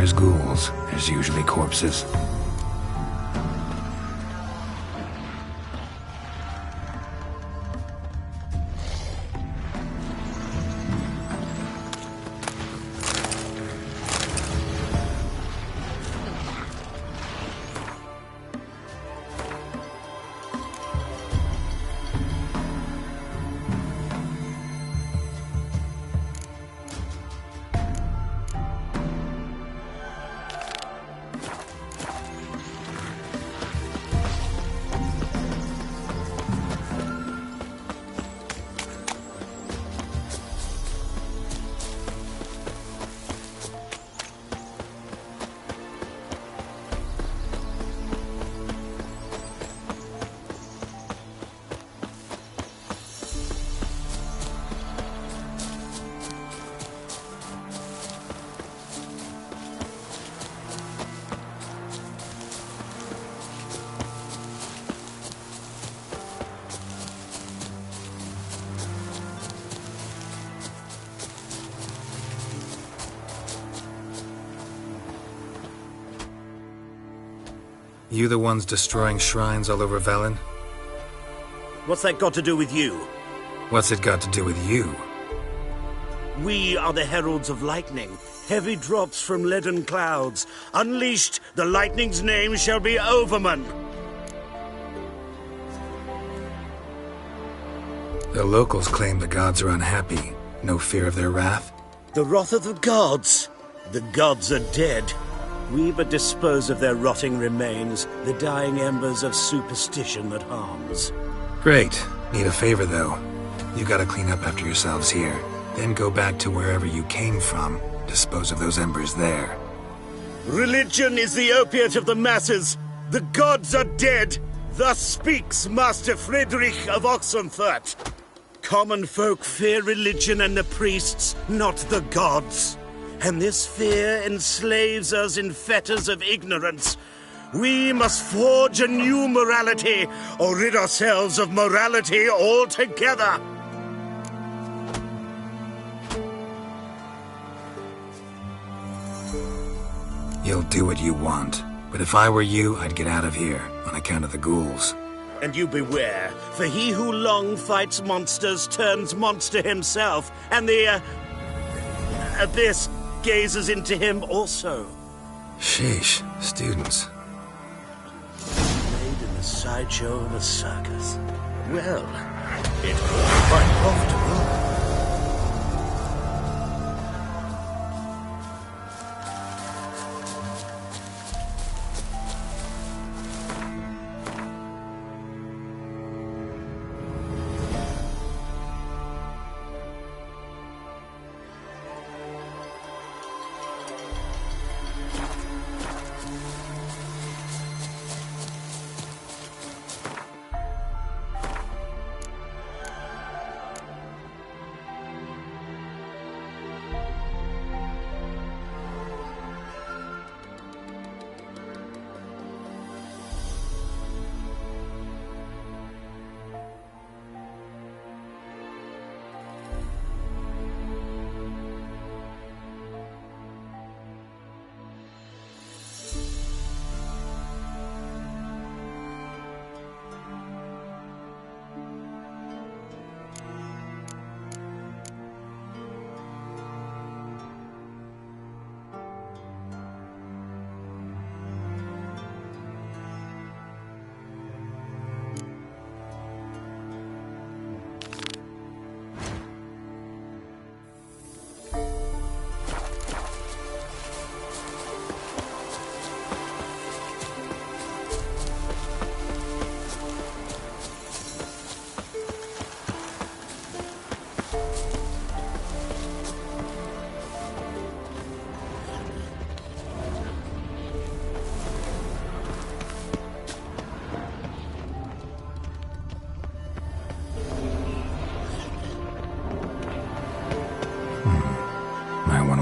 there's ghouls, there's usually corpses. You the ones destroying shrines all over Velen? What's that got to do with you? What's it got to do with you? We are the heralds of lightning. Heavy drops from leaden clouds. Unleashed, the lightning's name shall be Overman. The locals claim the gods are unhappy. No fear of their wrath? The wrath of the gods? The gods are dead. We but dispose of their rotting remains, the dying embers of superstition that harms. Great. Need a favor, though. You gotta clean up after yourselves here. Then go back to wherever you came from. Dispose of those embers there. Religion is the opiate of the masses. The gods are dead. Thus speaks Master Friedrich of Oxenfurt. Common folk fear religion and the priests, not the gods. And this fear enslaves us in fetters of ignorance. We must forge a new morality, or rid ourselves of morality altogether. You'll do what you want. But if I were you, I'd get out of here, on account of the ghouls. And you beware, for he who long fights monsters turns monster himself, and the, abyss gazes into him also. Sheesh, students. Made in the sideshow of a circus. Well, it could be quite profitable.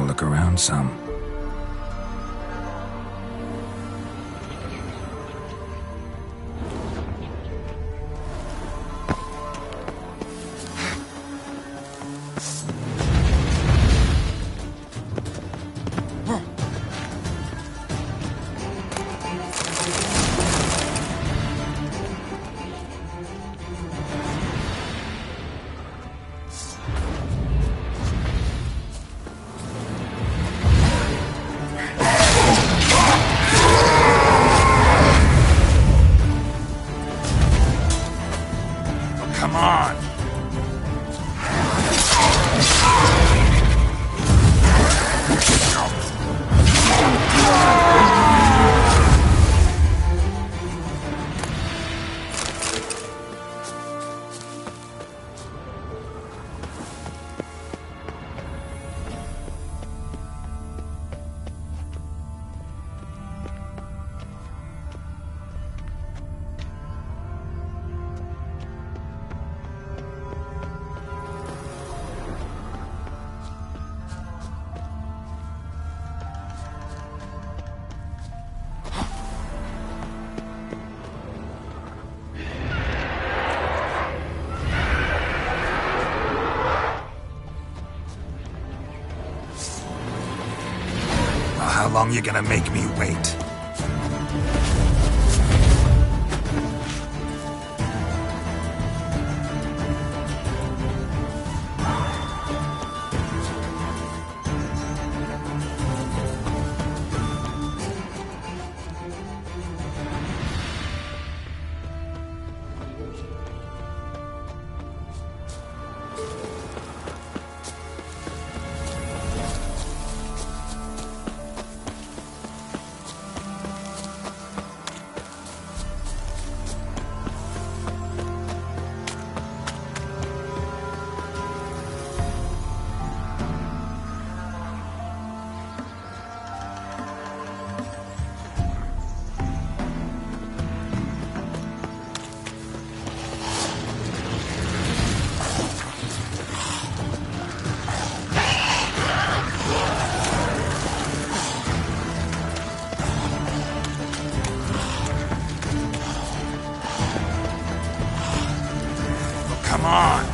Look around some. on! How long you gonna make me wait? Come on!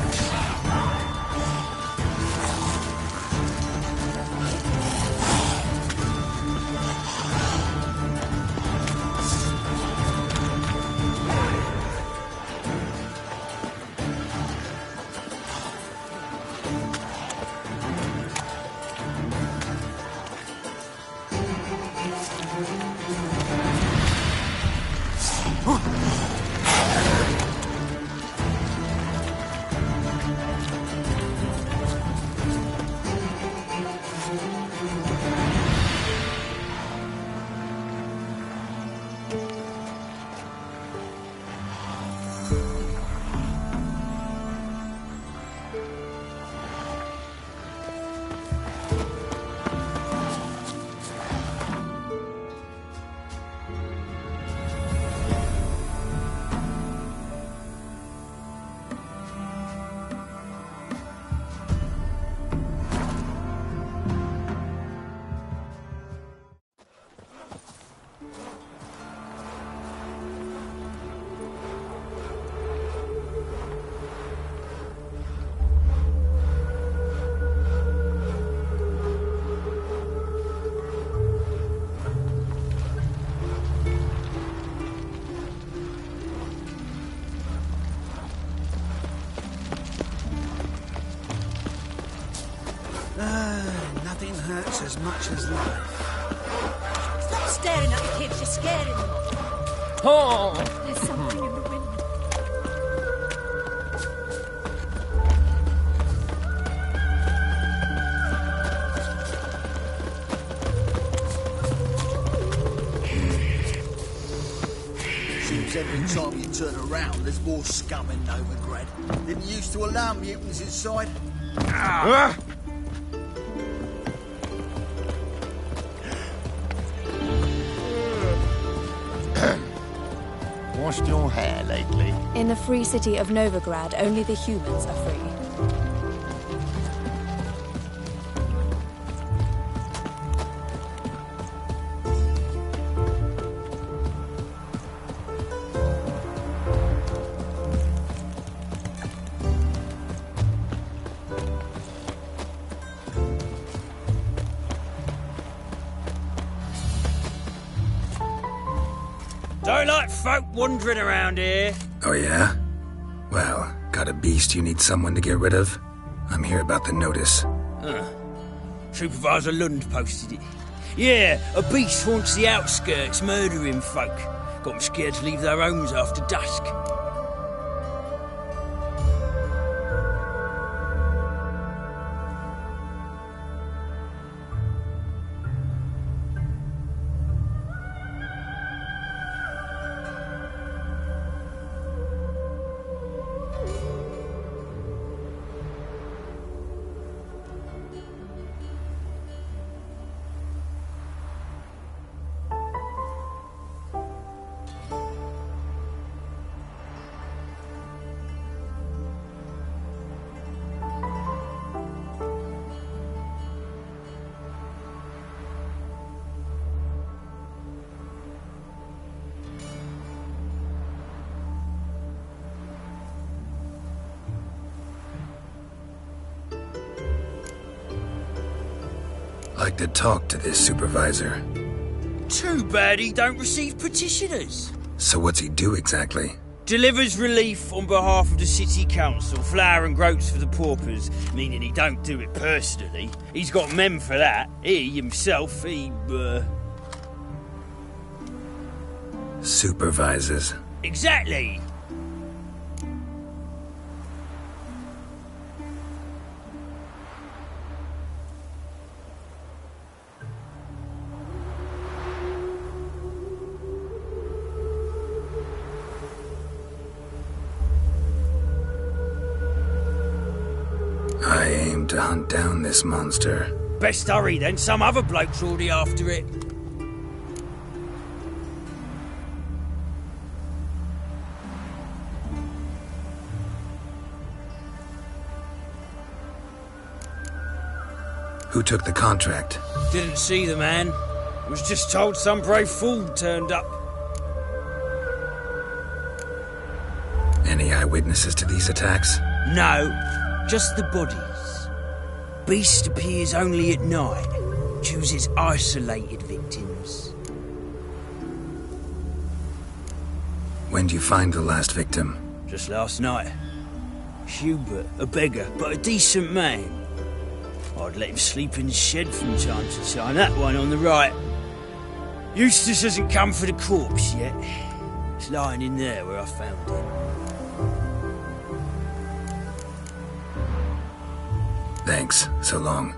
Nothing hurts as much as life. Stop staring at the kids, you're scaring them. Oh! There's something in the wind. Seems every time you turn around, there's more scum in Novigrad. Didn't used to allow mutants inside. Washed your hair lately? In the free city of Novigrad, only the humans are free. Don't like folk wandering around here. Oh yeah? Well, got a beast you need someone to get rid of? I'm here about the notice. Supervisor Lund posted it. Yeah, a beast haunts the outskirts, murdering folk. Got them scared to leave their homes after dusk. like to talk to this supervisor. Too bad he don't receive petitioners. So what's he do exactly? Delivers relief on behalf of the city council, flour and groats for the paupers, meaning he don't do it personally. He's got men for that. He, himself, Supervises. Exactly! I aim to hunt down this monster. Best hurry then, some other bloke's already after it. Who took the contract? Didn't see the man. Was just told some brave fool turned up. Any eyewitnesses to these attacks? No, just the bodies. Beast appears only at night. Chooses isolated victims. When do you find the last victim? Just last night. Hubert, a beggar, but a decent man. I'd let him sleep in the shed from time to time. That one on the right. Eustace hasn't come for the corpse yet. It's lying in there where I found it. Thanks. So long.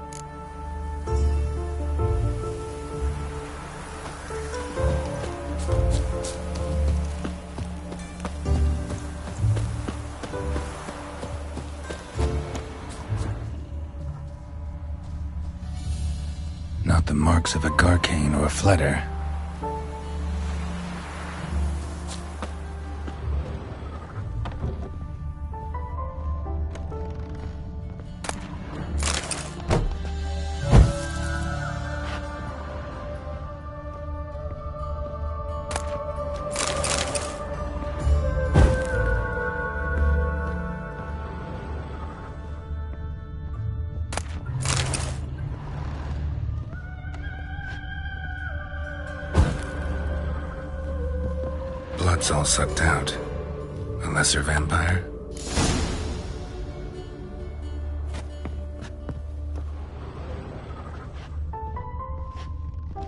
Not the marks of a Garcane or a Fletter. Blood's all sucked out. A lesser vampire?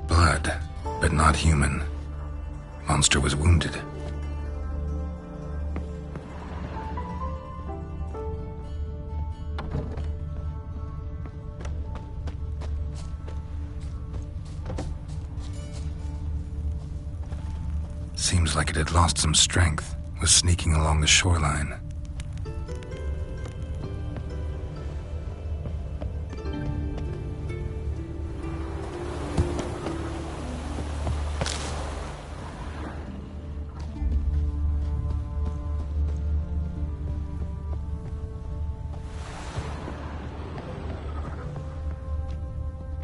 Blood, but not human. Monster was wounded. Seems like it had lost some strength, was sneaking along the shoreline.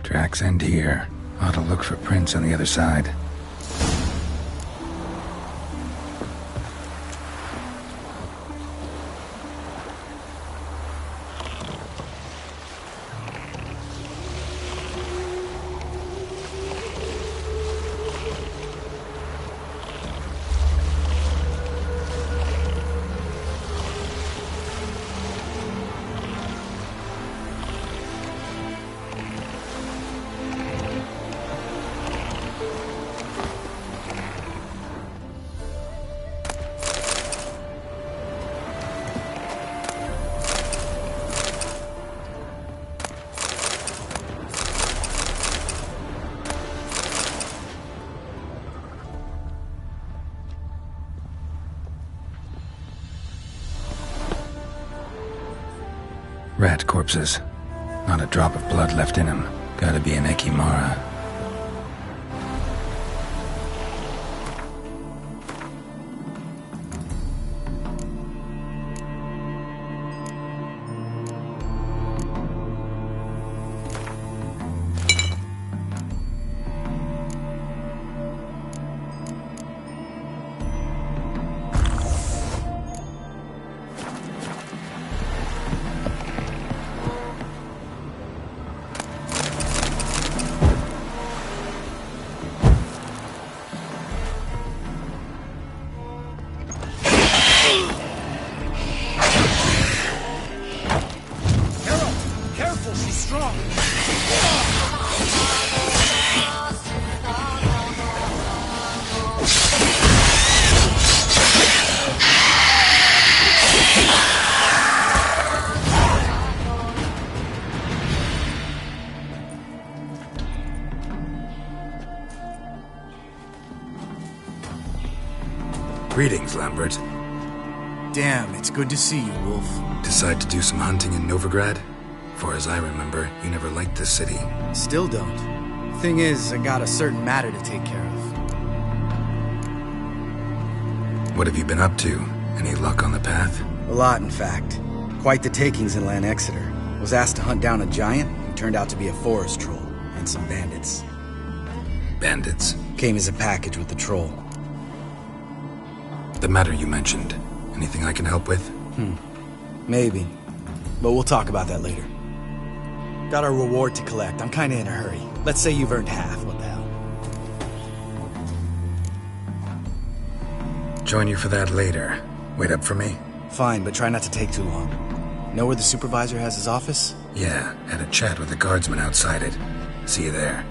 Tracks end here. Ought to look for prints on the other side. Rat corpses. Not a drop of blood left in them. Gotta be an Ekimara. Lambert. Damn, it's good to see you, Wolf. Decide to do some hunting in Novigrad? Far as I remember, you never liked this city. Still don't. Thing is, I got a certain matter to take care of. What have you been up to? Any luck on the path? A lot, in fact. Quite the takings in Lan Exeter. Was asked to hunt down a giant who turned out to be a forest troll, and some bandits. Bandits? Came as a package with the troll. The matter you mentioned. Anything I can help with? Maybe. But we'll talk about that later. Got our reward to collect. I'm kinda in a hurry. Let's say you've earned half. What the hell? Join you for that later. Wait up for me? Fine, but try not to take too long. Know where the supervisor has his office? Yeah, had a chat with the guardsman outside it. See you there.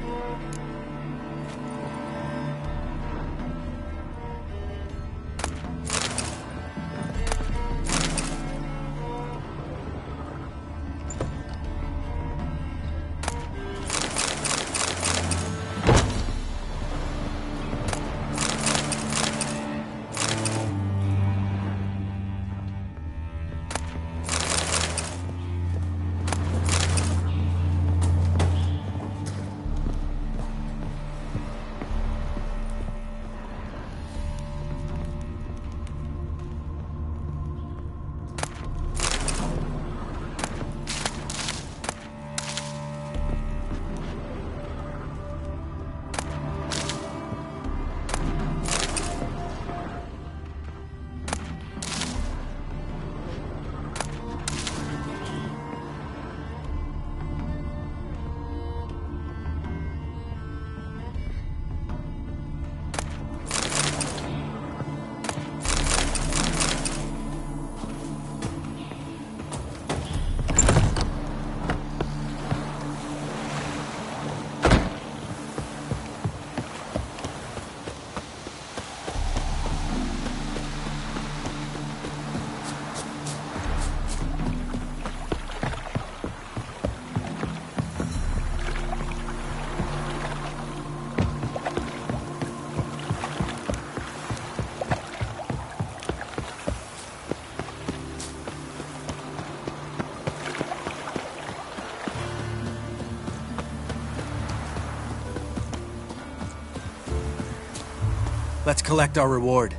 Let's collect our reward.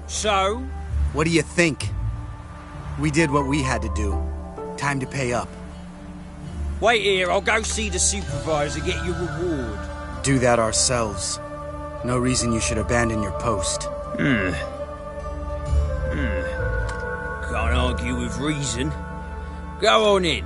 So? What do you think? We did what we had to do. Time to pay up. Wait here, I'll go see the supervisor, get your reward. Do that ourselves. No reason you should abandon your post. Can't argue with reason. Go on in.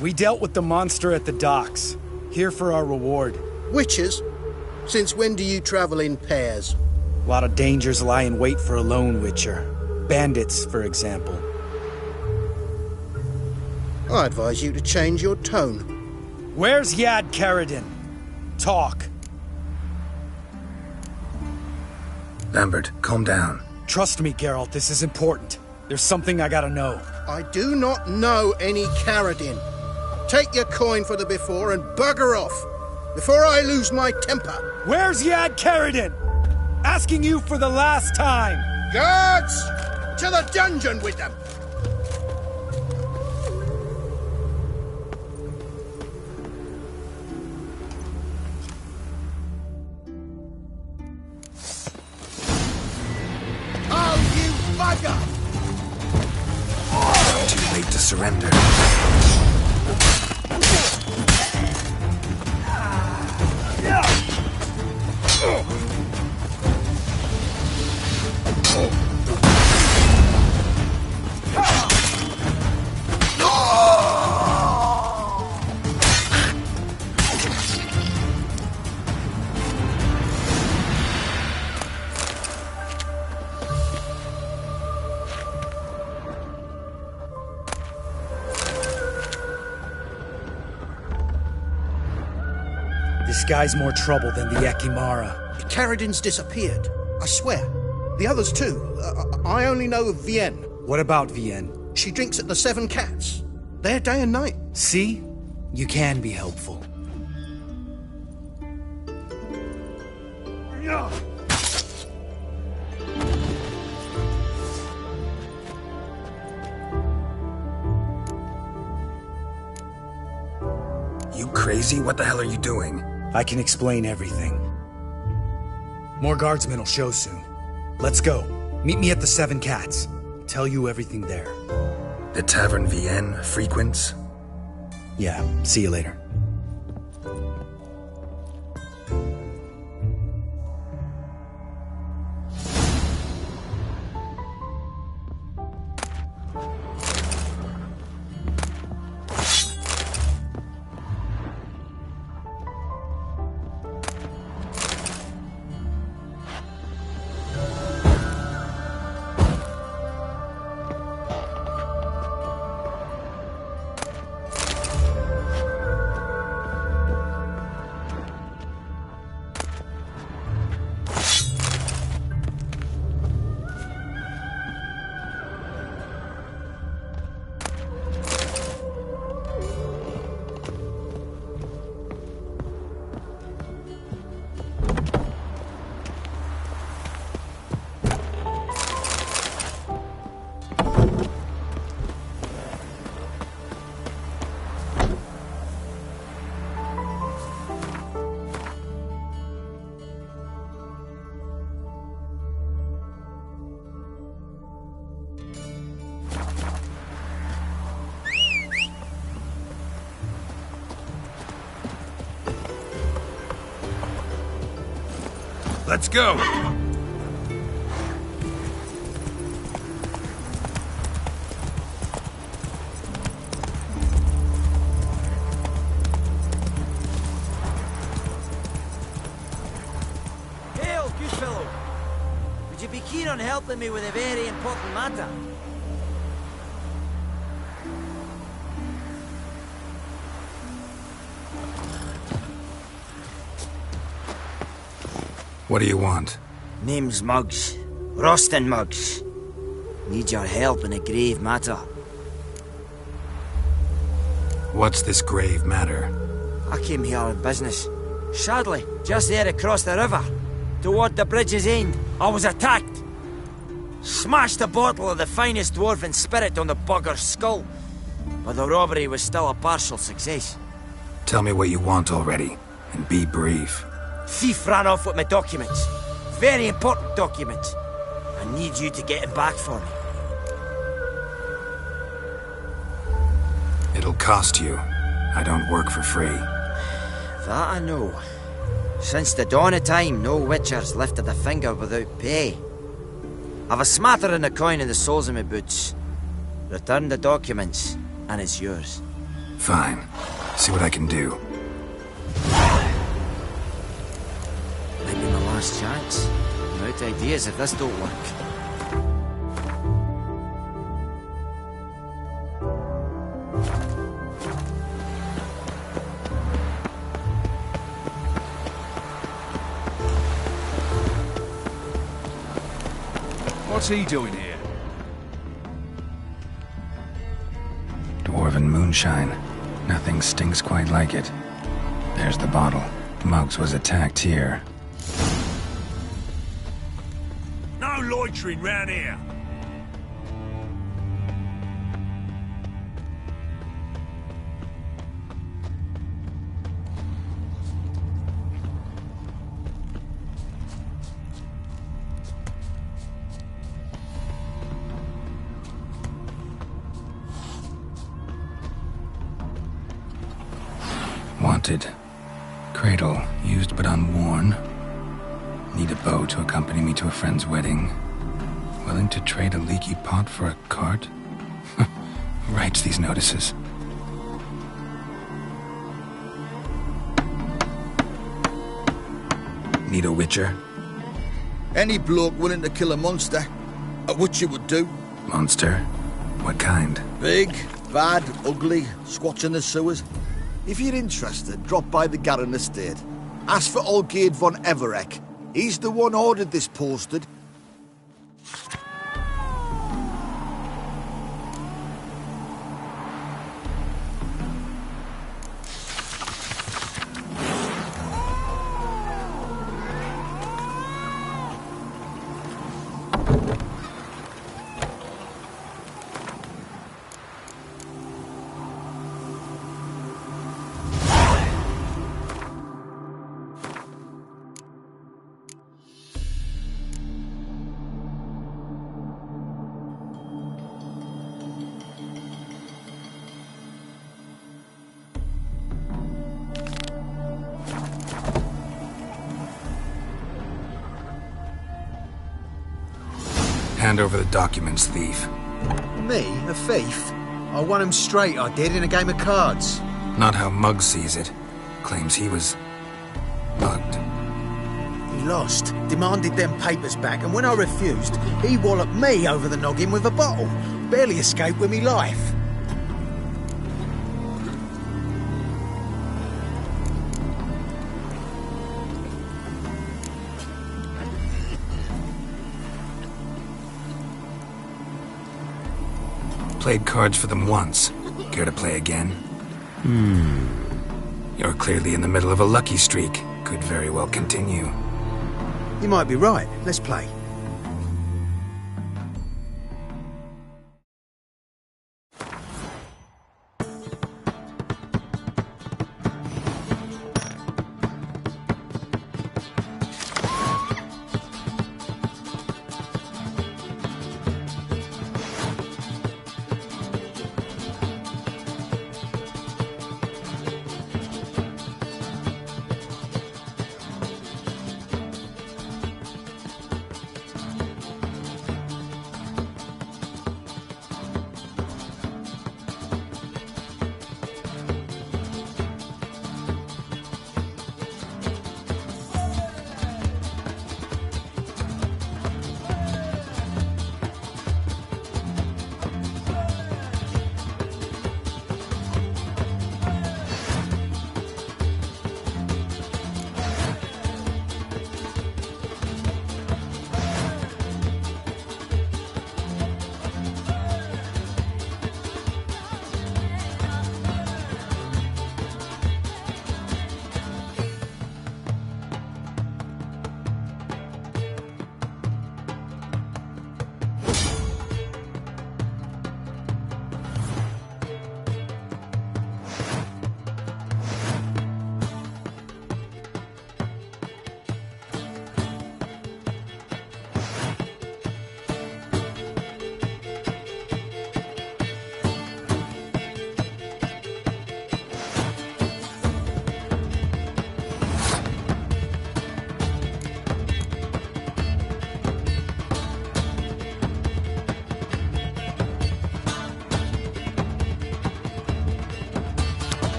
We dealt with the monster at the docks. Here for our reward. Witches? Since when do you travel in pairs? A lot of dangers lie in wait for a lone witcher. Bandits, for example. I advise you to change your tone. Where's Yad Karadin? Talk. Lambert, calm down. Trust me, Geralt, this is important. There's something I gotta know. I do not know any Karadin. Take your coin for the before and bugger off, before I lose my temper. Where's Yad Karadin? Asking you for the last time. Guards! To the dungeon with them! Oh, you bugger! Too late to surrender. This guy's more trouble than the Ekimara. Karadin's disappeared, I swear. The others too. I only know of Vienne. What about Vienne? She drinks at the Seven Cats. There day and night. See? You can be helpful. You crazy? What the hell are you doing? I can explain everything. More guardsmen will show soon. Let's go. Meet me at the Seven Cats. Tell you everything there. The Tavern Vienne frequents? Yeah, see you later. Let's go! Hail, good fellow! Would you be keen on helping me with a very important matter? What do you want? Name's Muggs. Rostin Muggs. Need your help in a grave matter. What's this grave matter? I came here on business. Sadly, just there across the river, toward the bridge's end, I was attacked. Smashed a bottle of the finest dwarven spirit on the bugger's skull. But the robbery was still a partial success. Tell me what you want already, and be brief. Thief ran off with my documents. Very important documents. I need you to get him back for me. It'll cost you. I don't work for free. That I know. Since the dawn of time, no witcher's lifted a finger without pay. I've a smattering of coin in the soles of my boots. Return the documents, and it's yours. Fine. See what I can do. Might be my last chance. I'm out of ideas if this don't work. What's he doing here? Dwarven moonshine. Nothing stinks quite like it. There's the bottle. Muggs was attacked here. No loitering round here. Wanted. Cradle, used but unworn. Need a bow to accompany me to a friend's wedding. Willing to trade a leaky pot for a cart? Writes these notices. Need a witcher? Any bloke willing to kill a monster, a witcher would do. Monster? What kind? Big, bad, ugly, squats in the sewers. If you're interested, drop by the Garren estate. Ask for Olgierd von Everek. He's the one ordered this posted. Hand over the documents, thief. Me? A thief? I won him straight, I did, in a game of cards. Not how Muggs sees it. Claims he was... mugged. He lost, demanded them papers back, and when I refused, he walloped me over the noggin with a bottle. Barely escaped with me life. Played cards for them once. Care to play again? You're clearly in the middle of a lucky streak. Could very well continue. You might be right. Let's play.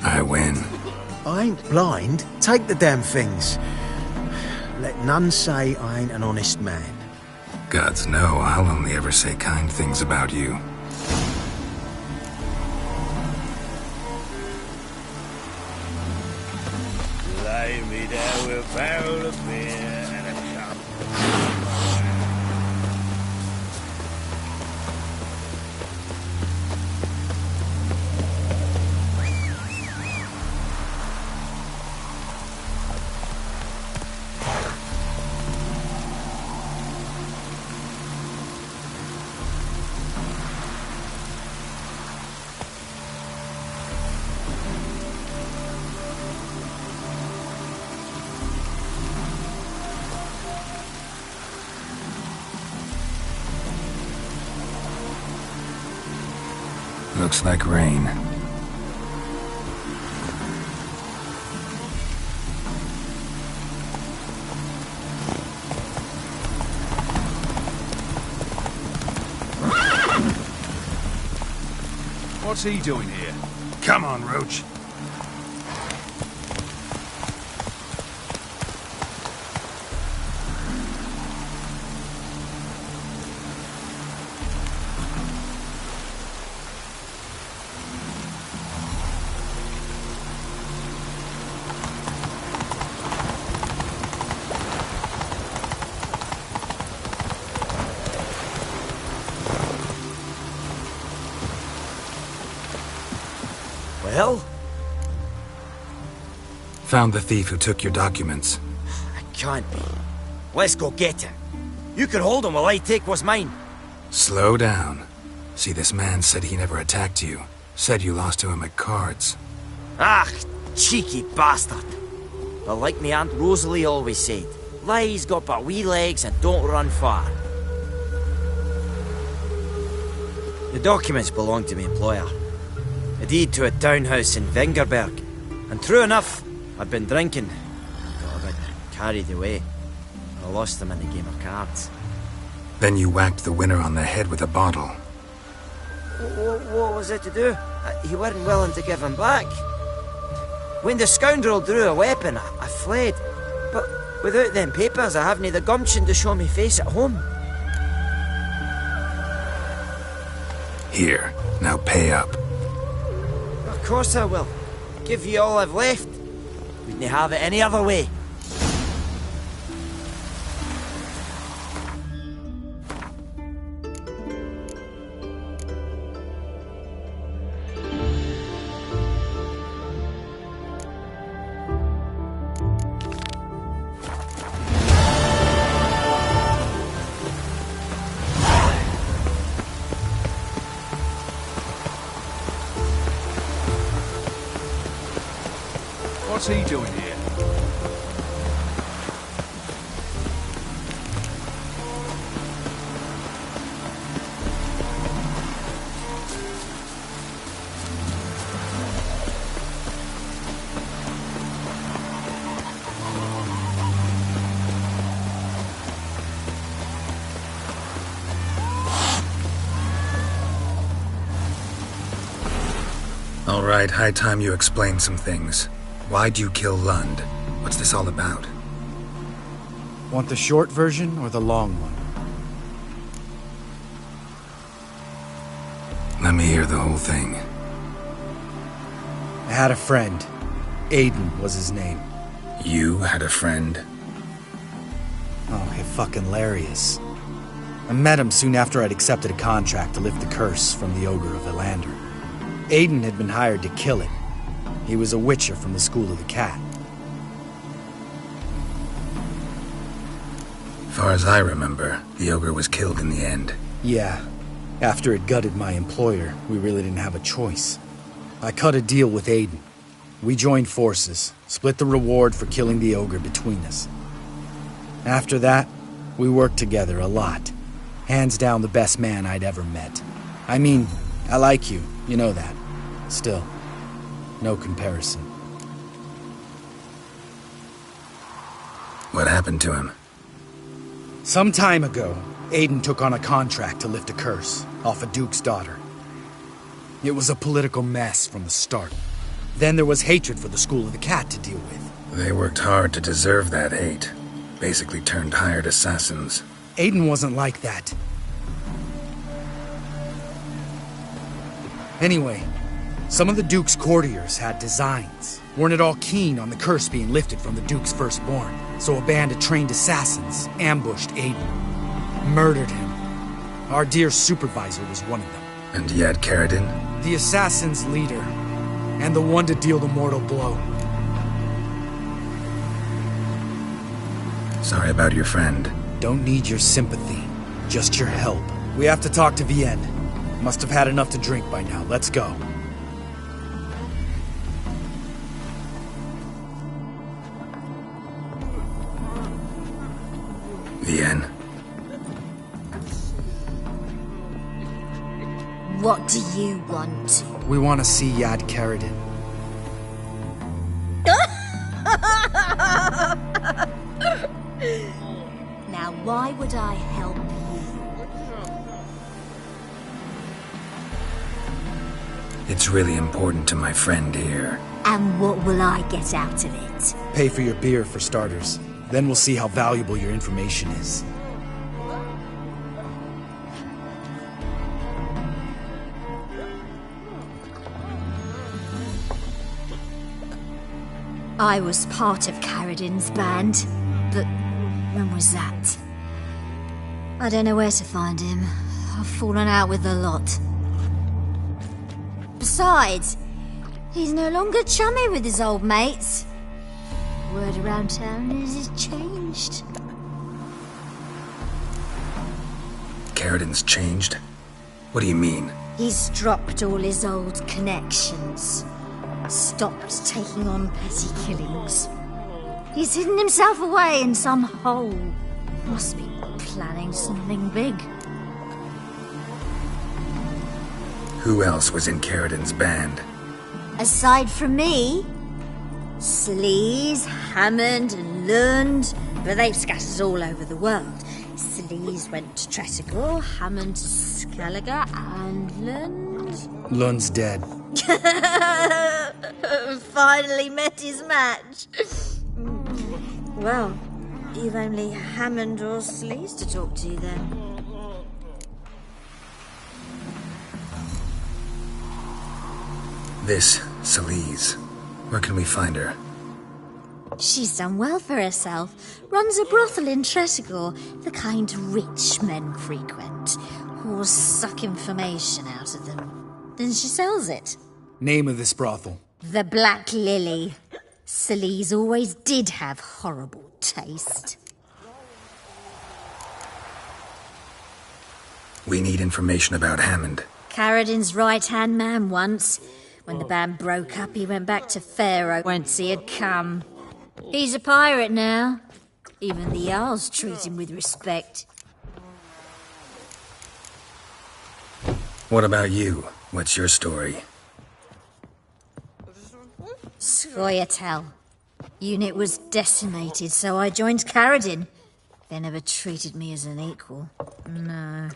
I win. I ain't blind. Take the damn things. Let none say I ain't an honest man. Gods know I'll only ever say kind things about you. Lay me down with a barrel of beer and a cup. Looks like rain. What's he doing here? Come on, Roach. Well? Found the thief who took your documents. I can't be. Let's go get him. You can hold him while I take what's mine. Slow down. See, this man said he never attacked you. Said you lost to him at cards. Ah, cheeky bastard. But like me Aunt Rosalie always said, lies got but wee legs and don't run far. The documents belong to my employer. A deed to a townhouse in Vingerberg. And true enough, I'd been drinking. Got a bit carried away. I lost them in a game of cards. Then you whacked the winner on the head with a bottle. What was it to do? He weren't willing to give him back. When the scoundrel drew a weapon, I fled. But without them papers, I haven't the gumption to show me face at home. Here, now pay up. Of course I will. Give you all I've left. Wouldn't have it any other way. What's he doing here? All right, high time you explain some things. Why'd you kill Lund? What's this all about? Want the short version or the long one? Let me hear the whole thing. I had a friend. Aiden was his name. You had a friend? Oh, hilarious. I met him soon after I'd accepted a contract to lift the curse from the Ogre of Elander. Aiden had been hired to kill it. He was a witcher from the School of the Cat. Far as I remember, the ogre was killed in the end. Yeah. After it gutted my employer, we really didn't have a choice. I cut a deal with Aiden. We joined forces, split the reward for killing the ogre between us. After that, we worked together a lot. Hands down the best man I'd ever met. I mean, I like you, you know that. Still, no comparison. What happened to him? Some time ago, Aiden took on a contract to lift a curse off a duke's daughter. It was a political mess from the start. Then there was hatred for the School of the Cat to deal with. They worked hard to deserve that hate. Basically turned hired assassins. Aiden wasn't like that. Anyway, some of the Duke's courtiers had designs. Weren't at all keen on the curse being lifted from the Duke's firstborn, so a band of trained assassins ambushed Aiden. Murdered him. Our dear supervisor was one of them. And Yad Carradine? The assassin's leader, and the one to deal the mortal blow. Sorry about your friend. Don't need your sympathy, just your help. We have to talk to Vienne. Must have had enough to drink by now. Let's go. Vienne. What do you want? We want to see Yad Carradine. Now, why would I help you? It's really important to my friend here. And what will I get out of it? Pay for your beer, for starters. Then we'll see how valuable your information is. I was part of Carradine's band, but when was that? I don't know where to find him. I've fallen out with the lot. Besides, he's no longer chummy with his old mates. Word around town is he's changed. Carradine's changed? What do you mean? He's dropped all his old connections. Stopped taking on petty killings. He's hidden himself away in some hole. Must be planning something big. Who else was in Carradine's band? Aside from me, Sleaze, Hammond and Lund, but they've scattered all over the world. Sleaze went to Tretogor, Hammond to Skellige, and Lund... Lund's dead. Finally met his match. Well, you've only Hammond or Sleaze to talk to then. This, Sleaze. Where can we find her? She's done well for herself. Runs a brothel in Tretogor, the kind rich men frequent. Whores suck information out of them. Then she sells it. Name of this brothel? The Black Lily. Sleaze always did have horrible taste. We need information about Hammond. Carradine's right-hand man once. When the band broke up, he went back to Pharaoh whence he had come. He's a pirate now. Even the Jarls treat him with respect. What about you? What's your story? Scoia'tael. Unit was decimated, so I joined Carradine. They never treated me as an equal. No.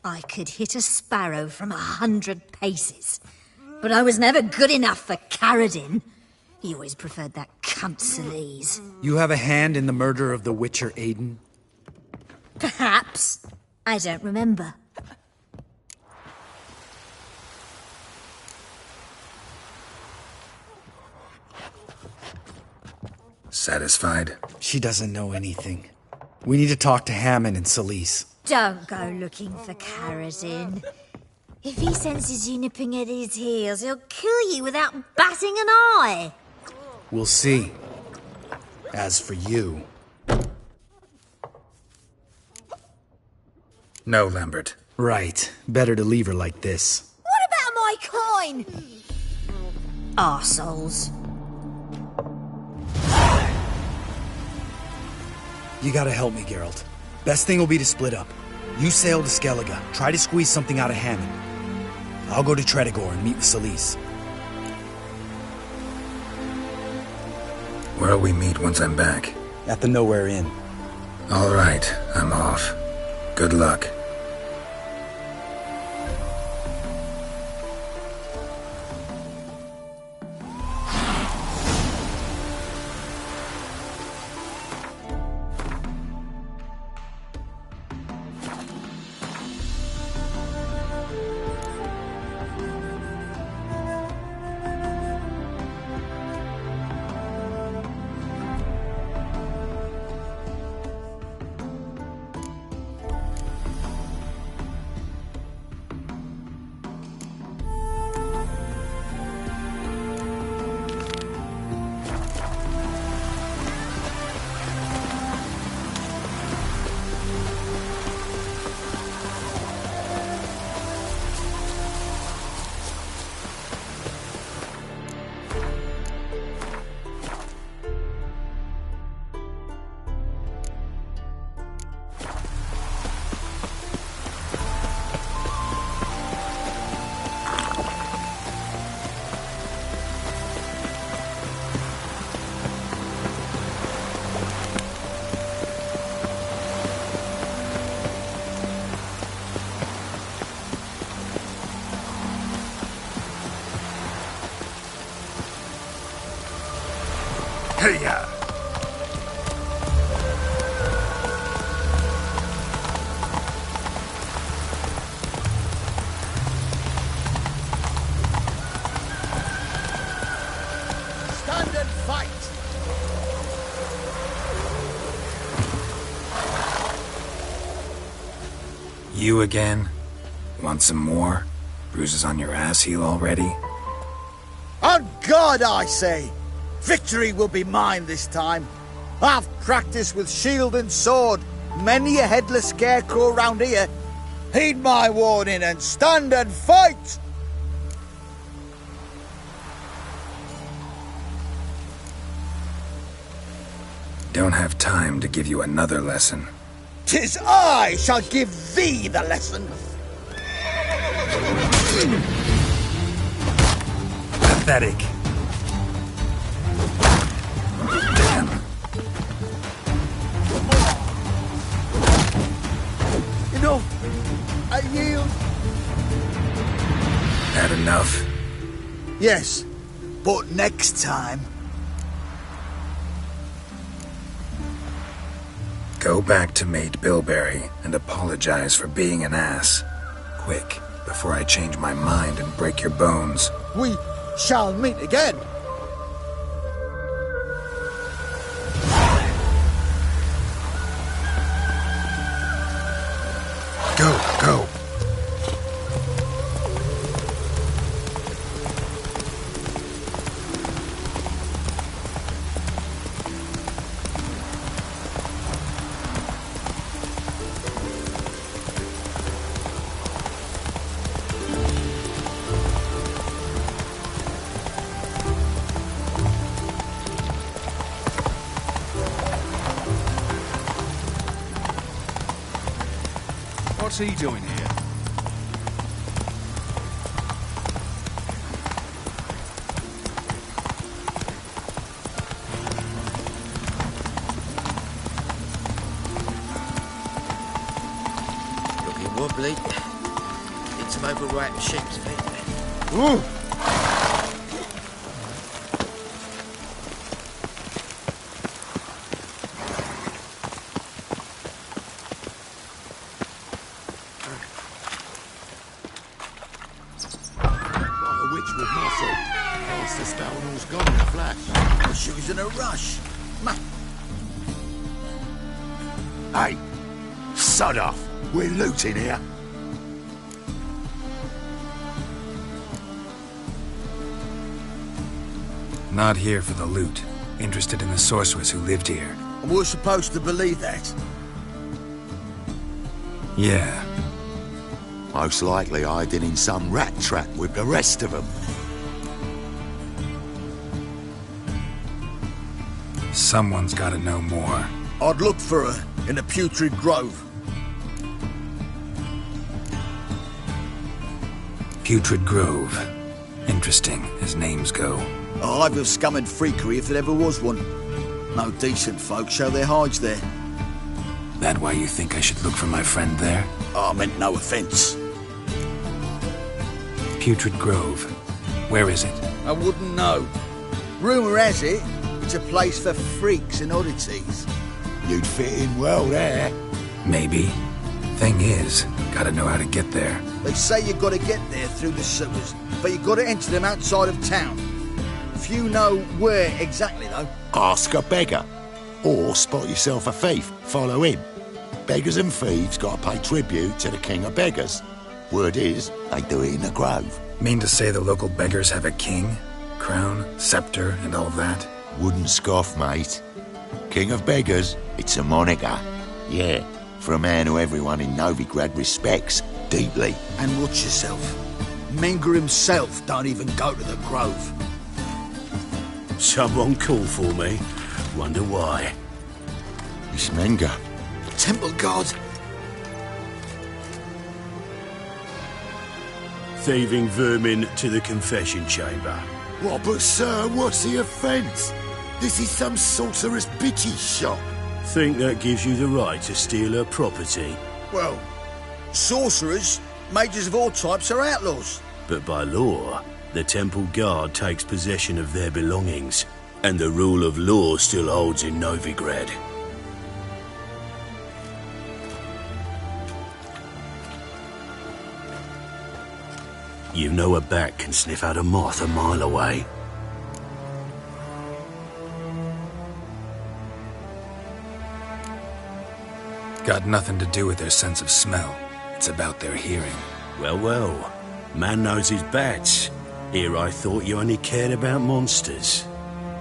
I could hit a sparrow from 100 paces. But I was never good enough for Carradine. He always preferred that cunt Sleaze. You have a hand in the murder of the Witcher Aiden? Perhaps. I don't remember. Satisfied? She doesn't know anything. We need to talk to Hammond and Sleaze. Don't go looking for Carradine. If he senses you nipping at his heels, he'll kill you without batting an eye. We'll see. As for you... No, Lambert. Right. Better to leave her like this. What about my coin? Arseholes. You gotta help me, Geralt. Best thing will be to split up. You sail to Skellige, try to squeeze something out of Hammond. I'll go to Tretogor and meet with Sleaze. Where'll we meet once I'm back? At the Nowhere Inn. All right, I'm off. Good luck. Hey-ya! Stand and fight! You again? Want some more? Bruises on your ass heal already? On God, I say! Victory will be mine this time. I've practiced with shield and sword. Many a headless scarecrow round here. Heed my warning and stand and fight! Don't have time to give you another lesson. 'Tis I shall give thee the lesson. Pathetic. Damn. Enough. I yield. Had enough? Yes, but next time. Go back to Mate Bilberry and apologize for being an ass. Quick, before I change my mind and break your bones. We shall meet again. Go. What's he doing here? Looking wobbly. Need some overripe shapes of it. Ooh. She was in a rush. Hey, sod off. We're looting here. Not here for the loot. Interested in the sorceress who lived here. And we're supposed to believe that. Yeah. Most likely hiding in some rat trap with the rest of them. Someone's gotta know more. I'd look for her in the Putrid Grove. Putrid Grove. Interesting, as names go. A hive of scum and freakery if there ever was one. No decent folk show their hides there. That why you think I should look for my friend there? I meant no offence. Putrid Grove. Where is it? I wouldn't know. Rumour has it, it's a place for freaks and oddities. You'd fit in well there. Maybe. Thing is, gotta know how to get there. They say you gotta get there through the sewers, but you gotta enter them outside of town. Few know where exactly, though. Ask a beggar. Or spot yourself a thief. Follow him. Beggars and thieves gotta pay tribute to the king of beggars. Word is, they do it in the grove. Mean to say the local beggars have a king? Crown, scepter, and all that? Wouldn't scoff, mate. King of beggars, it's a moniker. Yeah, for a man who everyone in Novigrad respects deeply. And watch yourself. Menga himself don't even go to the grove. Someone call for me. Wonder why. It's Menga. Temple guard. Thieving vermin to the confession chamber. What, but sir, what's the offence? This is some sorcerer's bitchy shop. Think that gives you the right to steal her property? Well, sorcerers, mages of all types are outlaws. But by law, the temple guard takes possession of their belongings. And the rule of law still holds in Novigrad. You know a bat can sniff out a moth a mile away. Got nothing to do with their sense of smell. It's about their hearing. Well, well. Man knows his bats. Here I thought you only cared about monsters.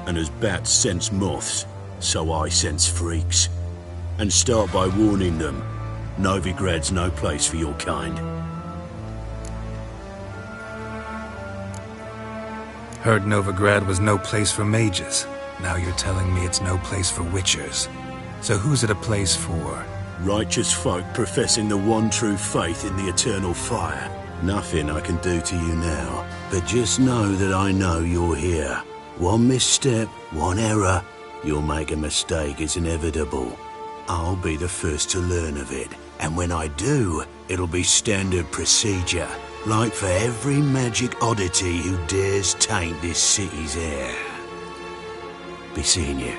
And as bats sense moths, so I sense freaks. And start by warning them. Novigrad's no place for your kind. Heard Novigrad was no place for mages. Now you're telling me it's no place for witchers. So who's it a place for? Righteous folk professing the one true faith in the eternal fire. Nothing I can do to you now, but just know that I know you're here. One misstep, one error, you'll make a mistake, it's inevitable. I'll be the first to learn of it, and when I do, it'll be standard procedure, like for every magic oddity who dares taint this city's air. Be seeing you.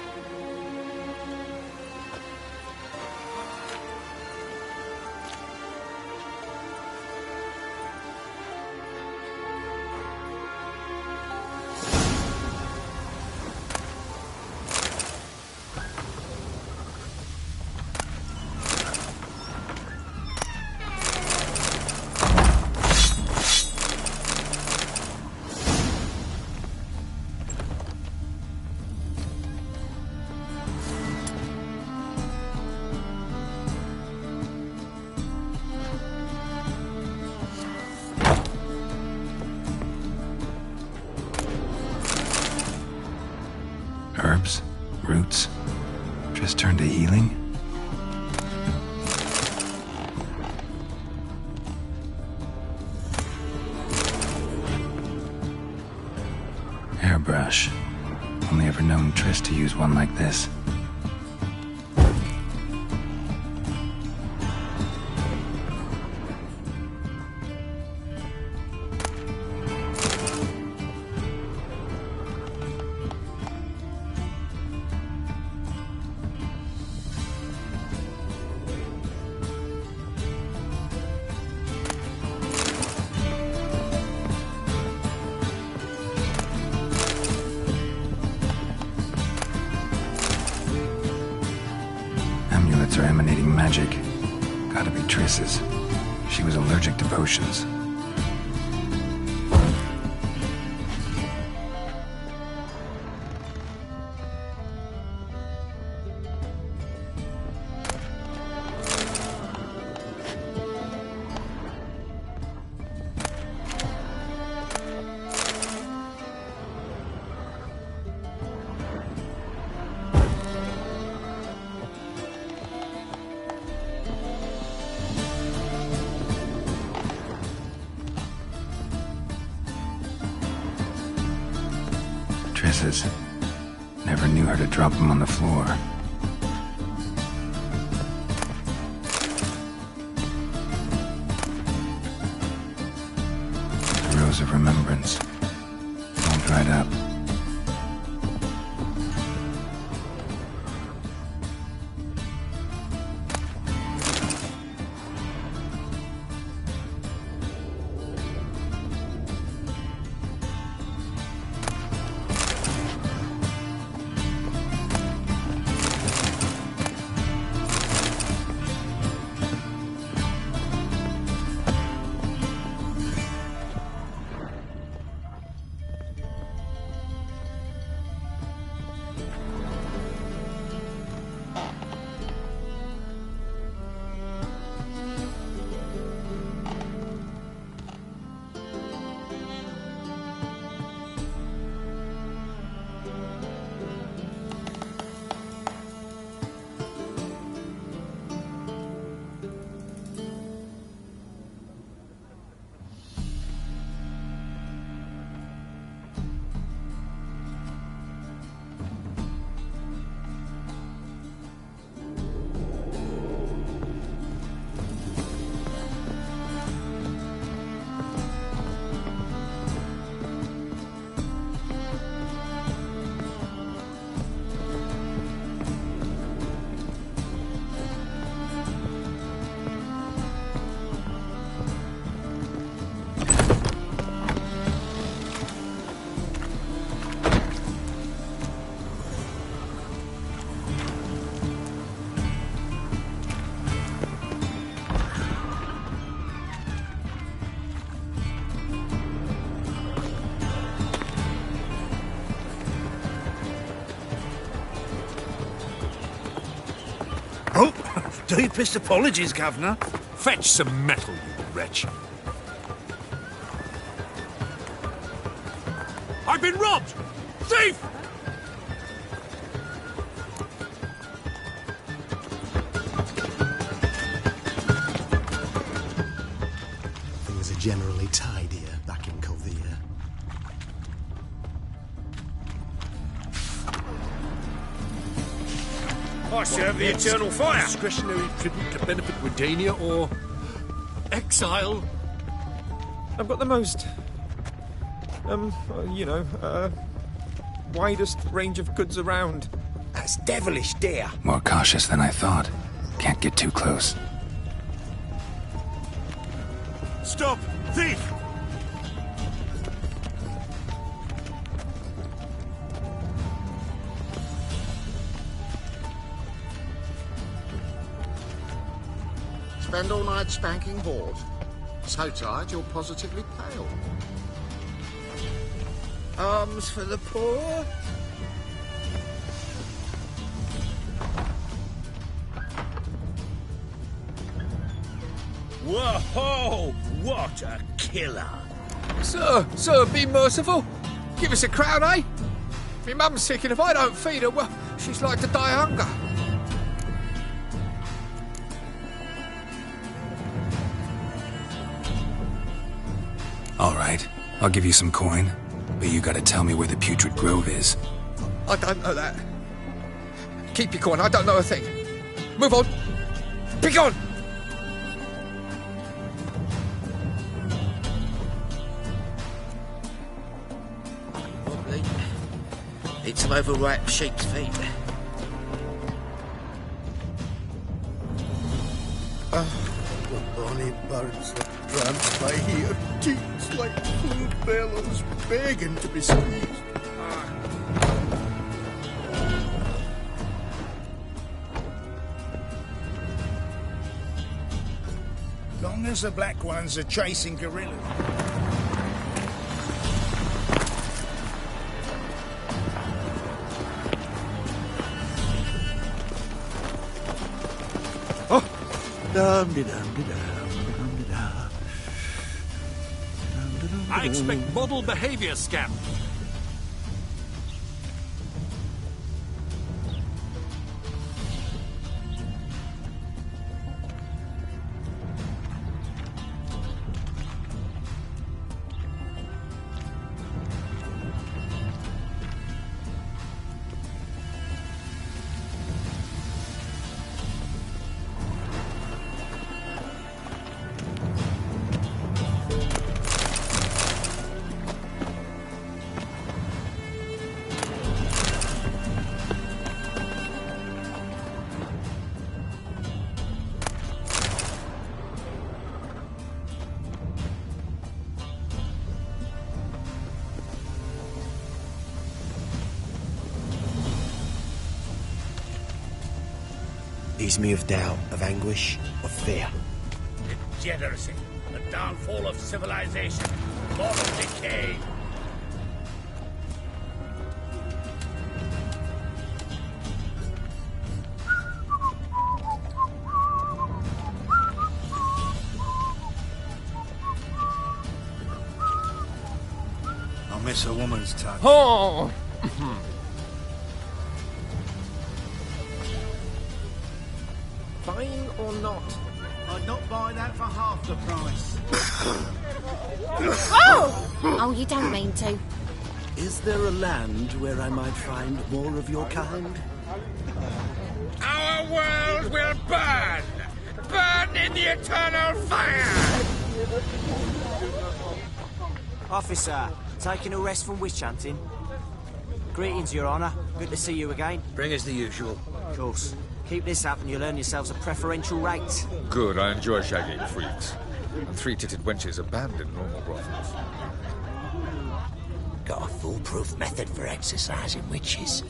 Herbs? Roots? Just turn to healing? Hairbrush. Only ever known Triss to use one like this. Amulets are emanating magic. Gotta be Triss's. She was allergic to potions. Triss's. Never knew her to drop them on the floor. The rose of remembrance. All dried up. Deepest apologies, Governor. Fetch some metal, you wretch. I've been robbed! Thief! Things are generally tidier back in Covia. I serve the eternal fire. Discretionary tribute to benefit Redania or exile. I've got the most, widest range of goods around. That's devilish, dear. More cautious than I thought. Can't get too close. Stop! Thief! Spend all night spanking whores. So tired you're positively pale. Alms for the poor? Whoa! What a killer! Sir, be merciful. Give us a crown, eh? My mum's sick, and if I don't feed her, well, she's like to die of hunger. All right, I'll give you some coin, but you gotta tell me where the Putrid Grove is. I don't know that. Keep your coin, I don't know a thing. Move on. Be gone! Lovely. Need some overripe sheep's feet. The bonny birds that prance by here, cheeks like full bellows, begging to be squeezed. Long as the black ones are chasing gorillas. I expect model behavior, scamp. Ease me of doubt, of anguish, of fear. Degeneracy, the downfall of civilization, moral decay. I miss a woman's touch. Oh! Buying or not? I'd not buy that for half the price. Oh! Oh, you don't mean to. Is there a land where I might find more of your kind? Our world will burn! Burn in the eternal fire! Officer, taking a rest from witch hunting. Greetings, Your Honour. Good to see you again. Bring us the usual. Of course. Keep this up and you'll earn yourselves a preferential rate. Good, I enjoy shagging freaks. And three-titted wenches abandon normal brothels. Got a foolproof method for exercising witches.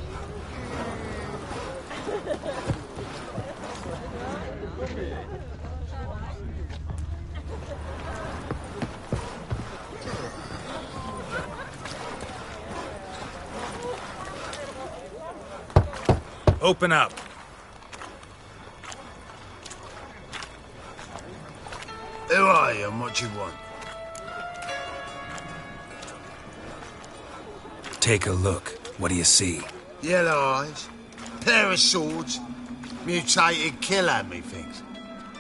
Open up. and what you want? Take a look. What do you see? Yellow eyes, pair of swords, mutated killer, methinks.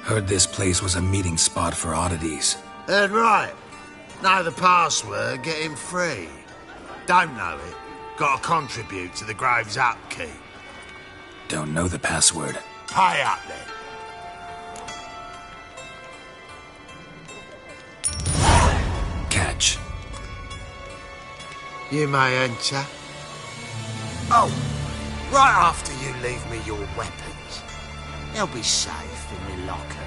Heard this place was a meeting spot for oddities. Heard right. Know the password, get him free. Don't know it, gotta contribute to the Grave's upkeep. Don't know the password. Pay up then. Catch. You may enter. Oh, right after you leave me your weapons. They'll be safe in my locker.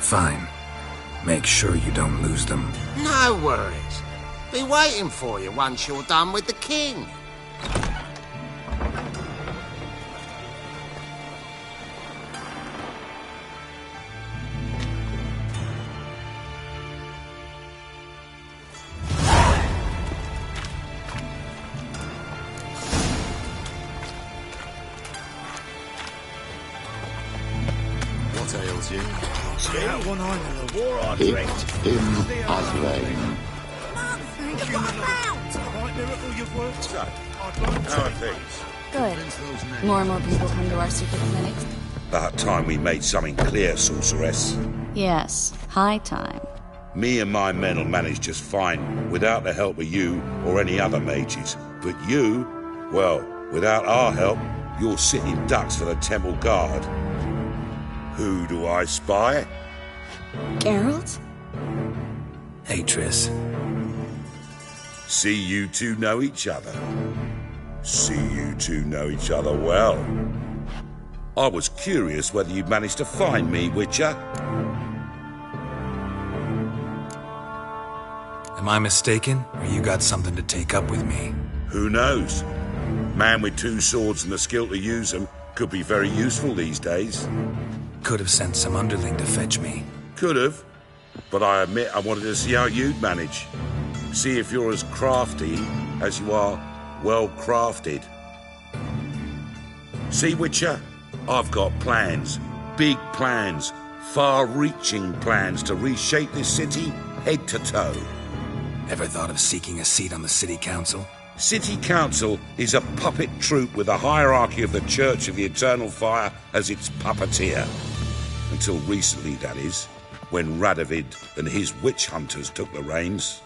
Fine. Make sure you don't lose them. No worries. Be waiting for you once you're done with the king. What ails you? That one eye in the war I Hit dreamt. him as rain. Thank you, quite miracle you've worked. So, how are things? Good. More and more people come to our secret clinics. About time we made something clear, sorceress. Yes, high time. Me and my men will manage just fine, without the help of you or any other mages. But you, well, without our help, you're sitting ducks for the temple guard. Who do I spy? Geralt? Hey, Triss. See you two know each other. See you two know each other well. I was curious whether you'd managed to find me, Witcher. Am I mistaken, or you got something to take up with me? Who knows? Man with two swords and the skill to use them could be very useful these days. Could have sent some underling to fetch me. Could have, but I admit I wanted to see how you'd manage. See if you're as crafty as you are well-crafted. See, Witcher? I've got plans. Big plans. Far-reaching plans to reshape this city head to toe. Ever thought of seeking a seat on the city council? City council is a puppet troupe with a hierarchy of the Church of the Eternal Fire as its puppeteer. Until recently, that is, when Radovid and his witch hunters took the reins.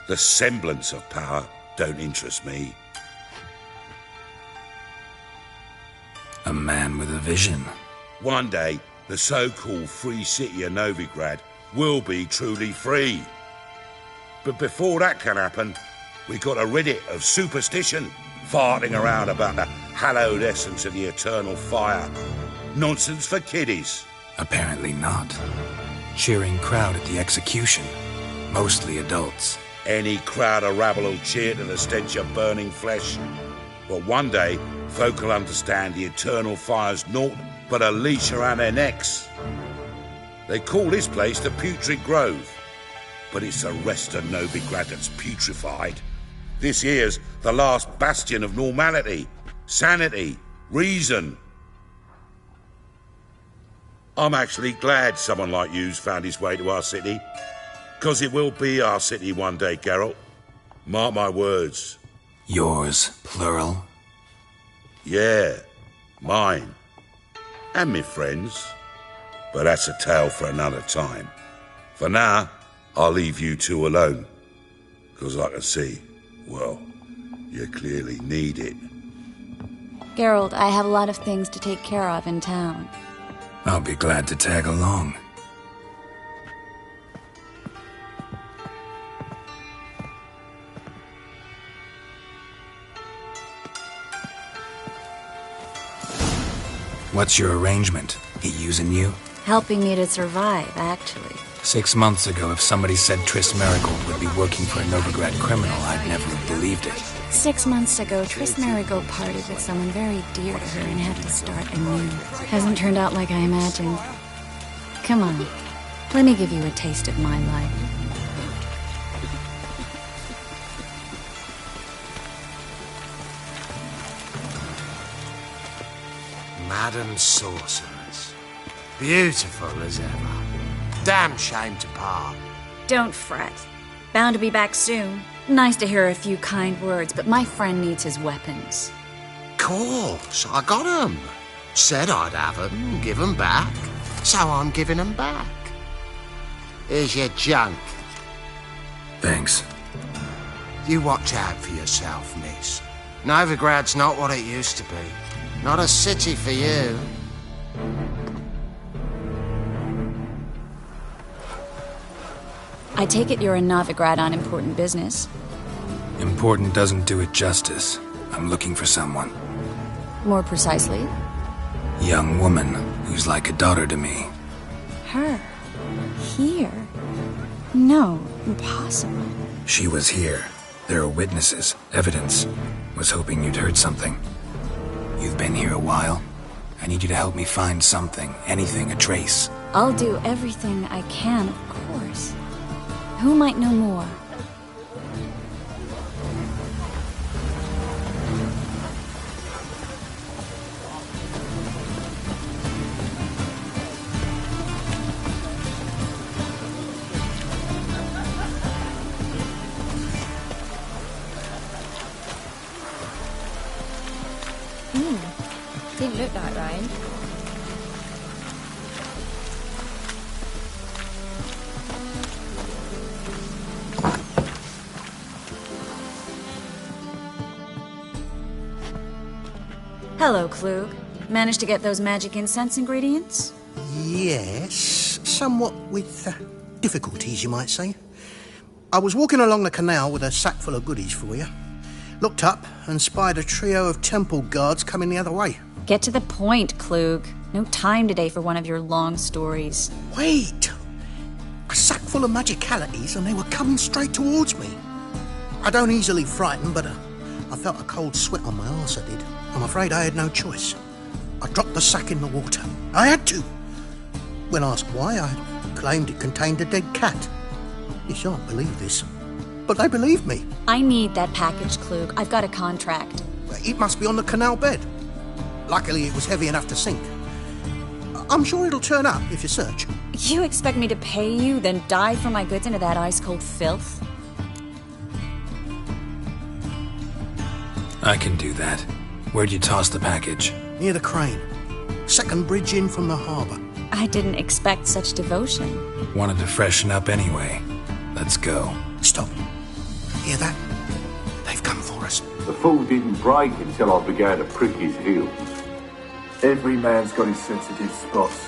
The semblance of power don't interest me. A man with a vision. One day, the so-called free city of Novigrad will be truly free. But before that can happen, we got to rid it of superstition, farting around about the hallowed essence of the eternal fire. Nonsense for kiddies. Apparently not. Cheering crowd at the execution. Mostly adults. Any crowd of rabble will cheer to the stench of burning flesh. But one day, folk will understand the eternal fire's naught but a leash around their necks. They call this place the Putrid Grove, but it's the rest of Novigrad that's putrefied. This here's the last bastion of normality, sanity, reason. I'm actually glad someone like you's found his way to our city, 'cause it will be our city one day, Geralt. Mark my words. Yours, plural? Yeah, mine. And me friends. But that's a tale for another time. For now, I'll leave you two alone. 'Cause I can see, well, you clearly need it. Geralt, I have a lot of things to take care of in town. I'll be glad to tag along. What's your arrangement? He using you? Helping me to survive, actually. 6 months ago, if somebody said Triss Marigold would be working for a Novigrad criminal, I'd never have believed it. 6 months ago, Triss Marigold parted with someone very dear to her and had to start anew. Hasn't turned out like I imagined. Come on, let me give you a taste of my life. Madam Sorceress, Beautiful as ever. Damn shame to part. Don't fret. Bound to be back soon. Nice to hear a few kind words, but my friend needs his weapons. Course, I got 'em. Said I'd have 'em, give 'em back. So I'm giving 'em back. Here's your junk. Thanks. You watch out for yourself, miss. Novigrad's not what it used to be. Not a city for you. I take it you're in Novigrad on important business. Important doesn't do it justice. I'm looking for someone. More precisely? Young woman who's like a daughter to me. Her? Here? No, impossible. She was here. There are witnesses, evidence. Was hoping you'd heard something. You've been here a while. I need you to help me find something, anything, a trace. I'll do everything I can, of course. Who might know more? Didn't look like rain. Hello, Klug. Managed to get those magic incense ingredients? Yes, somewhat with difficulties, you might say. I was walking along the canal with a sack full of goodies for you. Looked up and spied a trio of temple guards coming the other way. Get to the point, Klug. No time today for one of your long stories. Wait! A sack full of magicalities and they were coming straight towards me. I don't easily frighten, but I felt a cold sweat on my arse, I did. I'm afraid I had no choice. I dropped the sack in the water. I had to. When asked why, I claimed it contained a dead cat. You shan't believe this, but they believed me. I need that package, Klug. I've got a contract. It must be on the canal bed. Luckily, it was heavy enough to sink. I'm sure it'll turn up if you search. You expect me to pay you, then dive for my goods into that ice-cold filth? I can do that. Where'd you toss the package? Near the crane. Second bridge in from the harbour. I didn't expect such devotion. Wanted to freshen up anyway. Let's go. Stop. Hear that? They've come for us. The fool didn't break until I began to prick his heels. Every man's got his sensitive spots.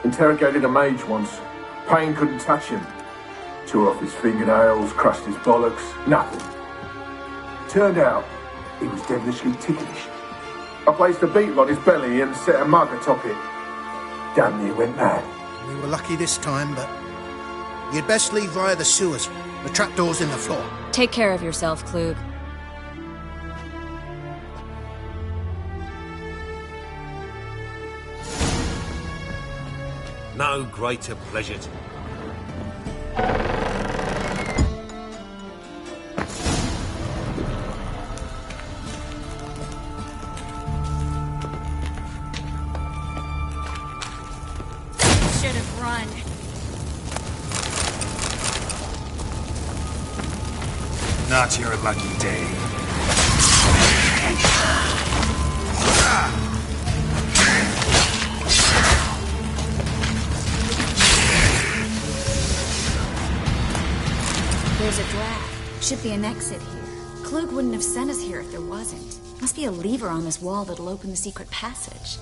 Interrogated a mage once. Pain couldn't touch him. Tore off his fingernails, crushed his bollocks, nothing. Turned out, he was devilishly ticklish. I placed a beetle on his belly and set a mug atop it. Damn near went mad. We were lucky this time, but you'd best leave via the sewers. The trapdoor's in the floor. Take care of yourself, Klug. No greater pleasure to... Should have run. Not your lucky day. There's a draft. Should be an exit here. Klug wouldn't have sent us here if there wasn't. Must be a lever on this wall that'll open the secret passage.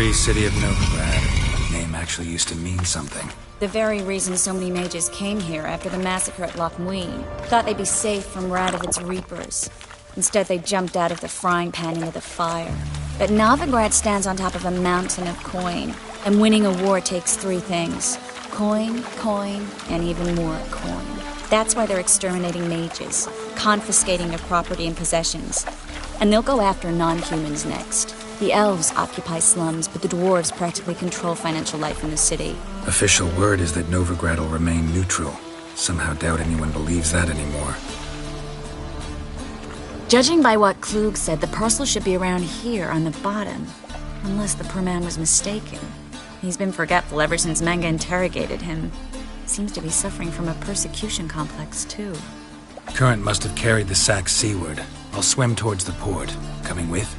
Free City of Novigrad. Name actually used to mean something. The very reason so many mages came here after the massacre at Loch Muin. Thought they'd be safe from Radovic's reapers. Instead, they jumped out of the frying pan into the fire. But Novigrad stands on top of a mountain of coin, and winning a war takes 3 things. Coin, coin, and even more coin. That's why they're exterminating mages, confiscating their property and possessions. And they'll go after non-humans next. The elves occupy slums, but the dwarves practically control financial life in the city. Official word is that Novigrad will remain neutral. Somehow doubt anyone believes that anymore. Judging by what Klug said, the parcel should be around here on the bottom. Unless the poor man was mistaken. He's been forgetful ever since Manga interrogated him. Seems to be suffering from a persecution complex, too. Current must have carried the sack seaward. I'll swim towards the port. Coming with?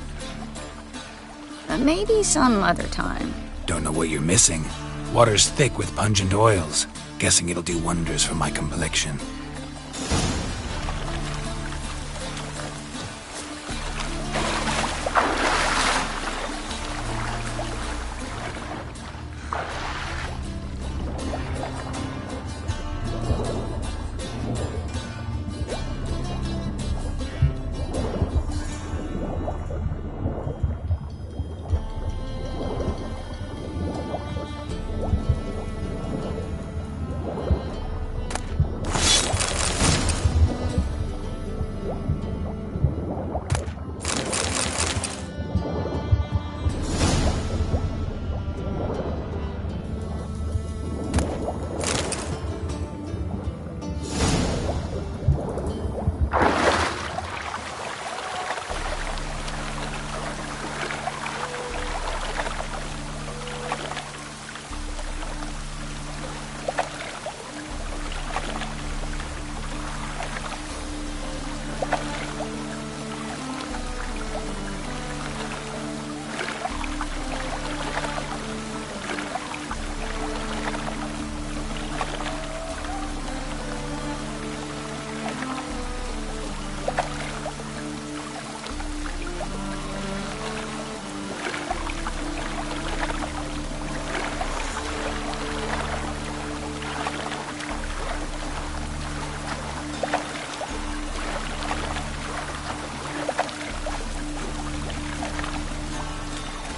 Maybe some other time. Don't know what you're missing. Water's thick with pungent oils. Guessing it'll do wonders for my complexion.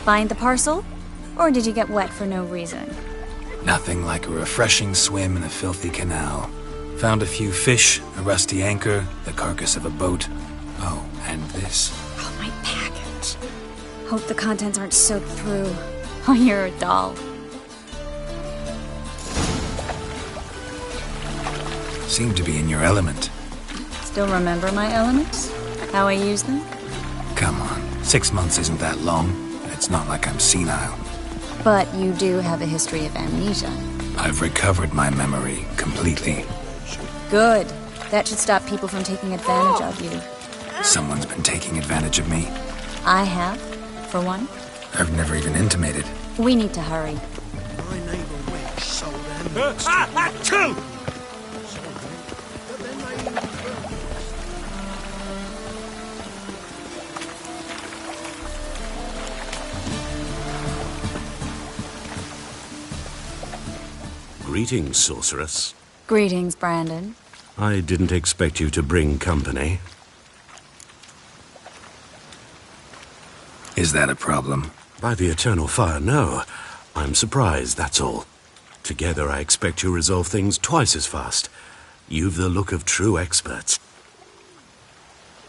Find the parcel? Or did you get wet for no reason? Nothing like a refreshing swim in a filthy canal. Found a few fish, a rusty anchor, the carcass of a boat. Oh, and this. Oh, my package. Hope the contents aren't soaked through. Oh, you're a doll. Seem to be in your element. Still remember my elements? How I use them? Come on, 6 months isn't that long. It's not like I'm senile. But you do have a history of amnesia. I've recovered my memory completely. Good. That should stop people from taking advantage of you. Someone's been taking advantage of me. I have, for one. I've never even intimated. We need to hurry. My neighbour Witch sold them. Two! Greetings, sorceress. Greetings, Brandon. I didn't expect you to bring company. Is that a problem? By the eternal fire, no. I'm surprised, that's all. Together, I expect you resolve things twice as fast. You've the look of true experts.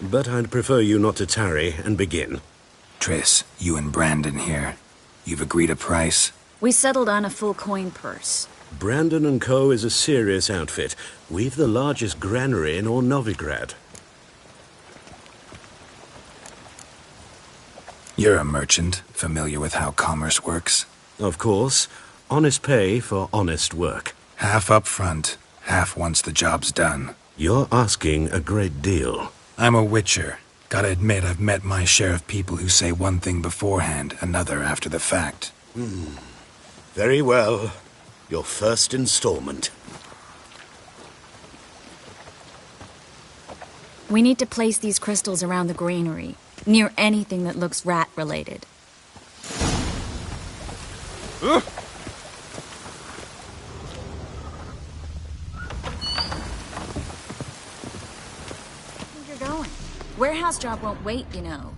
But I'd prefer you not to tarry and begin. Triss, you and Brandon here. You've agreed a price? We settled on a full coin purse. Brandon & Co. is a serious outfit. We've the largest granary in all Novigrad. You're a merchant, familiar with how commerce works? Of course. Honest pay for honest work. Half up front, half once the job's done. You're asking a great deal. I'm a witcher. Gotta admit, I've met my share of people who say one thing beforehand, another after the fact. Very well. Your first installment. We need to place these crystals around the granary, near anything that looks rat-related. Where you're going? Warehouse job won't wait, you know.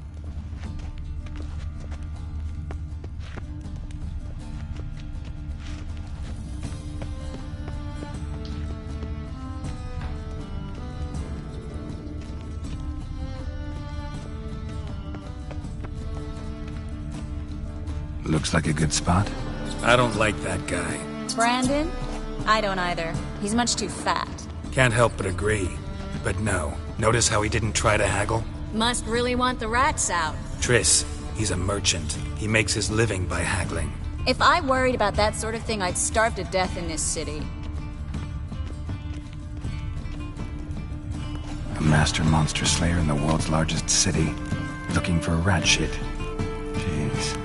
Looks like a good spot. I don't like that guy. Brandon? I don't either. He's much too fat. Can't help but agree. But no. Notice how he didn't try to haggle? Must really want the rats out. Triss, he's a merchant. He makes his living by haggling. If I worried about that sort of thing, I'd starve to death in this city. A master monster slayer in the world's largest city. Looking for rat shit. Jeez.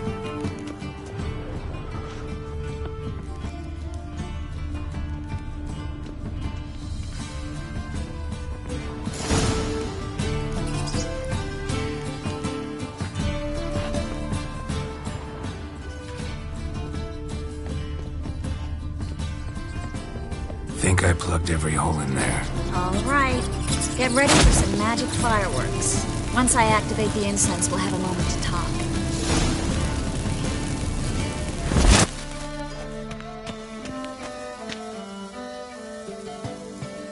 Think I plugged every hole in there. All right. Get ready for some magic fireworks. Once I activate the incense, we'll have a moment to talk.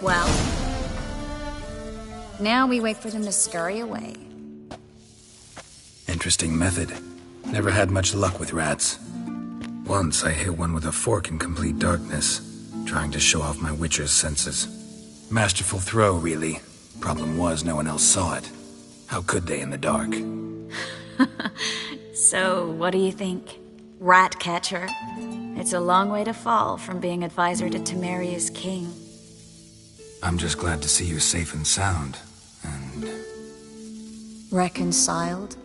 Well, now we wait for them to scurry away. Interesting method. Never had much luck with rats. Once I hit one with a fork in complete darkness, trying to show off my witcher's senses. Masterful throw, really. Problem was, no one else saw it. How could they in the dark? So, what do you think? Rat catcher? It's a long way to fall from being advisor to Temeria's king. I'm just glad to see you safe and sound. And... Reconciled?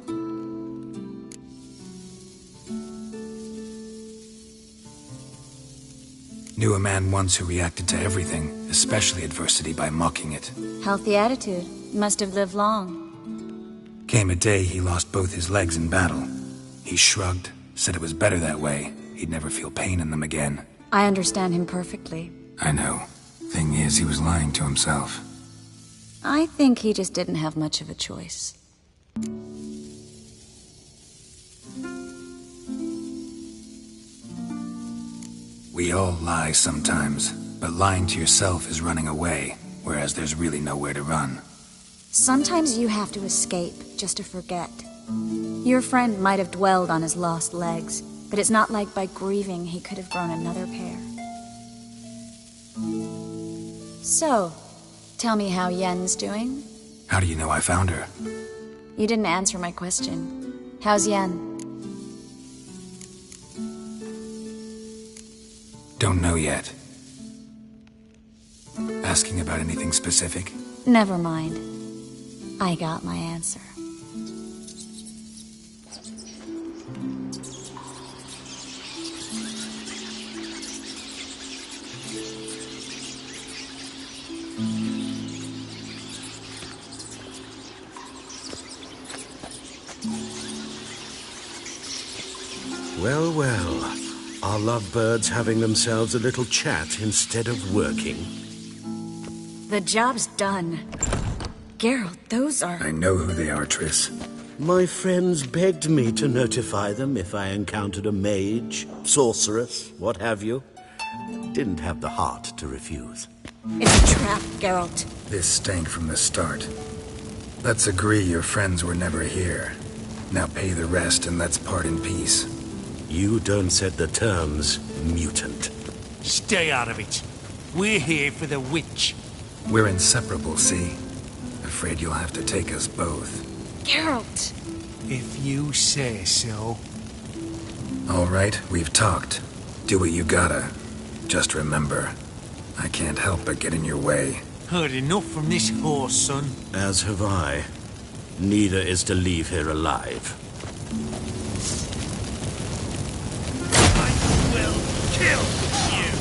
Knew a man once who reacted to everything, especially adversity, by mocking it. Healthy attitude. Must have lived long. Came a day he lost both his legs in battle. He shrugged, said it was better that way. He'd never feel pain in them again. I understand him perfectly. I know. Thing is, he was lying to himself. I think he just didn't have much of a choice. We all lie sometimes, but lying to yourself is running away, whereas there's really nowhere to run. Sometimes you have to escape, just to forget. Your friend might have dwelled on his lost legs, but it's not like by grieving he could have grown another pair. So, tell me how Yen's doing? How do you know I found her? You didn't answer my question. How's Yen? Don't know yet. Asking about anything specific? Never mind. I got my answer. Well, well. Are lovebirds having themselves a little chat instead of working? The job's done. Geralt, those are... I know who they are, Triss. My friends begged me to notify them if I encountered a mage, sorceress, what have you. Didn't have the heart to refuse. It's a trap, Geralt. This stank from the start. Let's agree your friends were never here. Now pay the rest and let's part in peace. You don't set the terms, mutant. Stay out of it. We're here for the witch. We're inseparable, see? Afraid you'll have to take us both. Geralt! If you say so. All right, we've talked. Do what you gotta. Just remember, I can't help but get in your way. Heard enough from this horse, son. As have I. Neither is to leave here alive. Kill you!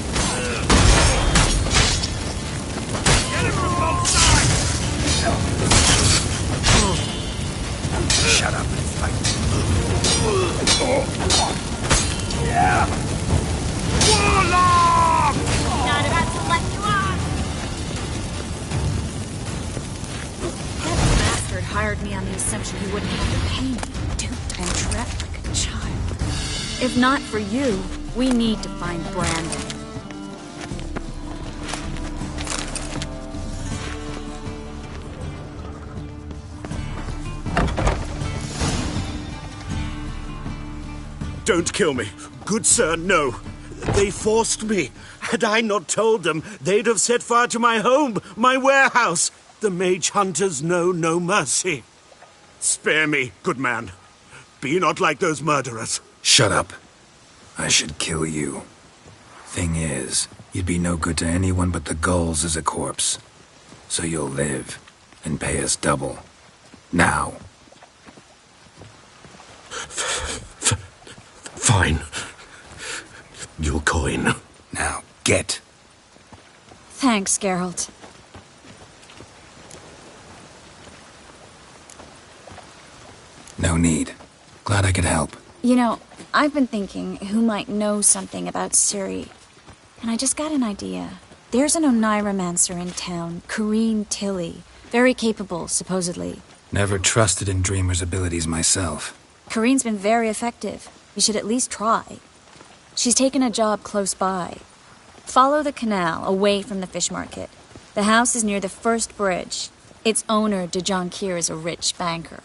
Get it from both sides! Shut up and fight. Yeah! hired me on the assumption he wouldn't have to pay me, duped and trapped like a child. If not for you, we need to find Brandon. Don't kill me. Good sir, no. They forced me. Had I not told them, they'd have set fire to my home, my warehouse. The mage hunters know no mercy. Spare me, good man. Be not like those murderers. Shut up. I should kill you. Thing is, you'd be no good to anyone but the gulls as a corpse. So you'll live and pay us double. Now. Fine. Your coin. Now, get. Thanks, Geralt. No need. Glad I could help. You know, I've been thinking who might know something about Ciri. And I just got an idea. There's an Oneiromancer in town, Corrine Tilly. Very capable, supposedly. Never trusted in Dreamer's abilities myself. Corrine's been very effective. You should at least try. She's taken a job close by. Follow the canal, away from the fish market. The house is near the first bridge. Its owner, de Jonquier, is a rich banker.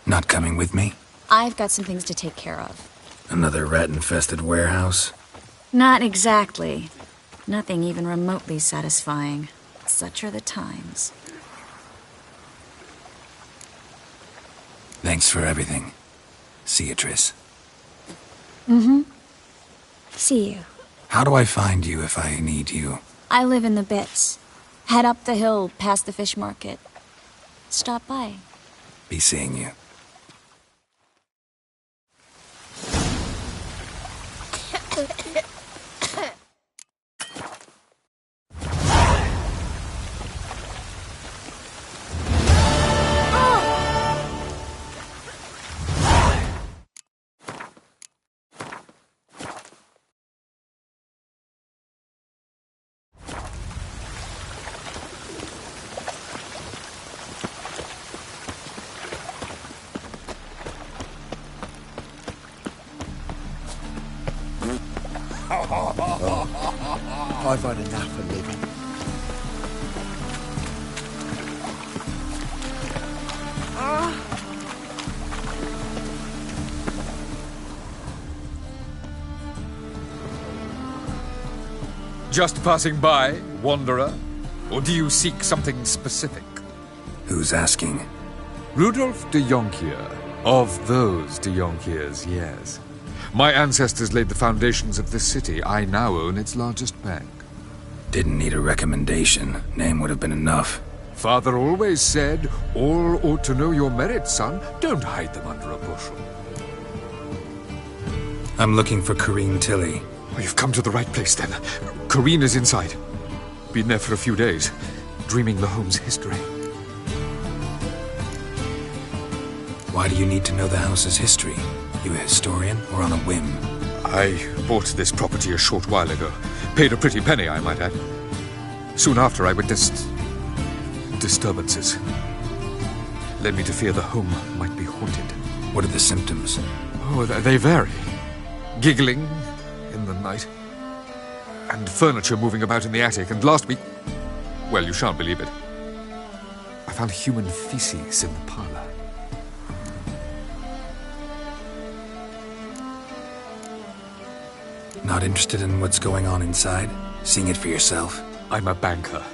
Not coming with me? I've got some things to take care of. Another rat-infested warehouse? Not exactly. Nothing even remotely satisfying. Such are the times. Thanks for everything. See you, Triss. Mm-hmm. See you. How do I find you if I need you? I live in the Bits. Head up the hill past the fish market. Stop by. Be seeing you. I've had enough of living. Just passing by, wanderer? Or do you seek something specific? Who's asking? Rudolf de Jonquier. Of those de Jonquiers, yes. My ancestors laid the foundations of this city. I now own its largest bank. Didn't need a recommendation. Name would have been enough. Father always said, all ought to know your merits, son. Don't hide them under a bushel. I'm looking for Corrine Tilly. Oh, you've come to the right place, then. Corrine is inside. Been there for a few days, dreaming the home's history. Why do you need to know the house's history? You a historian or on a whim? I bought this property a short while ago. Paid a pretty penny, I might add. Soon after, I witnessed disturbances. Led me to fear the home might be haunted. What are the symptoms? Oh, they vary. Giggling in the night. And furniture moving about in the attic. And last week... well, you shan't believe it. I found human feces in the parlor. Not interested in what's going on inside? Seeing it for yourself? I'm a banker.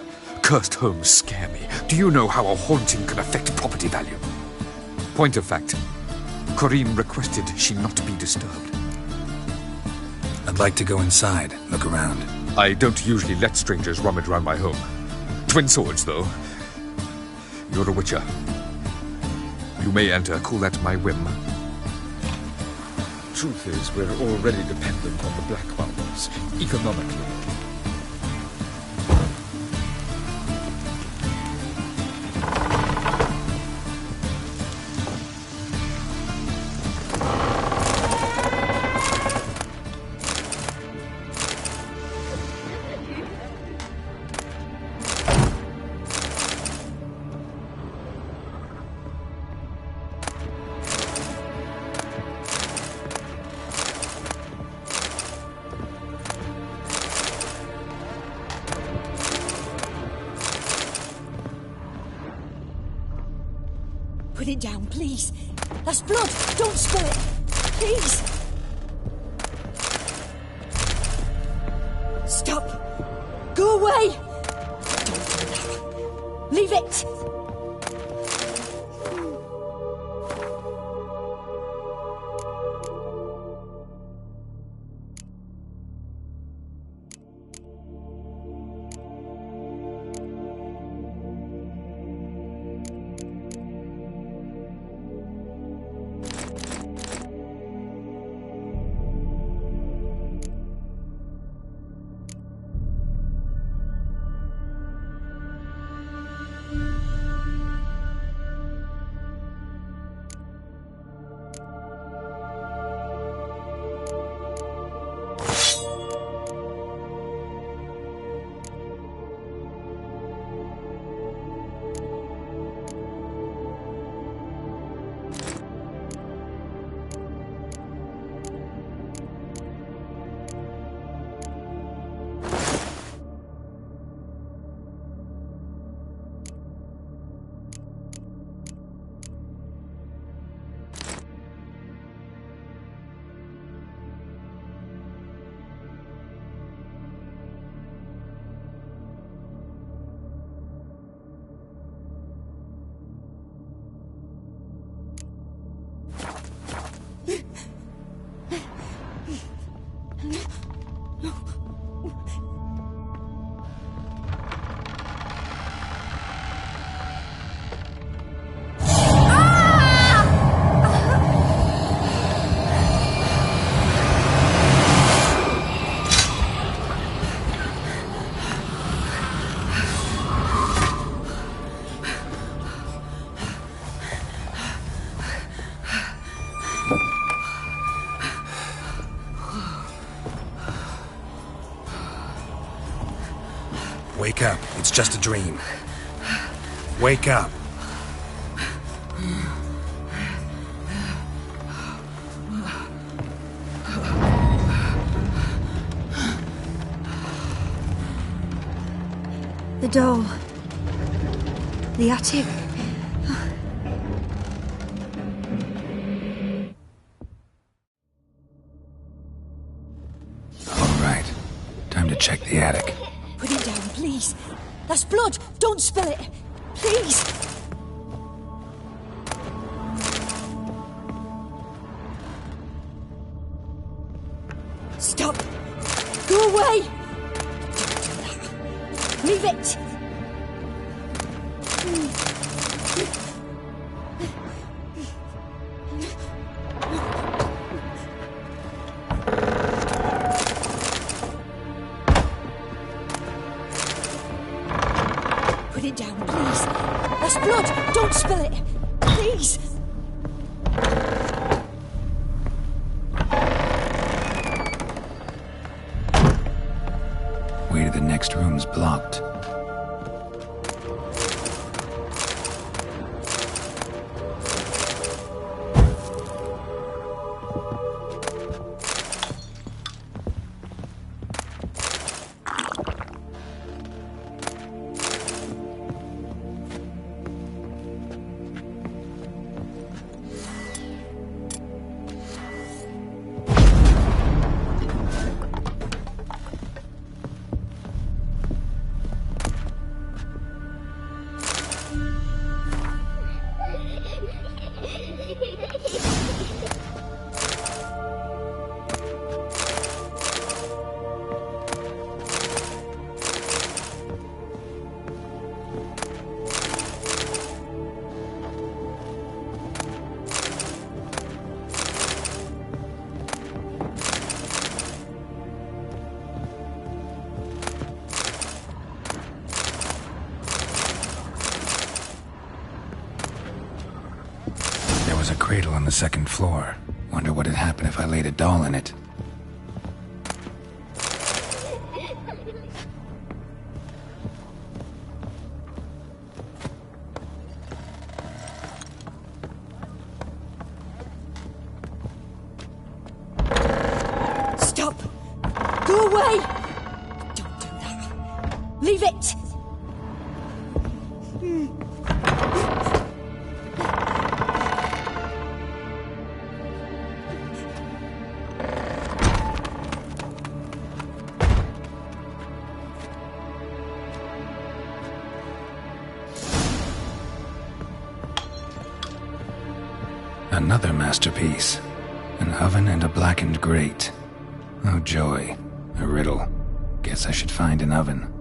Cursed homes scare me. Do you know how a haunting can affect property value? Point of fact, Corrine requested she not be disturbed. I'd like to go inside, look around. I don't usually let strangers rummage around my home. Twin swords, though. You're a witcher. You may enter, call that my whim. Truth is, we're already dependent on the Black Mountains, economically. Put it down, please. That's blood. Don't spill it. Please. Stop. Go away. Don't do that. Leave it. Wake up. It's just a dream. Wake up. The door. The attic. All right. Time to check the attic. Put it down, please. That's blood. Don't spill it. Please. Stop. Go away. Don't do that. Leave it. Put it down, please. That's blood. Don't spill it. Please. Way to the next room's blocked. There was a cradle on the second floor. Wonder what had happened if I laid a doll in it. Stop. Go away. Don't do that. Leave it. Another masterpiece. An oven and a blackened grate. Oh joy. A riddle. Guess I should find an oven.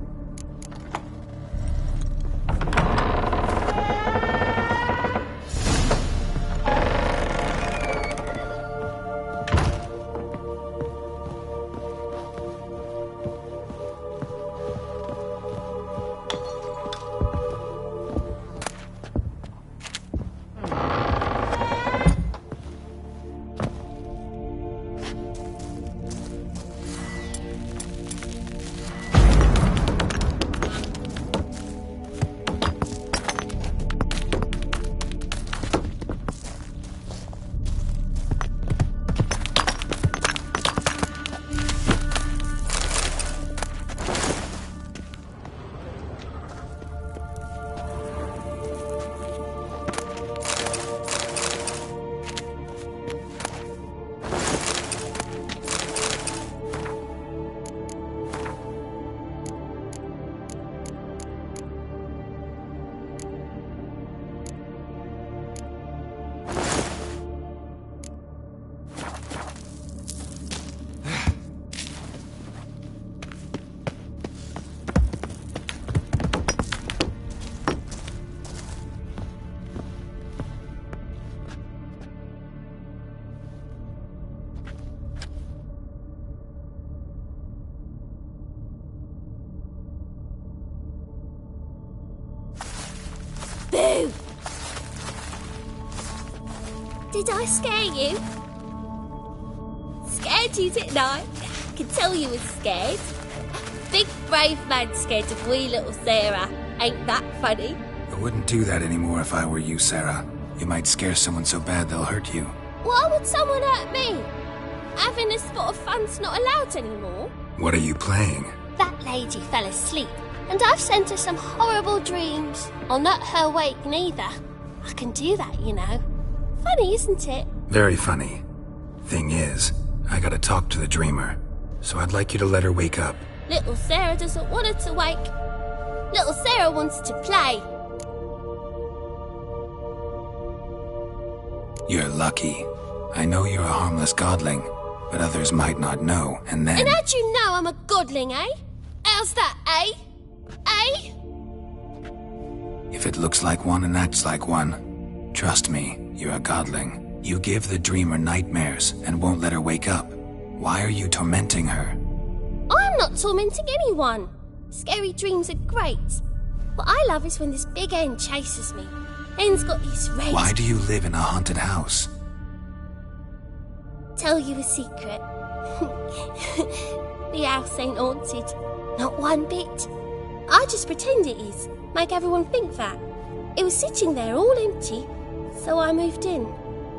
Boo! Did I scare you? Scared you, didn't I? I can tell you was scared. Big brave man scared of wee little Sarah. Ain't that funny? I wouldn't do that anymore if I were you, Sarah. You might scare someone so bad they'll hurt you. Why would someone hurt me? Having a spot of fun's not allowed anymore. What are you playing? That lady fell asleep, and I've sent her some horrible dreams. I'll not her wake neither. I can do that, you know. Funny, isn't it? Very funny. Thing is, I gotta talk to the dreamer, so I'd like you to let her wake up. Little Sarah doesn't want her to wake. Little Sarah wants to play. You're lucky. I know you're a harmless godling, but others might not know, and then... And how'd you know I'm a godling, eh? How's that, eh? Eh? If it looks like one and acts like one, trust me, you're a godling. You give the dreamer nightmares and won't let her wake up. Why are you tormenting her? I'm not tormenting anyone. Scary dreams are great. What I love is when this big hen chases me. Hen's got these red... Why do you live in a haunted house? Tell you a secret. The house ain't haunted. Not one bit. I just pretend it is. Make everyone think that. It was sitting there all empty, so I moved in.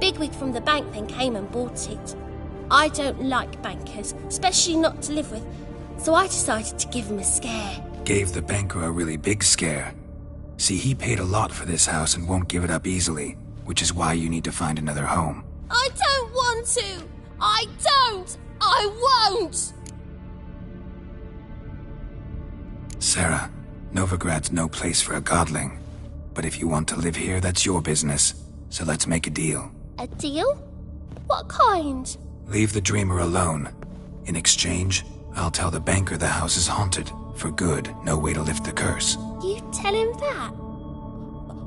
Bigwig from the bank then came and bought it. I don't like bankers, especially not to live with, so I decided to give him a scare. Gave the banker a really big scare. See, he paid a lot for this house and won't give it up easily, which is why you need to find another home. I don't want to! I don't! I won't! Sarah, Novigrad's no place for a godling. But if you want to live here, that's your business. So let's make a deal. A deal? What kind? Leave the dreamer alone. In exchange, I'll tell the banker the house is haunted. For good, no way to lift the curse. You tell him that?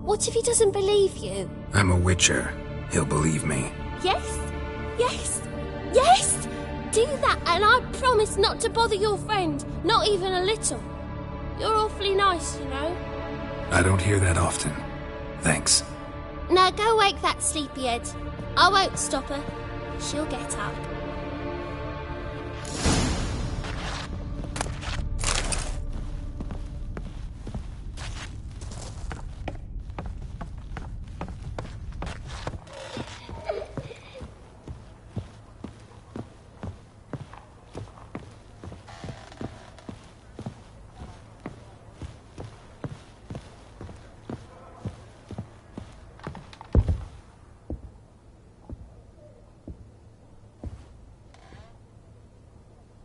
What if he doesn't believe you? I'm a witcher. He'll believe me. Yes? Yes? Yes! Do that and I promise not to bother your friend. Not even a little. You're awfully nice, you know. I don't hear that often. Thanks. Now go wake that sleepyhead. I won't stop her. She'll get up.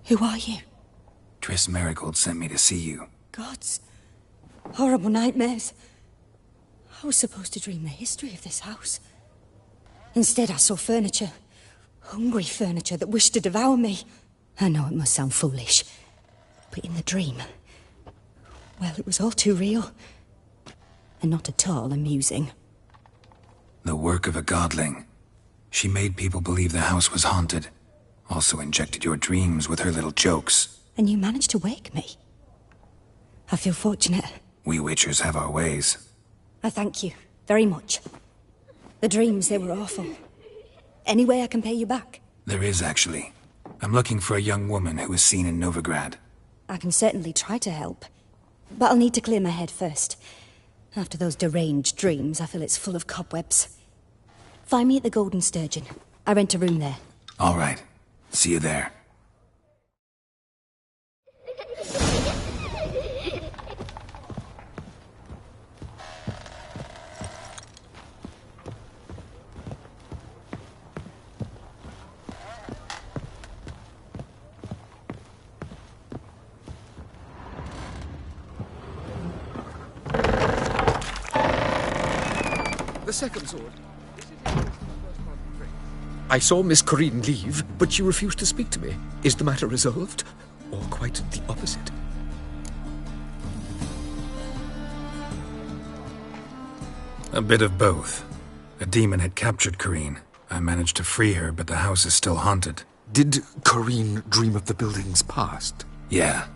Who are you? Triss Marigold sent me to see you. Gods. Horrible nightmares. I was supposed to dream the history of this house. Instead, I saw furniture. Hungry furniture that wished to devour me. I know it must sound foolish, but in the dream, well, it was all too real. And not at all amusing. The work of a godling. She made people believe the house was haunted. Also injected your dreams with her little jokes. And you managed to wake me. I feel fortunate. We witchers have our ways. I thank you very much. The dreams, they were awful. Any way I can pay you back? There is, actually. I'm looking for a young woman who was seen in Novigrad. I can certainly try to help. But I'll need to clear my head first. After those deranged dreams, I feel it's full of cobwebs. Find me at the Golden Sturgeon. I rent a room there. All right. See you there. The second sword. I saw Miss Corinne leave, but she refused to speak to me. Is the matter resolved? Or quite the opposite? A bit of both. A demon had captured Corinne. I managed to free her, but the house is still haunted. Did Corinne dream of the building's past? Yeah.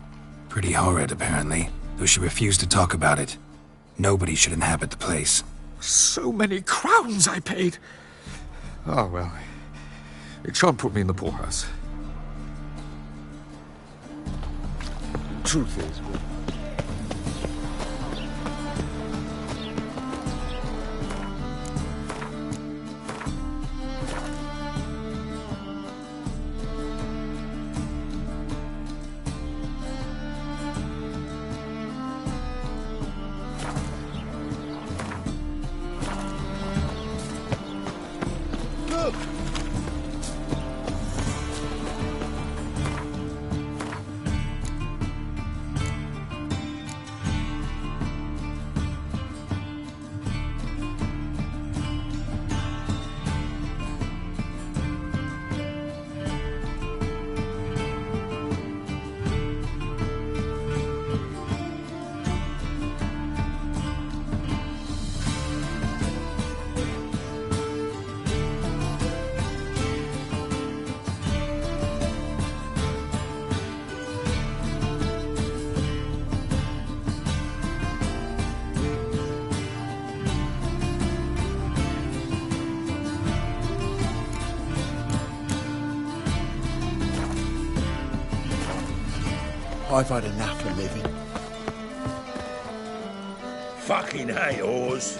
Pretty horrid, apparently, though she refused to talk about it. Nobody should inhabit the place. So many crowns I paid! Oh, well. It shan't put me in the poorhouse. Truth is... I've had enough of living. Fucking hey, Oars.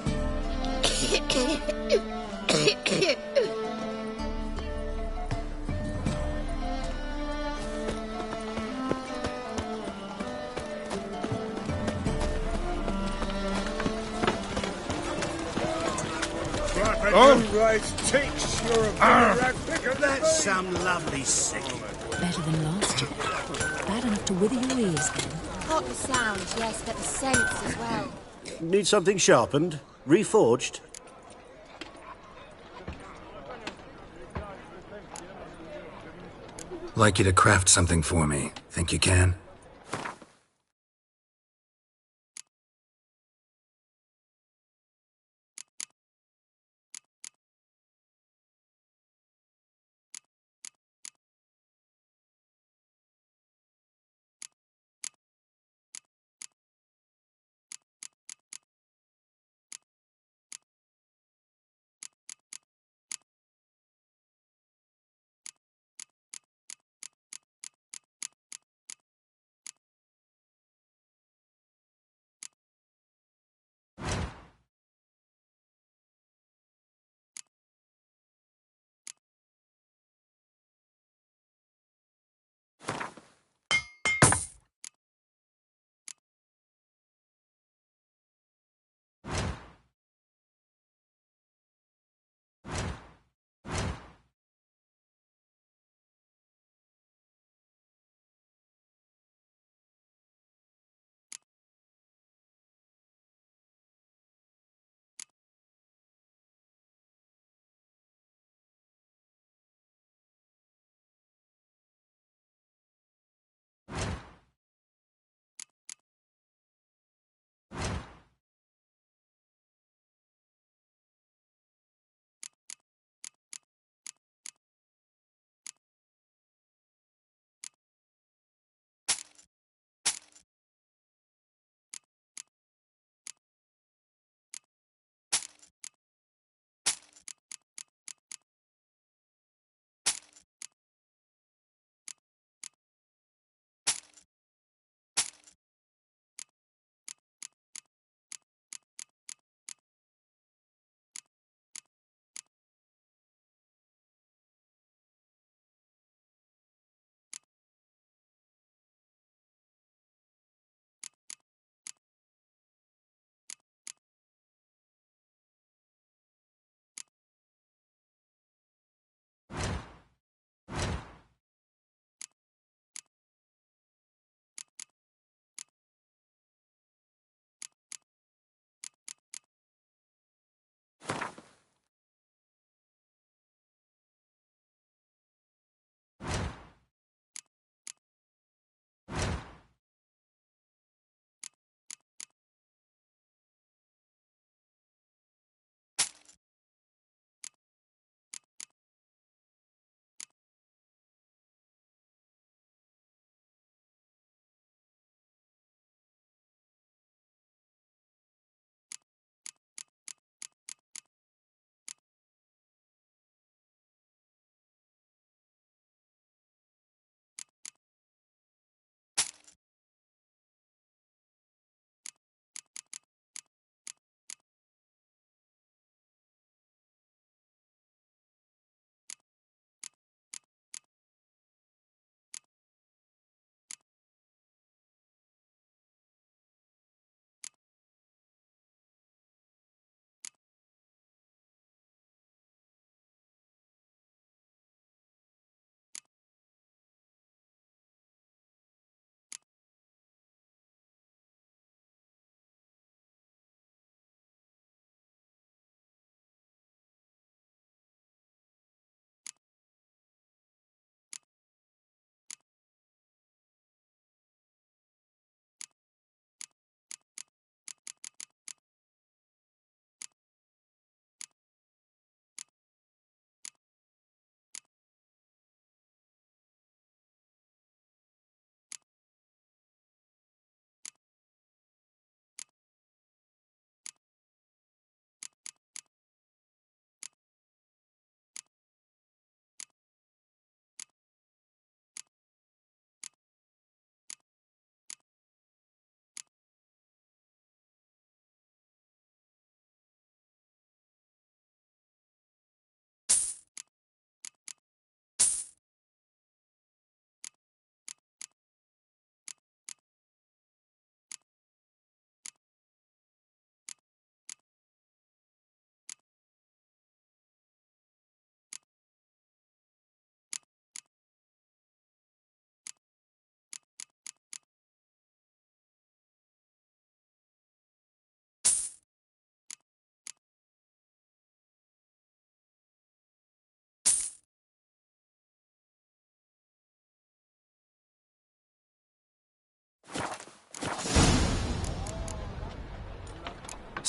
That's some lovely sick. Better than last year. Bad enough to wither your ears then. Not the sound, yes, but the sense as well. Need something sharpened? Reforged? Like you to craft something for me. Think you can?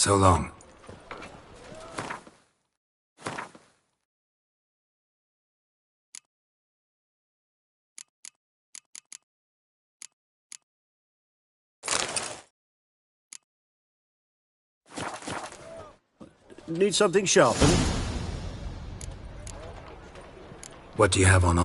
So long. Need something sharpened? What do you have on?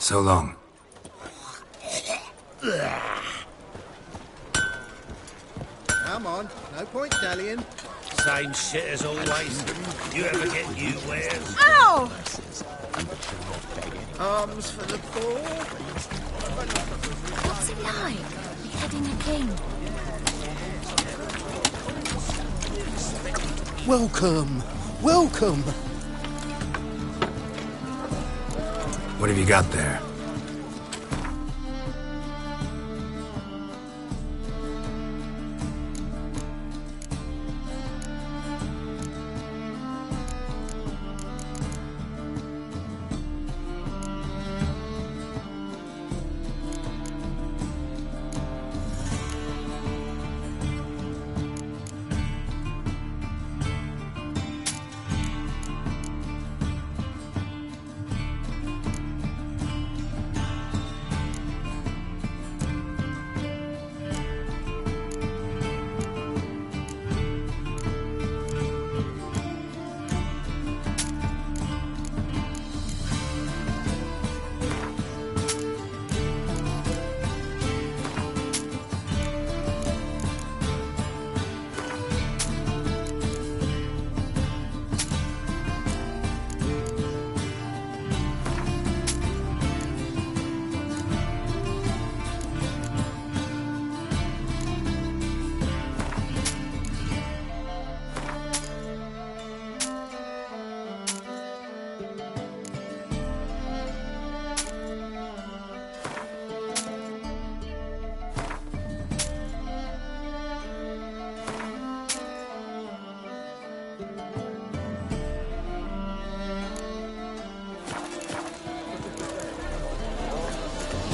So long. Come on, no point dallying. Same shit as always. You ever get new wares? Ow! Arms for the poor. What's it like, beheading a king? Welcome, welcome. What have you got there?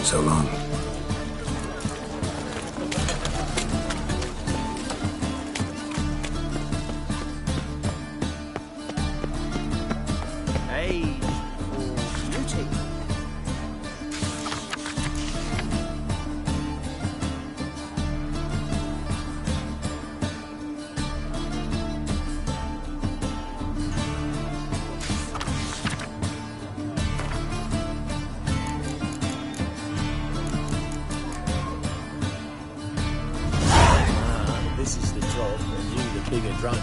So long. Age or beauty? drunk.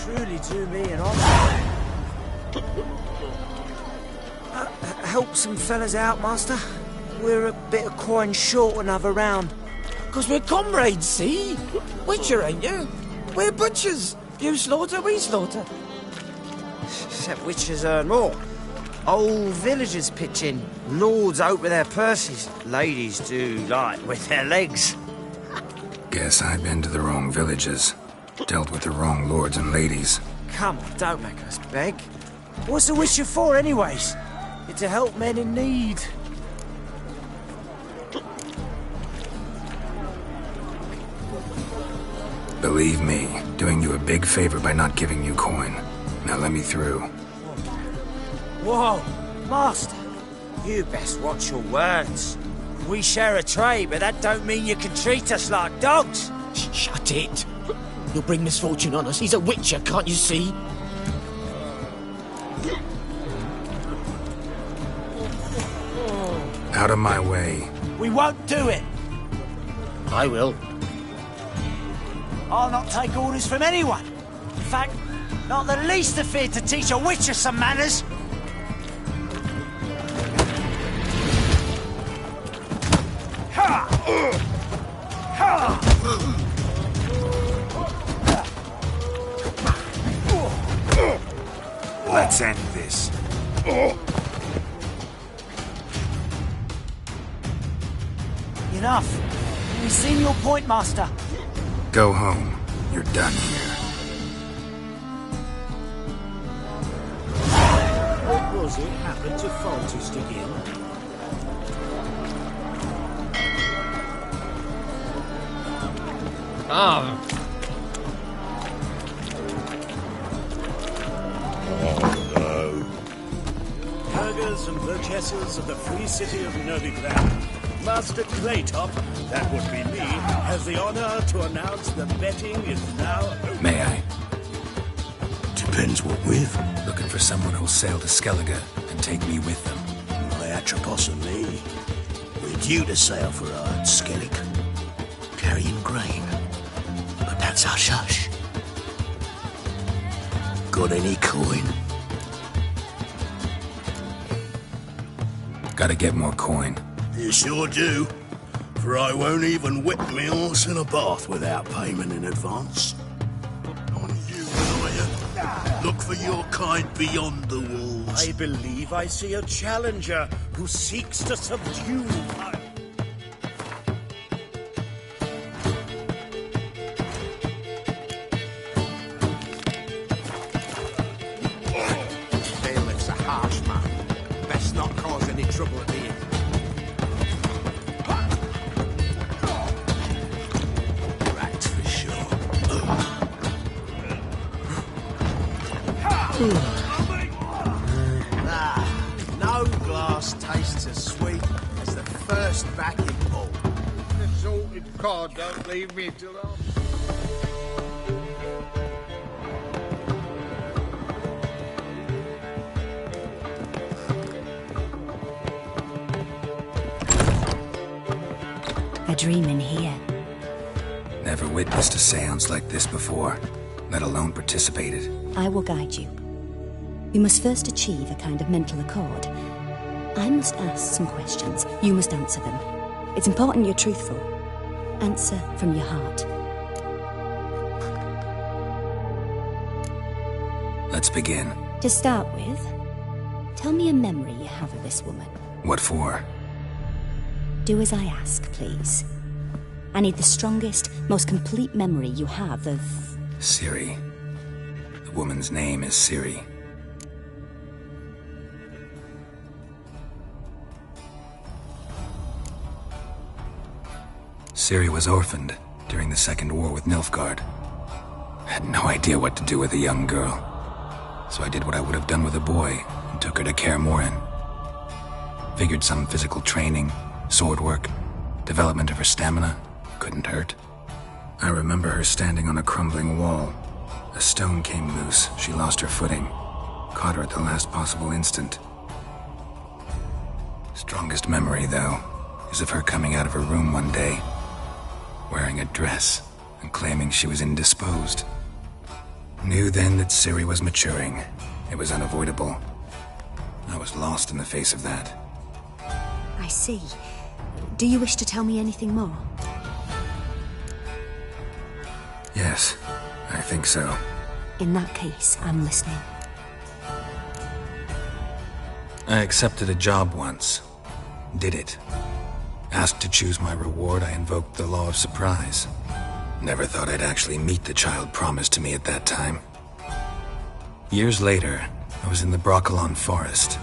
Truly do me an honour. Help some fellas out, Master. We're a bit of coin short another round. 'Cause we're comrades, see? Witcher, ain't you? We're butchers. You slaughter, we slaughter. Except witchers earn more. Old villagers pitch in. Lords out with their purses. Ladies do like with their legs. Guess I've been to the wrong villages. Dealt with the wrong lords and ladies. Come on, don't make us beg. What's a witcher for, anyways? It's to help men in need. Believe me, doing you a big favor by not giving you coin. Now let me through. Whoa, Master. You best watch your words. We share a trade, but that don't mean you can treat us like dogs. Shut it. You'll bring misfortune on us. He's a witcher, can't you see? Out of my way. We won't do it. I will. I'll not take orders from anyone. In fact, not the least afeard to teach a witcher some manners. Ha! Ha! Let's end this. Enough. We've seen your point, Master. Go home. You're done here. What was it happened to Foltest again? Ah. Oh, no. Burghers and burgesses of the free city of Novigrad, Master Claytop, that would be me, has the honor to announce the betting is now open. May I? Depends what with. Looking for someone who'll sail to Skellige and take me with them. My Atropos and me. We're due to sail for Skellig, carrying grain. But that's hush-hush. Got any coin? Gotta get more coin. You sure do. For I won't even whip me horse in a bath without payment in advance. On you, liar. Look for your kind beyond the walls. I believe I see a challenger who seeks to subdue my... Bailiff's a harsh man. Best not cause any trouble at the inn. Rats for sure. No glass tastes as sweet as the first vacuum pull. The salted cod don't leave me till I'm... A dream in here. Never witnessed a seance like this before, let alone participated. I will guide you. We must first achieve a kind of mental accord. I must ask some questions. You must answer them. It's important you're truthful. Answer from your heart. Let's begin. To start with, tell me a memory you have of this woman. What for? Do as I ask, please. I need the strongest, most complete memory you have of... Ciri. The woman's name is Ciri. Ciri was orphaned during the Second War with Nilfgaard. Had no idea what to do with a young girl. So I did what I would have done with a boy and took her to Kaer Morhen. Figured some physical training, sword work, development of her stamina couldn't hurt. I remember her standing on a crumbling wall. A stone came loose. She lost her footing. Caught her at the last possible instant. Strongest memory, though, is of her coming out of her room one day, wearing a dress and claiming she was indisposed. Knew then that Ciri was maturing. It was unavoidable. I was lost in the face of that. I see. Do you wish to tell me anything more? Yes, I think so. In that case, I'm listening. I accepted a job once. Did it. Asked to choose my reward, I invoked the law of surprise. Never thought I'd actually meet the child promised to me at that time. Years later, I was in the Broccolon forest.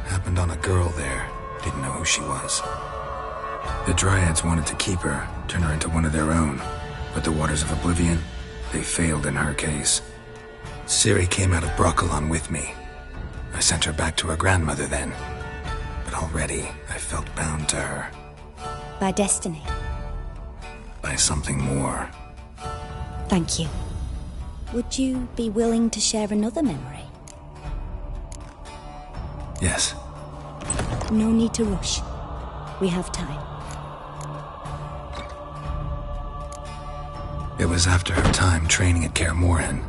Happened on a girl there. Didn't know who she was. The Dryads wanted to keep her, turn her into one of their own. But the Waters of Oblivion, they failed in her case. Ciri came out of Broccolon with me. I sent her back to her grandmother then. But already, I felt bound to her. By destiny? By something more. Thank you. Would you be willing to share another memory? Yes. No need to rush. We have time. It was after her time training at Kaer Morhen.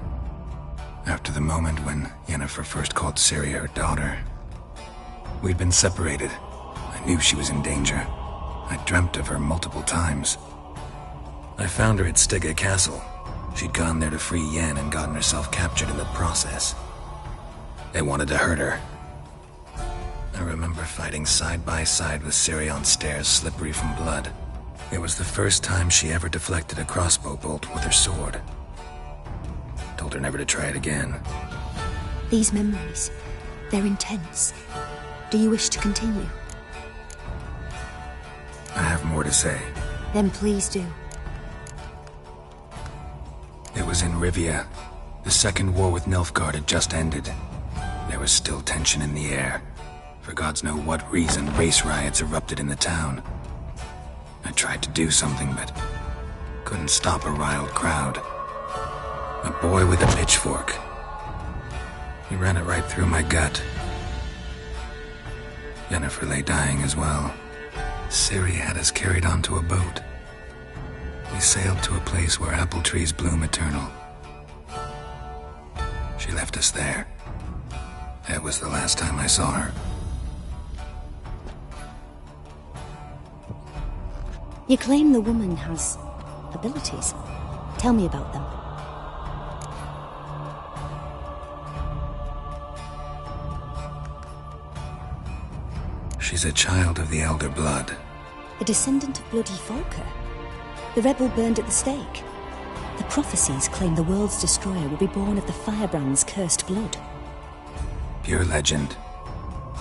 After the moment when Yennefer first called Ciri her daughter. We'd been separated. I knew she was in danger. I dreamt of her multiple times. I found her at Stygga Castle. She'd gone there to free Yen and gotten herself captured in the process. They wanted to hurt her. I remember fighting side by side with Ciri on stairs slippery from blood. It was the first time she ever deflected a crossbow bolt with her sword. Told her never to try it again. These memories, they're intense. Do you wish to continue? I have more to say. Then please do. It was in Rivia. The second war with Nilfgaard had just ended. There was still tension in the air. For gods know what reason, race riots erupted in the town. I tried to do something, but couldn't stop a riled crowd. A boy with a pitchfork. He ran it right through my gut. Yennefer lay dying as well. Ciri had us carried onto a boat. We sailed to a place where apple trees bloom eternal. She left us there. That was the last time I saw her. You claim the woman has abilities. Tell me about them. She's a child of the Elder Blood. A descendant of bloody Volker. The rebel burned at the stake. The prophecies claim the world's destroyer will be born of the firebrand's cursed blood. Pure legend.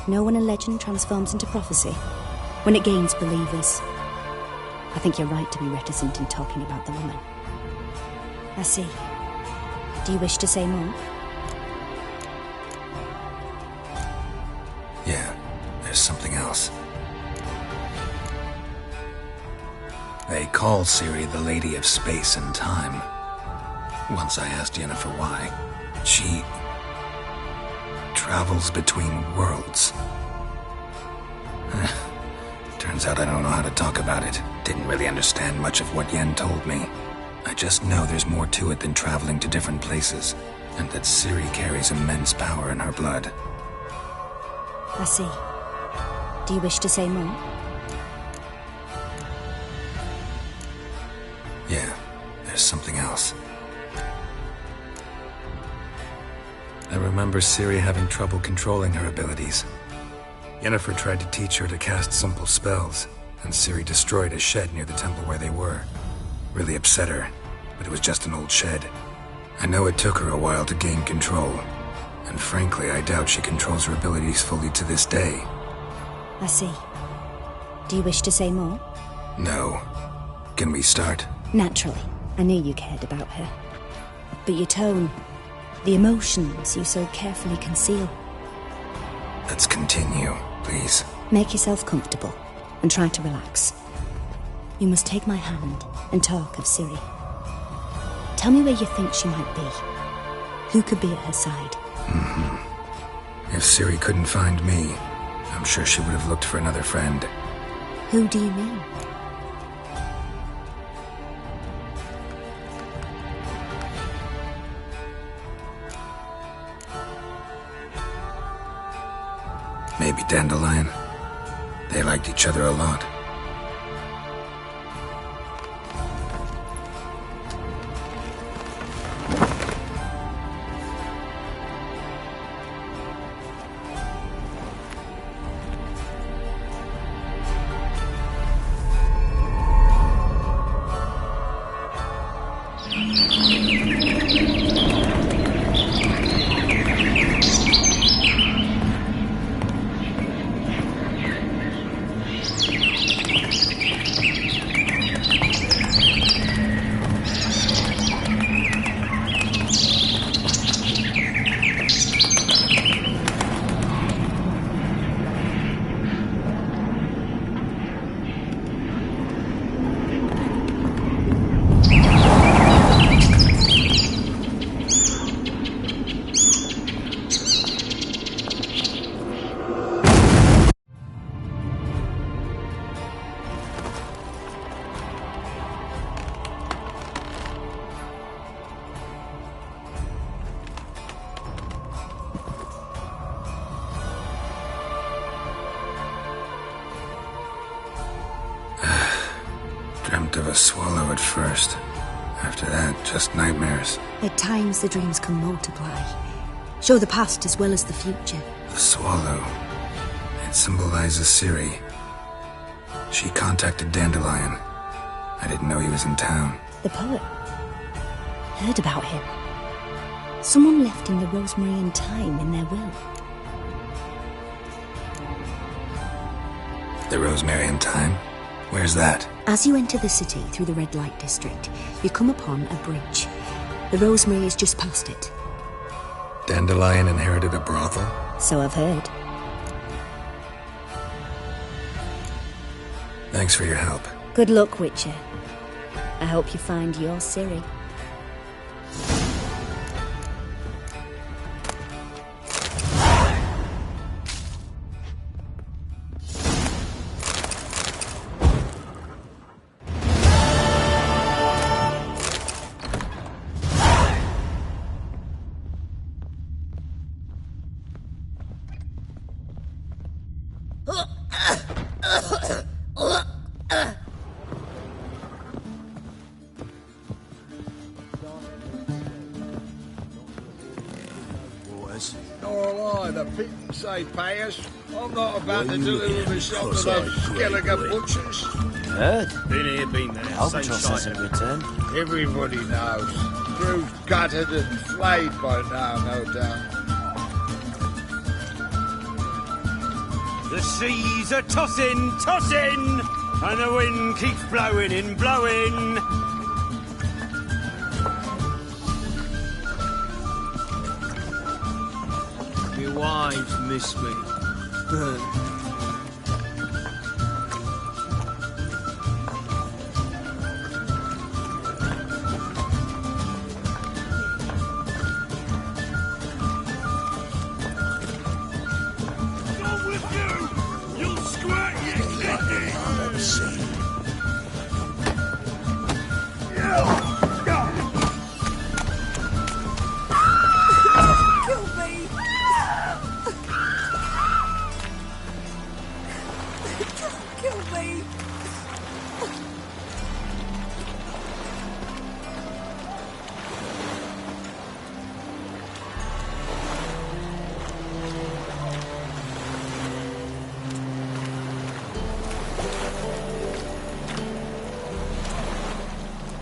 Know when a legend transforms into prophecy? When it gains believers. I think you're right to be reticent in talking about the woman. I see. Do you wish to say more? Yeah, there's something else. They call Ciri the Lady of Space and Time. Once I asked Yennefer why. She travels between worlds. Turns out I don't know how to talk about it. Didn't really understand much of what Yen told me. I just know there's more to it than traveling to different places, and that Ciri carries immense power in her blood. I see. Do you wish to say more? Yeah, there's something else. I remember Ciri having trouble controlling her abilities. Yennefer tried to teach her to cast simple spells, and Ciri destroyed a shed near the temple where they were. Really upset her, but it was just an old shed. I know it took her a while to gain control, and frankly, I doubt she controls her abilities fully to this day. I see. Do you wish to say more? No. Can we start? Naturally. I knew you cared about her. But your tone, the emotions you so carefully conceal. Let's continue, please. Make yourself comfortable and try to relax. You must take my hand and talk of Ciri. Tell me where you think she might be. Who could be at her side? If Ciri couldn't find me, I'm sure she would have looked for another friend. Who do you mean? Maybe Dandelion. They liked each other a lot. Dreamt of a swallow at first. After that, just nightmares. At times, the dreams can multiply. Show the past as well as the future. The swallow. It symbolizes Ciri. She contacted Dandelion. I didn't know he was in town. The poet. Heard about him. Someone left him the rosemary and thyme in their will. The rosemary and thyme? Where's that? As you enter the city through the red light district, you come upon a bridge. The rosemary is just past it. Dandelion inherited a brothel? So I've heard. Thanks for your help. Good luck, Witcher. I hope you find your Ciri. Payers. I'm not about to deliver myself to those skeleton butchers. Heard? Been here, been there. Albatross Same hasn't returned. Everybody knows. Drew's gutted and flayed by now, no doubt. The seas are tossing, tossing, and the wind keeps blowing and blowing. My wives miss me.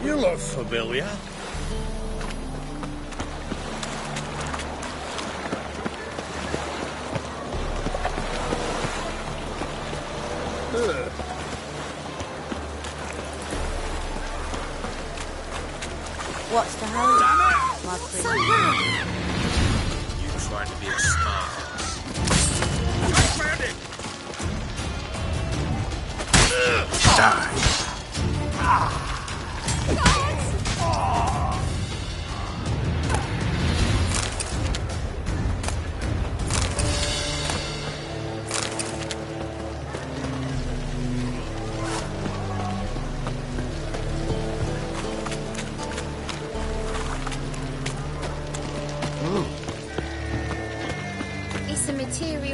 You look familiar. What's the hurry? What's so loud? You trying to be a smart ass. I found it! Die.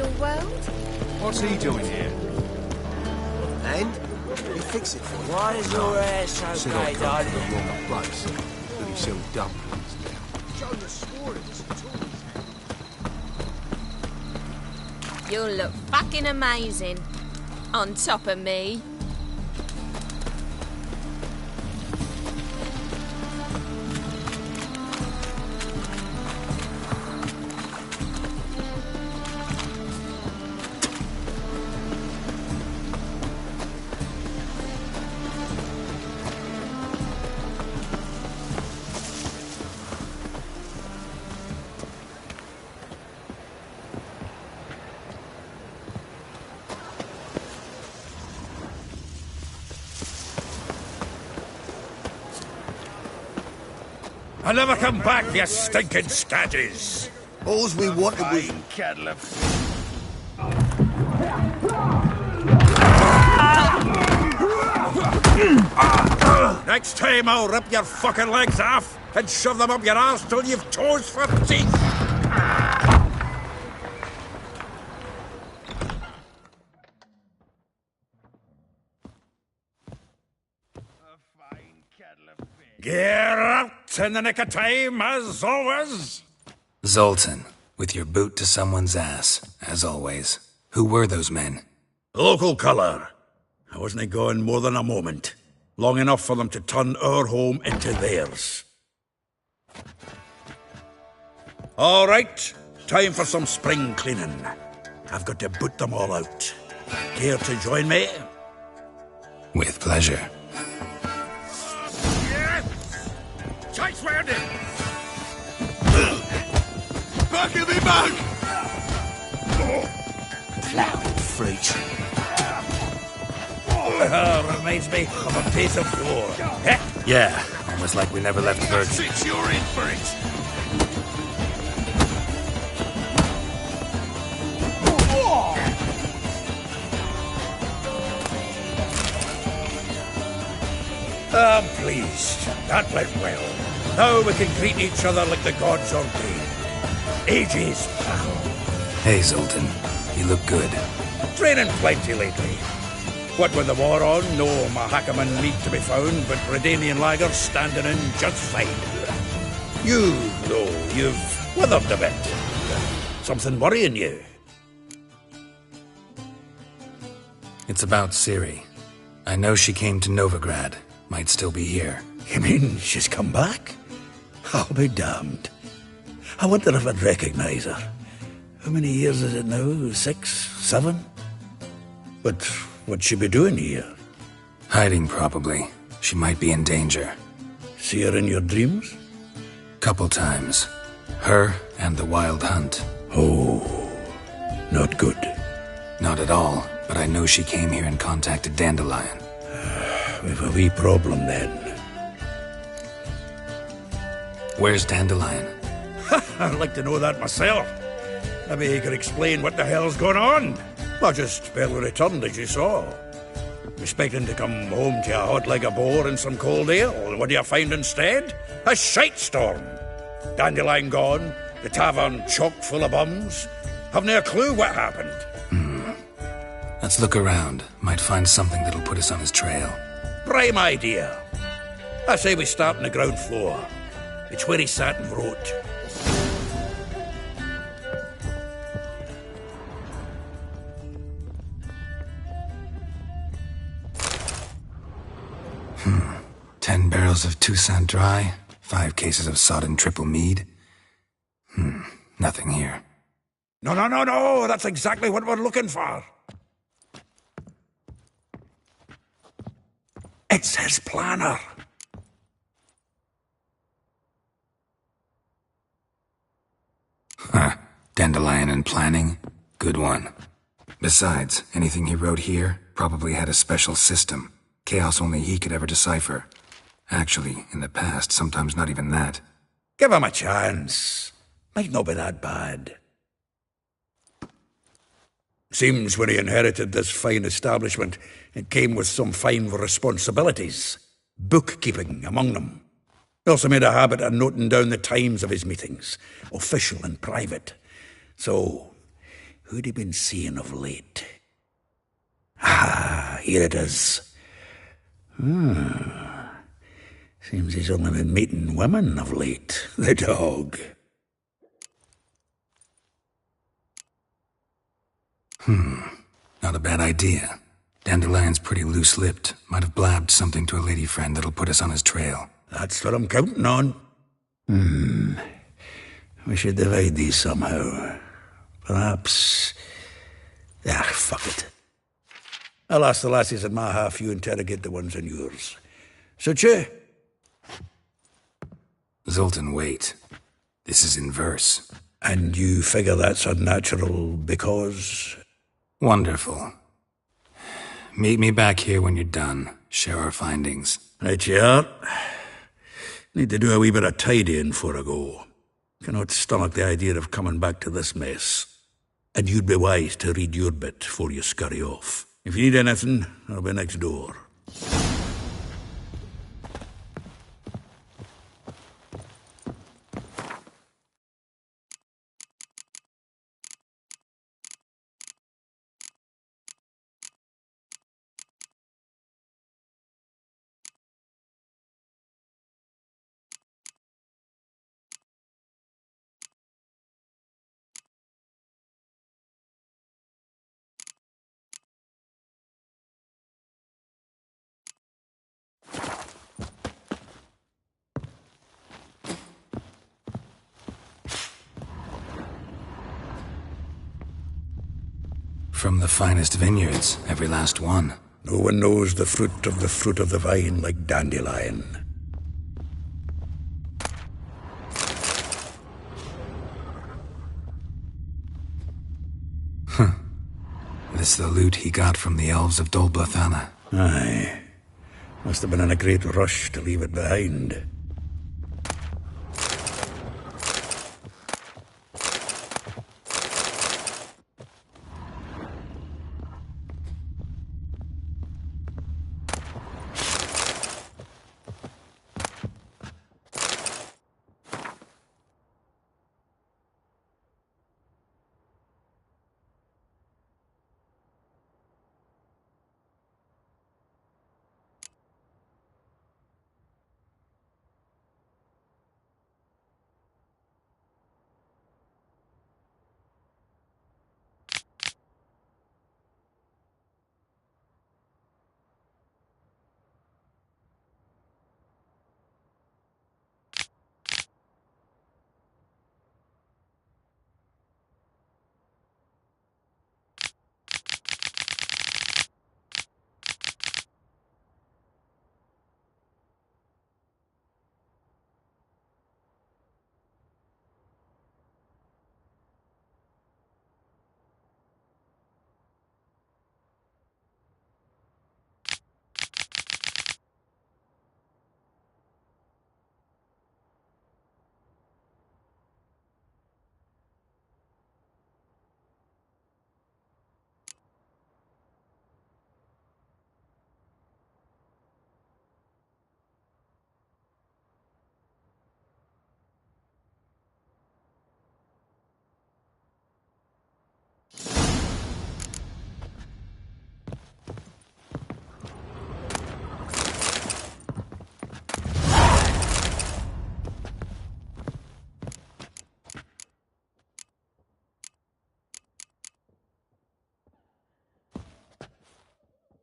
real world? What's he doing here? And? We fix it for you. Why is your hair so Said I'd grey, come to darling? the wrong place. That he sell dumplings now. Jonas swore it was a tool. You'll look fucking amazing. On top of me. I'll never come back, you stinking stagges! All's we wanted was... cattle of... Next time I'll rip your fucking legs off and shove them up your arse till you've toes for teeth! Get out in the nick of time, as always! Zoltan, with your boot to someone's ass, as always. Who were those men? Local colour. I wasn't gone more than a moment. Long enough for them to turn our home into theirs. All right, time for some spring cleaning. I've got to boot them all out. Care to join me? With pleasure. Chase round it! Back of the bug! Flowering fruit. Reminds me of a piece of floor. Yeah, almost like we never left Virgin. Six, you're in for it! I'm pleased. That went well. Now we can greet each other like the gods ordained. Ages, pal. Hey, Zoltan. You look good. Training plenty lately. What with the war on, no Mahakaman meat to be found, but Redanian lagers standing in just fine. You, though, you've withered a bit. Something worrying you? It's about Ciri. I know she came to Novigrad. Might still be here. You mean she's come back? I'll be damned. I wonder if I'd recognise her. How many years is it now? 6, 7? But what'd she be doing here? Hiding, probably. She might be in danger. See her in your dreams? Couple times. Her and the Wild Hunt. Oh, not good. Not at all, but I know she came here and contacted Dandelion. We've a wee problem then. Where's Dandelion? I'd like to know that myself. Maybe he could explain what the hell's going on. I just barely returned, as you saw. Expecting to come home to a hot like a boar and some cold ale, and what do you find instead? A shite storm. Dandelion gone, the tavern chock full of bums. Haven't a clue what happened. Let's look around. Might find something that'll put us on his trail. Prime idea. I say we start on the ground floor. It's where he sat and wrote. Hmm. 10 barrels of Toussaint Dry, 5 cases of sodden triple mead. Nothing here. No, that's exactly what we're looking for. It's his planner. Huh. Dandelion and planning? Good one. Besides, anything he wrote here probably had a special system. Chaos only he could ever decipher. Actually, in the past, sometimes not even that. Give him a chance. Might not be that bad. Seems when he inherited this fine establishment, it came with some fine responsibilities. Bookkeeping among them. He also made a habit of noting down the times of his meetings, official and private. So, Who'd he been seeing of late? Ah, here it is. Seems he's only been meeting women of late, the dog. Not a bad idea. Dandelion's pretty loose-lipped. Might have blabbed something to a lady friend that'll put us on his trail. That's what I'm counting on. We should divide these somehow. Perhaps... fuck it. I'll ask the lassies in my half, you interrogate the ones in yours. Suche? Zoltan, wait. This is in verse. And you figure that's unnatural because... Wonderful. Meet me back here when you're done. Share our findings. Right you are. Need to do a wee bit of tidying before I go. Cannot stomach the idea of coming back to this mess. And you'd be wise to read your bit before you scurry off. If you need anything, I'll be next door. From the finest vineyards, every last one. No one knows the fruit of the vine like Dandelion. This the loot he got from the elves of Dol Blathanna. Aye. Must have been in a great rush to leave it behind.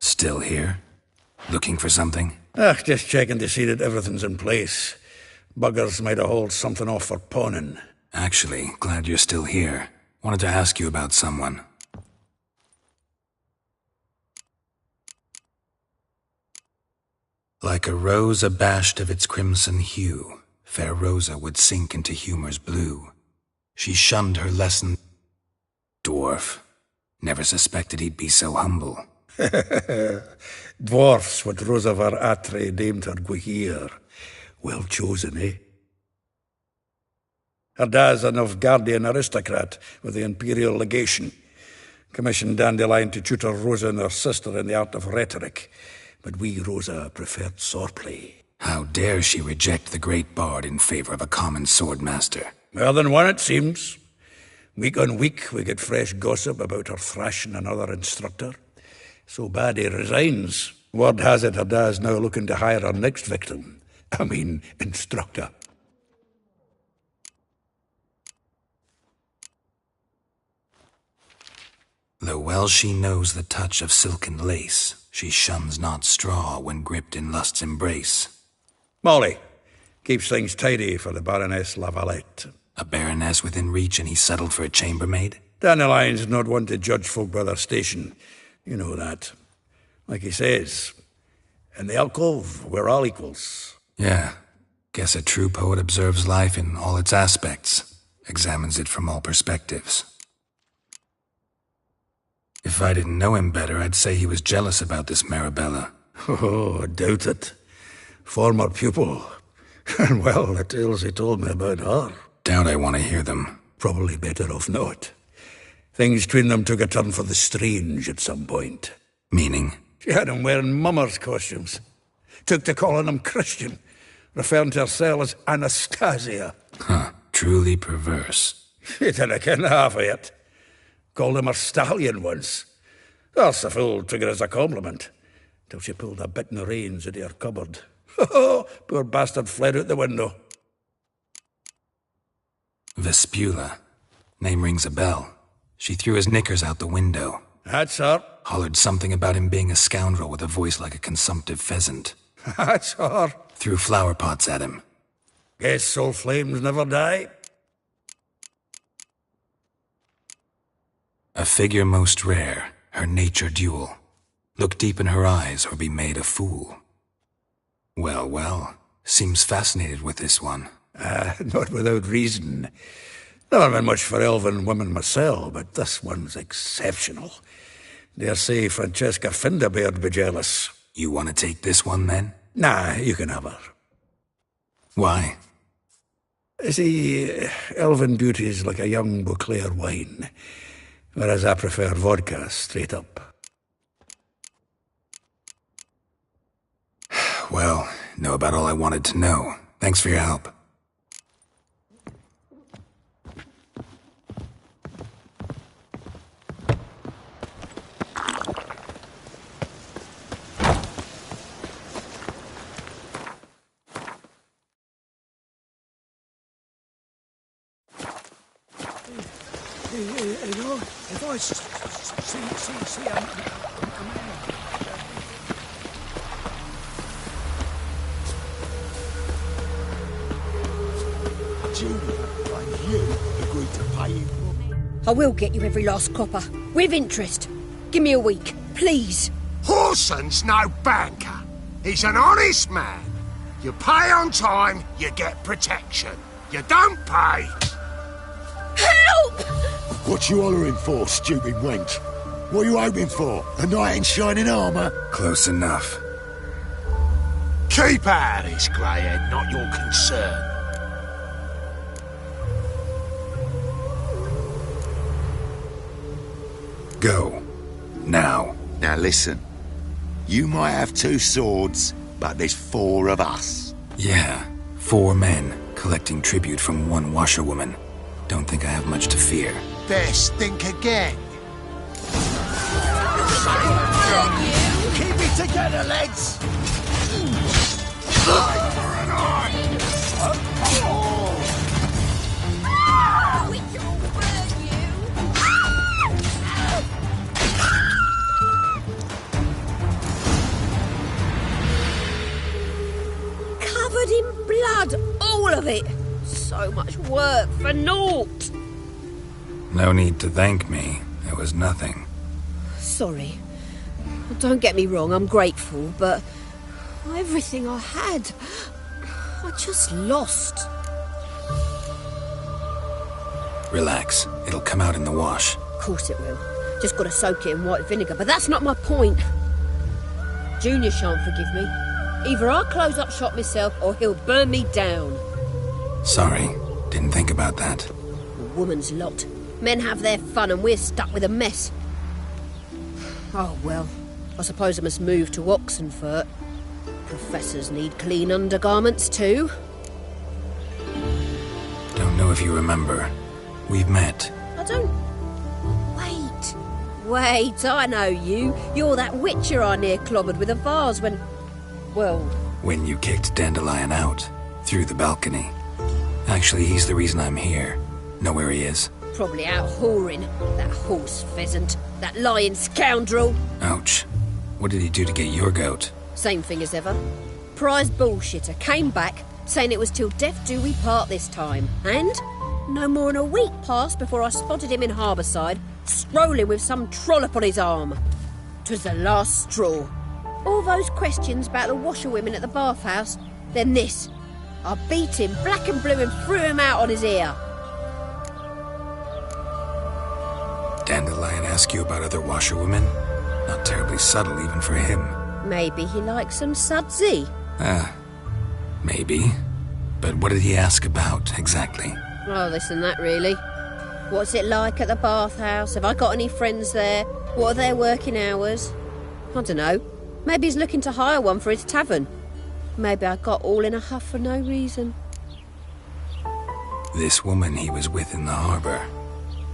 Still here? Looking for something? Just checking to see that everything's in place. Buggers might have hauled something off for pawning. Actually, glad you're still here. Wanted to ask you about someone. Like a rose abashed of its crimson hue, fair Rosa would sink into humor's blue. She shunned her lesson. Dwarf. Never suspected he'd be so humble. Dwarfs what Rosavar Atre named her Gwahir. Well chosen, eh? Her dad's a Novgardian aristocrat with the Imperial Legation. Commissioned Dandelion to tutor Rosa and her sister in the art of rhetoric. But we, Rosa, preferred swordplay. How dare she reject the great bard in favor of a common swordmaster? More than one, it seems. Week on week, we get fresh gossip about her thrashing another instructor. So bad he resigns. Word has it her dad's now looking to hire her next victim. I mean, instructor. Though well she knows the touch of silken lace, she shuns not straw when gripped in lust's embrace. Molly keeps things tidy for the Baroness Lavalette. A baroness within reach, and he settled for a chambermaid? Dandelion's not one to judge folk by their station. You know that. Like he says, in the alcove, we're all equals. Yeah. Guess a true poet observes life in all its aspects, examines it from all perspectives. If I didn't know him better, I'd say he was jealous about this Marabella. Oh, I doubt it. Former pupil. And well, the tales he told me about her. Doubt I want to hear them. Probably better off not. Things between them took a turn for the strange at some point. Meaning? She had him wearing mummers' costumes. Took to calling him Christian, referring to herself as Anastasia. Huh. Truly perverse. She didn't ken half of it. Called him her stallion once. That's the fool took it as a compliment. Till she pulled a bit in the reins into her cupboard. Poor bastard fled out the window. Vespula. Name rings a bell. She threw his knickers out the window. That's her. Hollered something about him being a scoundrel with a voice like a consumptive pheasant. That's her. Threw flower pots at him. Guess soul flames never die. A figure most rare, her nature dual. Look deep in her eyes or be made a fool. Well, well, seems fascinated with this one. Not without reason. Never been much for elven women myself, but this one's exceptional. Dare say Francesca Finderbeard be jealous. You want to take this one, then? Nah, you can have her. Why? See, elven beauty's like a young Beauclair wine, whereas I prefer vodka straight up. Well, know about all I wanted to know. Thanks for your help. If I see a man... Julia, you agreed to pay him for me. I will get you every last copper, with interest. Give me a week, please. Horson's no banker. He's an honest man. You pay on time, you get protection. You don't pay... Help! What you hollering for, stupid wench? What are you hoping for? A knight in shining armour? Close enough. Keep out of this, Greyhead, not your concern. Go. Now. Now listen. You might have 2 swords, but there's 4 of us. Yeah, 4 men collecting tribute from 1 washerwoman. Don't think I have much to fear. Best think again. Keep it together, lads! Covered in blood, all of it. So much work for naught. No need to thank me. It was nothing. Sorry. Don't get me wrong, I'm grateful, but everything I had, I just lost. Relax. It'll come out in the wash. Of course it will. Just got to soak it in white vinegar, but that's not my point. Junior shan't forgive me. Either I'll close up shop myself or he'll burn me down. Sorry. Didn't think about that. A woman's lot. Men have their fun and we're stuck with a mess. Oh, well, I suppose I must move to Oxenfurt. Professors need clean undergarments too. Don't know if you remember. We've met. I don't... Wait, I know you. You're that witcher I near clobbered with a vase when... Well... When you kicked Dandelion out, through the balcony. Actually, he's the reason I'm here. Know where he is? Probably out whoring. That horse pheasant. That lying scoundrel. Ouch. What did he do to get your goat? Same thing as ever. Prize bullshitter came back, saying it was till death do we part this time. And no more than a week passed before I spotted him in Harbourside, strolling with some trollop on his arm. 'Twas the last straw. All those questions about the washerwomen at the bathhouse, then this. I beat him black and blue and threw him out on his ear. Dandelion ask you about other washerwomen? Not terribly subtle even for him. Maybe he likes some sudsy. Maybe. But what did he ask about, exactly? Oh, this and that, really. What's it like at the bathhouse? Have I got any friends there? What are their working hours? I don't know. Maybe he's looking to hire one for his tavern. Maybe I got all in a huff for no reason. This woman he was with in the harbour.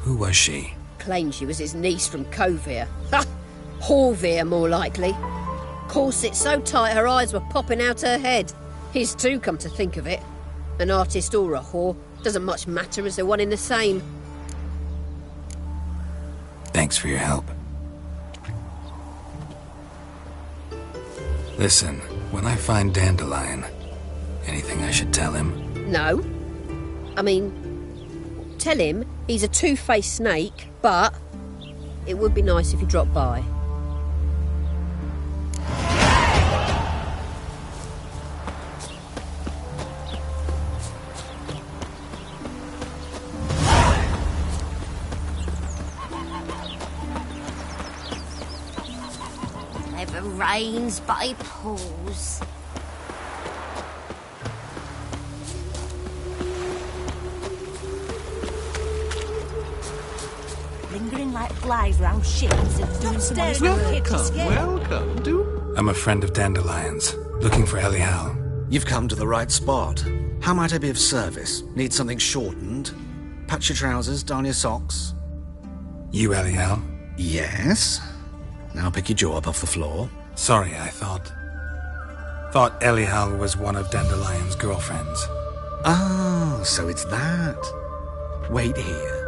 Who was she? Claimed she was his niece from Covere. Ha! Horvere, more likely. Corset so tight her eyes were popping out her head. His too, come to think of it. An artist or a whore. Doesn't much matter as they're one in the same. Thanks for your help. Listen, when I find Dandelion, anything I should tell him? No. I mean, tell him he's a two-faced snake, but it would be nice if he dropped by. Never rains but it pours. Lingering like flies round ships and doing some honest work. Welcome. I'm a friend of Dandelion's, looking for Elial. You've come to the right spot. How might I be of service? Need something shortened? Patch your trousers, darn your socks. You Elial? Yes. Now pick your jaw up off the floor. Sorry, I thought Elial was one of Dandelion's girlfriends. Oh, so it's that. Wait here.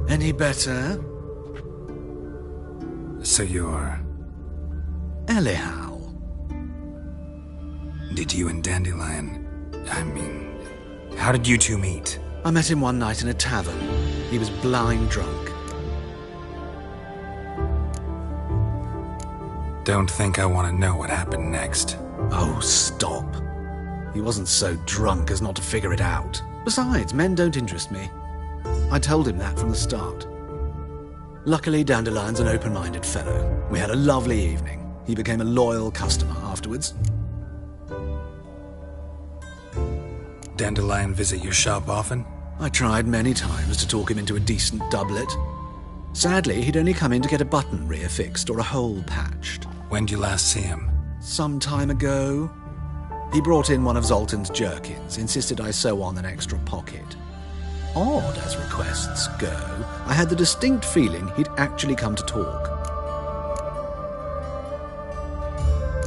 Any better? So you're... Elial. Did you and Dandelion... how did you two meet? I met him one night in a tavern. He was blind drunk. Don't think I want to know what happened next. Oh, stop. He wasn't so drunk as not to figure it out. Besides, men don't interest me. I told him that from the start. Luckily, Dandelion's an open-minded fellow. We had a lovely evening. He became a loyal customer afterwards. Dandelion visit your shop often? I tried many times to talk him into a decent doublet. Sadly, he'd only come in to get a button reaffixed or a hole patched. When did you last see him? Some time ago. He brought in one of Zoltan's jerkins, insisted I sew on an extra pocket. Odd as requests go, I had the distinct feeling he'd actually come to talk.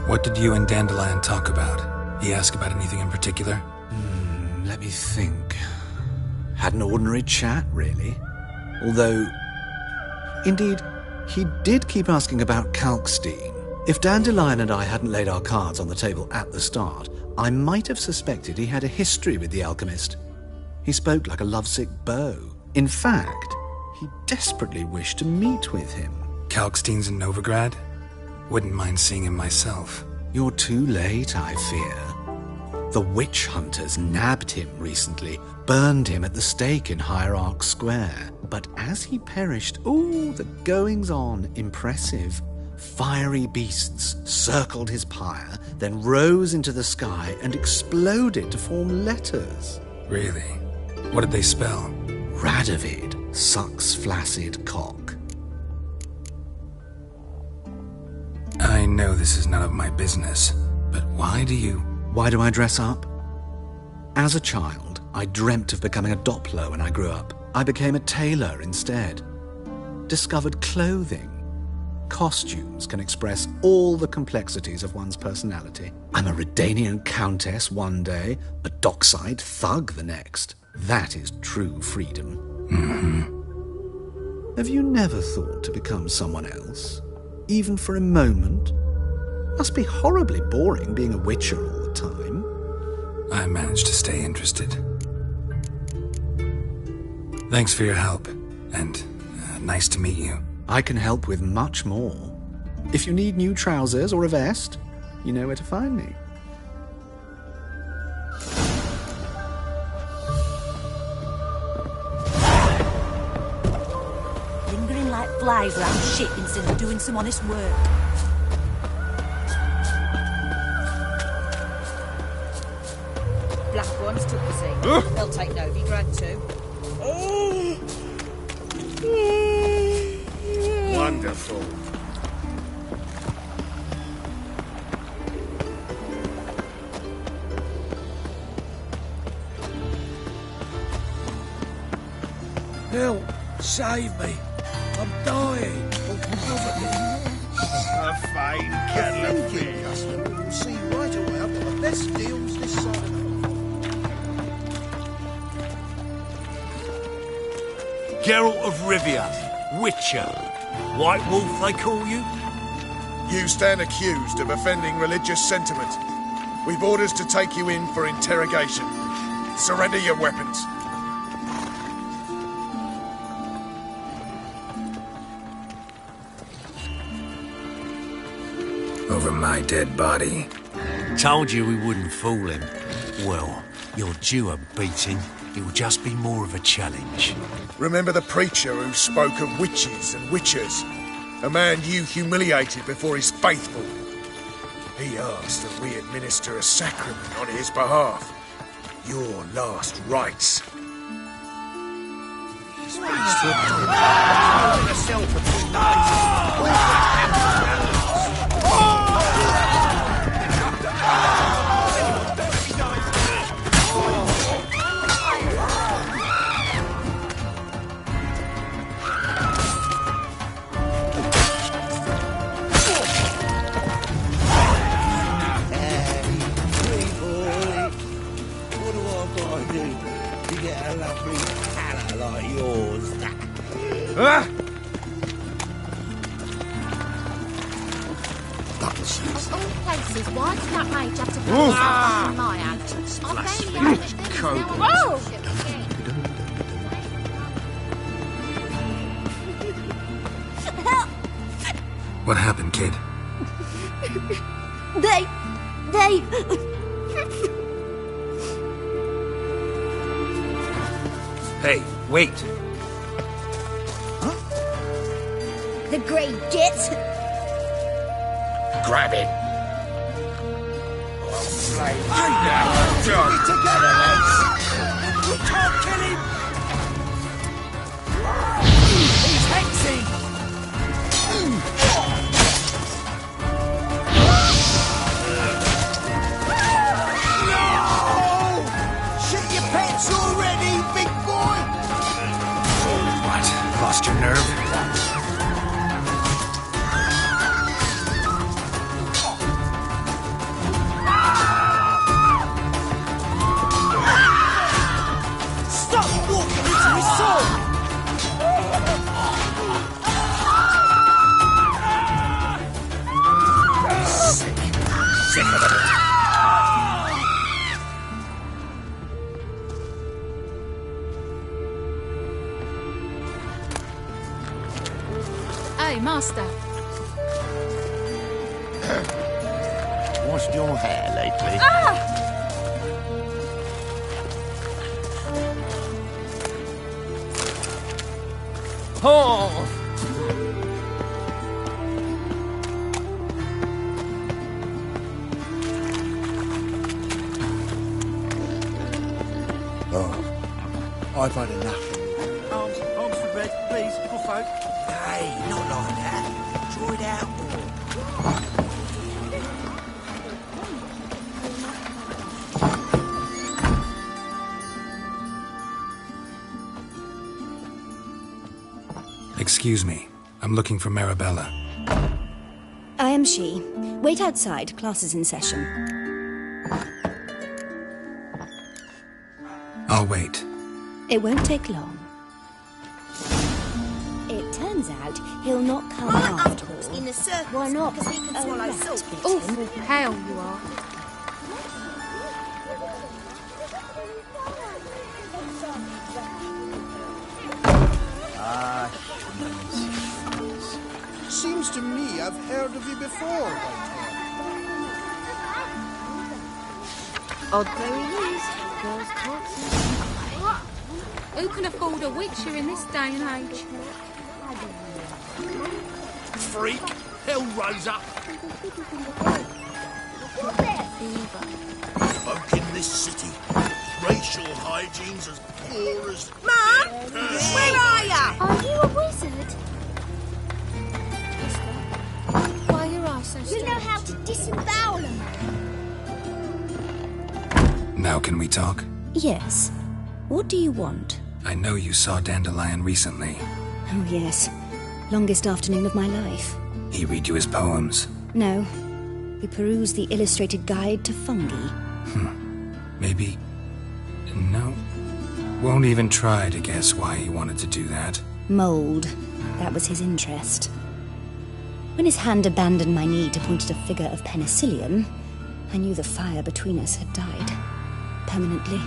What did you and Dandelion talk about? He ask about anything in particular? Let me think. Had an ordinary chat, really. Although, indeed, he did keep asking about Kalkstein. If Dandelion and I hadn't laid our cards on the table at the start, I might have suspected he had a history with the alchemist. He spoke like a lovesick beau. In fact, he desperately wished to meet with him. Kalkstein's in Novigrad? Wouldn't mind seeing him myself. You're too late, I fear. The witch hunters nabbed him recently, burned him at the stake in Hierarch Square. But as he perished, the goings-on, impressive. Fiery beasts circled his pyre, then rose into the sky and exploded to form letters. Really? What did they spell? Radovid sucks flaccid cock. I know this is none of my business, but why do you... Why do I dress up? As a child, I dreamt of becoming a Doppler when I grew up. I became a tailor instead. Discovered clothing. Costumes can express all the complexities of one's personality. I'm a Redanian countess one day, a dockside thug the next. That is true freedom. Mm-hmm. Have you never thought to become someone else? Even for a moment? Must be horribly boring being a witcher all the time. I managed to stay interested. Thanks for your help, and nice to meet you. I can help with much more. If you need new trousers or a vest, you know where to find me. Lingering like flies around shit instead of doing some honest work. Black ones took the scene. They'll take Novigrad too. Wonderful. Help! Save me! I'm dying! A fine kettle of fish. Customer, you'll see right away I've got the best deals this side of the Geralt of Rivia, Witcher. White Wolf, they call you? You stand accused of offending religious sentiment. We've orders to take you in for interrogation. Surrender your weapons. Over my dead body. Told you we wouldn't fool him. Well, you're due a beating. It will just be more of a challenge. Remember the preacher who spoke of witches and witchers? A man you humiliated before his faithful. He asked that we administer a sacrament on his behalf. Your last rites. Of all places, why did that mage have to put something in my hand? I barely understood. Oh! What happened, kid? They... Hey, wait. The Grey Git. Grab it. Hey now, John. Get together, lads. You can't kill him. He's hexing. No! Shit your pants already, big boy. What? Lost your nerve? Hey, Master. Washed your hair lately? Oh! I've had enough. Arms for bread, please, poor folk. Hey, not like that. Draw it out more. Excuse me. I'm looking for Marabella. I am she. Wait outside. Class is in session. I'll wait. It won't take long. It turns out he'll not come after all. In the circus. Why not? Because we can swallow rat salt. bit Awful him. pale you are. Seems to me I've heard of you before, Whitehair. Odd though he is, girls talk so. Who can afford a witcher in this day and age? Freak, Hellraiser. Folk in this city, racial hygiene's as poor as... Mum, where are ya? Are you a wizard? Why are your eyes so You strange? know how to disembowel them. Now can we talk? Yes. What do you want? I know you saw Dandelion recently. Oh, yes. Longest afternoon of my life. He read you his poems. No. We perused the illustrated guide to fungi. Maybe... No. Won't even try to guess why he wanted to do that. Mold. That was his interest. When his hand abandoned my knee to point at a figure of penicillium, I knew the fire between us had died. Permanently.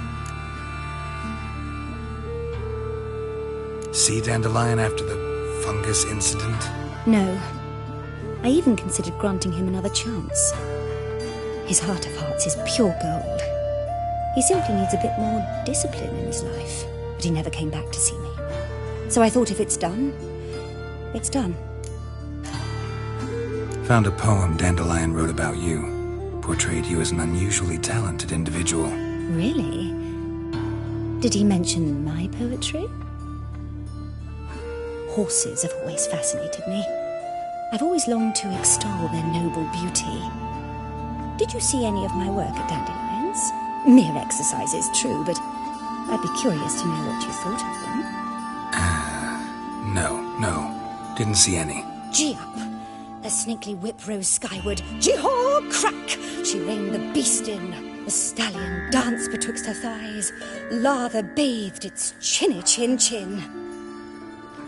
See Dandelion after the fungus incident? No. I even considered granting him another chance. His heart of hearts is pure gold. He simply needs a bit more discipline in his life. But he never came back to see me. So I thought if it's done, it's done. Found a poem Dandelion wrote about you. Portrayed you as an unusually talented individual. Really? Did he mention my poetry? Horses have always fascinated me. I've always longed to extol their noble beauty. Did you see any of my work at Dandelion's? Mere exercises, true, but I'd be curious to know what you thought of them. No. Didn't see any. Gee up! A snakely whip rose skyward. Gee-haw! Crack! She reined the beast in. The stallion danced betwixt her thighs. Lather bathed its chinny chin.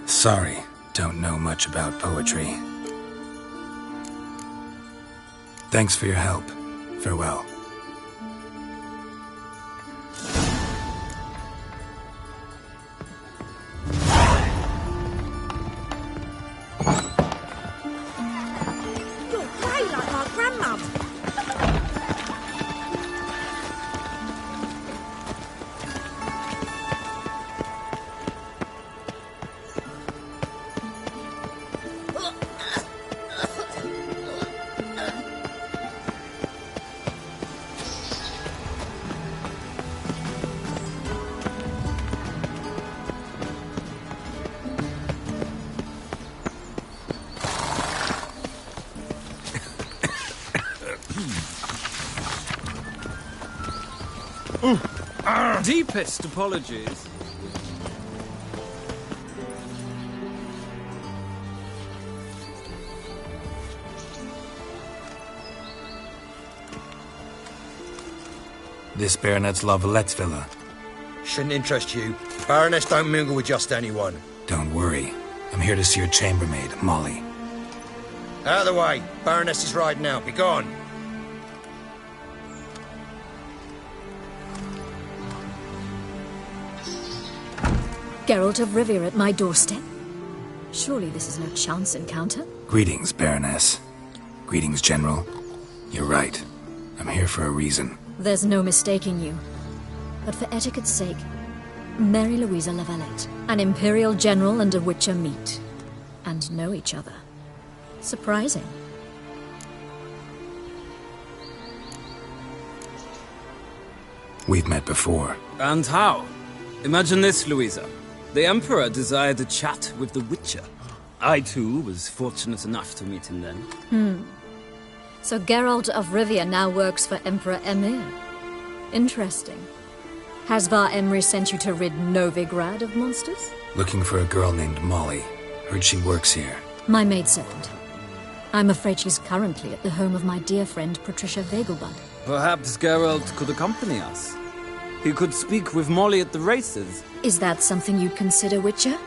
Sorry, don't know much about poetry. Thanks for your help. Farewell. You're grey like my grandmum. Deepest apologies. This Baronet's La Vallette's villa. Shouldn't interest you. Baroness don't mingle with just anyone. Don't worry. I'm here to see your chambermaid, Molly. Out of the way. Baroness is riding out. Be gone. Geralt of Rivia at my doorstep? Surely this is no chance encounter? Greetings, Baroness. Greetings, General. You're right. I'm here for a reason. There's no mistaking you. But for etiquette's sake, Mary Louisa La Valette, an Imperial General and a Witcher meet. And know each other. Surprising. We've met before. And how? Imagine this, Louisa. The Emperor desired a chat with the Witcher. I, too, was fortunate enough to meet him then. So Geralt of Rivia now works for Emperor Emir. Interesting. Has Var Emry sent you to rid Novigrad of monsters? Looking for a girl named Molly. Heard she works here. My maidservant. I'm afraid she's currently at the home of my dear friend Patricia Vegelbud. Perhaps Geralt could accompany us. He could speak with Molly at the races. Is that something you'd consider, Witcher?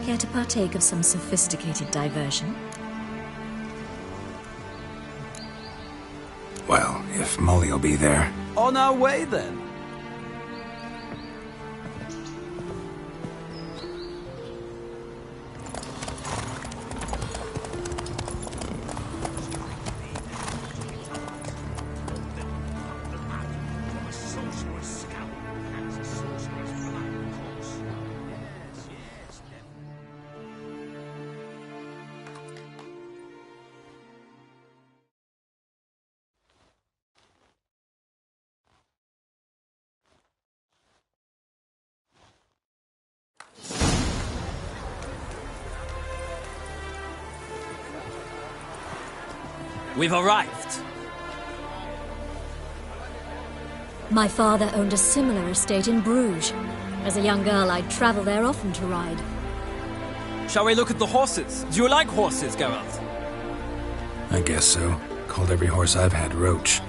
Care to partake of some sophisticated diversion? Well, if Molly will be there. On our way, then. We've arrived. My father owned a similar estate in Bruges. As a young girl, I'd travel there often to ride. Shall we look at the horses? Do you like horses, Geralt? I guess so. Called every horse I've had Roach.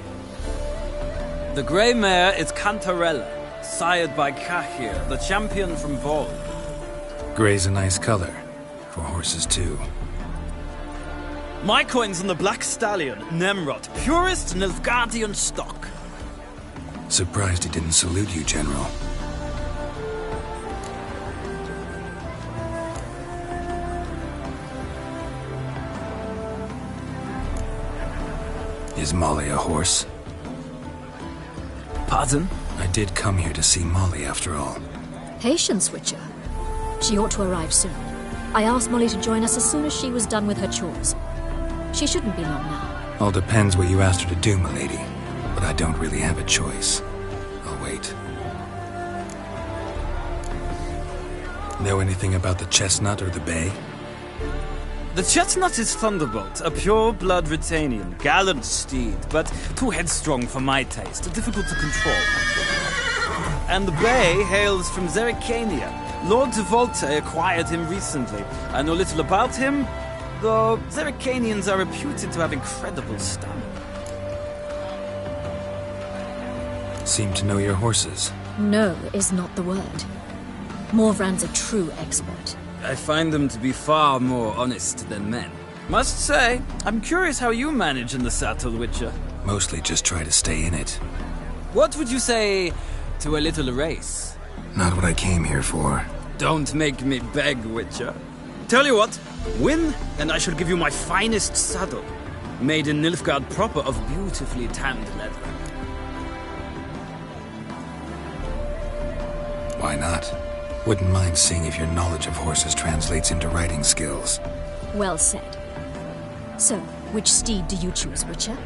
The grey mare is Cantarella, sired by Cahir, the champion from Vol. Grey's a nice color. For horses, too. My coin's on the Black Stallion, Nemrod, purest Nilfgaardian stock. Surprised he didn't salute you, General. Is Molly a horse? Pardon? I did come here to see Molly, after all. Patience, Witcher. She ought to arrive soon. I asked Molly to join us as soon as she was done with her chores. She shouldn't be long now. All depends what you asked her to do, milady. But I don't really have a choice. I'll wait. Know anything about the Chestnut or the Bay? The Chestnut is Thunderbolt, a pure-blood Britannian, gallant steed, but too headstrong for my taste, difficult to control. And the Bay hails from Zerrikania. Lord de Volte acquired him recently. I know little about him, though Zerrikanians are reputed to have incredible stamina. Seem to know your horses. No is not the word. Morvran's a true expert. I find them to be far more honest than men. Must say, I'm curious how you manage in the saddle, Witcher. Mostly just try to stay in it. What would you say to a little race? Not what I came here for. Don't make me beg, Witcher. Tell you what, win, and I shall give you my finest saddle. Made in Nilfgaard proper of beautifully tanned leather. Why not? Wouldn't mind seeing if your knowledge of horses translates into riding skills. Well said. So, which steed do you choose, Witcher?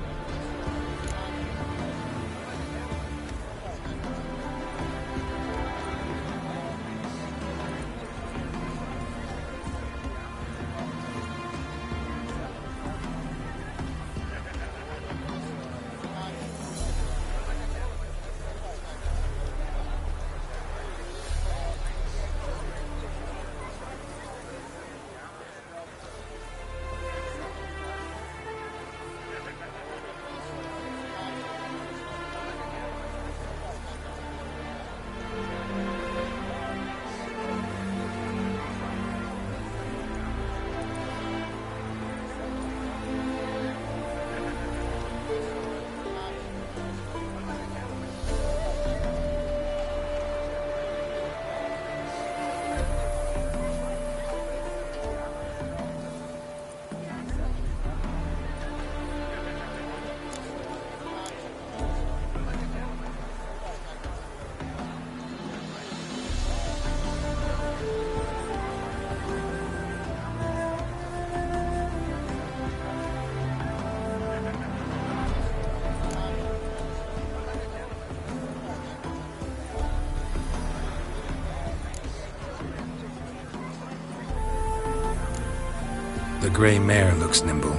The gray mare looks nimble.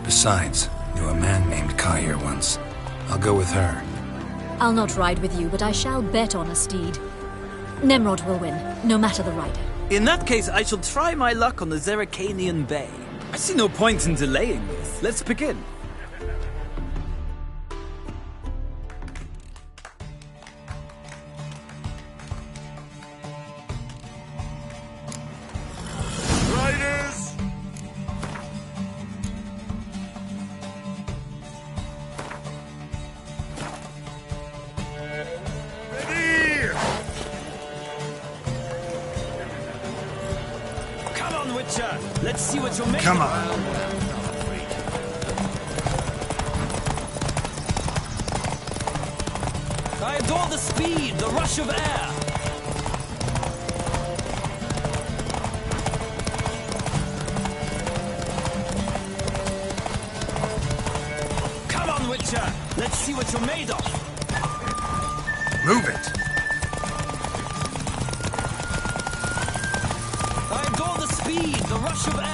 Besides, knew a man named Cahir once. I'll go with her. I'll not ride with you, but I shall bet on a steed. Nemrod will win, no matter the rider. In that case, I shall try my luck on the Zeracanian Bay. I see no point in delaying this. Let's begin. Riders! Ready! Come on, Witcher! Let's see what you're making. Come on. I adore the speed, the rush of air. Come on, Witcher! Let's see what you're made of. Move it. I adore the speed, the rush of air.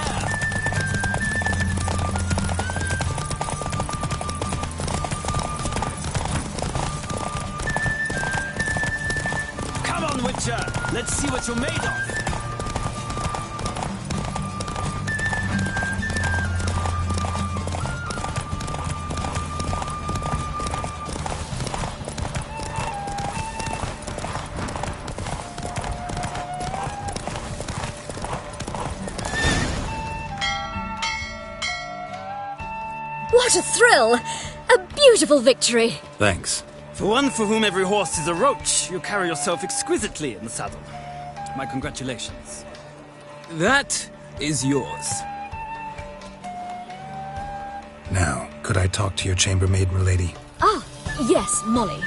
Come on, Witcher! Let's see what you're made of. What a thrill! A beautiful victory! Thanks. For one for whom every horse is a roach, you carry yourself exquisitely in the saddle. My congratulations. That is yours. Now, could I talk to your chambermaid, milady? Ah, yes, Molly.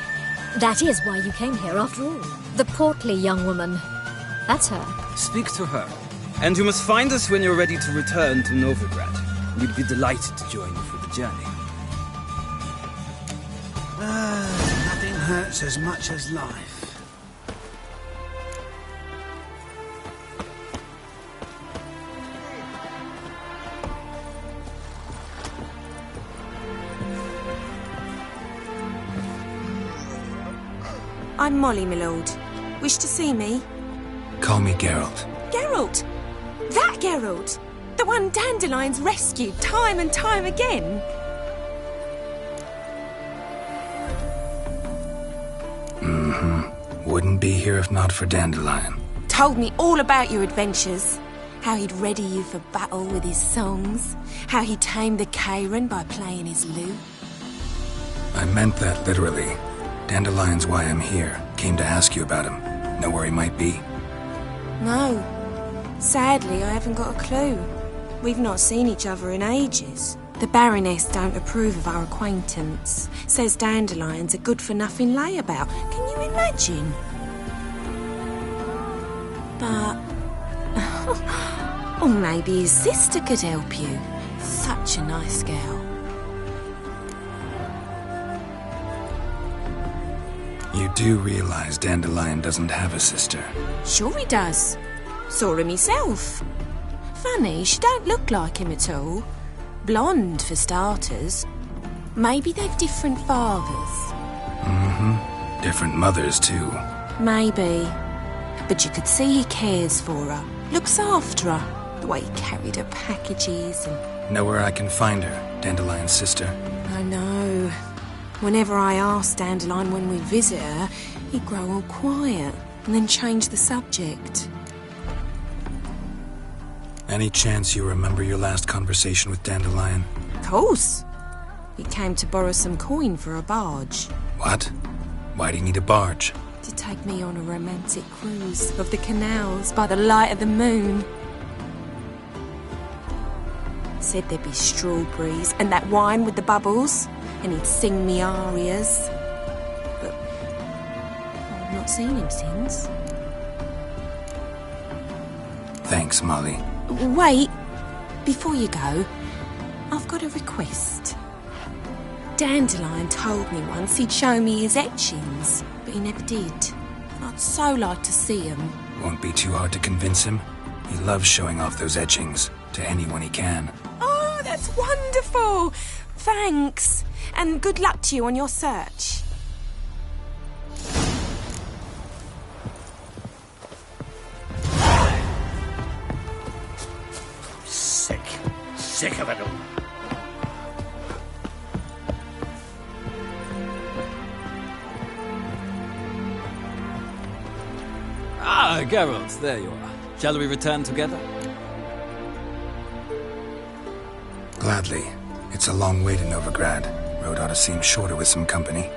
That is why you came here after all. The portly young woman. That's her. Speak to her. And you must find us when you're ready to return to Novigrad. We'd be delighted to join you for the journey. Nothing hurts as much as life. I'm Molly, my lord. Wish to see me? Call me Geralt. Geralt! That Geralt! The one Dandelion's rescued time and time again! Wouldn't be here if not for Dandelion. Told me all about your adventures. How he'd ready you for battle with his songs. How he tamed the Karen by playing his lute. I meant that literally. Dandelion's why I'm here. Came to ask you about him. Know where he might be? No. Sadly, I haven't got a clue. We've not seen each other in ages. The Baroness don't approve of our acquaintance. Says Dandelion's a good-for-nothing layabout. Can you imagine? But... or maybe his sister could help you. Such a nice girl. You do realize Dandelion doesn't have a sister. Sure he does. Saw him myself. Funny, she don't look like him at all. Blonde, for starters. Maybe they've different fathers. Different mothers, too. Maybe. But you could see he cares for her. Looks after her. The way he carried her packages and... Know where I can find her, Dandelion's sister? I know. Whenever I asked Dandelion when we'd visit her, he'd grow all quiet and then change the subject. Any chance you remember your last conversation with Dandelion? Of course. He came to borrow some coin for a barge. What? Why do you need a barge? To take me on a romantic cruise of the canals by the light of the moon. Said there'd be strawberries and that wine with the bubbles, and he'd sing me arias. But I've not seen him since. Thanks, Molly. Wait, before you go, I've got a request. Dandelion told me once he'd show me his etchings, but he never did. I'd so like to see them. Won't be too hard to convince him. He loves showing off those etchings to anyone he can. Oh, that's wonderful! Thanks, and good luck to you on your search. sick of it all. Ah, Geralt, there you are. Shall we return together? Gladly. It's a long way to Novigrad. Road ought to seem shorter with some company.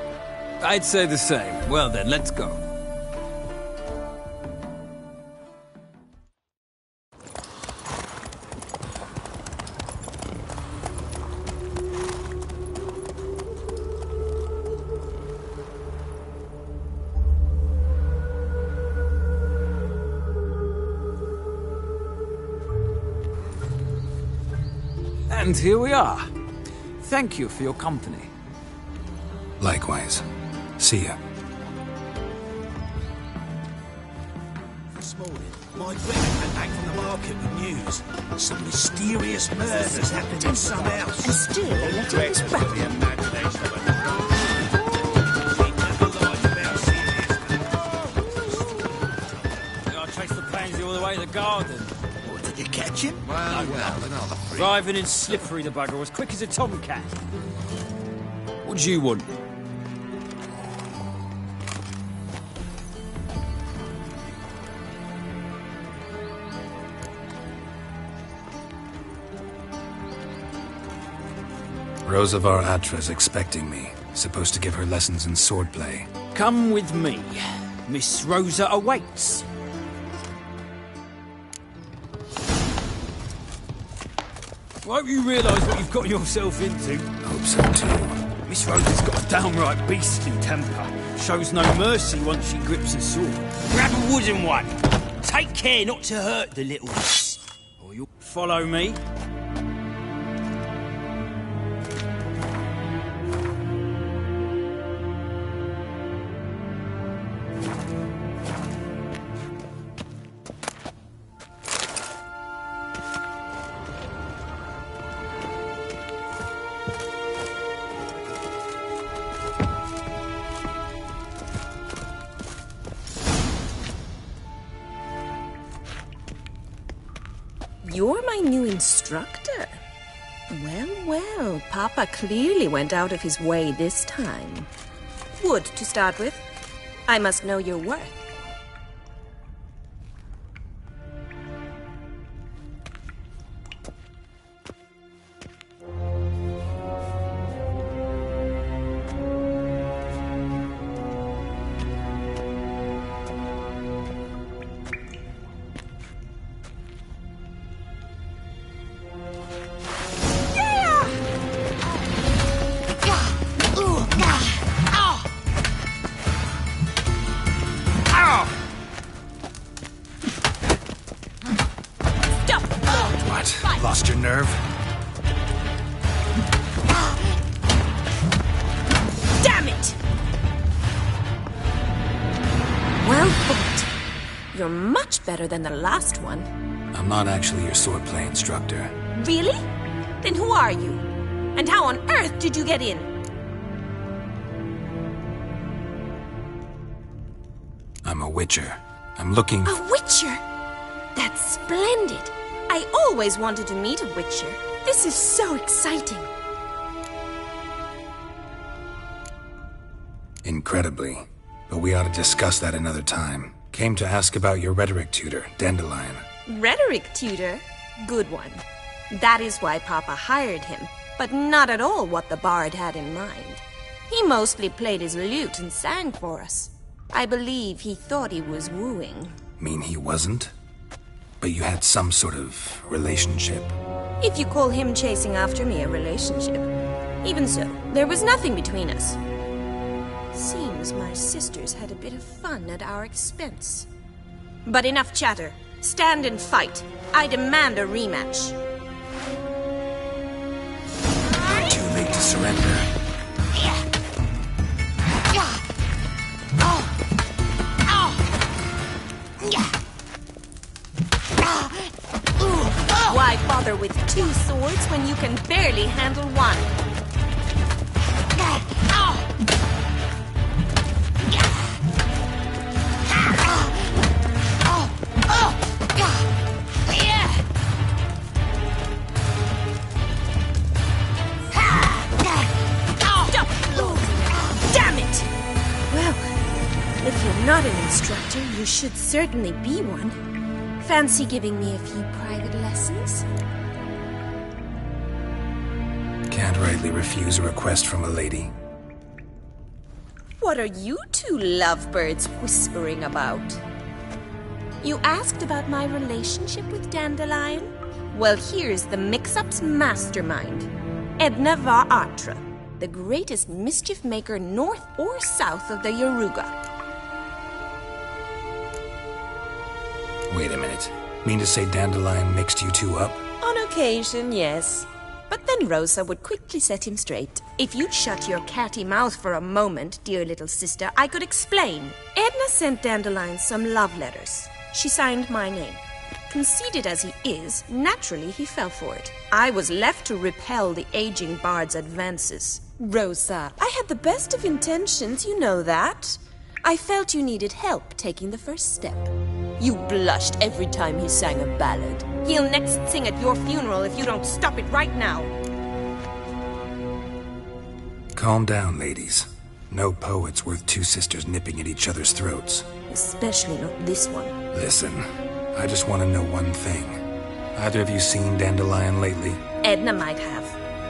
I'd say the same. Well then, let's go. And here we are. Thank you for your company. Likewise. See ya. This morning, my friend came back from the market with news. Some mysterious murders happened in some house. And still they let him scrap. I traced the pansy all the way to the garden. Did you catch him? Well, another three. Driving in slippery, the bugger, as quick as a tomcat. What do you want? Rosavar Atra's expecting me. Supposed to give her lessons in swordplay. Come with me. Miss Rosa awaits. Won't you realise what you've got yourself into? Hope so too. Miss Rosa's got a downright beastly temper. Shows no mercy once she grips a sword. Grab a wooden one. Take care not to hurt the little miss. Or you'll follow me. You're my new instructor. Well, well, Papa clearly went out of his way this time. Wood, to start with. I must know your worth. Lost your nerve? Damn it! Well fought. You're much better than the last one. I'm not actually your swordplay instructor. Really? Then who are you? And how on earth did you get in? I'm a witcher. I'm looking A witcher? That's splendid. I always wanted to meet a witcher. This is so exciting. Incredibly. But we ought to discuss that another time. Came to ask about your rhetoric tutor, Dandelion. Rhetoric tutor? Good one. That is why Papa hired him, but not at all what the bard had in mind. He mostly played his lute and sang for us. I believe he thought he was wooing. Mean he wasn't? But you had some sort of relationship. If you call him chasing after me a relationship. Even so, there was nothing between us. Seems my sisters had a bit of fun at our expense. But enough chatter. Stand and fight. I demand a rematch. Too late to surrender. Why bother with two swords when you can barely handle one? not an instructor, you should certainly be one. Fancy giving me a few private lessons? Can't rightly refuse a request from a lady. What are you two lovebirds whispering about? You asked about my relationship with Dandelion? Well, here's the mix-up's mastermind. Edna Va Atra, the greatest mischief maker north or south of the Yaruga. Wait a minute. Mean to say Dandelion mixed you two up? On occasion, yes. But then Rosa would quickly set him straight. If you'd shut your catty mouth for a moment, dear little sister, I could explain. Edna sent Dandelion some love letters. She signed my name. Conceited as he is, naturally he fell for it. I was left to repel the aging bard's advances. Rosa, I had the best of intentions, you know that. I felt you needed help taking the first step. You blushed every time he sang a ballad. He'll next sing at your funeral if you don't stop it right now. Calm down, ladies. No poet's worth two sisters nipping at each other's throats. Especially not this one. Listen, I just want to know one thing. Either of you seen Dandelion lately? Edna might have.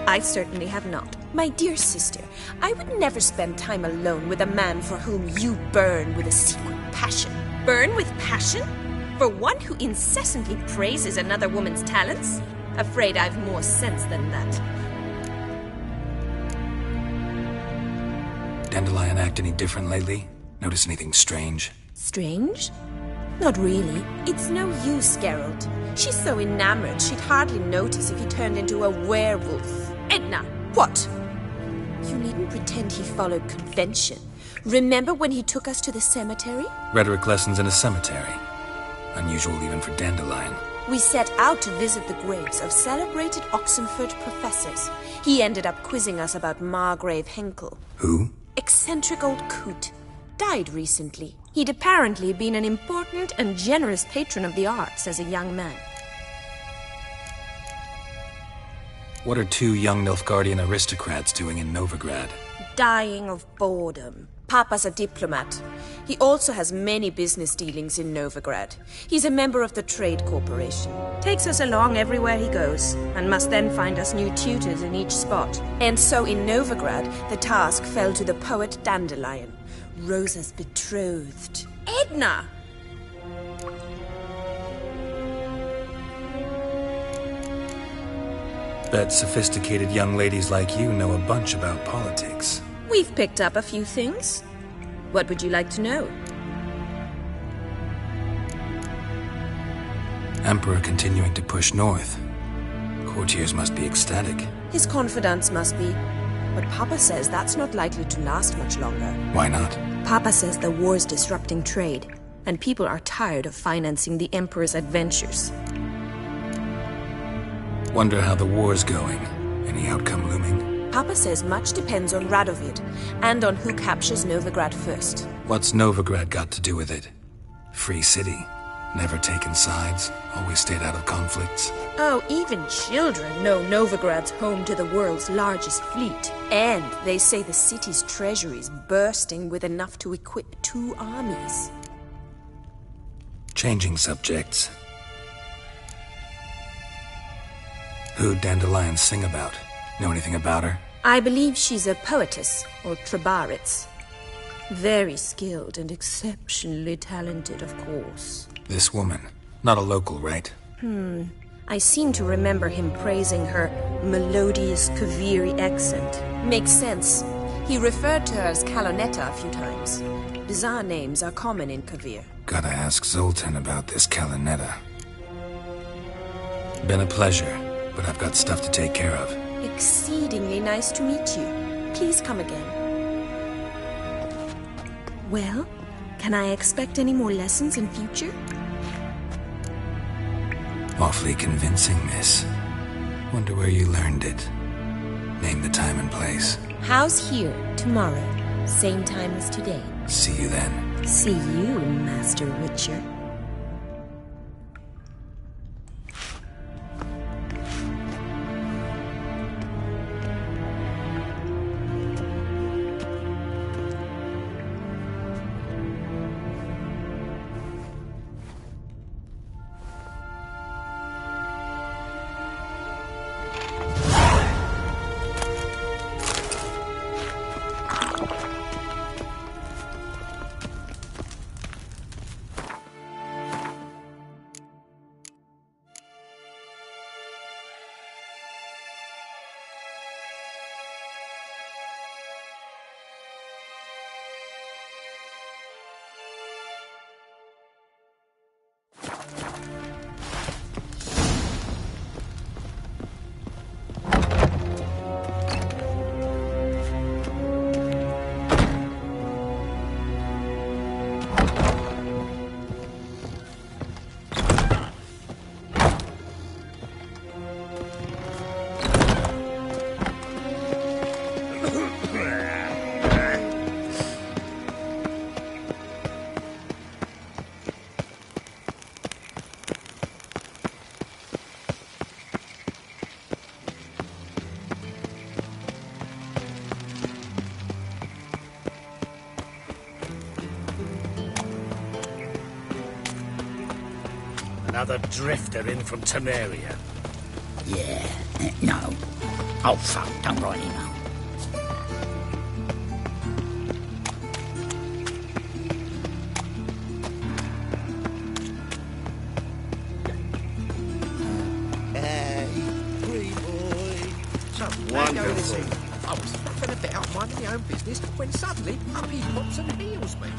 I certainly have not. My dear sister, I would never spend time alone with a man for whom you burn with a secret passion. Burn with passion? For one who incessantly praises another woman's talents? Afraid I've more sense than that. Dandelion act any different lately? Notice anything strange? Strange? Not really. It's no use, Geralt. She's so enamored she'd hardly notice if he turned into a werewolf. Edna, what? You needn't pretend he followed convention. Remember when he took us to the cemetery? Rhetoric lessons in a cemetery. Unusual even for Dandelion. We set out to visit the graves of celebrated Oxenford professors. He ended up quizzing us about Margrave Henkel. Who? Eccentric old coot. Died recently. He'd apparently been an important and generous patron of the arts as a young man. What are two young Nilfgaardian aristocrats doing in Novigrad? Dying of boredom. Papa's a diplomat. He also has many business dealings in Novigrad. He's a member of the Trade Corporation. Takes us along everywhere he goes, and must then find us new tutors in each spot. And so in Novigrad, the task fell to the poet Dandelion, Rosa's betrothed. Edna! Bet sophisticated young ladies like you know a bunch about politics. We've picked up a few things. What would you like to know? Emperor continuing to push north. Courtiers must be ecstatic. His confidants must be. But Papa says that's not likely to last much longer. Why not? Papa says the war's disrupting trade, and people are tired of financing the Emperor's adventures. Wonder how the war's going. Any outcome looming? Papa says much depends on Radovid, and on who captures Novigrad first. What's Novigrad got to do with it? Free city. Never taken sides. Always stayed out of conflicts. Oh, even children know Novigrad's home to the world's largest fleet. And they say the city's treasury's bursting with enough to equip 2 armies. Changing subjects. Who'd Dandelion sing about? Know anything about her? I believe she's a poetess, or Trebaritz. Very skilled and exceptionally talented, of course. This woman. Not a local, right? I seem to remember him praising her melodious Kaviri accent. Makes sense. He referred to her as Kalonetta a few times. Bizarre names are common in Kavir. Gotta ask Zoltan about this Kalonetta. Been a pleasure, but I've got stuff to take care of. Exceedingly nice to meet you. Please come again. Well, can I expect any more lessons in future? Awfully convincing, miss. Wonder where you learned it. Name the time and place. House here, tomorrow. Same time as today. See you then. See you, Master Witcher. Another drifter in from Temeria. Yeah, no. Oh, fuck, don't write email. Wonderful. I was fucking about minding my own business when suddenly up he pops and heals me.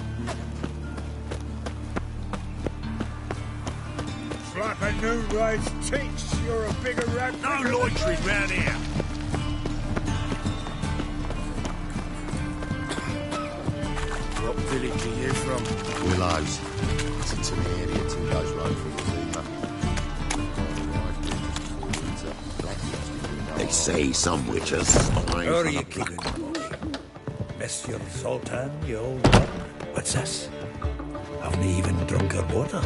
It's like a new race teach. You're a bigger rat. No loitering round here. What village are you from? Willows. It's into the area 2 days road from the They say some witches. Who are you kidding, boy? Monsieur Zoltan, you old dog. What's this? Haven't even drunk her water.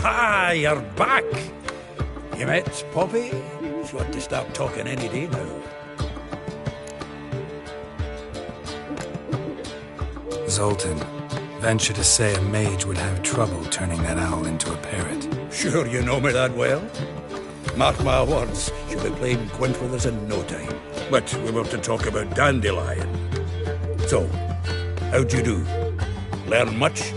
Ah, you're back. You met Poppy? She ought to start talking any day now. Zoltan, venture to say a mage would have trouble turning that owl into a parrot. Sure you know me that well? Mark my words, she'll be playing quint with us in no time. But we want to talk about Dandelion. So, how'd you do? Learn much?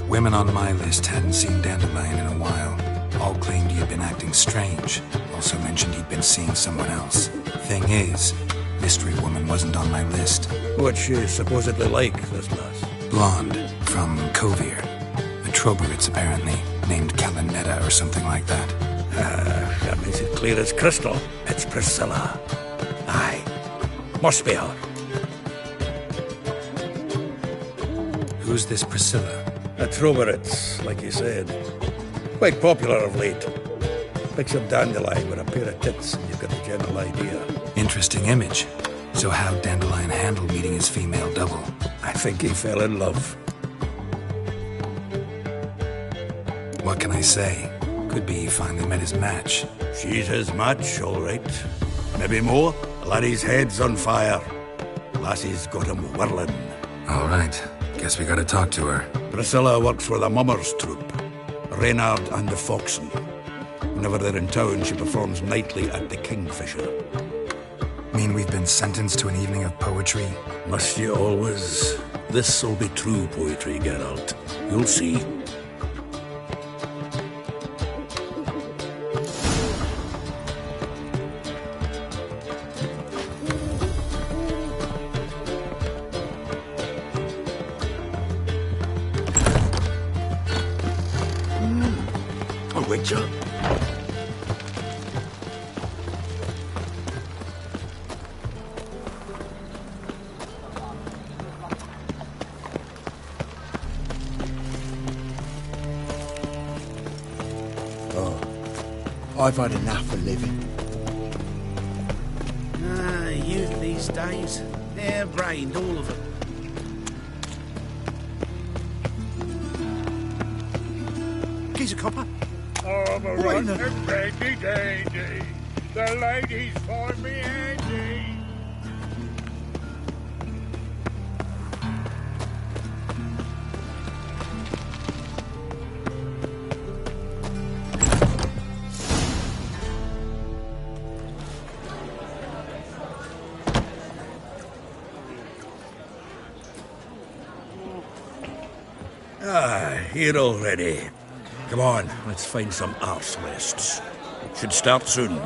Women on my list hadn't seen Dandelion in a while. All claimed he had been acting strange. Also mentioned he'd been seeing someone else. Thing is, Mystery Woman wasn't on my list. What's she supposedly like, this lass? Blonde, from Kovir. A Troberitz, apparently, named Kalanetta or something like that. That makes it clear as crystal. It's Priscilla. Aye. Must be her. Who's this Priscilla? A Troberitz, like you said. Quite popular of late. Picture Dandelion with a pair of tits and you've got the general idea. Interesting image. So how'd Dandelion handle meeting his female double? I think he fell in love. What can I say? Could be he finally met his match. She's his match, all right. Maybe more. Laddie's head's on fire. Lassie's got him whirling. All right. Guess we gotta talk to her. Priscilla works for the Mummers troupe. Reynard and the Foxen. Whenever they're in town, she performs nightly at the Kingfisher. Mean we've been sentenced to an evening of poetry? Must you always? This'll be true poetry, Geralt. You'll see. A witcher? I've had enough of living. Ah, youth these days. Hair-brained, all of them. Geezer copper. I'm a rotten dandy dandy. The ladies find me handy. Here already. Come on, let's find some arse rests. Should start soon.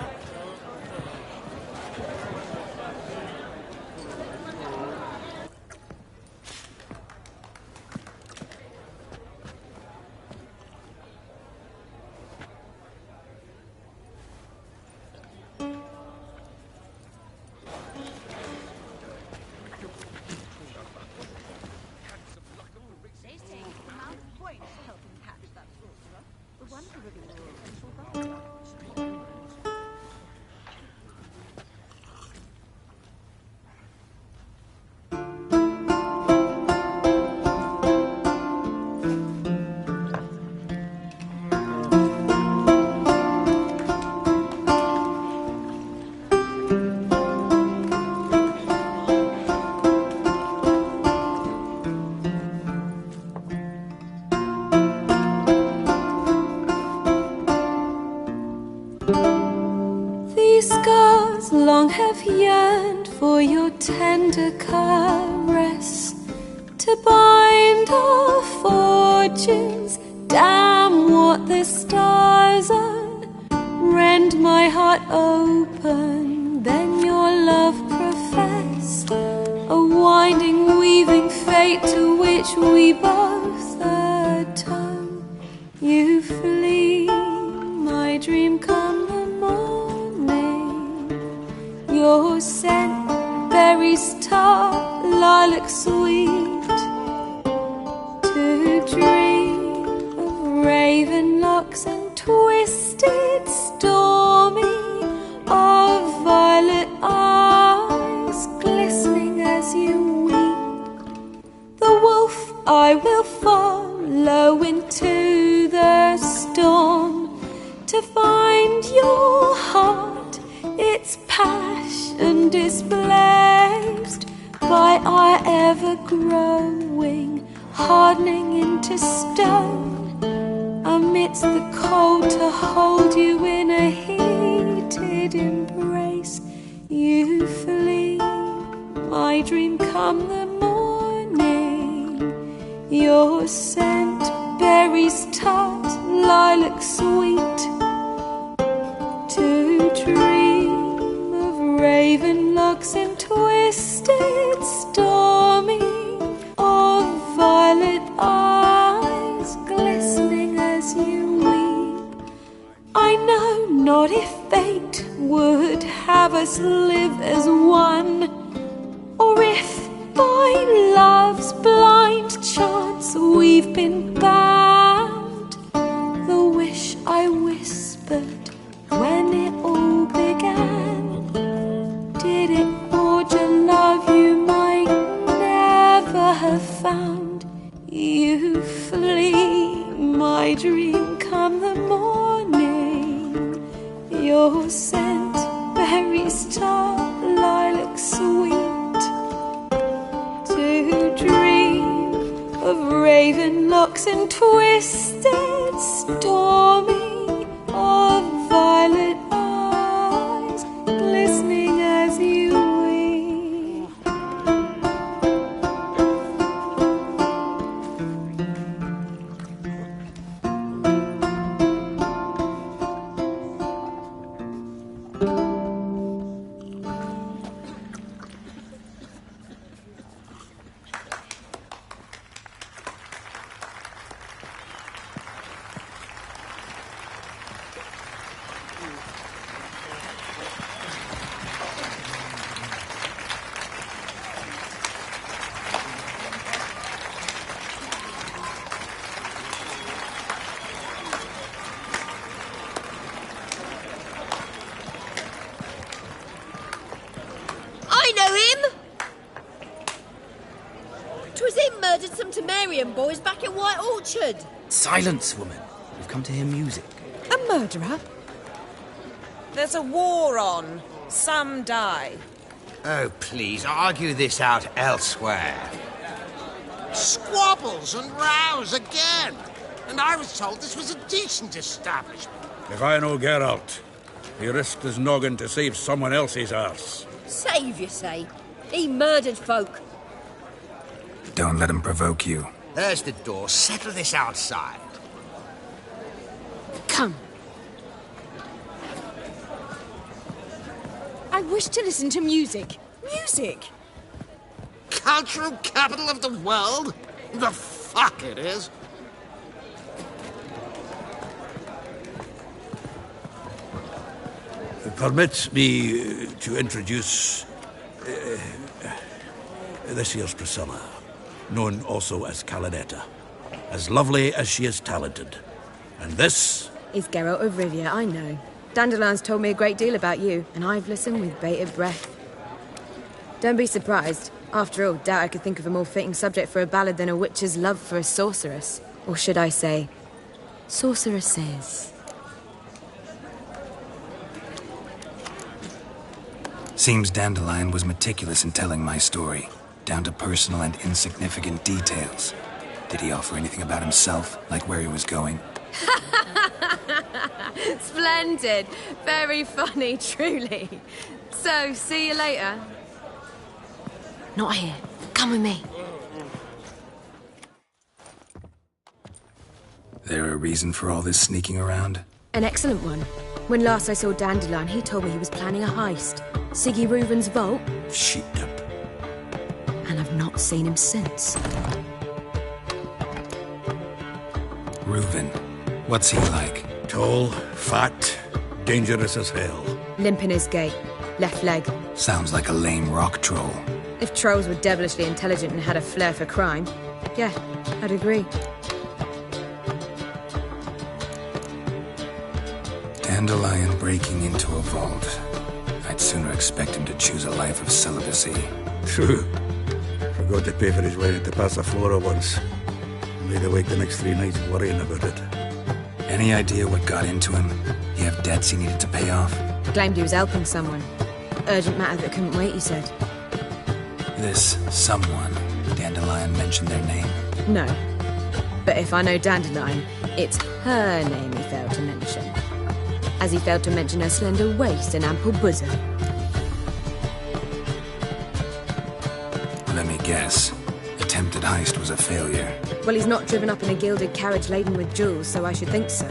long have yearned for your tender caress, to bind our fortunes. Damn what the stars are, rend my heart open, then your love professed, a winding, weaving fate to which we both atone. You flee, my dream come the morning, your scent, berries tart, lilac sweet, to dream of raven locks and twisted stormy, of violet eyes glistening as you weep. The wolf I will follow into the storm, to find your heart, its passion displaced by our ever-growing, hardening into stone, amidst the cold to hold you in a heated embrace. You flee, my dream come the morning, your scent, berries tart, lilac sweet, to dream of raven locks and twisted stormy, of violet eyes glistening as you weep. I know not if fate would have us live as one, or if by love's blind chance we've been bound. The wish I whispered when it all began, did it forge a love you might never have found? You flee, my dream come the morning, your scent, berries tart, lilac sweet, to dream of raven locks and twisted stormy, of violet eyes glistening as you weep. Some Temerian boys back at White Orchard. Silence, woman. We've come to hear music. A murderer? There's a war on. Some die. Oh, please, argue this out elsewhere. Squabbles and rows again. And I was told this was a decent establishment. If I know Geralt, he risked his noggin to save someone else's arse. Save, you say? He murdered folk. Don't let him provoke you. There's the door. Settle this outside. Come. I wish to listen to music. Music! Cultural capital of the world? The fuck it is. Permit me to introduce... this here's Priscilla, known also as Calinetta. As lovely as she is talented. And this... is Geralt of Rivia, I know. Dandelion's told me a great deal about you, and I've listened with bated breath. Don't be surprised. After all, doubt I could think of a more fitting subject for a ballad than a witch's love for a sorceress. Or should I say, sorceresses. Seems Dandelion was meticulous in telling my story, down to personal and insignificant details. Did he offer anything about himself, like where he was going? Splendid. Very funny, truly. So, see you later. Not here. Come with me. There a reason for all this sneaking around? An excellent one. When last I saw Dandelion, he told me he was planning a heist. Siggy Reuven's vault. Shit up. And I've not seen him since. Reuven. What's he like? Tall, fat, dangerous as hell. Limp in his gait. Left leg. Sounds like a lame rock troll. If trolls were devilishly intelligent and had a flair for crime, yeah, I'd agree. Dandelion breaking into a vault. I'd sooner expect him to choose a life of celibacy. True. Forgot to pay for his way into Passaflora once. Laid awake the next 3 nights worrying about it. Any idea what got into him? He have debts he needed to pay off? Claimed he was helping someone. Urgent matter that couldn't wait, he said. This someone, Dandelion mentioned their name? No. But if I know Dandelion, it's her name he failed to mention. As he failed to mention her slender waist and ample bosom. Let me guess. Attempted heist was a failure. Well, he's not driven up in a gilded carriage laden with jewels, so I should think so.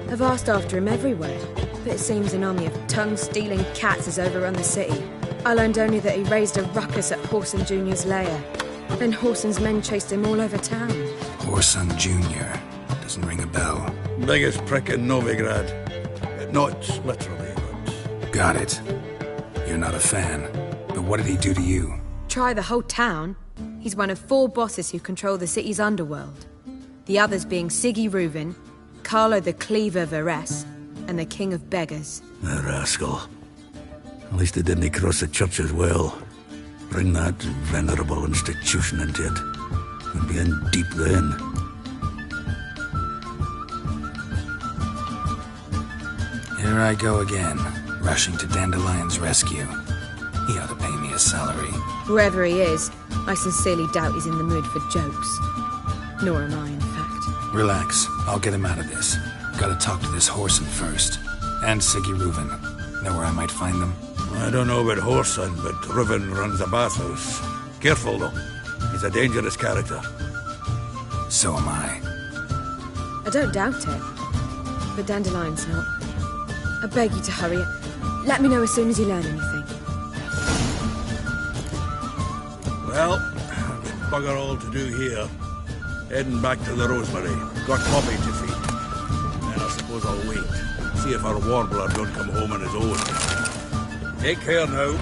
I've asked after him everywhere, but it seems an army of tongue-stealing cats has overrun the city. I learned only that he raised a ruckus at Whoreson Jr.'s lair. Then Whoreson's men chased him all over town. Whoreson Jr. Doesn't ring a bell. Biggest prick in Novigrad. Not literally, but... Got it. You're not a fan. But what did he do to you? Try the whole town. He's one of 4 bosses who control the city's underworld. The others being Siggy Reuven, Carlo the Cleaver Varese, and the King of Beggars. The rascal. At least they didn't cross the church as well. Bring that venerable institution into it. We'd be in deep then. Here I go again, rushing to Dandelion's rescue. He ought to pay me a salary. Whoever he is, I sincerely doubt he's in the mood for jokes. Nor am I, in fact. Relax. I'll get him out of this. Gotta talk to this Whoreson first. And Siggy Reuven. Know where I might find them? I don't know about Whoreson, but Reuven runs a bathhouse. Careful, though. He's a dangerous character. So am I. I don't doubt it. But Dandelion's not. I beg you to hurry it. Let me know as soon as you learn anything. Well, we've bugger all to do here. Heading back to the Rosemary. Got Poppy to feed. Then I suppose I'll wait. See if our warbler don't come home on his own. Take care now.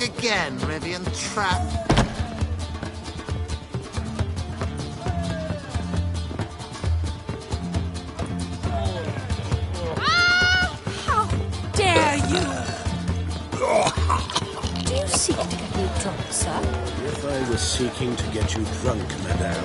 Again, Rivian trap. How dare you! Do you seek to get me drunk, sir? If I was seeking to get you drunk, madame,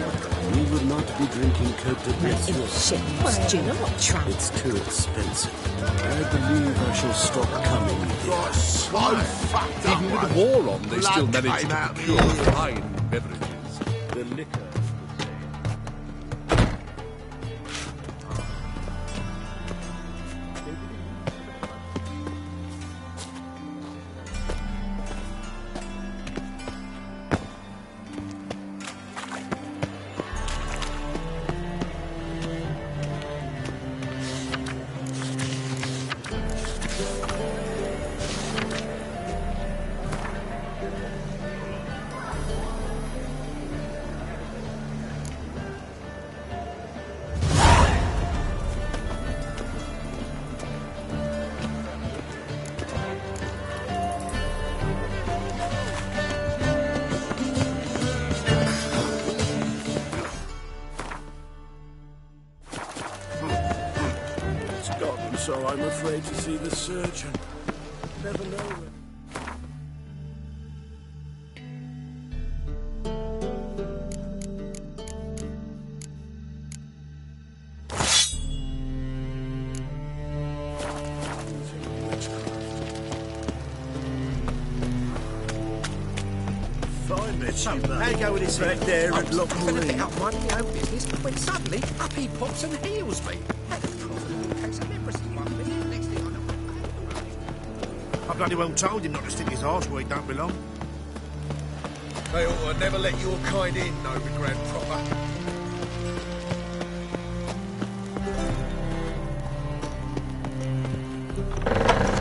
you would not be drinking Cote de Bresse. Shit, gin, I'm not drunk. It's too expensive. I believe I shall stop coming here. You're so fucked up. Even with the war on, they still manage to procure fine beverages. The liquor. so I'm afraid to see the surgeon. Never know. How you go with this back there at Loch I'm going to Marine? pick up minding my own business when suddenly up he pops and heals me. Had a proper case of leprosy 1 minute, next thing I know. I bloody well told him not to stick his arse where he don't belong. They ought to never let your kind in, Noble Grand Proper.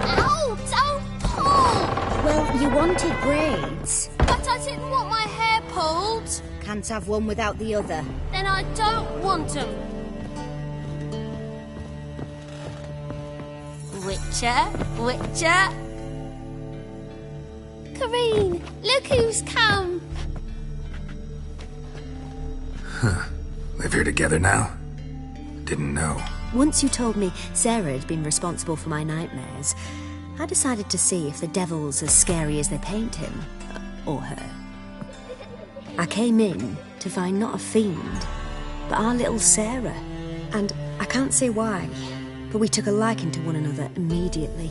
Ow! Don't pull! Well, you wanted braids. But I didn't want my hair pulled. Can't have one without the other. Then I don't want them. Witcher. Kareen, look who's come. Huh. Live here together now? Didn't know. Once you told me Sarah had been responsible for my nightmares, I decided to see if the devil's as scary as they paint him. Or her. I came in to find not a fiend, but our little Sarah. And I can't say why, but we took a liking to one another immediately.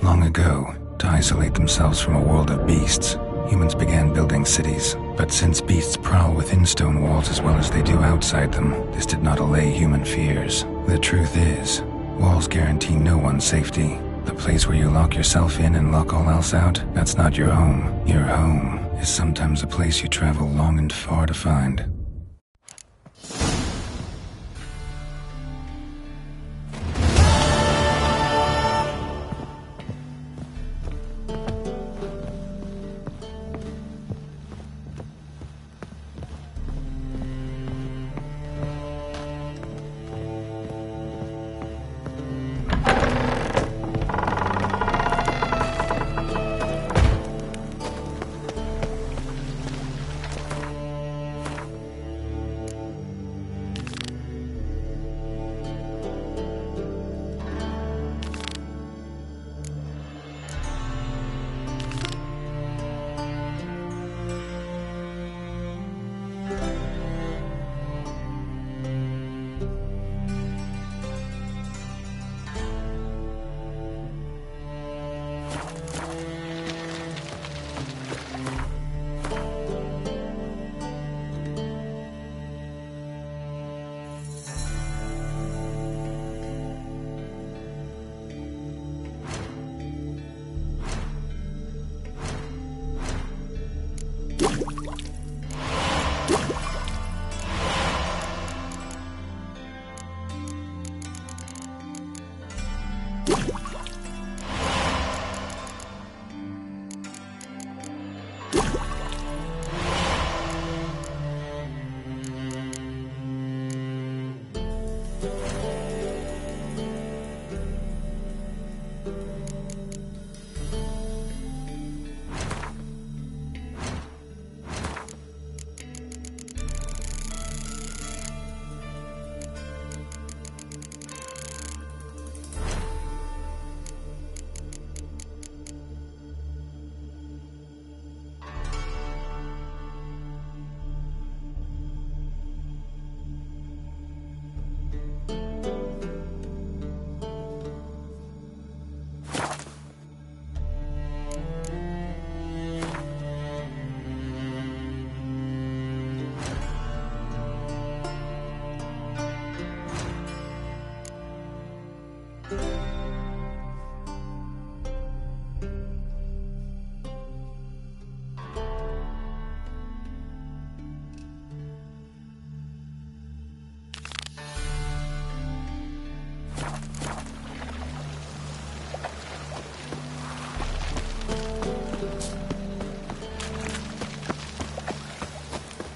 Long ago, to isolate themselves from a world of beasts, humans began building cities. But since beasts prowl within stone walls as well as they do outside them, this did not allay human fears. The truth is, walls guarantee no one's safety. The place where you lock yourself in and lock all else out, that's not your home. Your home is sometimes a place you travel long and far to find.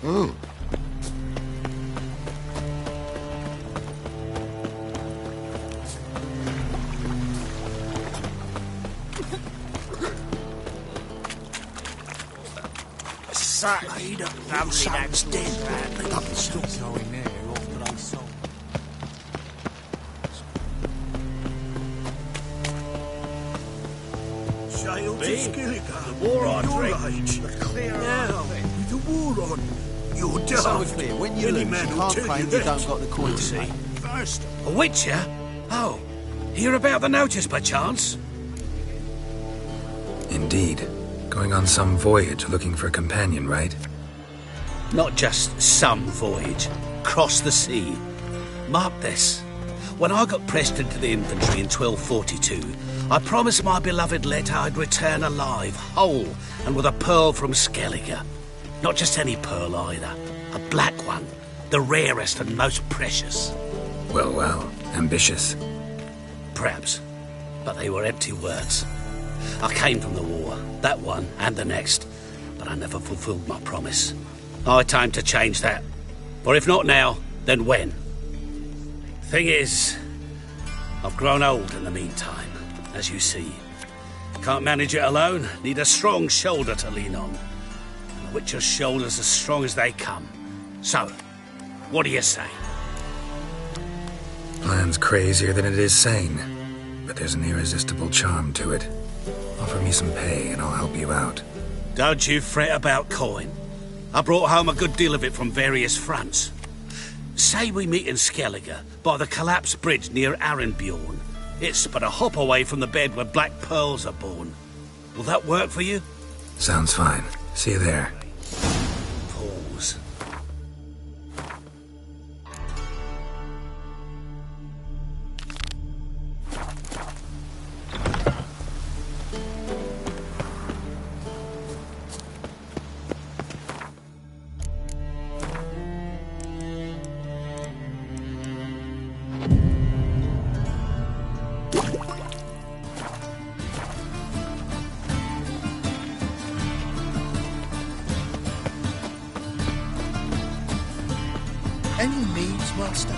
Oh. Lovely, that's dead. They got the stuff going there after they sold. jail to Me? Skilligan. The war on Your drink. age. Clear Now, with the war on, you're daft. So we're clear, when you Any lose, man you will can't tell claim you that. don't got the coin You to see, pay. first, A witcher? Oh, hear about the notice, perchance? Indeed. Going on some voyage looking for a companion, right? Not just some voyage. Cross the sea. Mark this. When I got pressed into the infantry in 1242, I promised my beloved Letta I'd return alive, whole, and with a pearl from Skellige. Not just any pearl either. A black one. The rarest and most precious. Well, well. Ambitious. Perhaps. But they were empty words. I came from the war, that one and the next, but I never fulfilled my promise. High time to change that. For if not now, then when? Thing is, I've grown old in the meantime, as you see. Can't manage it alone, need a strong shoulder to lean on. And the Witcher's shoulder's as strong as they come. So, what do you say? Plan's crazier than it is sane, but there's an irresistible charm to it. Offer me some pay and I'll help you out. Don't you fret about coin. I brought home a good deal of it from various fronts. Say we meet in Skellige, by the collapsed bridge near Arenbjorn. It's but a hop away from the bed where black pearls are born. Will that work for you? Sounds fine. See you there. Pause. Any needs, Master?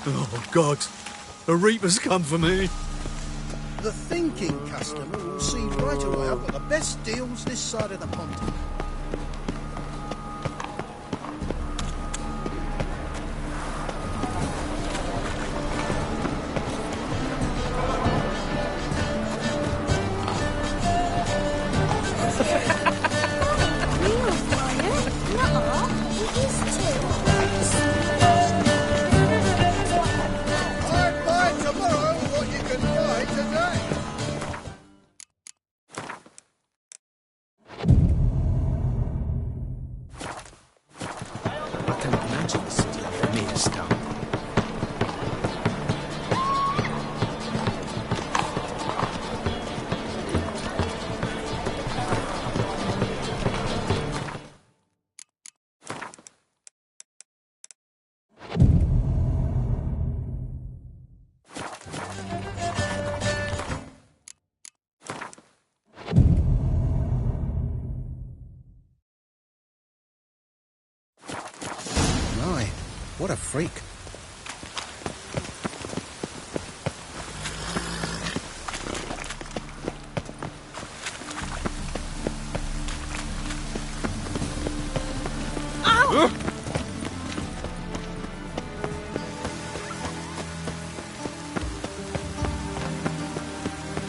Oh, God. A reaper's come for me. The thinking customer will see right away I've got the best deals this side of the pond. I'd buy tomorrow what you can buy today. I can imagine the city of mere stone. My, what a freak.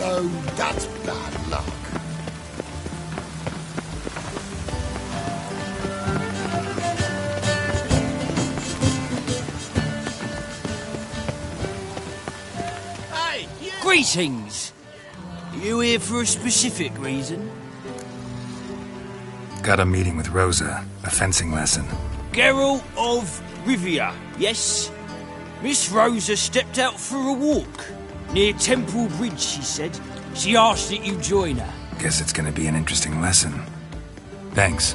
Oh, that's bad luck. Greetings! You here for a specific reason? Got a meeting with Rosa. A fencing lesson. Geralt of Rivia, yes? Miss Rosa stepped out for a walk. Near Temple Bridge, she said. She asked that you join her. Guess it's gonna be an interesting lesson. Thanks.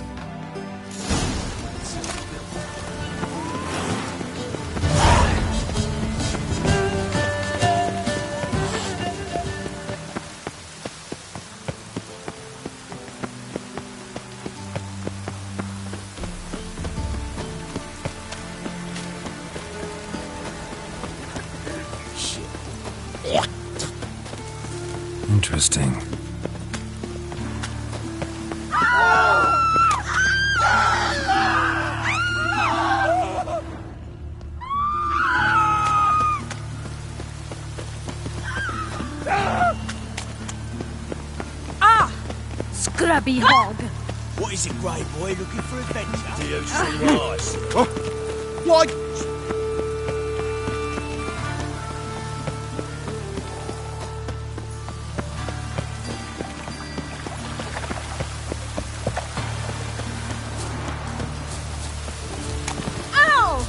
Interesting. Scrubby hog. What is it, Grey Boy? Looking for adventure? Do you see lies? Why? Ow!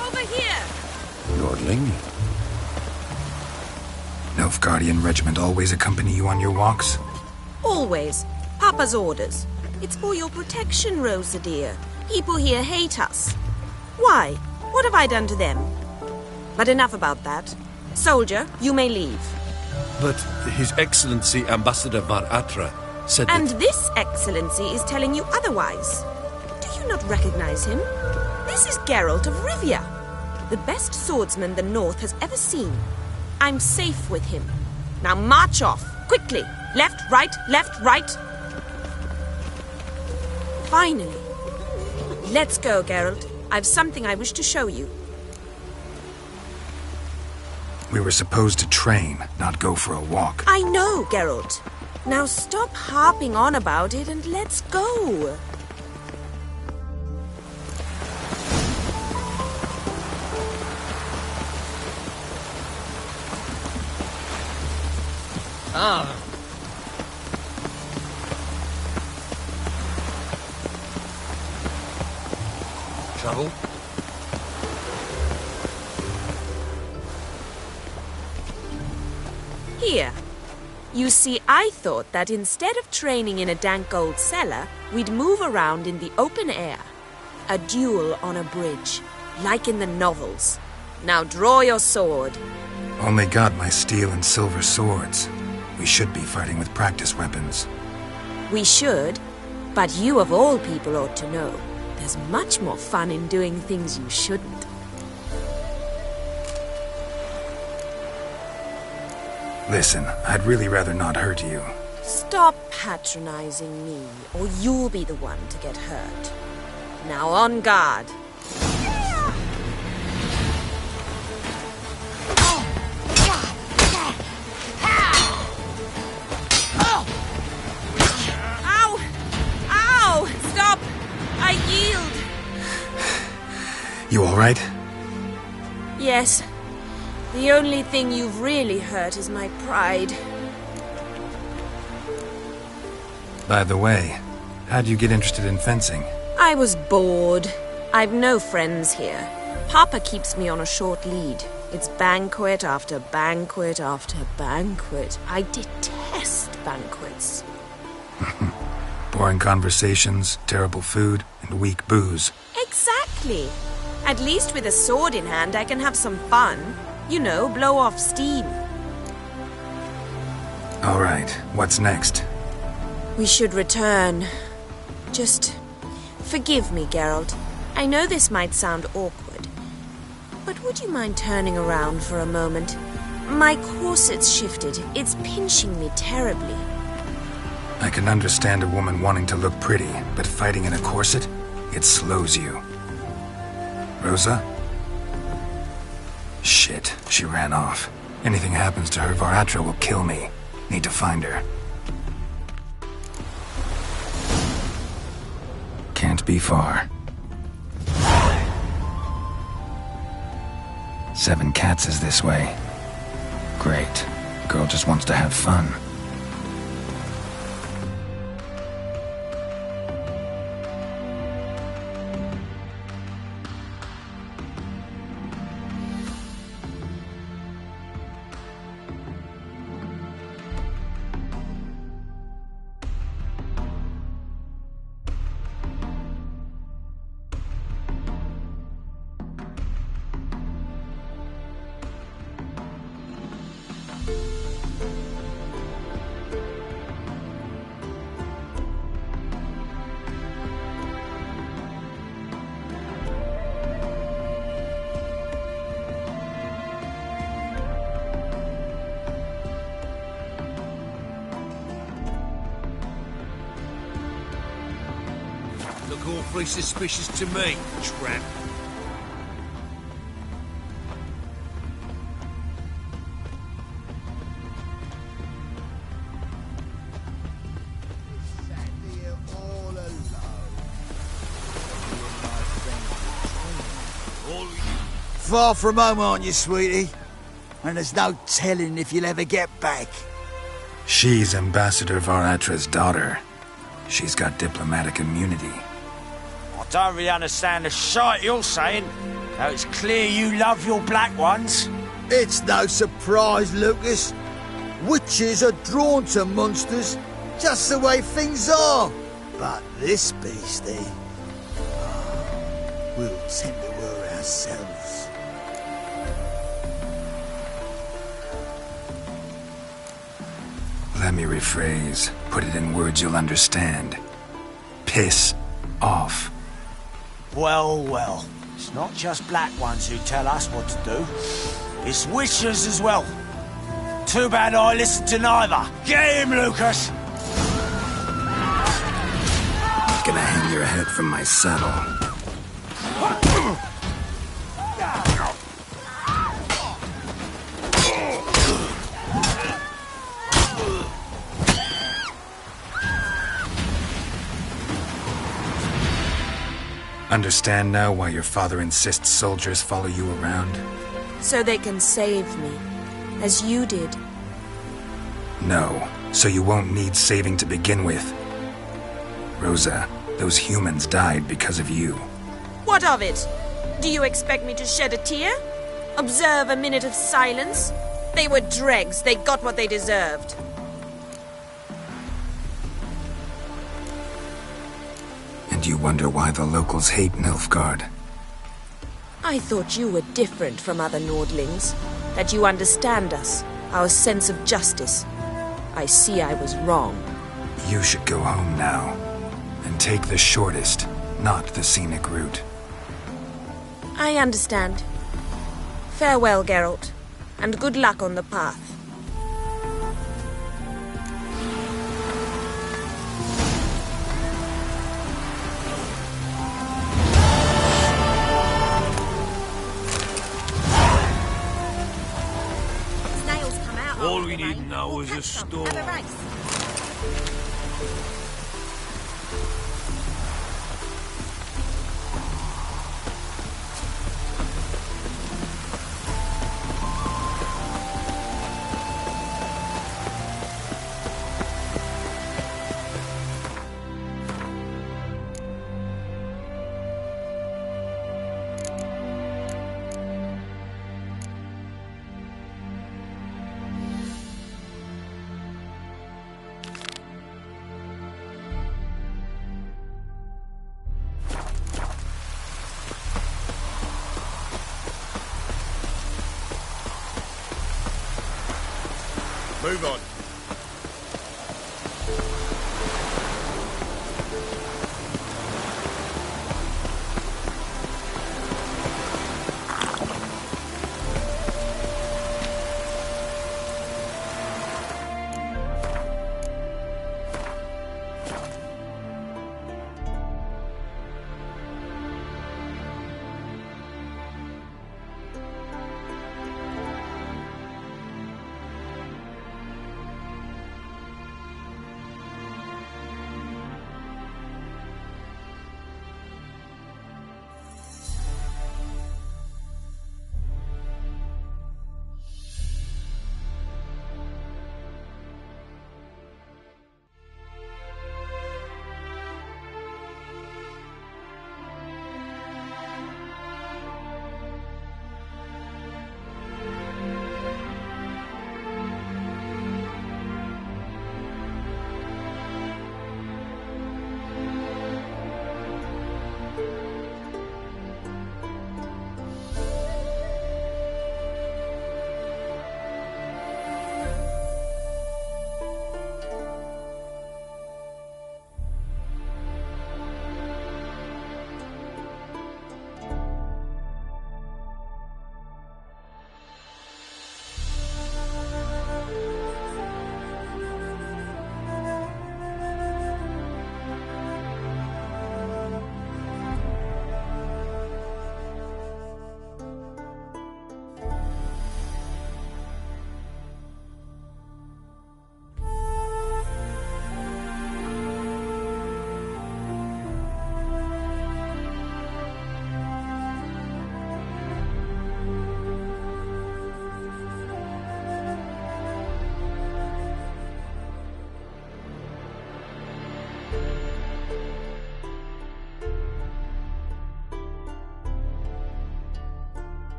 Over here! Lordling? Nilfgaardian regiment always accompany you on your walks? Always. Papa's orders. It's for your protection, Rosa dear. People here hate us. Why? What have I done to them? But enough about that. Soldier, you may leave. But His Excellency Ambassador Var Atra said And that... this excellency is telling you otherwise. Do you not recognize him? This is Geralt of Rivia, the best swordsman the North has ever seen. I'm safe with him. Now march off, quickly. Left, right, left, right. Finally. Let's go, Geralt. I've something I wish to show you. We were supposed to train, not go for a walk. I know, Geralt. Now stop harping on about it and let's go. Ah. Travel? Here. You see, I thought that instead of training in a dank old cellar, we'd move around in the open air. A duel on a bridge, like in the novels. Now draw your sword. Only got my steel and silver swords. We should be fighting with practice weapons. We should, but you of all people ought to know. There's much more fun in doing things you shouldn't. Listen, I'd really rather not hurt you. Stop patronizing me, or you'll be the one to get hurt. Now on guard. Ow! Ow! Stop! I yield! You all right? Yes. The only thing you've really hurt is my pride. By the way, how'd you get interested in fencing? I was bored. I've no friends here. Papa keeps me on a short lead. It's banquet after banquet after banquet. I detest banquets. Boring conversations, terrible food, and weak booze. Exactly. At least with a sword in hand, I can have some fun. You know, blow off steam. All right, what's next? We should return. Just forgive me, Geralt. I know this might sound awkward, but would you mind turning around for a moment? My corset's shifted. It's pinching me terribly. I can understand a woman wanting to look pretty, but fighting in a corset, it slows you. Rosa? Shit, she ran off. Anything happens to her, Var Atra will kill me. Need to find her. Can't be far. 7 Cats is this way. Great. Girl just wants to have fun. awfully suspicious to me, tramp. Far from home, aren't you, sweetie? And there's no telling if you'll ever get back. She's Ambassador Varatra's daughter. She's got diplomatic immunity. I don't really understand the shite you're saying. Though it's clear you love your black ones. It's no surprise, Lucas. Witches are drawn to monsters, just the way things are. But this beastie, we'll tend to her ourselves. Let me rephrase. Put it in words you'll understand. Piss off. Well, well. It's not just black ones who tell us what to do. It's witches as well. Too bad I listened to neither. Get him, Lucas! Gonna hang your head from my saddle. Understand now why your father insists soldiers follow you around? So they can save me, as you did. No, so you won't need saving to begin with. Rosa, those humans died because of you. What of it? Do you expect me to shed a tear? Observe a minute of silence? They were dregs. They got what they deserved. And you wonder why the locals hate Nilfgaard? I thought you were different from other Nordlings. That you understand us, our sense of justice. I see I was wrong. You should go home now. And take the shortest, not the scenic route. I understand. Farewell, Geralt. And good luck on the path. All we need now is a storm. Move on.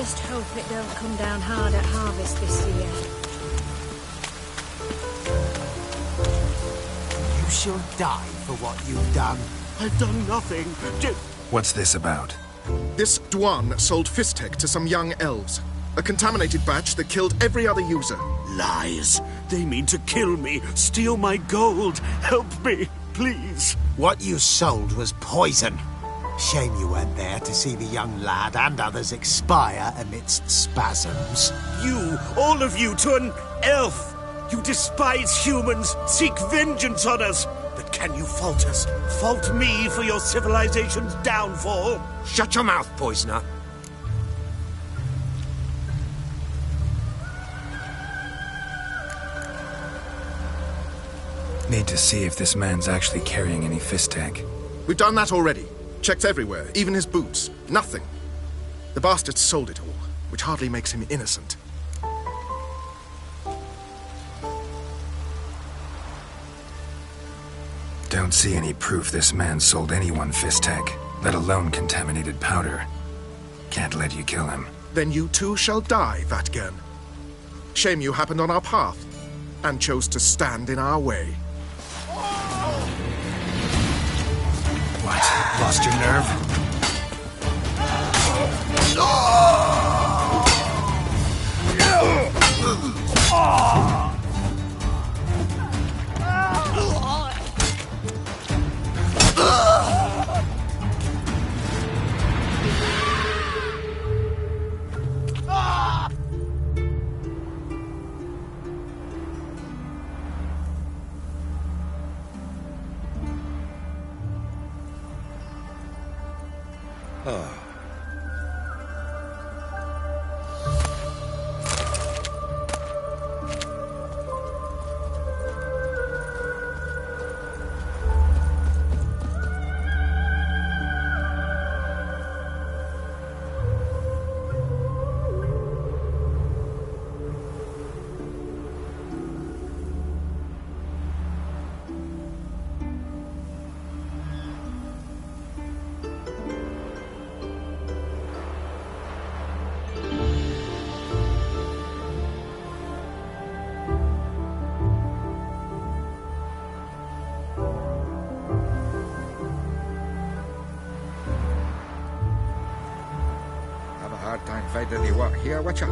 just hope it don't come down hard at harvest this year. You shall die for what you've done. I've done nothing. What's this about? This Dwan sold Fistek to some young elves. A contaminated batch that killed every other user. Lies. They mean to kill me, steal my gold. Help me, please. What you sold was poison. Shame you weren't there to see the young lad and others expire amidst spasms. You, all of you, to an elf. You despise humans, seek vengeance on us. But can you fault us? Fault me for your civilization's downfall? Shut your mouth, poisoner. Need to see if this man's actually carrying any Fistek. We've done that already. Checked everywhere, even his boots. Nothing. The bastard sold it all, which hardly makes him innocent. Don't see any proof this man sold anyone Fistek, let alone contaminated powder. Can't let you kill him. Then you too shall die, Vatgern. Shame you happened on our path, and chose to stand in our way. What? Lost your nerve? Hard time finding the work here, Witcher.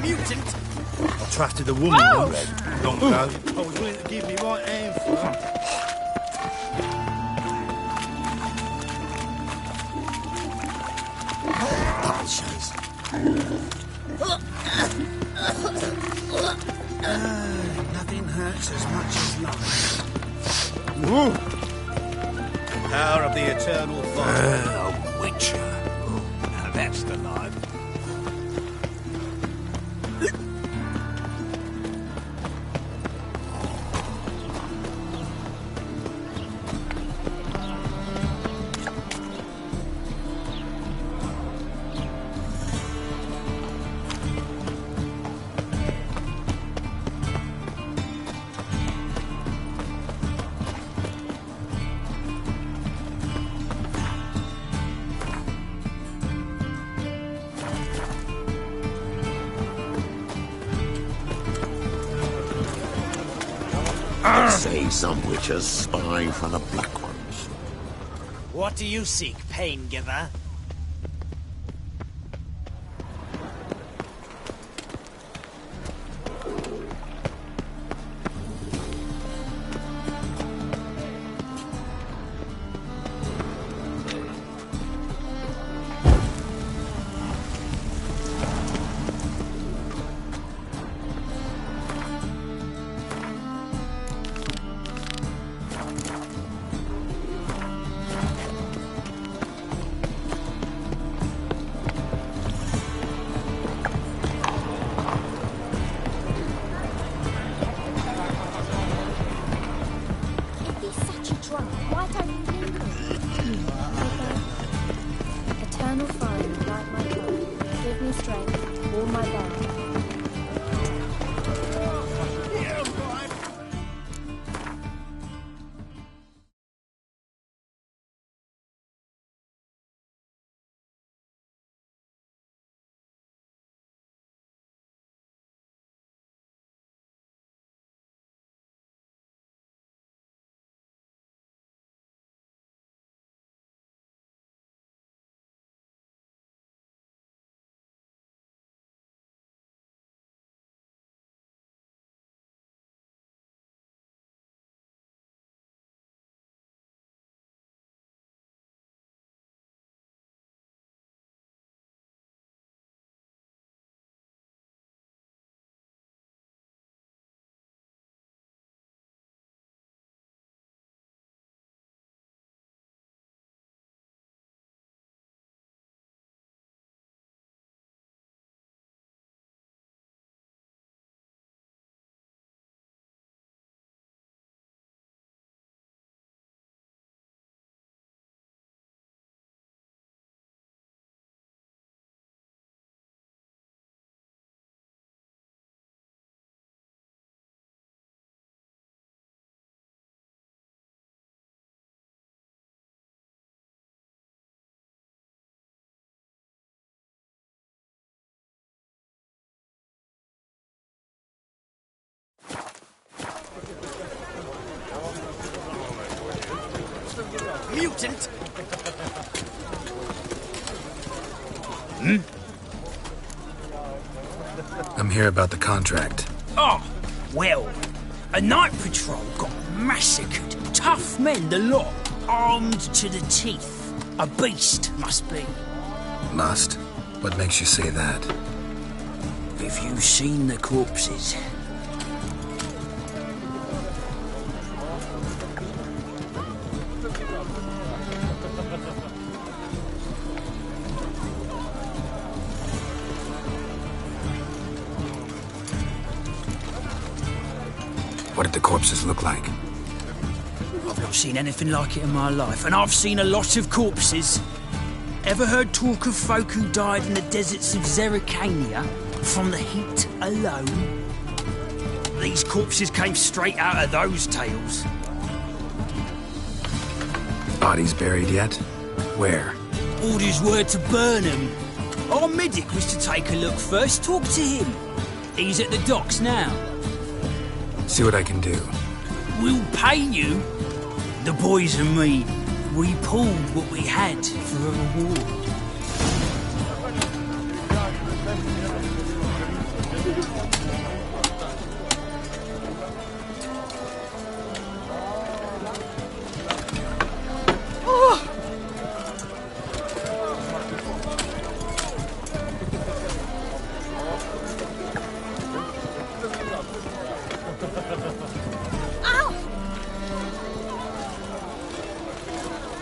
Mutant! I trusted a woman Oh! once, long ago. I was willing to give me right hand for her. Vultures. Nothing hurts as much as life. The power of the eternal fire. A witcher. Now that's the life. I say some witches spy for the black ones. What do you seek, pain giver? important. Hmm? I'm here about the contract. Oh, well, a night patrol got massacred. Tough men, the lot, armed to the teeth. A beast, must be. Must? What makes you say that? Have you seen the corpses? What did the corpses look like? I've not seen anything like it in my life, and I've seen a lot of corpses. Ever heard talk of folk who died in the deserts of Zerrikania from the heat alone? These corpses came straight out of those tales. Bodies buried yet? Where? Orders were to burn them. Our medic was to take a look first, talk to him. He's at the docks now. See what I can do. We'll pay you. The boys and me, we pulled what we had for a reward.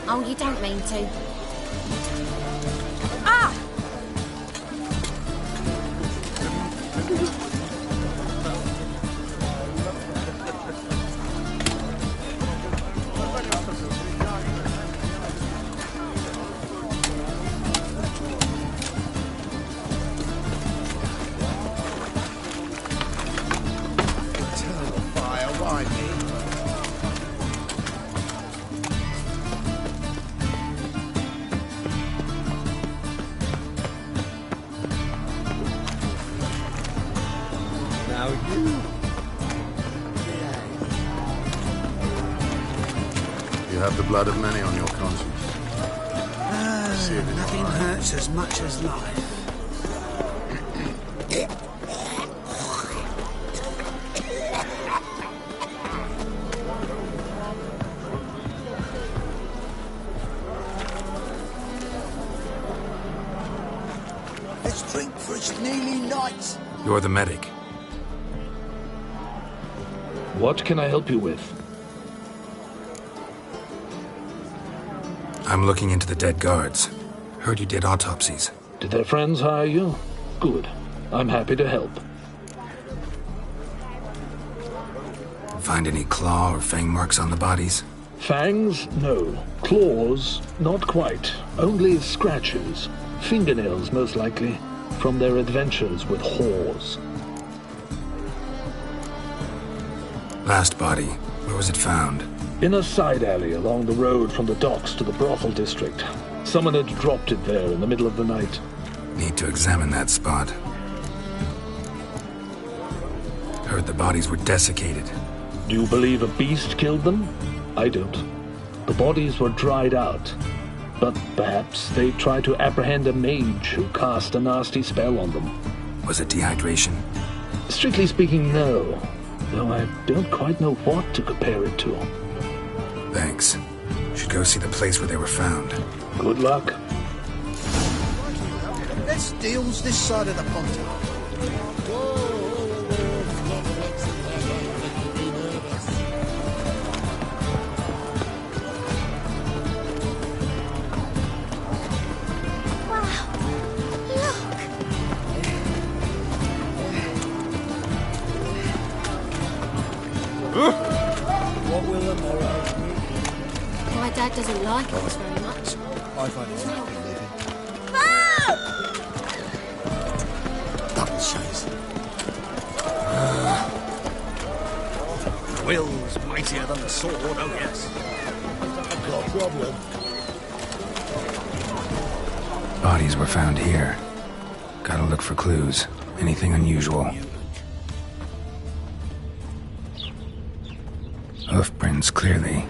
Oh, you don't mean to. Terrible fire, why me? Now You have the blood of many on your conscience. Nothing hurts as much as life. Let's drink for it's nearly night. You're the medic. What can I help you with? I'm looking into the dead guards. Heard you did autopsies. Did their friends hire you? Good. I'm happy to help. Find any claw or fang marks on the bodies? Fangs? No. Claws? Not quite. Only scratches. Fingernails, most likely. From their adventures with whores. Last body. Where was it found? In a side alley along the road from the docks to the brothel district. Someone had dropped it there in the middle of the night. Need to examine that spot. Heard the bodies were desiccated. Do you believe a beast killed them? I don't. The bodies were dried out. But perhaps they tried to apprehend a mage who cast a nasty spell on them. Was it dehydration? Strictly speaking, no. Though I don't quite know what to compare it to. Thanks. Should go see the place where they were found. Good luck. Let's deals this side of the pond. What will the morrow be? My dad doesn't like us very much. I find it happy living. Double chase. Will's mightier than the sword, oh yes. Got a problem. Bodies were found here. Gotta look for clues. Anything unusual. Hoof prints, clearly.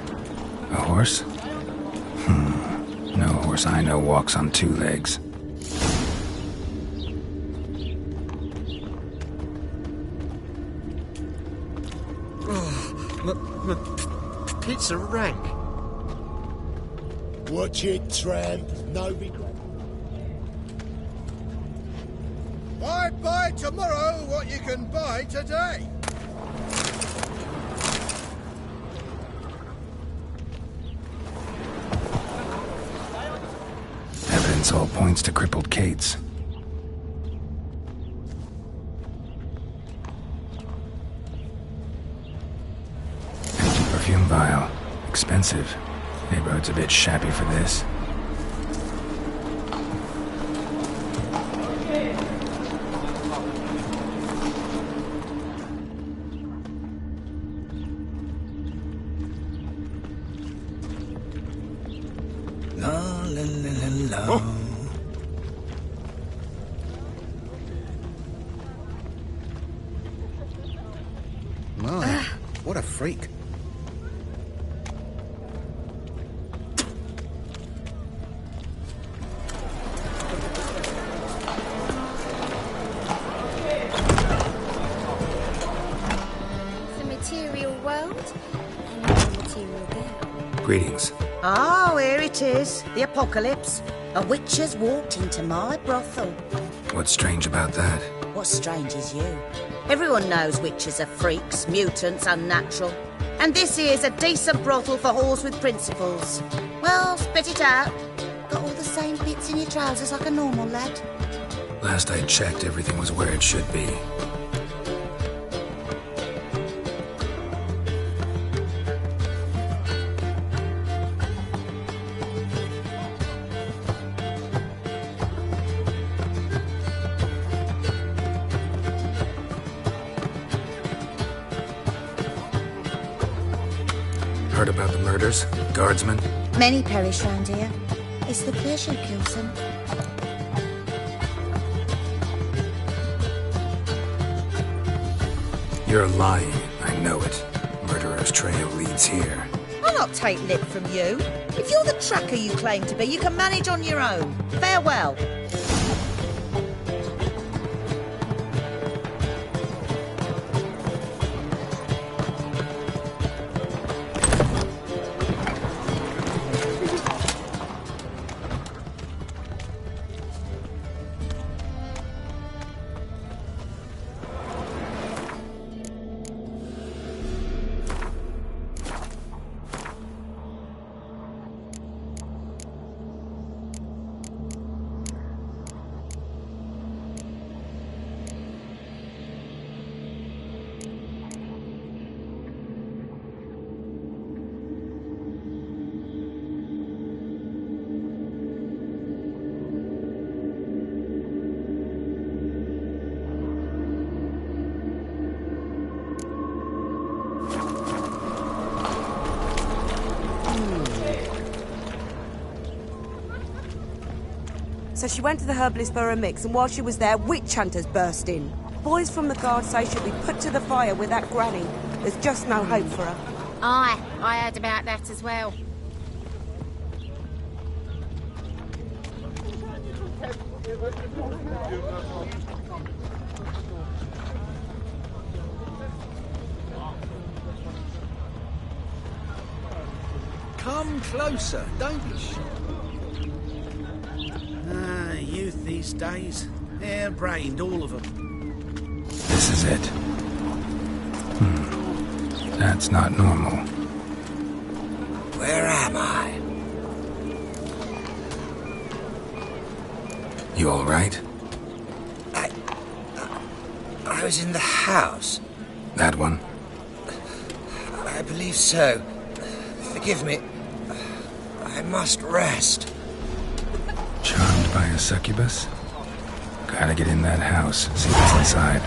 A horse? horse I know walks on two legs. My pits are rank. Watch it, tramp. No regret. Buy tomorrow what you can buy today. Evidence all points to crippled Kate's. Empty perfume vial. Expensive. Neighborhood's a bit shabby for this. My, what a freak. The material world and the material girl. Greetings. Oh, here it is. The apocalypse. A witch has walked into my brothel. What's strange about that? What's strange is you. Everyone knows witches are freaks, mutants, unnatural. And this here's a decent brothel for whores with principles. Well, spit it out. Got all the same bits in your trousers like a normal lad. Last I checked, everything was where it should be. Heard about the murders? Guardsmen? Many perish round here. It's the pleasure kills them. You're lying. I know it. Murderer's trail leads here. I'll not take lip from you. If you're the tracker you claim to be, you can manage on your own. Farewell. So she went to the herbalist for a mix, and while she was there, witch hunters burst in. Boys from the guard say she'll be put to the fire with that granny. There's just no hope for her. Aye, I heard about that as well. Come closer, don't be shy. Youth these days. Hair-brained, all of them. This is it. That's not normal. Where am I? You all right? I was in the house. That one? I believe so. Forgive me. I must rest. Charmed by a succubus? Gotta get in that house, see what's inside.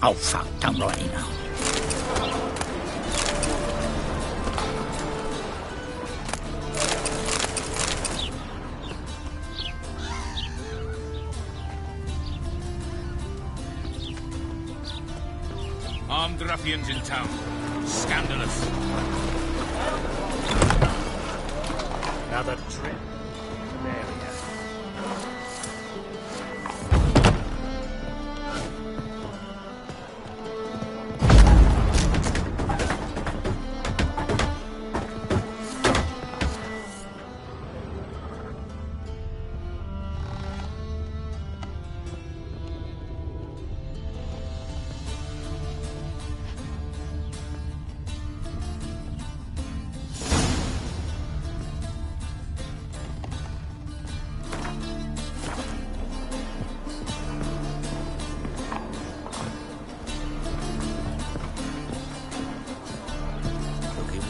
Oh, fuck, don't write it now. Armed ruffians in town. Scandalous. Another trip. There we are.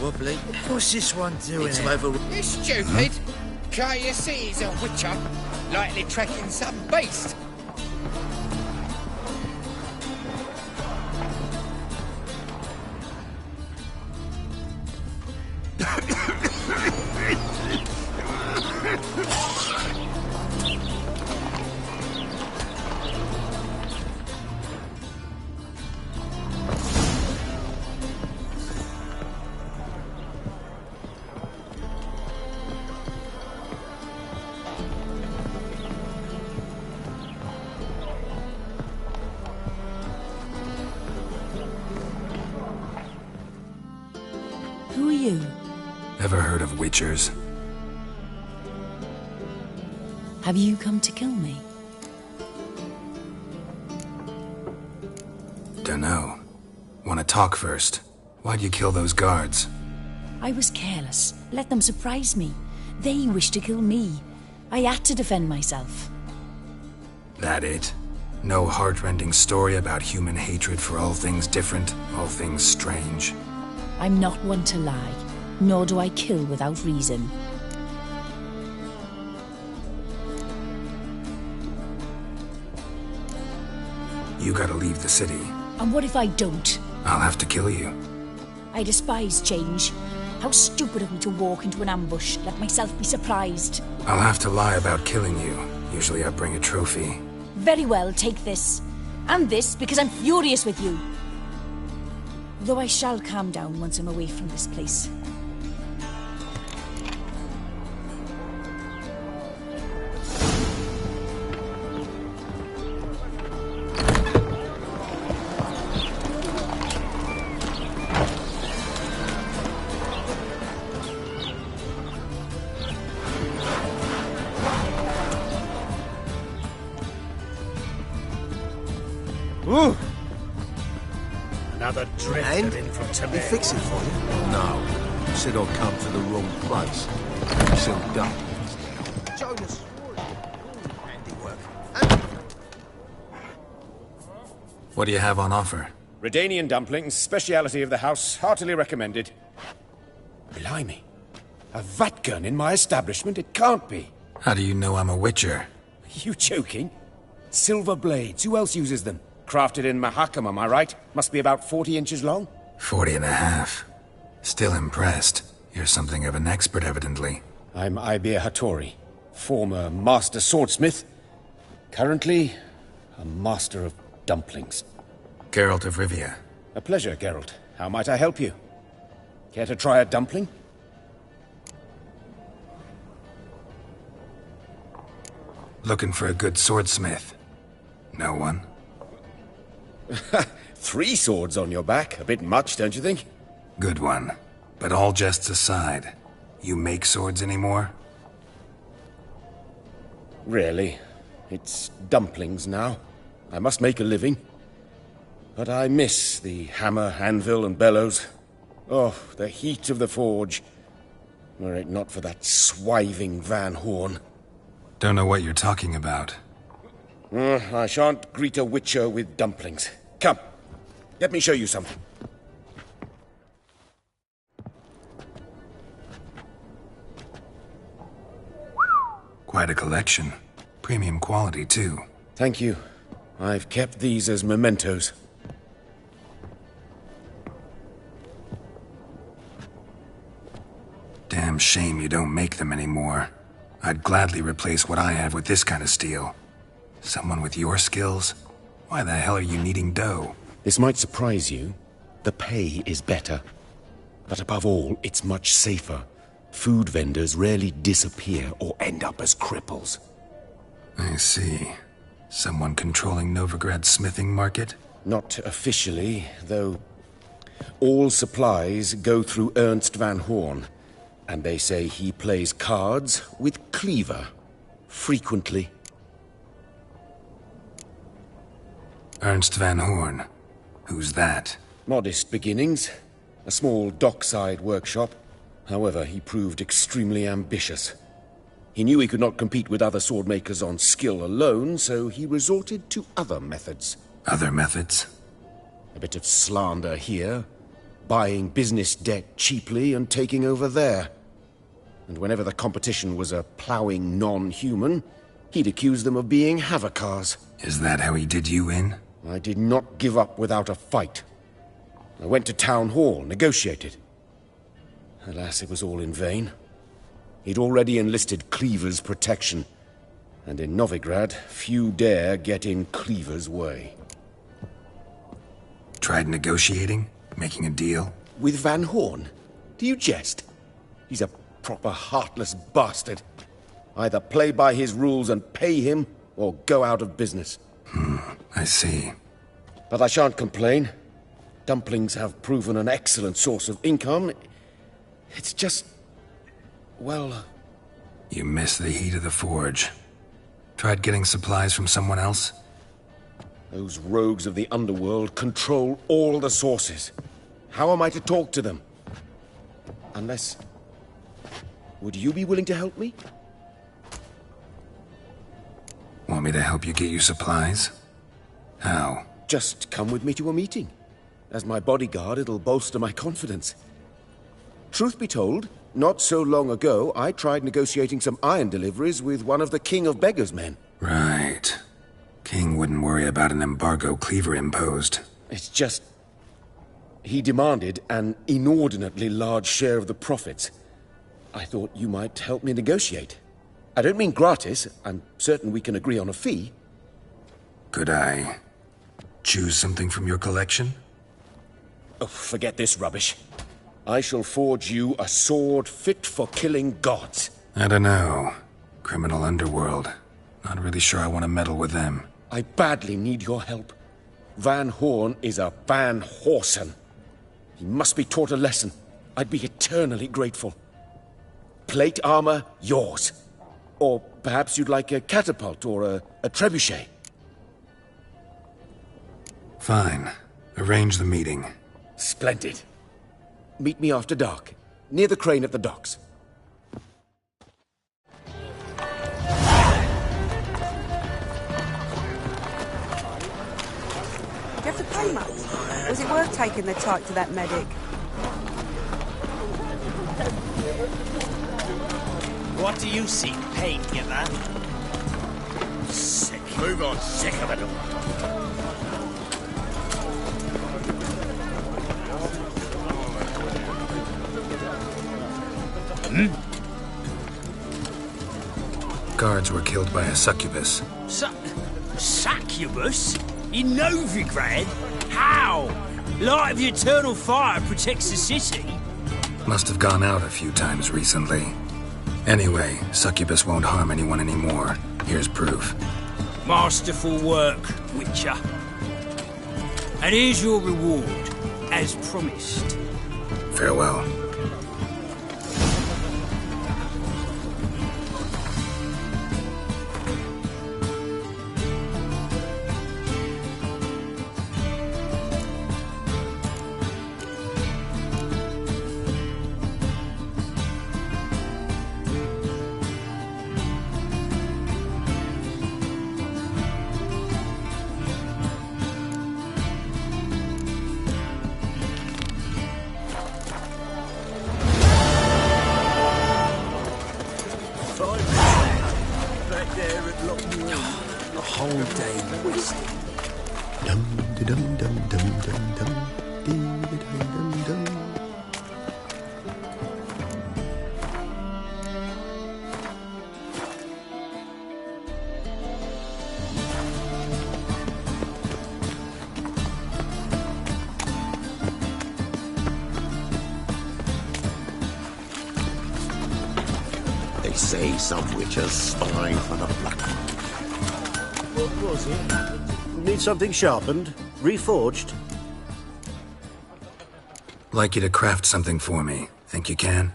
Wobbly. What's this one doing? It's over. You stupid! Can't you see he's a witcher? Likely tracking some beast. Who are you? Ever heard of witchers? Have you come to kill me? Dunno. Wanna talk first? Why'd you kill those guards? I was careless. Let them surprise me. They wished to kill me. I had to defend myself. That it? No heartrending story about human hatred for all things different, all things strange? I'm not one to lie, nor do I kill without reason. You gotta leave the city. And what if I don't? I'll have to kill you. I despise change. How stupid of me to walk into an ambush, let myself be surprised. I'll have to lie about killing you. Usually I bring a trophy. Very well, take this. And this, because I'm furious with you. Though I shall calm down once I'm away from this place. Ooh! Another drifter in from today. He fix it for you? No. Said I'd come to the wrong place. Sell dumplings now. Jonas. Handiwork. What do you have on offer? Redanian dumplings, speciality of the house, heartily recommended. Blimey. A vatgun in my establishment? It can't be. How do you know I'm a witcher? Are you joking? Silver blades, who else uses them? Crafted in Mahakam, am I right? Must be about 40 inches long? 40 and a half. Still impressed. You're something of an expert, evidently. I'm Ibir Hattori, former master swordsmith. Currently, a master of dumplings. Geralt of Rivia. A pleasure, Geralt. How might I help you? Care to try a dumpling? Looking for a good swordsmith. No one? 3 swords on your back. A bit much, don't you think? Good one. But all jests aside, you make swords anymore? Really. It's dumplings now. I must make a living. But I miss the hammer, anvil, and bellows. Oh, the heat of the forge. Were it not for that swiving Van Horn. Don't know what you're talking about. I shan't greet a witcher with dumplings. Come, let me show you something. Quite a collection. Premium quality, too. Thank you. I've kept these as mementos. Damn shame you don't make them anymore. I'd gladly replace what I have with this kind of steel. Someone with your skills? Why the hell are you needing dough? This might surprise you. The pay is better. But above all, it's much safer. Food vendors rarely disappear or end up as cripples. I see. Someone controlling Novigrad's smithing market? Not officially, though all supplies go through Ernst Van Horn. And they say he plays cards with Cleaver. Frequently. Ernst Van Horn. Who's that? Modest beginnings. A small dockside workshop. However, he proved extremely ambitious. He knew he could not compete with other sword makers on skill alone, so he resorted to other methods. Other methods? A bit of slander here, buying business debt cheaply and taking over there. And whenever the competition was a ploughing non-human, he'd accuse them of being Havocars. Is that how he did you in? I did not give up without a fight. I went to Town Hall, negotiated. Alas, it was all in vain. He'd already enlisted Cleaver's protection, and in Novigrad, few dare get in Cleaver's way. Tried negotiating? Making a deal? With Van Horn? Do you jest? He's a proper heartless bastard. Either play by his rules and pay him, or go out of business. I see. But I shan't complain. Dumplings have proven an excellent source of income. It's just... well... You miss the heat of the forge. Tried getting supplies from someone else? Those rogues of the underworld control all the sources. How am I to talk to them? Unless... Would you be willing to help me? Want me to help you get you supplies? How? Just come with me to a meeting. As my bodyguard, it'll bolster my confidence. Truth be told, not so long ago, I tried negotiating some iron deliveries with one of the King of Beggars' men. Right. King wouldn't worry about an embargo Cleaver imposed. It's just... he demanded an inordinately large share of the profits. I thought you might help me negotiate. I don't mean gratis. I'm certain we can agree on a fee. Could I choose something from your collection? Oh, forget this rubbish. I shall forge you a sword fit for killing gods. I don't know. Criminal underworld. Not really sure I want to meddle with them. I badly need your help. Van Horn is a Van Horsen. He must be taught a lesson. I'd be eternally grateful. Plate armor, yours. Or perhaps you'd like a catapult or a trebuchet. Fine. Arrange the meeting. Splendid. Meet me after dark, near the crane at the docks. Do you have to pay much? Was it worth taking the tyke to that medic? What do you see? Pain, you man? Sick. Move on. Sick of it all. Guards were killed by a succubus. Succubus? In Novigrad? How? Light of the eternal fire protects the city? Must have gone out a few times recently. Anyway, succubus won't harm anyone anymore. Here's proof. Masterful work, Witcher. And here's your reward, as promised. Farewell. say some witcher's spine for the black one. What was it? Need something sharpened? Reforged? Like you to craft something for me. Think you can?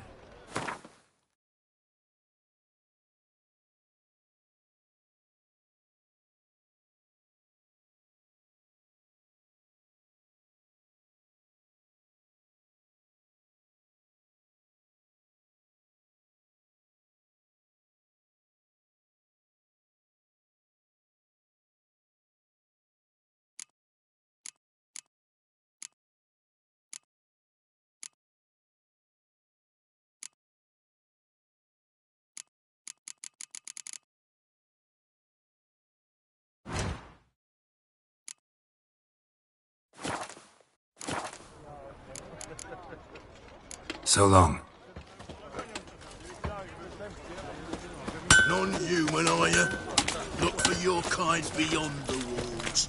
So long. Non-human, are you? Look for your kind beyond the walls.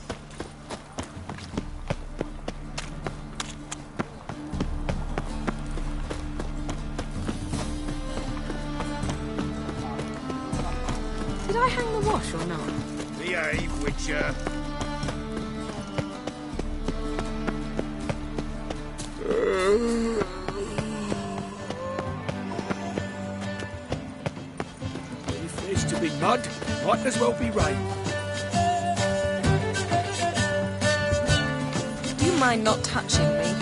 Did I hang the wash or not? Behave, Witcher. If there's to be mud, might as well be rain. Do you mind not touching me?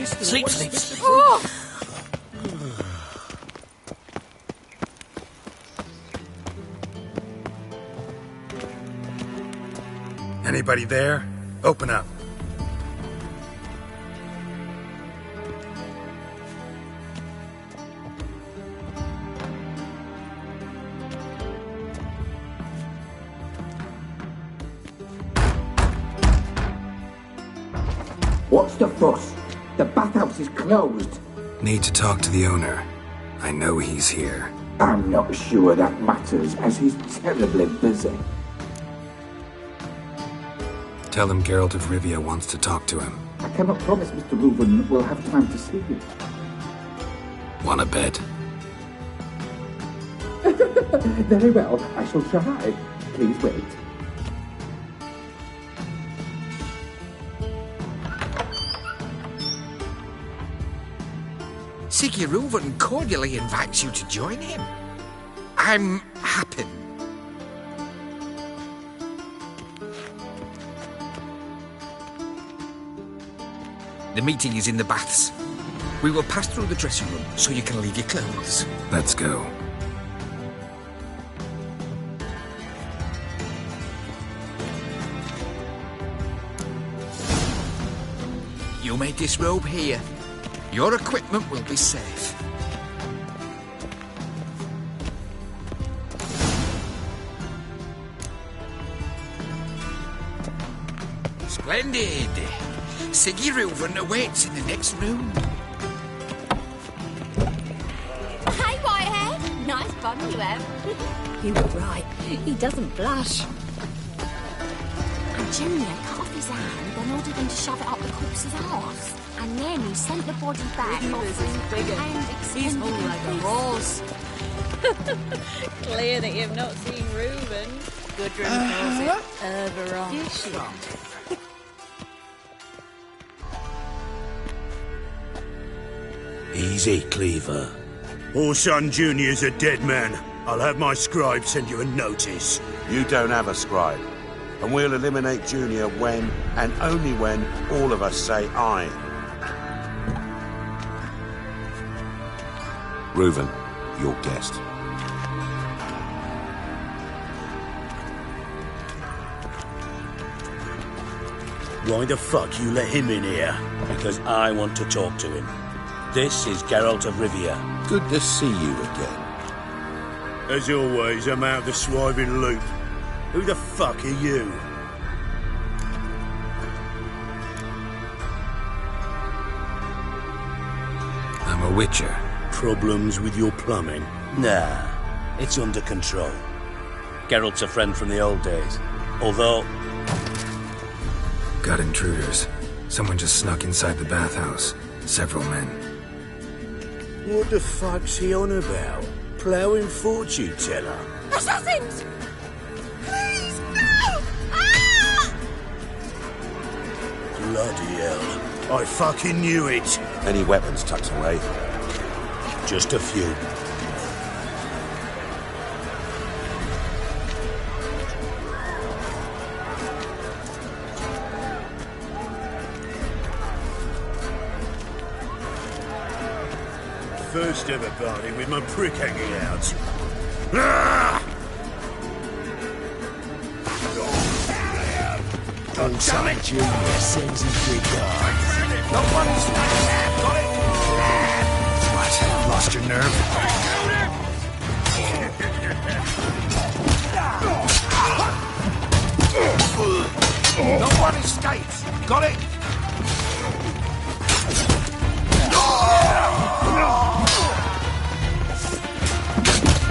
Sleep, sleep, sleep. Oh! Anybody there? Open up. What's the fuss? The bathhouse is closed. Need to talk to the owner. I know he's here. I'm not sure that matters, as he's terribly busy. Tell him Geralt of Rivia wants to talk to him. I cannot promise Mr. Reuven will have time to see you. Want a bet? Very well, I shall try. Please wait. Siggy Reuven cordially invites you to join him. I'm happy. The meeting is in the baths. We will pass through the dressing room so you can leave your clothes. Let's go. You may disrobe here. Your equipment will be safe. Splendid! Siggy Reuven awaits in the next room. Hey, Whitehead. Nice bum you have. You were right. He doesn't blush. And Junior cut off his hand and ordered him to shove it up the corpse's arse. And then he sent the body back offering He's all like a horse. Clear that you've not seen Reuben. Gudrun calls it Urberon. Easy, Cleaver. Orson Jr.'s a dead man. I'll have my scribe send you a notice. You don't have a scribe. And we'll eliminate Junior when, and only when, all of us say aye. Reuven, your guest. Why the fuck you let him in here? Because I want to talk to him. This is Geralt of Rivia. Good to see you again. As always, I'm out of the swiving loop. Who the fuck are you? I'm a witcher. Problems with your plumbing? Nah, it's under control. Geralt's a friend from the old days. Although... Got intruders. Someone just snuck inside the bathhouse. Several men. What the fuck's he on about? Ploughing fortune teller? Assassins! Please, no! Ah! Bloody hell. I fucking knew it. Any weapons tucked away? Just a few. First ever party with my prick hanging out. Ah! Orson Jr. sends his regards. Not one is got it! What? Lost your nerve? Not one escapes! Got it!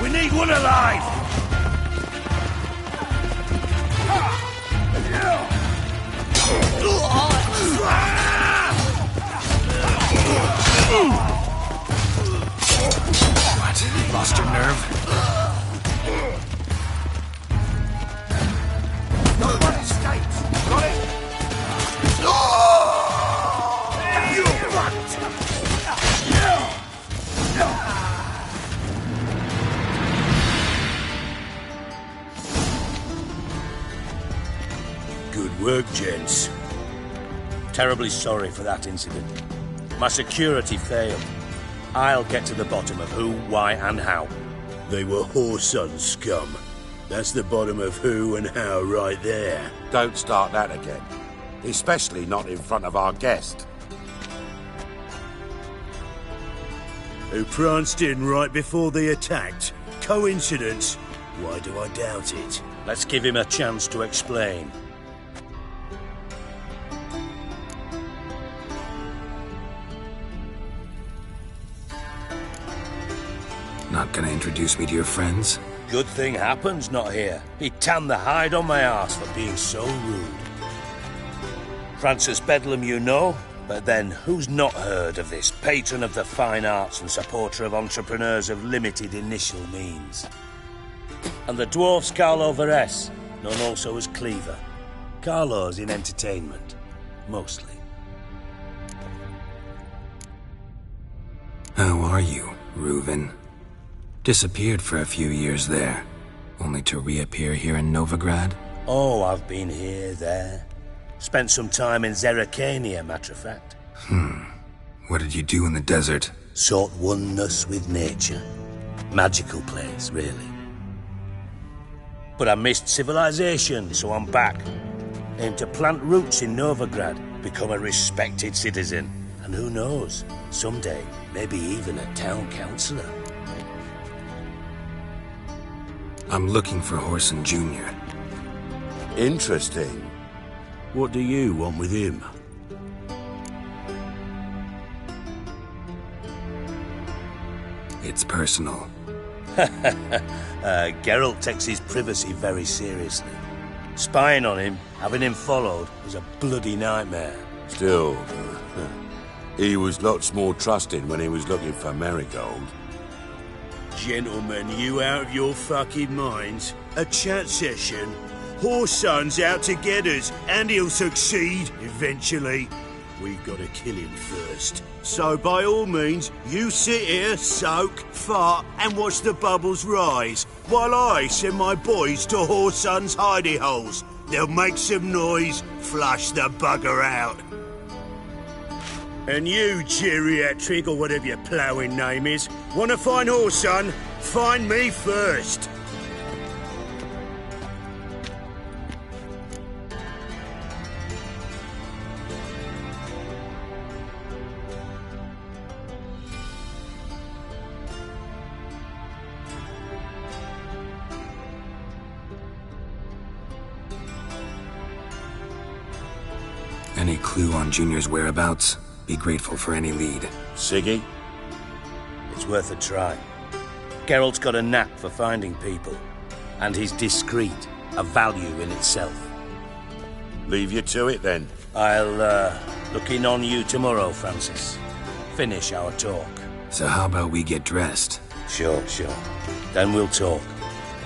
We need one alive! What? Lost your nerve? Not one escapes! Got it! You fucked! Good work, gents. Terribly sorry for that incident. My security failed. I'll get to the bottom of who, why, and how. They were Whoreson scum. That's the bottom of who and how right there. Don't start that again. Especially not in front of our guest. Who pranced in right before they attacked. Coincidence? Why do I doubt it? Let's give him a chance to explain. Not gonna introduce me to your friends? Good thing Happen's not here. He'd tan the hide on my arse for being so rude. Francis Bedlam you know, but then who's not heard of this patron of the fine arts and supporter of entrepreneurs of limited initial means? And the dwarf's Carlo Veres, known also as Cleaver. Carlo's in entertainment, mostly. How are you, Reuven? Disappeared for a few years there, only to reappear here in Novigrad? Oh, I've been here, there. Spent some time in Zerrikania, matter of fact. What did you do in the desert? Sought oneness with nature. Magical place, really. But I missed civilization, so I'm back. Aim to plant roots in Novigrad, become a respected citizen. And who knows, someday, maybe even a town councillor. I'm looking for Whoreson Jr. Interesting. What do you want with him? It's personal. Geralt takes his privacy very seriously. Spying on him, having him followed, was a bloody nightmare. Still, he was lots more trusting when he was looking for Marigold. Gentlemen, you out of your fucking minds? A chat session? Whoreson's out to get us, and he'll succeed, eventually. We've got to kill him first. So by all means, you sit here, soak, fart, and watch the bubbles rise, while I send my boys to Whoreson's hidey holes. They'll make some noise, flush the bugger out. And you, geriatric, or whatever your ploughing name is, want to find Whoreson? Find me first. Any clue on Junior's whereabouts? Be grateful for any lead. Siggy? It's worth a try. Geralt's got a knack for finding people. And he's discreet, a value in itself. Leave you to it, then. I'll, look in on you tomorrow, Francis. Finish our talk. So how about we get dressed? Sure. Then we'll talk.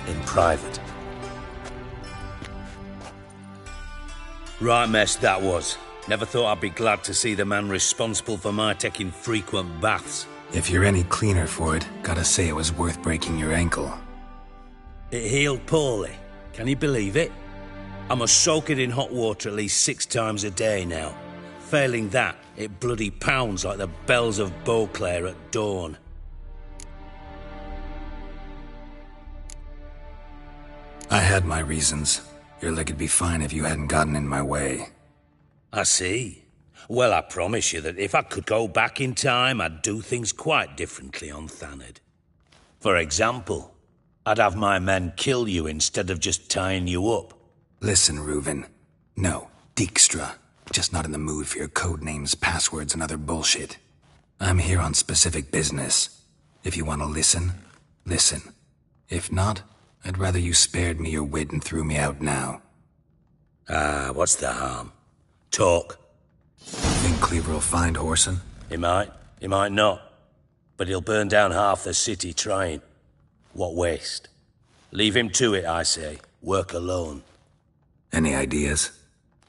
In private. Right mess that was. Never thought I'd be glad to see the man responsible for my taking frequent baths. If you're any cleaner for it, gotta say it was worth breaking your ankle. It healed poorly. Can you believe it? I must soak it in hot water at least 6 times a day now. Failing that, it bloody pounds like the bells of Beauclair at dawn. I had my reasons. Your leg'd be fine if you hadn't gotten in my way. I see. Well, I promise you that if I could go back in time, I'd do things quite differently on Thanedd. For example, I'd have my men kill you instead of just tying you up. Listen, Reuven. No, Dijkstra. Just not in the mood for your code names, passwords, and other bullshit. I'm here on specific business. If you want to listen, listen. If not, I'd rather you spared me your wit and threw me out now. What's the harm? Talk. Think Cleaver will find Whoreson? He might not. But he'll burn down half the city trying. What waste. Leave him to it, I say. Work alone. Any ideas?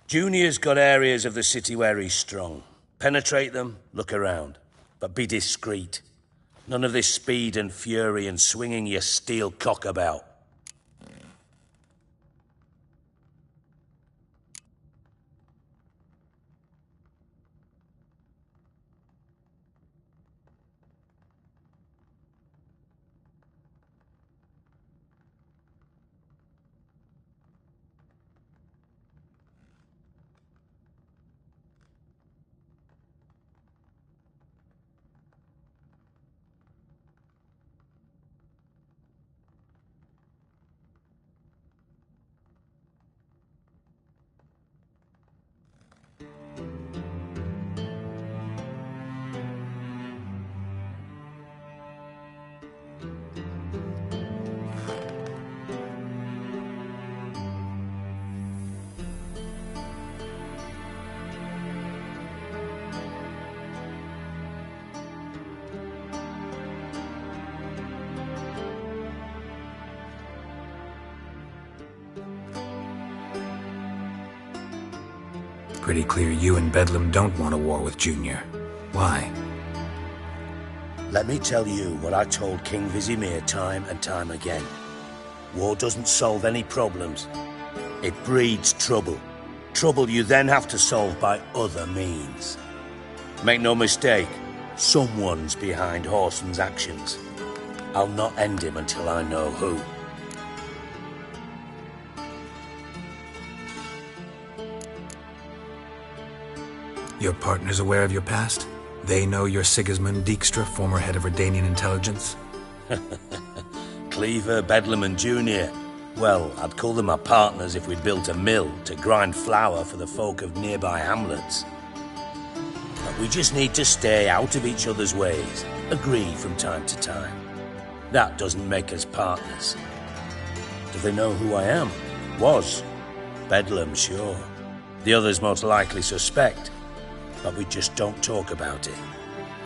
Junior's got areas of the city where he's strong. Penetrate them, look around. But be discreet. None of this speed and fury and swinging your steel cock about. Pretty clear you and Bedlam don't want a war with Junior. Why? Let me tell you what I told King Vizimir time and time again. War doesn't solve any problems. It breeds trouble. Trouble you then have to solve by other means. Make no mistake, someone's behind Horson's actions. I'll not end him until I know who. Your partner's aware of your past? They know you're Sigismund Dijkstra, former head of Redanian intelligence? Cleaver, Bedlam and Junior. Well, I'd call them my partners if we'd built a mill to grind flour for the folk of nearby hamlets. But we just need to stay out of each other's ways, agree from time to time. That doesn't make us partners. Do they know who I am? Was. Bedlam, sure. The others most likely suspect. But we just don't talk about it.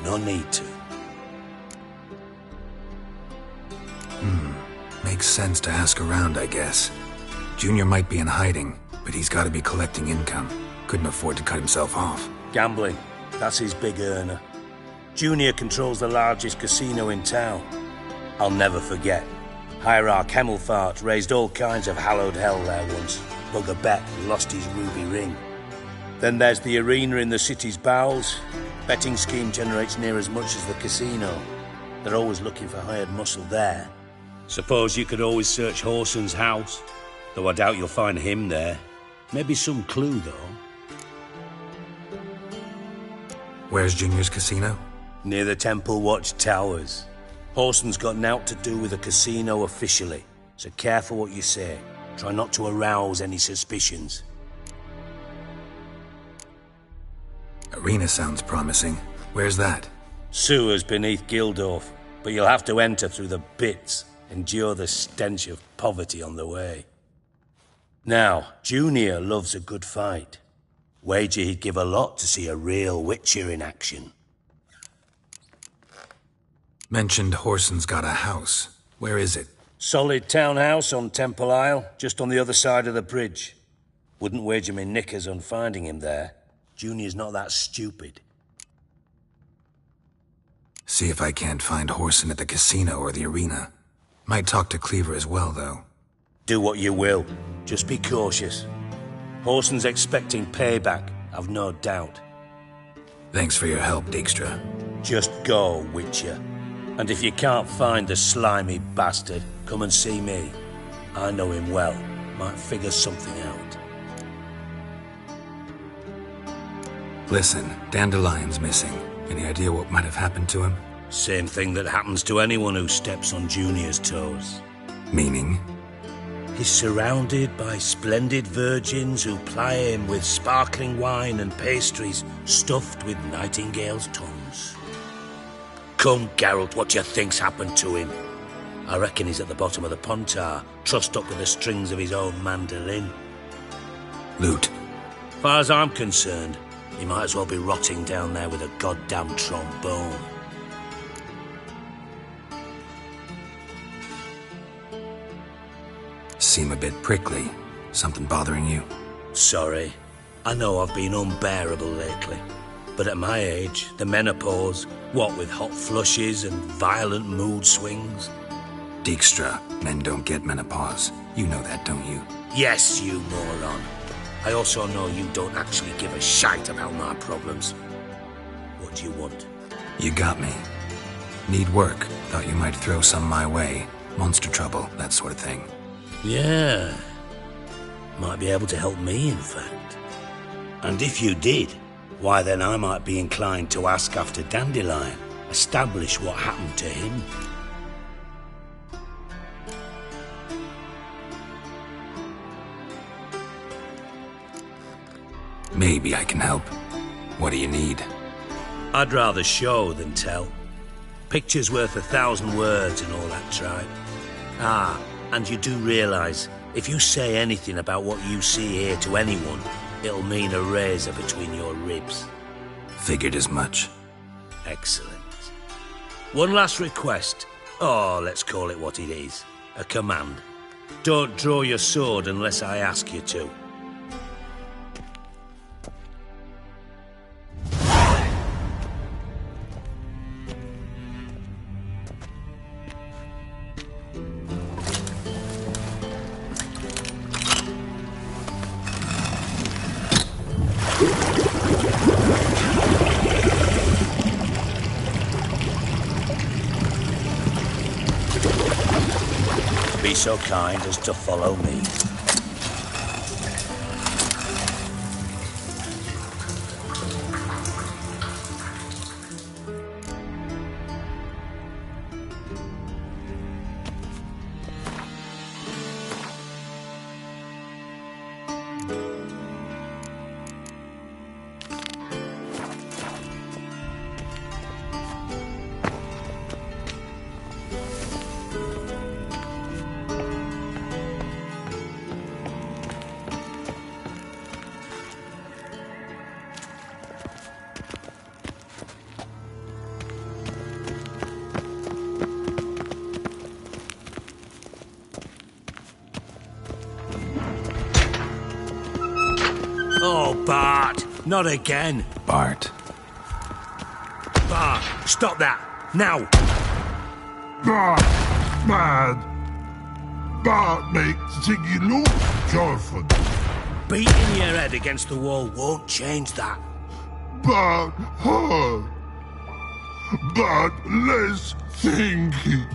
No need to. Makes sense to ask around, I guess. Junior might be in hiding, but he's got to be collecting income. Couldn't afford to cut himself off. Gambling. That's his big earner. Junior controls the largest casino in town. I'll never forget. Hierarch Hemmelfart raised all kinds of hallowed hell there once. Bug a bet and lost his ruby ring. Then there's the arena in the city's bowels. Betting scheme generates near as much as the casino. They're always looking for hired muscle there. Suppose you could always search Horson's house, though I doubt you'll find him there. Maybe some clue, though. Where's Junior's casino? Near the Temple Watch Towers. Horson's got naught to do with the casino officially, so careful what you say. Try not to arouse any suspicions. Arena sounds promising. Where's that? Sewers beneath Gildorf, but you'll have to enter through the bits, endure the stench of poverty on the way. Now, Junior loves a good fight. Wager he'd give a lot to see a real Witcher in action. Mentioned Horson's got a house. Where is it? Solid townhouse on Temple Isle, just on the other side of the bridge. Wouldn't wager me knickers on finding him there. Junior's not that stupid. See if I can't find Horson at the casino or the arena. Might talk to Cleaver as well, though. Do what you will. Just be cautious. Horson's expecting payback, I've no doubt. Thanks for your help, Dijkstra. Just go, Witcher. And if you can't find the slimy bastard, come and see me. I know him well. Might figure something out. Listen, Dandelion's missing. Any idea what might have happened to him? Same thing that happens to anyone who steps on Junior's toes. Meaning? He's surrounded by splendid virgins who ply him with sparkling wine and pastries stuffed with nightingales' tongues. Come, Geralt, what do you think's happened to him? I reckon he's at the bottom of the Pontar, trussed up with the strings of his own mandolin. Loot. Far as I'm concerned, he might as well be rotting down there with a goddamn trombone. Seem a bit prickly. Something bothering you? Sorry. I know I've been unbearable lately. But at my age, the menopause, what with hot flushes and violent mood swings. Dijkstra, men don't get menopause. You know that, don't you? Yes, you moron. I also know you don't actually give a shite about my problems. What do you want? You got me. Need work. Thought you might throw some my way. Monster trouble, that sort of thing. Yeah. Might be able to help me, in fact. And if you did, why then I might be inclined to ask after Dandelion. Establish what happened to him. Maybe I can help. What do you need? I'd rather show than tell. Picture's worth 1,000 words and all that tripe. Ah, and you do realise, if you say anything about what you see here to anyone, it'll mean a razor between your ribs. Figured as much. Excellent. One last request. Oh, let's call it what it is. A command. Don't draw your sword unless I ask you to. be so kind as to follow me. Oh, Bart! Not again! Bart. Bart, stop that! Now! Bart, mad. Bart makes Ziggy look joyful. Beating your head against the wall won't change that. Bart hard. Bart less thinky.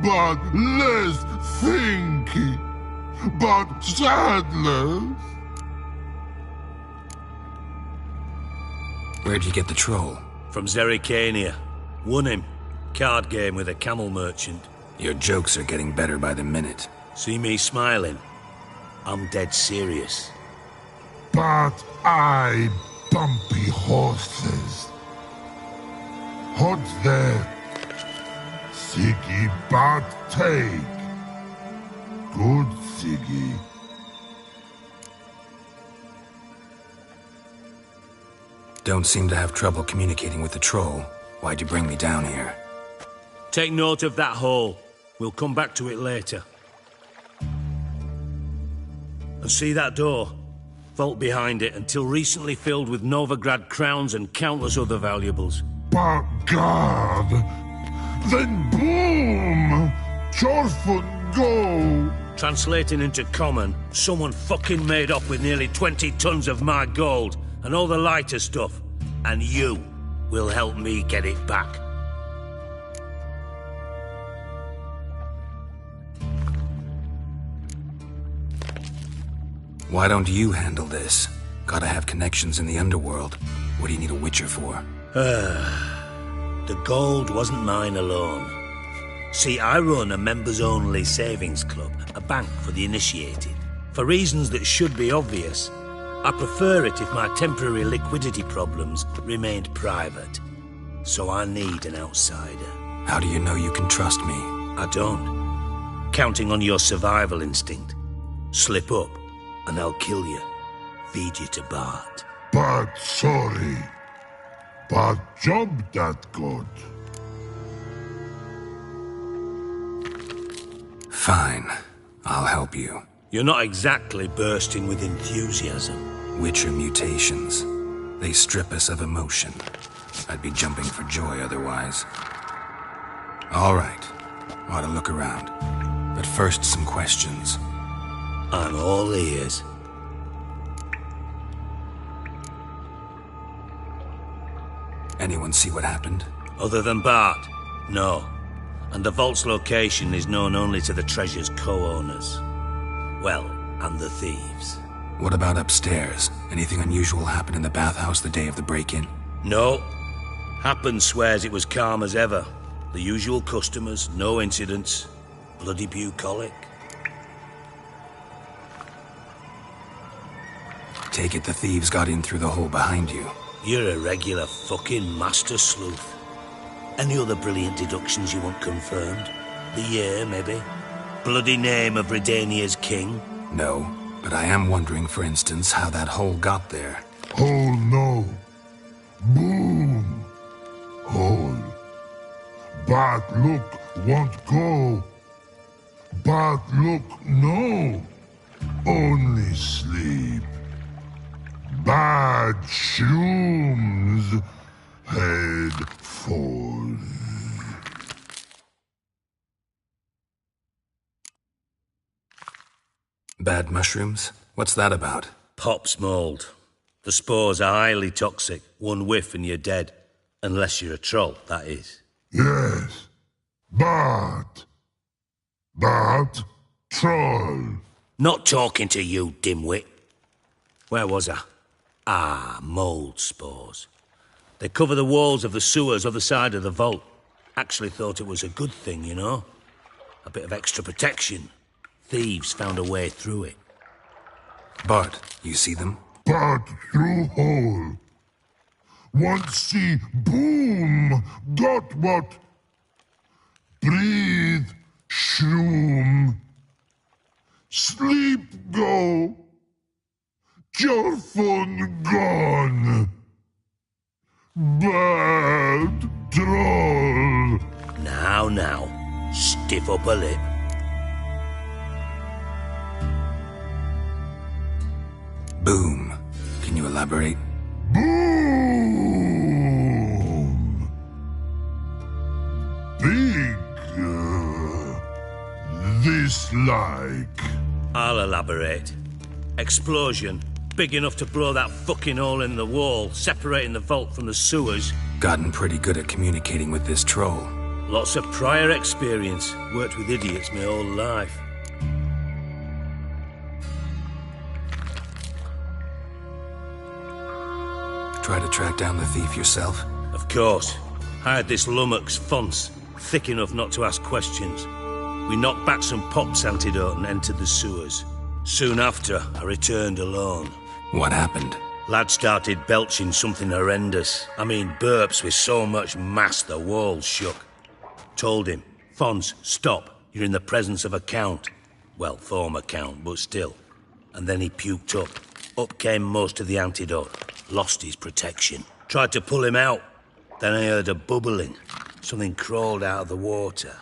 Bart less thinky. Bart sadler. Where'd you get the troll? From Zerrikania. Won him. Card game with a camel merchant. Your jokes are getting better by the minute. See me smiling? I'm dead serious. But I bumpy horses. What's there? Siggy Bart take. Good Siggy. Don't seem to have trouble communicating with the troll. Why'd you bring me down here? Take note of that hole. We'll come back to it later. And see that door? Vault behind it, until recently filled with Novigrad crowns and countless other valuables. But God! Then boom! Joyful go! Translating into common, someone fucking made off with nearly 20 tons of my gold, and all the lighter stuff. And you will help me get it back. Why don't you handle this? Gotta have connections in the underworld. What do you need a witcher for? The gold wasn't mine alone. See, I run a members-only savings club, a bank for the initiated. For reasons that should be obvious, I prefer it if my temporary liquidity problems remained private. So I need an outsider. How do you know you can trust me? I don't. Counting on your survival instinct. Slip up, and I'll kill you. Feed you to Bart. But sorry. But job that good. Fine. I'll help you. You're not exactly bursting with enthusiasm. Witcher mutations. They strip us of emotion. I'd be jumping for joy otherwise. All right. Ought to look around. But first, some questions. I'm all ears. Anyone see what happened? Other than Bart? No. And the vault's location is known only to the treasure's co-owners. Well, and the thieves. What about upstairs? Anything unusual happen in the bathhouse the day of the break-in? No. Happen swears it was calm as ever. The usual customers, no incidents. Bloody bucolic. Take it the thieves got in through the hole behind you. You're a regular fucking master sleuth. Any other brilliant deductions you want confirmed? The year, maybe? Bloody name of Redania's king? No, but I am wondering, for instance, how that hole got there. Hole no. Boom. Hole. But look won't go. But look no. Only sleep. Bad shrooms. Head falls. Bad mushrooms? What's that about? Pop's mold. The spores are highly toxic. One whiff and you're dead. Unless you're a troll, that is. Yes. But Bat, troll. Not talking to you, dimwit. Where was I? Ah, mould spores. They cover the walls of the sewers other side of the vault. Actually thought it was a good thing, you know? A bit of extra protection. Thieves found a way through it. Bart, you see them? Bat through hole. Want see boom, got what? Breathe, shroom. Sleep go. Your fun gone. Bad troll. Now, stiff up a lip. Boom. Can you elaborate? Boom. Big. This like. I'll elaborate. Explosion. Big enough to blow that fucking hole in the wall, separating the vault from the sewers. Gotten pretty good at communicating with this troll. Lots of prior experience. Worked with idiots my whole life. Try to track down the thief yourself? Of course. I had this lummox, Fonce, thick enough not to ask questions. We knocked back some Pop's antidote and entered the sewers. Soon after, I returned alone. What happened? Lad started belching something horrendous. I mean, burps with so much mass the walls shook. Told him, Fonce, stop. You're in the presence of a count. Well, former count, but still. And then he puked up. Up came most of the antidote. Lost his protection. Tried to pull him out. Then I heard a bubbling. Something crawled out of the water.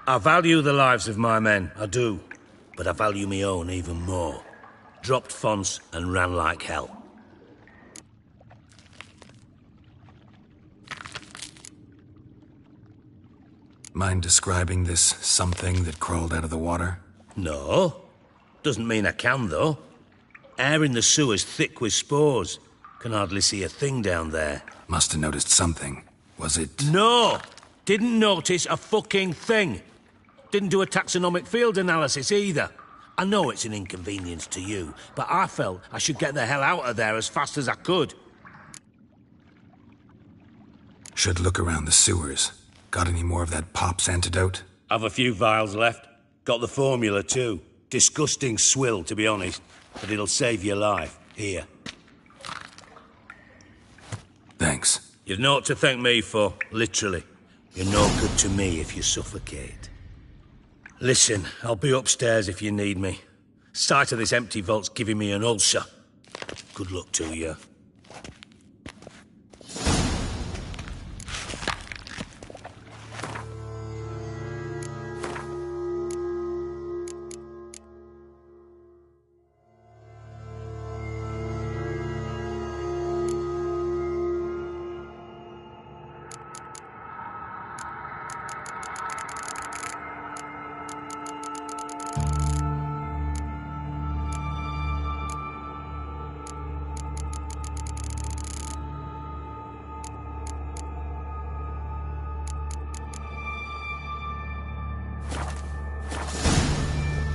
I value the lives of my men, I do. But I value my own even more. Dropped Fonce and ran like hell. Mind describing this something that crawled out of the water? No. Doesn't mean I can, though. Air in the sewer's thick with spores. Can hardly see a thing down there. Must have noticed something. Was it... No! Didn't notice a fucking thing. Didn't do a taxonomic field analysis either. I know it's an inconvenience to you, but I felt I should get the hell out of there as fast as I could. Should look around the sewers. Got any more of that Pop's antidote? I've a few vials left. Got the formula too. Disgusting swill, to be honest. But it'll save your life. Here. Thanks. You've naught to thank me for, literally. You're no good to me if you suffocate. Listen, I'll be upstairs if you need me. Sight of this empty vault's giving me an ulcer. Good luck to you.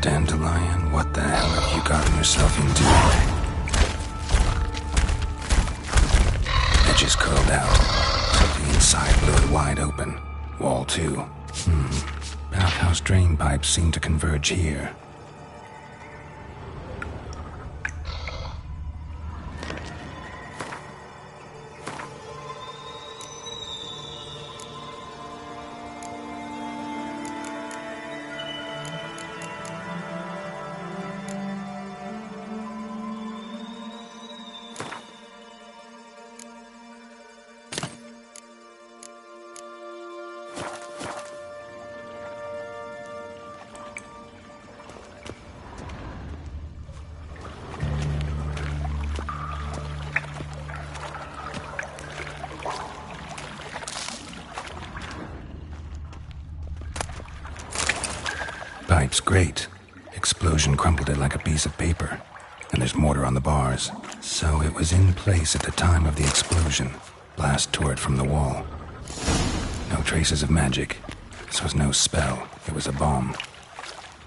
Dandelion, what the hell have you gotten yourself into? Edges curled out, so the inside blew it wide open. Wall too. Bathhouse drain pipes seem to converge here. Pipe's great. Explosion crumpled it like a piece of paper. And there's mortar on the bars. So it was in place at the time of the explosion. Blast tore it from the wall. No traces of magic. This was no spell. It was a bomb.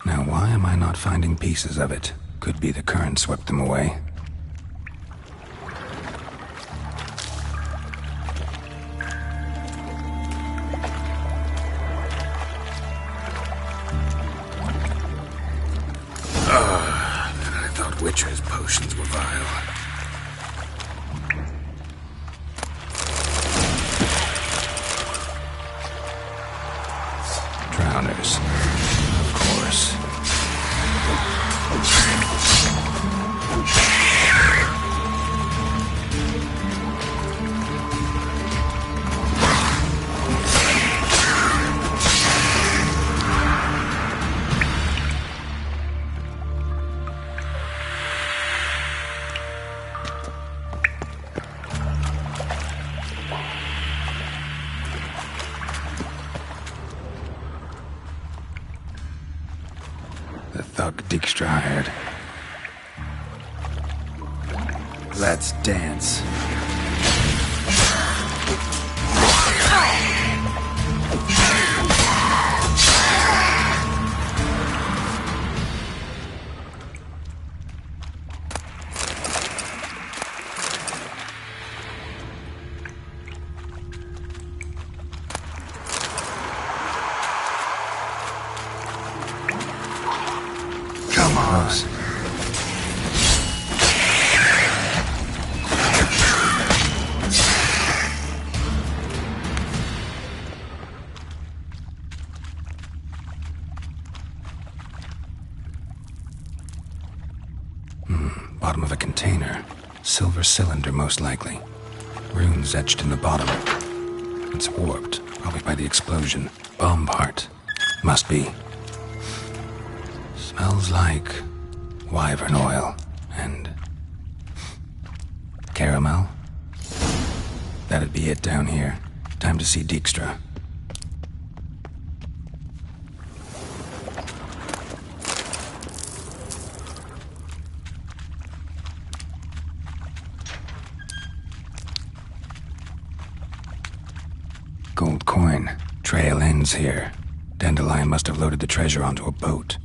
Now, why am I not finding pieces of it? Could be the current swept them away. I thought Witcher's potions were vile. Drowners. Of course. The thug Dijkstra hired. Let's dance. Come on. Bottom of a container. Silver cylinder, most likely. Runes etched in the bottom. It's warped, probably by the explosion. Bomb part. Must be. Smells like wyvern oil and caramel. That'd be it down here. Time to see Dijkstra. Gold coin. Trail ends here. Dandelion must have loaded the treasure onto a boat.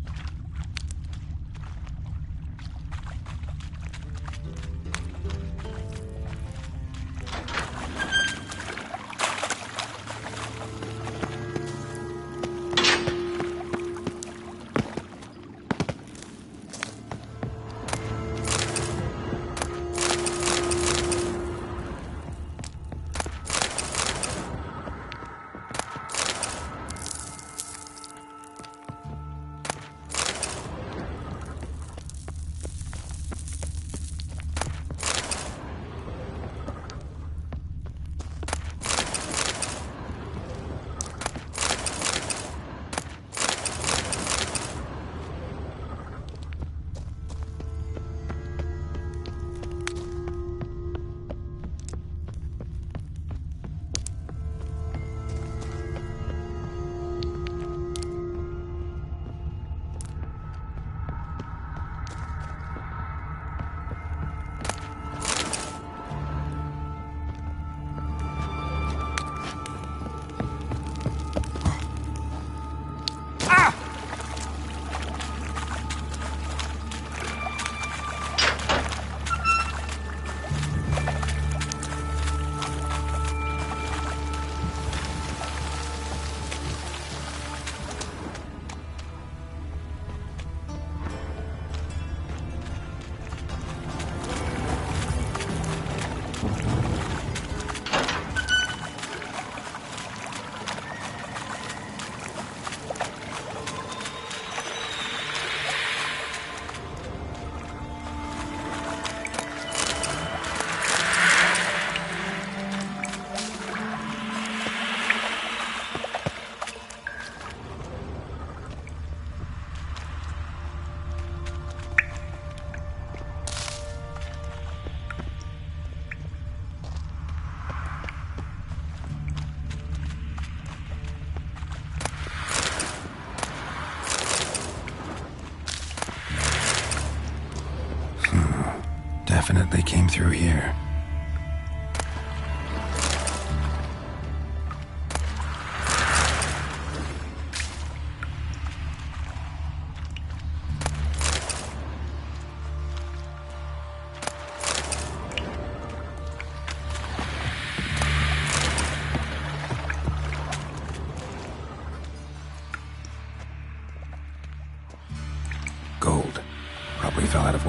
Definitely came through here.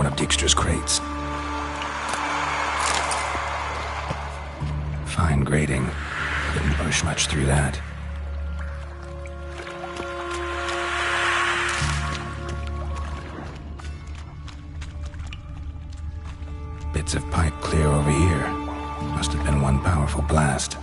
one of Dijkstra's crates. Fine grading. Didn't push much through that. Bits of pipe clear over here. Must have been one powerful blast.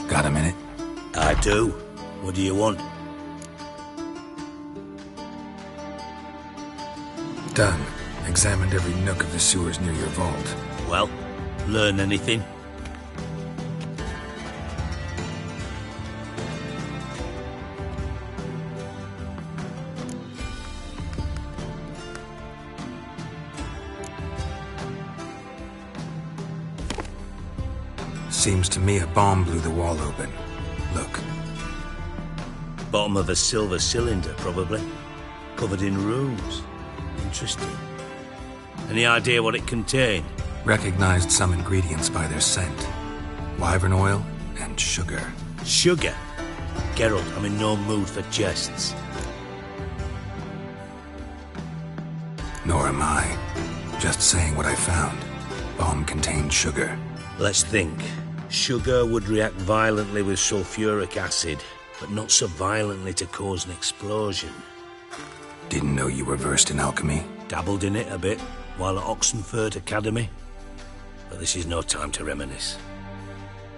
Got a minute? I do. What do you want? Done. Examined every nook of the sewers near your vault. Well, learn anything? Seems to me a bomb blew the wall open. Look. Bottom of a silver cylinder, probably. Covered in runes. Interesting. Any idea what it contained? Recognized some ingredients by their scent. Wyvern oil and sugar. Sugar? Geralt, I'm in no mood for jests. Nor am I. Just saying what I found. Bomb contained sugar. Let's think. Sugar would react violently with sulfuric acid, but not so violently to cause an explosion. Didn't know you were versed in alchemy. Dabbled in it a bit while at Oxenford Academy. But this is no time to reminisce.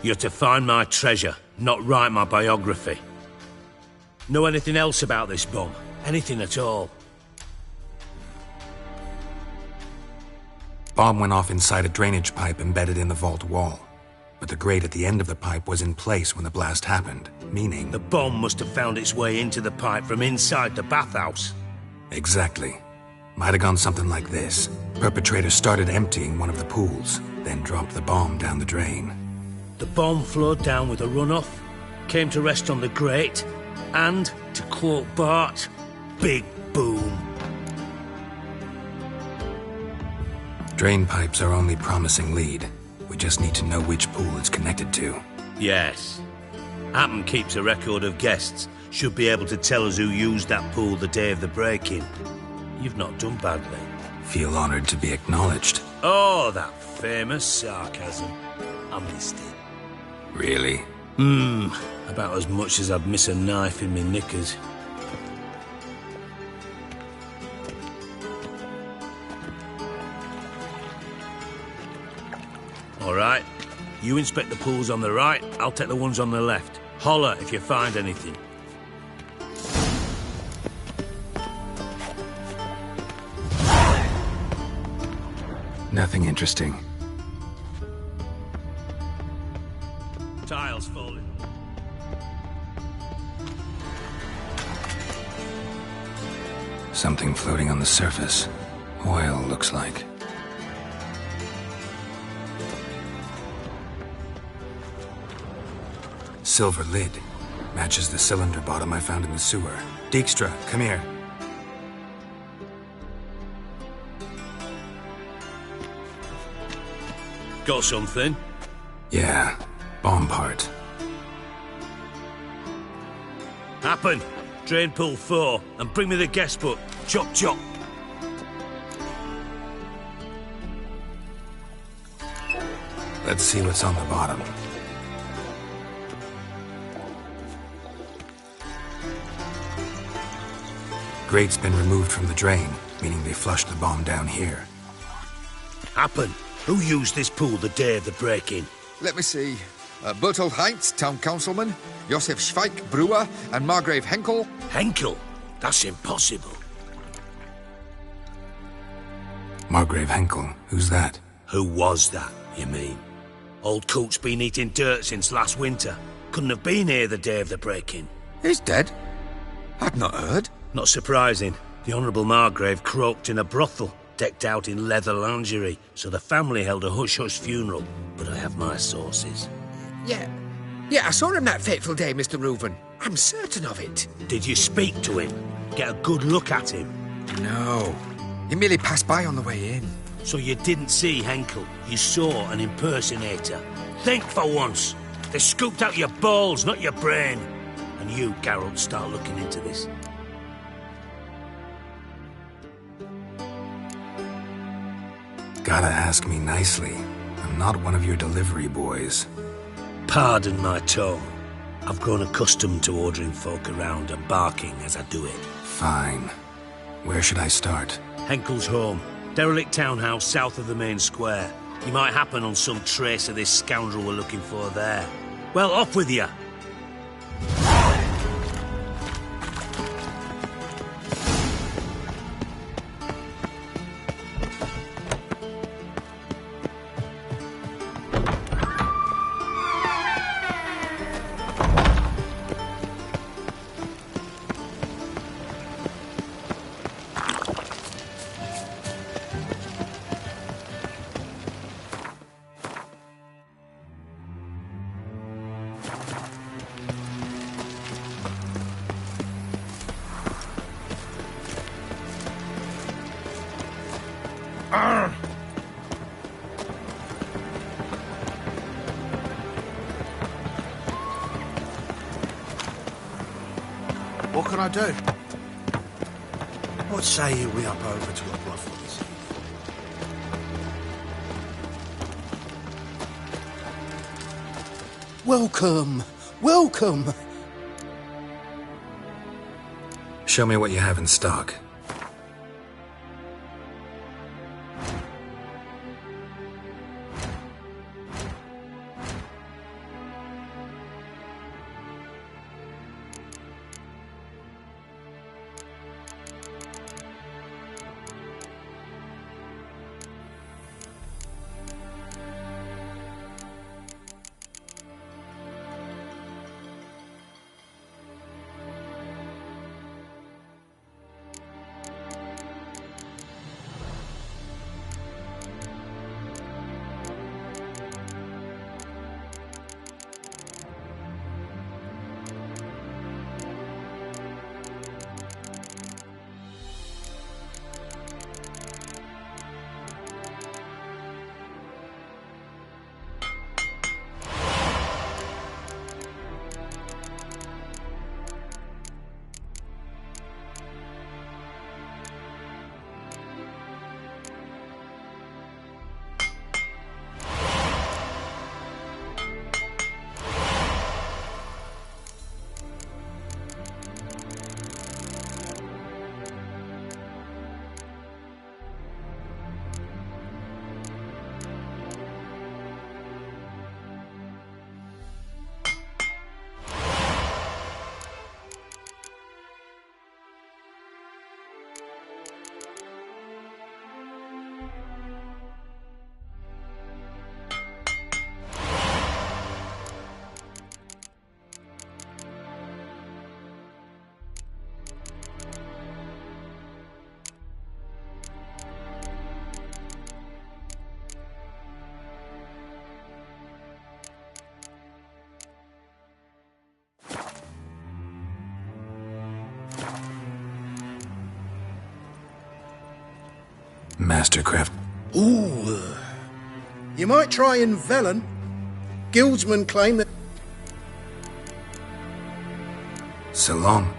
You're to find my treasure, not write my biography. Know anything else about this bomb? Anything at all? Bomb went off inside a drainage pipe embedded in the vault wall. But the grate at the end of the pipe was in place when the blast happened, meaning... The bomb must have found its way into the pipe from inside the bathhouse. Exactly. Might have gone something like this. Perpetrator started emptying one of the pools, then dropped the bomb down the drain. The bomb flowed down with a runoff, came to rest on the grate, and, to quote Bart, big boom. Drain pipes are only promising lead. We just need to know which pool it's connected to. Yes. Hammond keeps a record of guests. Should be able to tell us who used that pool the day of the break-in. You've not done badly. Feel honored to be acknowledged. Oh, that famous sarcasm. I missed it. Really? About as much as I'd miss a knife in me knickers. All right. You inspect the pools on the right, I'll take the ones on the left. Holler if you find anything. Nothing interesting. Tiles falling. Something floating on the surface. Oil, looks like. Silver lid. Matches the cylinder bottom I found in the sewer. Dijkstra, come here. Got something? Yeah, bomb part. Happen. Drain pool 4, and bring me the guest book. Chop chop. Let's see what's on the bottom. Grate's been removed from the drain, meaning they flushed the bomb down here. Happen. Who used this pool the day of the break-in? Let me see. Bertold Heinz, town councilman, Josef Schweik, brewer, and Margrave Henkel. Henkel? That's impossible. Margrave Henkel? Who's that? Who was that, you mean? Old Coot's been eating dirt since last winter. Couldn't have been here the day of the break-in. He's dead? I'd not heard. Not surprising. The Honourable Margrave croaked in a brothel, decked out in leather lingerie, so the family held a hush-hush funeral. But I have my sources. Yeah, I saw him that fateful day, Mr. Reuven. I'm certain of it. Did you speak to him? Get a good look at him? No. He merely passed by on the way in. So you didn't see Henkel? You saw an impersonator? Think for once! They scooped out your balls, not your brain. And you, Geralt, start looking into this. Gotta ask me nicely. I'm not one of your delivery boys. Pardon my tone. I've grown accustomed to ordering folk around and barking as I do it. Fine. Where should I start? Henkel's home. Derelict townhouse south of the main square. You might happen on some trace of this scoundrel we're looking for there. Well, off with you! What can I do? What say you we up over to a brothel this evening? Welcome! Welcome! Show me what you have in stock. Mastercraft. Ooh. You might try in Velen. Guildsmen claim that... So long.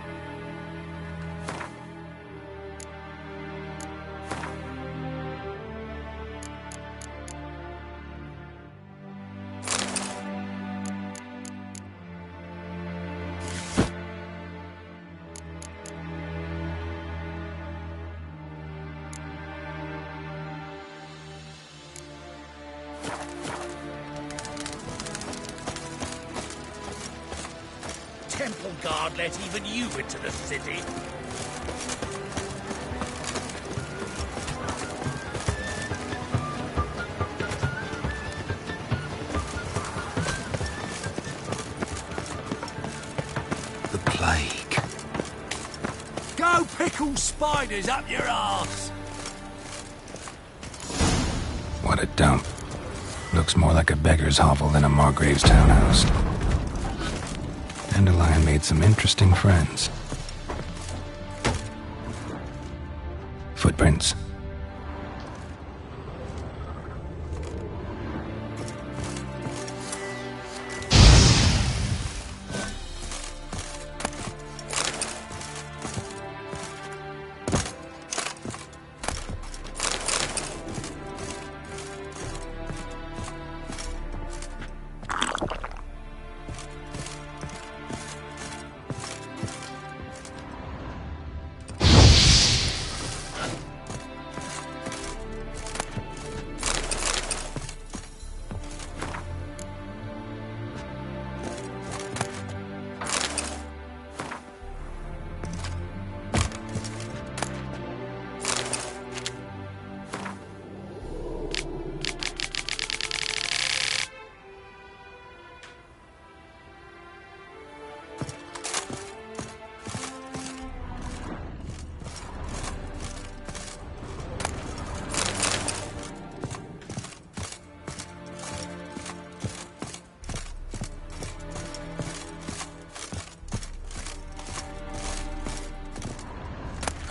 temple guard let even you into the city? The plague. Go pickle spiders up your arse! What a dump. Looks more like a beggar's hovel than a Margrave's townhouse. Dandelion made some interesting friends. Footprints.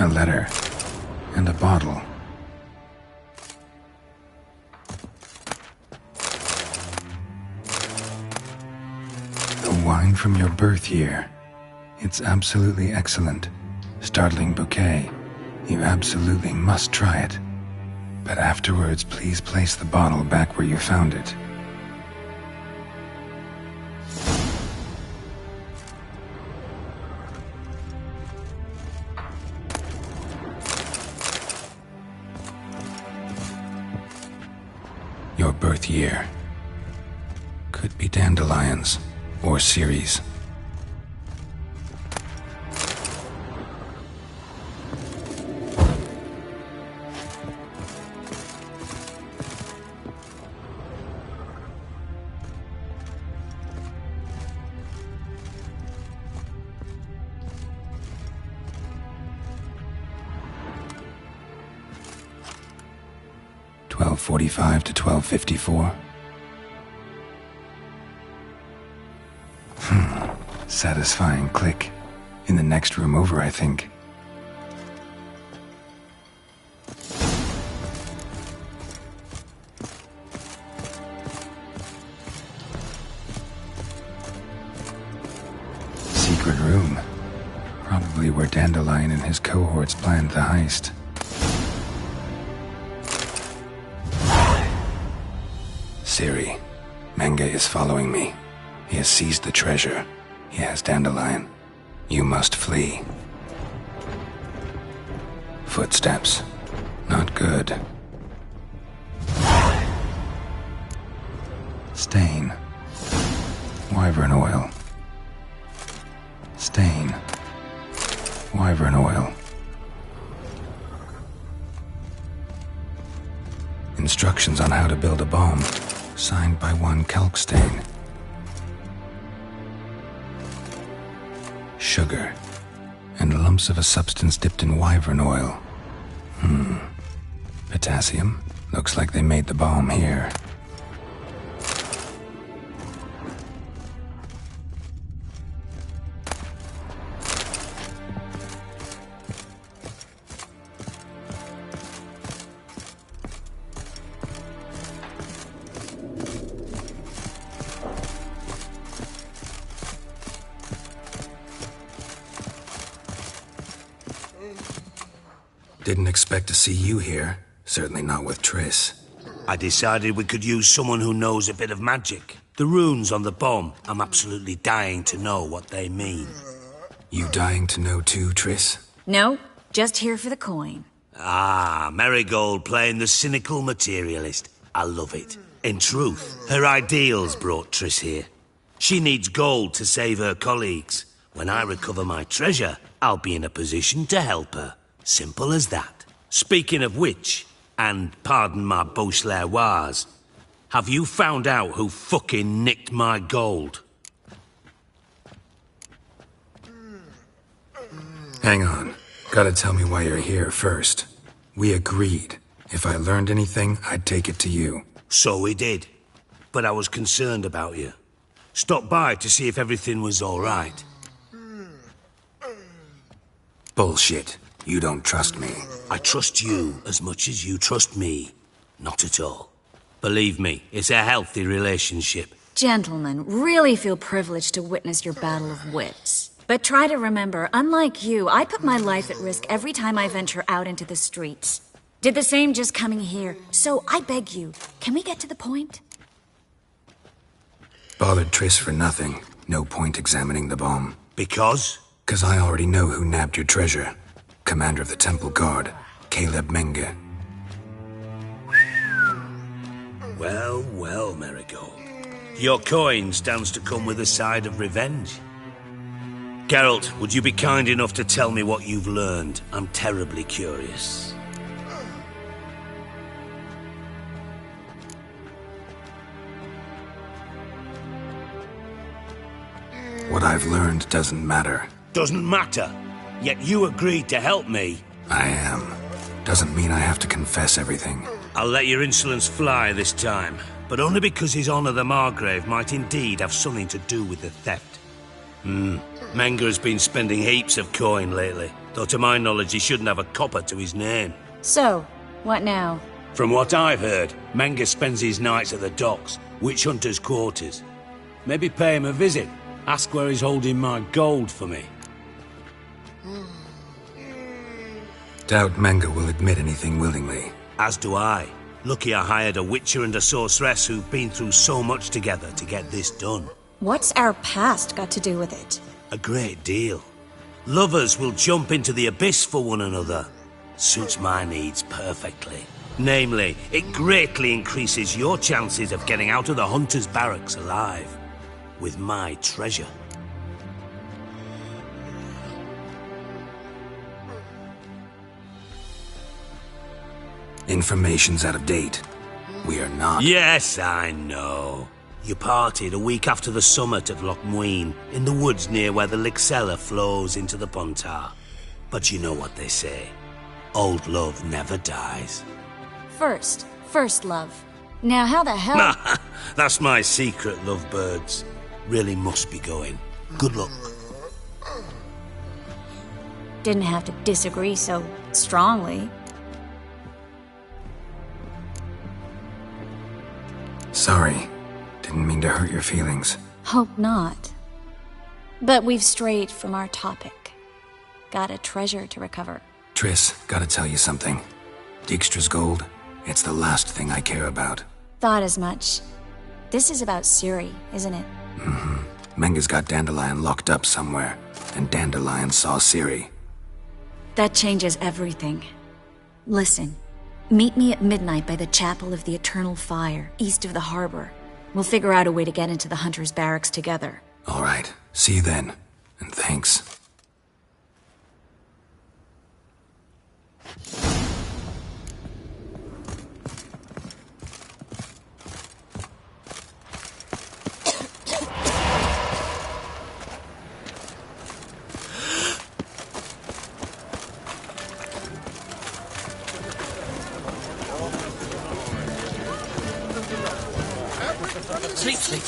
A letter. And a bottle. The wine from your birth year. It's absolutely excellent. Startling bouquet. You absolutely must try it. But afterwards, please place the bottle back where you found it. Your birth year. Could be dandelions or Ceres. .45 to 12:54. Satisfying click. In the next room over, I think. Secret room. Probably where Dandelion and his cohorts planned the heist. Siri, Menge is following me. He has seized the treasure. He has Dandelion. You must flee. Footsteps. Not good. Stain. Wyvern oil. Stain. Wyvern oil. Instructions on how to build a bomb. Signed by one Kalkstain. Sugar. And lumps of a substance dipped in wyvern oil. Potassium. Looks like they made the bomb here. Didn't expect to see you here. Certainly not with Triss. I decided we could use someone who knows a bit of magic. The runes on the bomb, I'm absolutely dying to know what they mean. You dying to know too, Triss? No, just here for the coin. Ah, Marigold playing the cynical materialist. I love it. In truth, her ideals brought Triss here. She needs gold to save her colleagues. When I recover my treasure, I'll be in a position to help her. Simple as that. Speaking of which, and pardon my Beauclervois, have you found out who fucking nicked my gold? Hang on. Gotta tell me why you're here first. We agreed. If I learned anything, I'd take it to you. So we did. But I was concerned about you. Stopped by to see if everything was all right. Bullshit. You don't trust me. I trust you as much as you trust me. Not at all. Believe me, it's a healthy relationship. Gentlemen, really feel privileged to witness your battle of wits. But try to remember, unlike you, I put my life at risk every time I venture out into the streets. Did the same just coming here. So I beg you, can we get to the point? Bothered Triss for nothing. No point examining the bomb. Because? 'Cause I already know who nabbed your treasure. Commander of the Temple Guard, Caleb Menge. Well, well, Marigold. Your coin stands to come with a side of revenge. Geralt, would you be kind enough to tell me what you've learned? I'm terribly curious. What I've learned doesn't matter. Doesn't matter? Yet you agreed to help me. I am. Doesn't mean I have to confess everything. I'll let your insolence fly this time, but only because His Honor the Margrave might indeed have something to do with the theft. Menge has been spending heaps of coin lately, though to my knowledge he shouldn't have a copper to his name. So, what now? From what I've heard, Menge spends his nights at the docks, witch hunters' quarters. Maybe pay him a visit. Ask where he's holding my gold for me. Doubt Menge will admit anything willingly. As do I. Lucky I hired a witcher and a sorceress who've been through so much together to get this done. What's our past got to do with it? A great deal. Lovers will jump into the abyss for one another. Suits my needs perfectly. Namely, it greatly increases your chances of getting out of the hunter's barracks alive. With my treasure. Information's out of date. We are not... Yes, I know. You parted a week after the summit of Loch Muin, in the woods near where the Lixella flows into the Pontar. But you know what they say. Old love never dies. First love. Now how the hell... That's my secret, lovebirds. Really must be going. Good luck. Didn't have to disagree so strongly. Sorry. Didn't mean to hurt your feelings. Hope not. But we've strayed from our topic. Got a treasure to recover. Triss, gotta tell you something. Dijkstra's gold, it's the last thing I care about. Thought as much. This is about Ciri, isn't it? Menge's got Dandelion locked up somewhere, and Dandelion saw Ciri. That changes everything. Listen, meet me at midnight by the Chapel of the Eternal Fire, east of the harbor. We'll figure out a way to get into the Hunter's Barracks together. All right, see you then, and thanks. Sleep.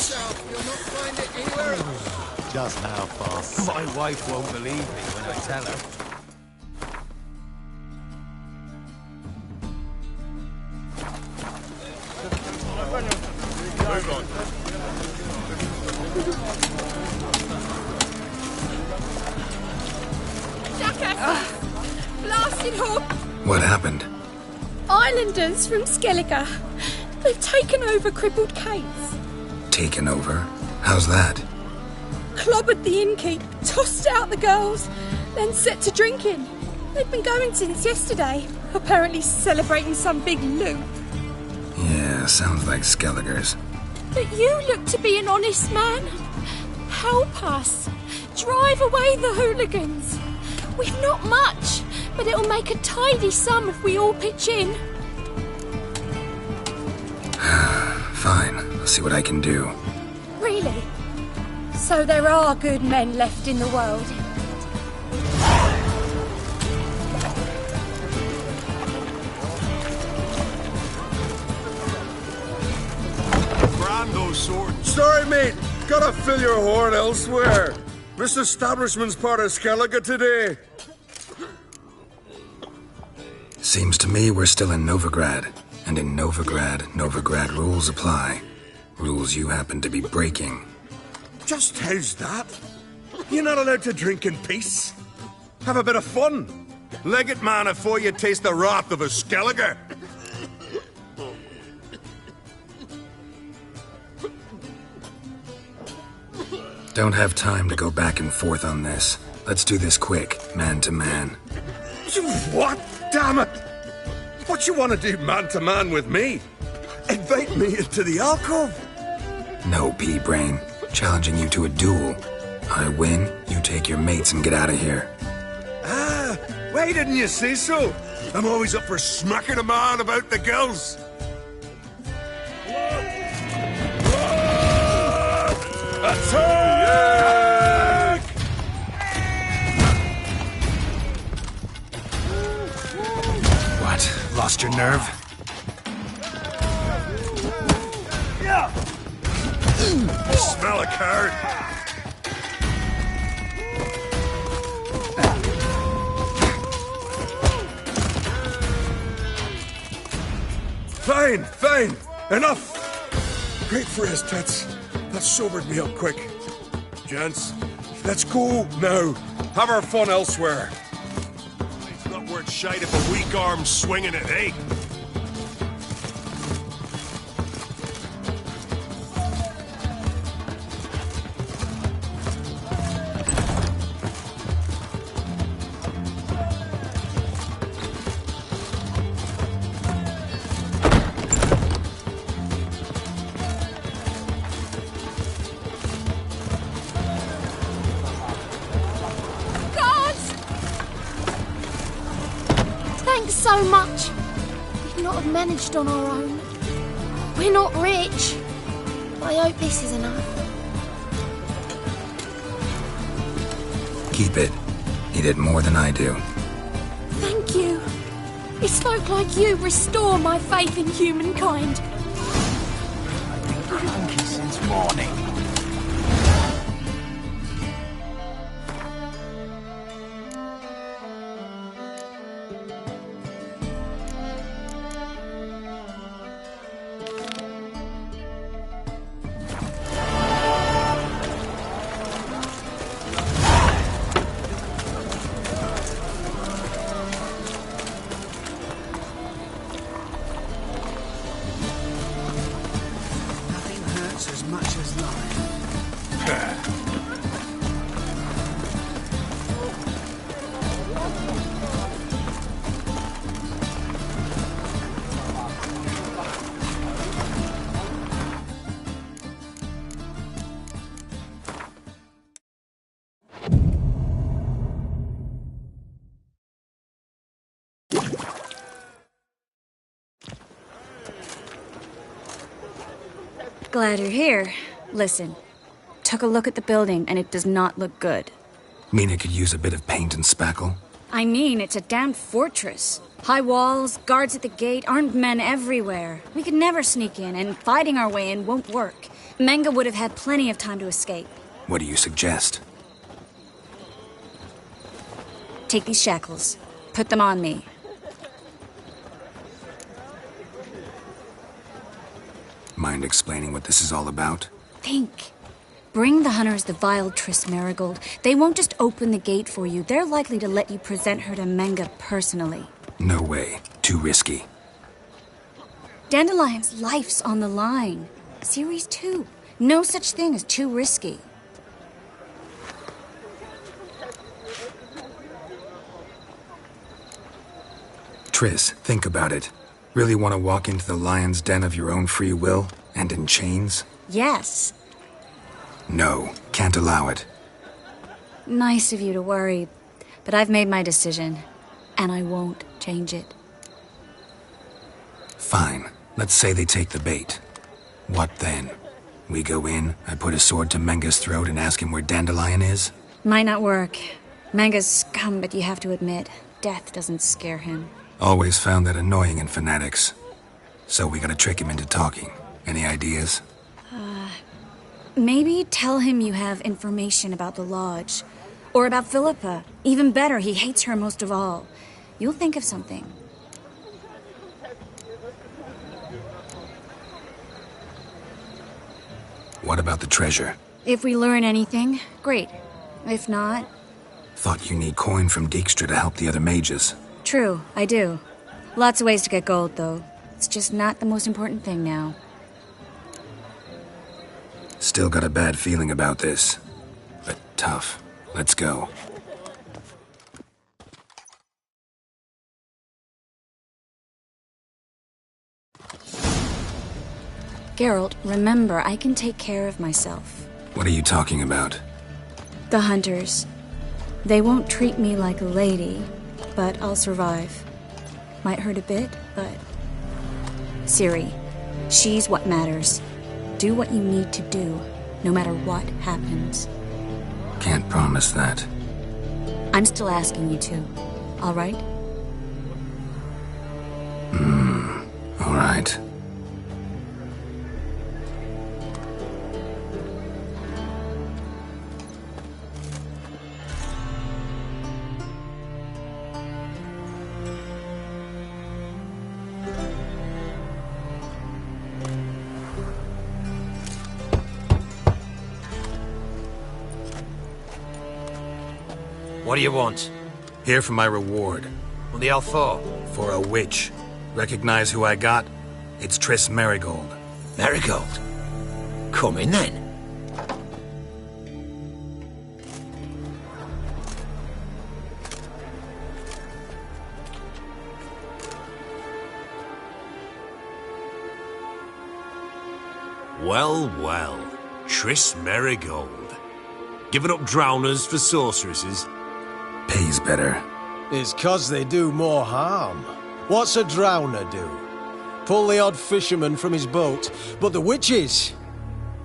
Just how fast? My wife won't believe me when I tell her. Jackass! Blasted hook! What happened? Islanders from Skellige. They've taken over crippled Kate's. Taken over? How's that? Clobbered the innkeep, tossed out the girls, then set to drinking. They've been going since yesterday, apparently celebrating some big loot. Yeah, sounds like Skellige's. But you look to be an honest man. Help us. Drive away the hooligans. We've not much, but it'll make a tidy sum if we all pitch in. Fine, I'll see what I can do. Really? So there are good men left in the world. Brando sword. Sorry, mate. Gotta fill your horn elsewhere. This establishment's part of Skellige today. Seems to me we're still in Novigrad. And in Novigrad rules apply. Rules you happen to be breaking. Just how's that? You're not allowed to drink in peace. Have a bit of fun. Leg it, man, afore you taste the wrath of a Skellige. Don't have time to go back and forth on this. Let's do this quick, man to man. What? Damn it! What you want to do man to man with me? Invite me into the alcove? No, pea-brain. Challenging you to a duel. I win, you take your mates and get out of here. Ah, why didn't you say so? I'm always up for smacking a man about the girls. Attack! What? Lost your nerve? Smell a card. Fine, fine. Enough. Great for his tits. That sobered me up quick. Gents, let's go now. Have our fun elsewhere. It's not worth shite if a weak arm's swinging it, eh? Thanks so much. We'd not have managed on our own. We're not rich. I hope this is enough. Keep it. You did more than I do. Thank you. It's folk like you restore my faith in humankind. I've been cranky since morning. As much as life. Glad you're here. Listen, took a look at the building and it does not look good. Mean it could use a bit of paint and spackle? I mean, it's a damn fortress. High walls, guards at the gate, armed men everywhere. We could never sneak in, and fighting our way in won't work. Menge would have had plenty of time to escape. What do you suggest? Take these shackles. Put them on me. Mind explaining what this is all about? Think. Bring the hunters the vile Triss Marigold. They won't just open the gate for you. They're likely to let you present her to Menge personally. No way. Too risky. Dandelion's life's on the line. Series 2. No such thing as too risky. Triss, think about it. Really want to walk into the lion's den of your own free will? And in chains? Yes. No, can't allow it. Nice of you to worry, but I've made my decision, and I won't change it. Fine. Let's say they take the bait. What then? We go in, I put a sword to Menga's throat and ask him where Dandelion is? Might not work. Manga's scum, but you have to admit, death doesn't scare him. Always found that annoying in fanatics. So we gotta trick him into talking. Any ideas? Maybe tell him you have information about the Lodge. Or about Philippa. Even better, he hates her most of all. You'll think of something. What about the treasure? If we learn anything, great. If not... Thought you need coin from Dijkstra to help the other mages. True, I do. Lots of ways to get gold, though. It's just not the most important thing now. Still got a bad feeling about this. But tough. Let's go. Geralt, remember, I can take care of myself. What are you talking about? The hunters. They won't treat me like a lady, but I'll survive. Might hurt a bit, but... Ciri, she's what matters. Do what you need to do, no matter what happens. Can't promise that. I'm still asking you to, all right? All right. What do you want? Here for my reward. What the hell for? For a witch. Recognize who I got? It's Triss Merigold. Merigold? Come in then. Well, well. Triss Merigold. Giving up drowners for sorceresses? Pays better. It's 'cause they do more harm. What's a drowner do? Pull the odd fisherman from his boat. But the witches,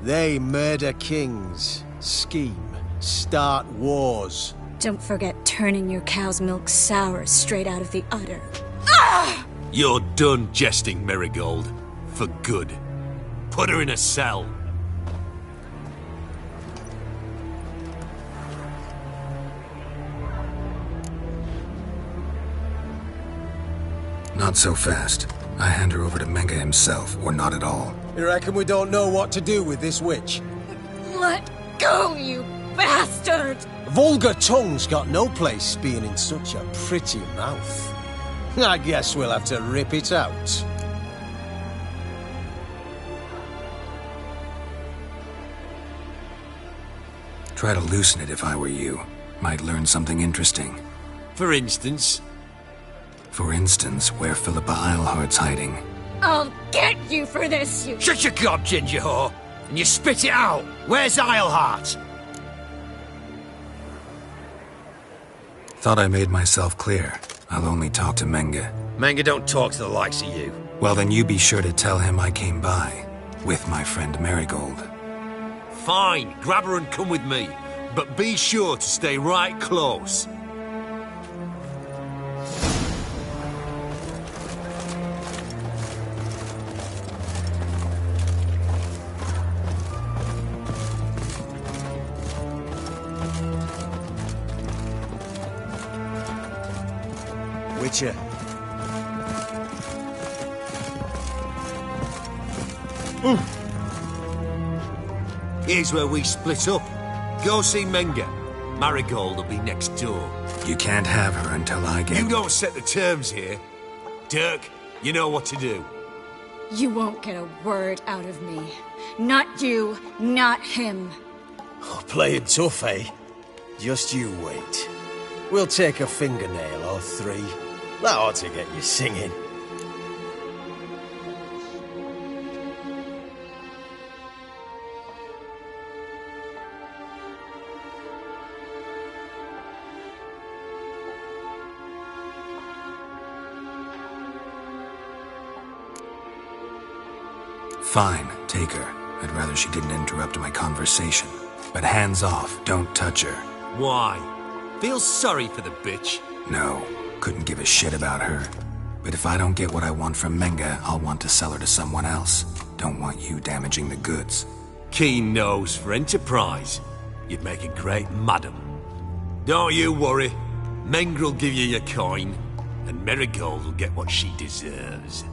they murder kings, scheme, start wars. Don't forget turning your cow's milk sour straight out of the udder. You're done jesting, Merigold. For good. Put her in a cell. Not so fast. I hand her over to Menga himself, or not at all. You reckon we don't know what to do with this witch? Let go, you bastard! Vulgar tongue's got no place being in such a pretty mouth. I guess we'll have to rip it out. Try to loosen it if I were you. Might learn something interesting. For instance? For instance, where Philippa Eilhart's hiding. I'll get you for this, you... Shut your gob, ginger whore! And you spit it out! Where's Eilhart? Thought I made myself clear. I'll only talk to Menga. Menga don't talk to the likes of you. Well, then you be sure to tell him I came by. With my friend Merigold. Fine, grab her and come with me. But be sure to stay right close. Witcher. Here's where we split up. Go see Menga. Marigold will be next door. You can't have her until I get... You don't set the terms here. Dirk, you know what to do. You won't get a word out of me. Not you, not him. Oh, playing tough, eh? Just you wait. We'll take a fingernail or three. That ought to get you singing. Fine, take her. I'd rather she didn't interrupt my conversation. But hands off, don't touch her. Why? Feel sorry for the bitch? No, couldn't give a shit about her. But if I don't get what I want from Menga, I'll want to sell her to someone else. Don't want you damaging the goods. Keen nose for enterprise. You'd make a great madam. Don't you worry. Mengr'll give you your coin, and Marigold will get what she deserves.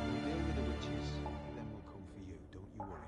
We'll deal with the witches, then we'll go for you, don't you worry.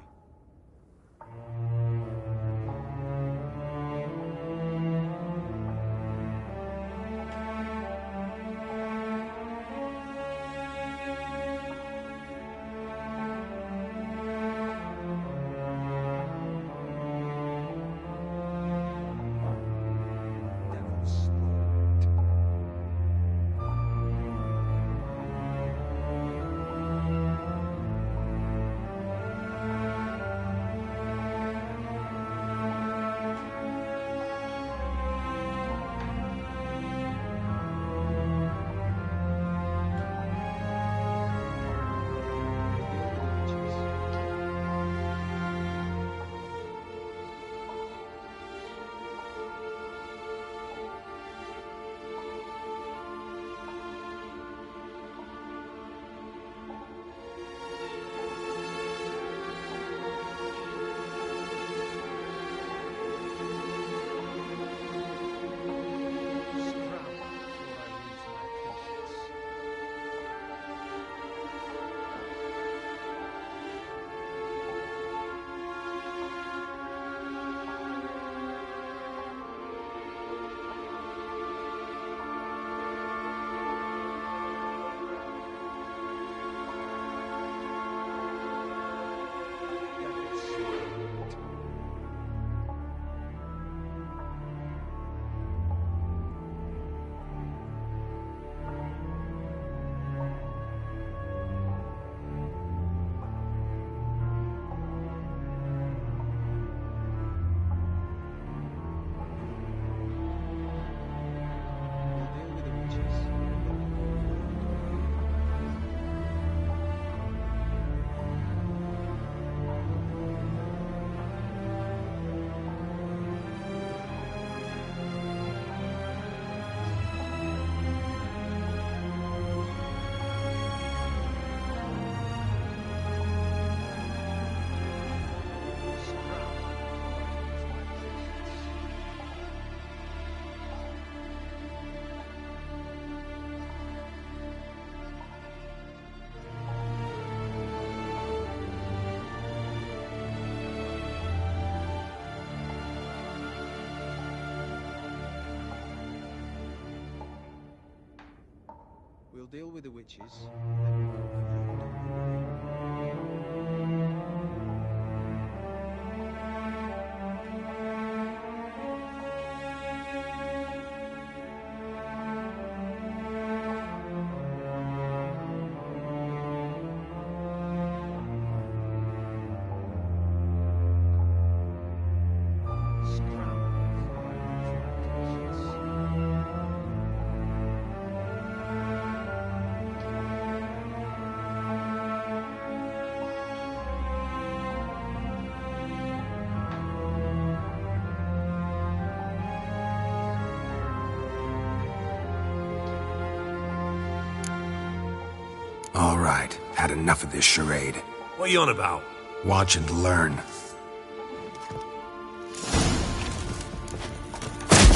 All right, had enough of this charade. What are you on about? Watch and learn.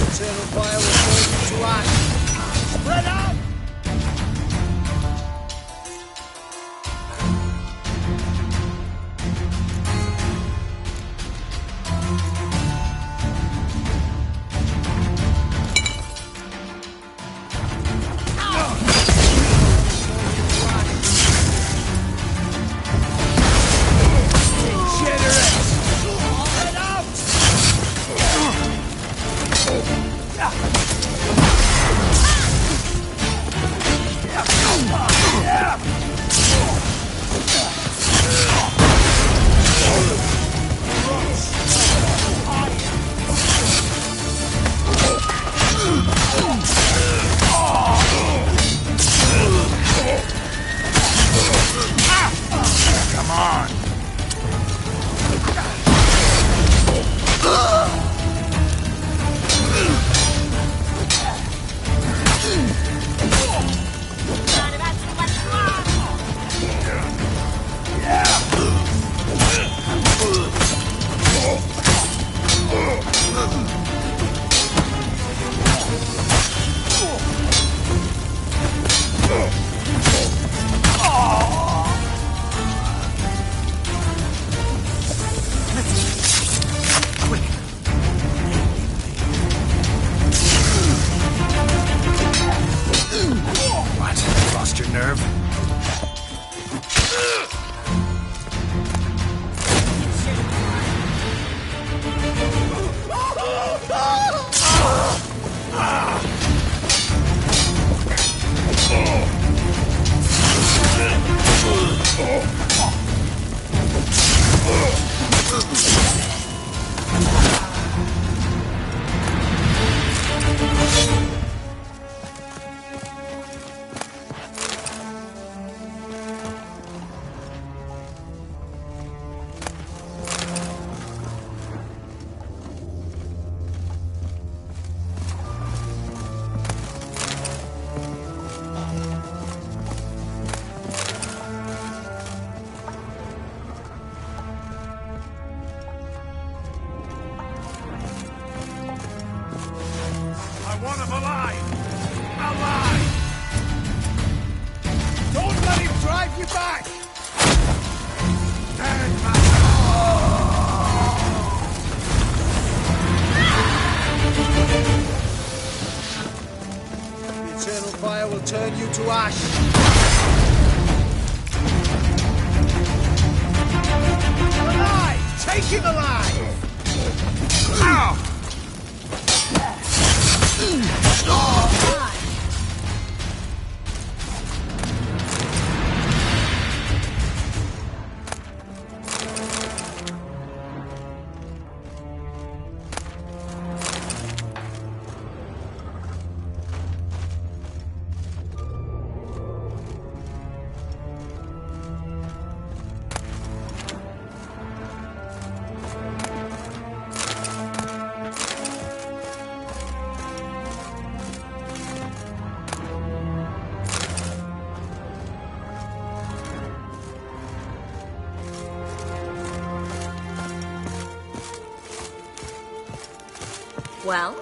Eternal fire will burn you to ash. Spread out! turn you to ash. Alive! Take him alive! Ow! Well?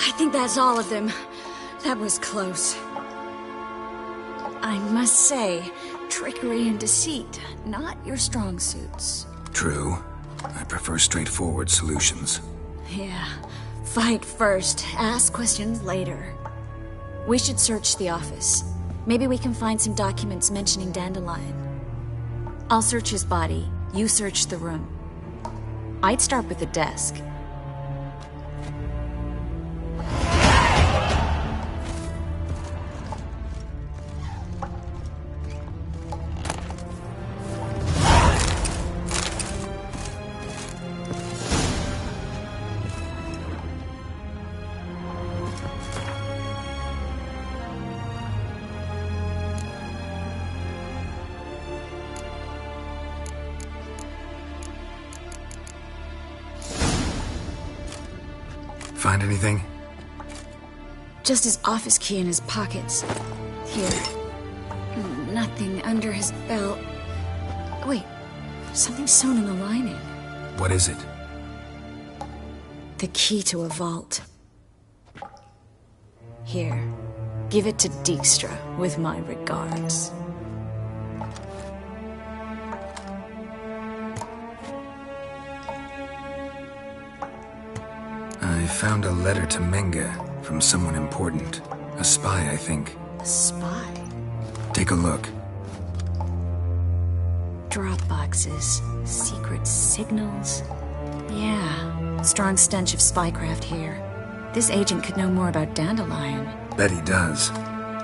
I think that's all of them. That was close. I must say, trickery and deceit, not your strong suits. True. I prefer straightforward solutions. Yeah. Fight first, ask questions later. We should search the office. Maybe we can find some documents mentioning Dandelion. I'll search his body, you search the room. I'd start with the desk. Find anything? Just his office key in his pockets. Here. Nothing under his belt. Wait, something sewn in the lining. What is it? The key to a vault. Here. Give it to Dijkstra with my regards. I found a letter to Menga from someone important. A spy, I think. A spy? Take a look. Drop boxes, secret signals. Yeah, strong stench of spycraft here. This agent could know more about Dandelion. Bet he does.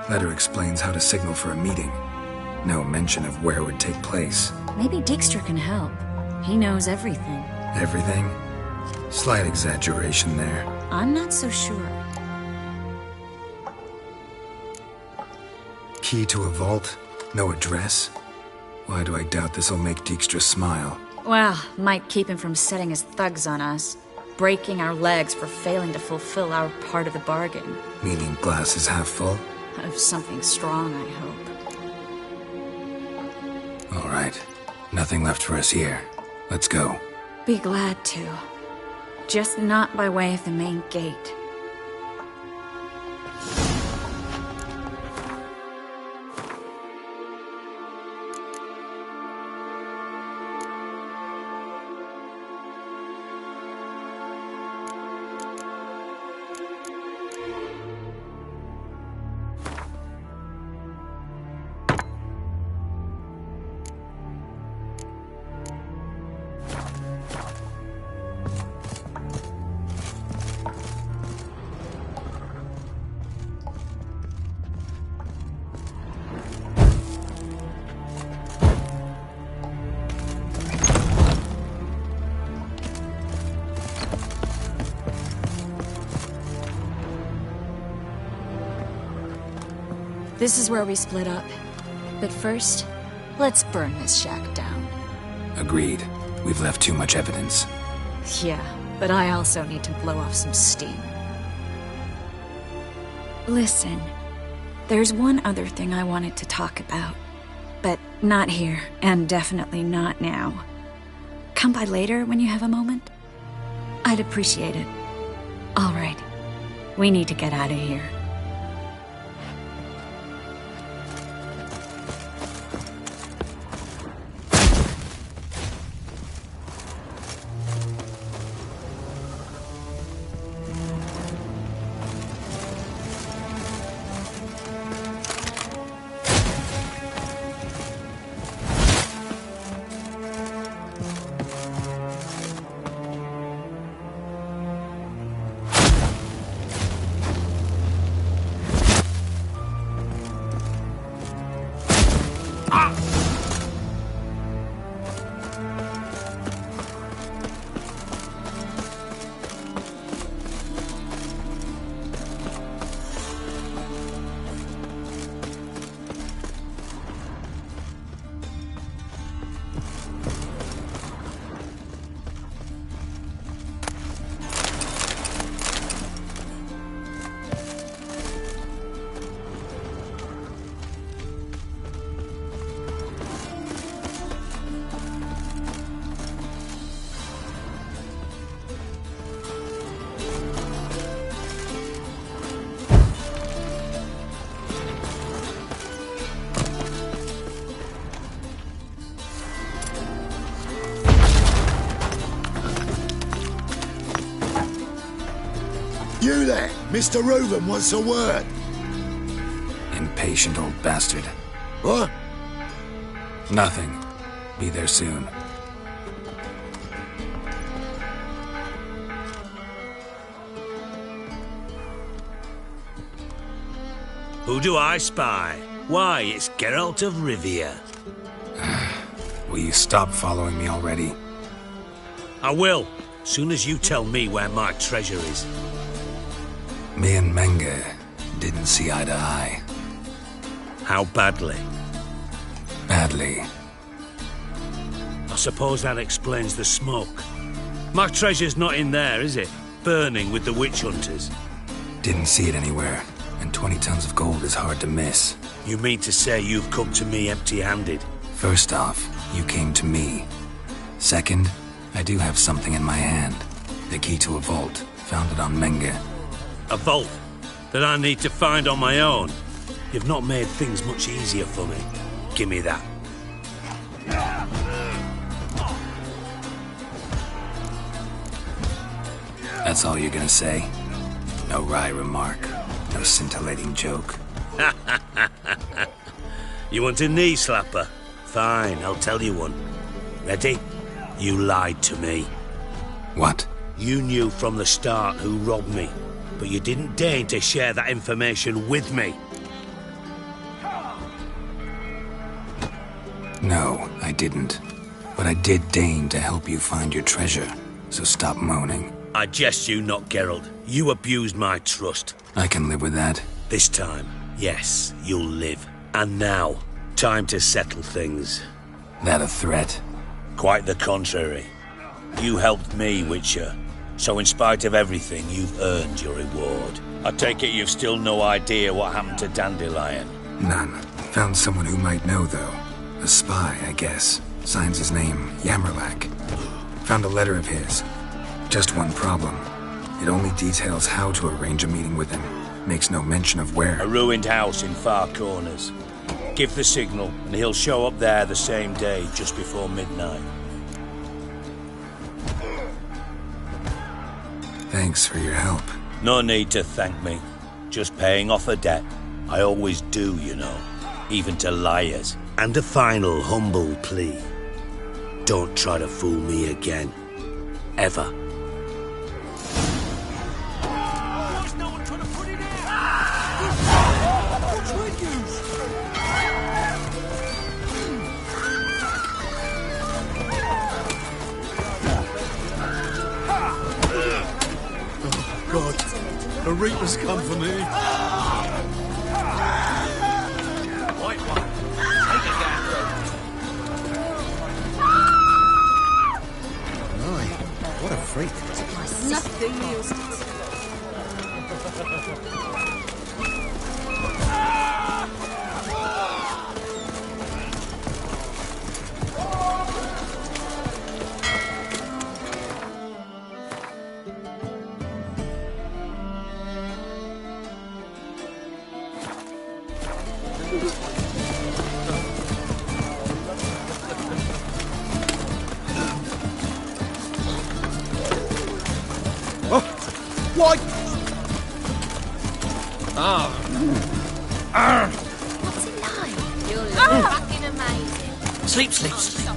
Letter explains how to signal for a meeting. No mention of where it would take place. Maybe Dijkstra can help. He knows everything. Everything? Slight exaggeration there. I'm not so sure. Key to a vault? No address? Why do I doubt this'll make Dijkstra smile? Well, might keep him from setting his thugs on us. Breaking our legs for failing to fulfill our part of the bargain. Meaning glass is half full? Of something strong, I hope. All right. Nothing left for us here. Let's go. Be glad to. Just not by way of the main gate. This is where we split up. But first, let's burn this shack down. Agreed. We've left too much evidence. Yeah, but I also need to blow off some steam. Listen, there's one other thing I wanted to talk about. But not here, and definitely not now. Come by later when you have a moment? I'd appreciate it. All right. We need to get out of here. You there, Mr. Reuben wants a word. Impatient old bastard. What? Nothing. Be there soon. Who do I spy? Why, it's Geralt of Rivia. Will you stop following me already? I will, soon as you tell me where my treasure is. Me and Menge didn't see eye to eye. How badly? Badly. I suppose that explains the smoke. My treasure's not in there, is it? Burning with the witch hunters. Didn't see it anywhere, and 20 tons of gold is hard to miss. You mean to say you've come to me empty-handed? First off, you came to me. Second, I do have something in my hand. The key to a vault, found it on Menge. A vault that I need to find on my own. You've not made things much easier for me. Give me that. That's all you're gonna say? No wry remark, no scintillating joke. You want a knee slapper? Fine, I'll tell you one. Ready? You lied to me. What? You knew from the start who robbed me, but you didn't deign to share that information with me. No, I didn't. But I did deign to help you find your treasure, so stop moaning. I jest you not, Geralt. You abused my trust. I can live with that. This time, yes, you'll live. And now, time to settle things. That a threat? Quite the contrary. You helped me, Witcher. So in spite of everything, you've earned your reward. I take it you've still no idea what happened to Dandelion? None. Found someone who might know, though. A spy, I guess. Signs his name, Yammerlack. Found a letter of his. Just one problem. It only details how to arrange a meeting with him. Makes no mention of where. A ruined house in Far Corners. Give the signal, and he'll show up there the same day, just before midnight. Thanks for your help. No need to thank me. Just paying off a debt. I always do, you know. Even to liars. And a final humble plea. Don't try to fool me again. Ever. God, the Reaper's come for me. White one, take it down. My, what a freak. Nothing used. Why? What's it like? You look fucking amazing. Sleep, sleep, sleep.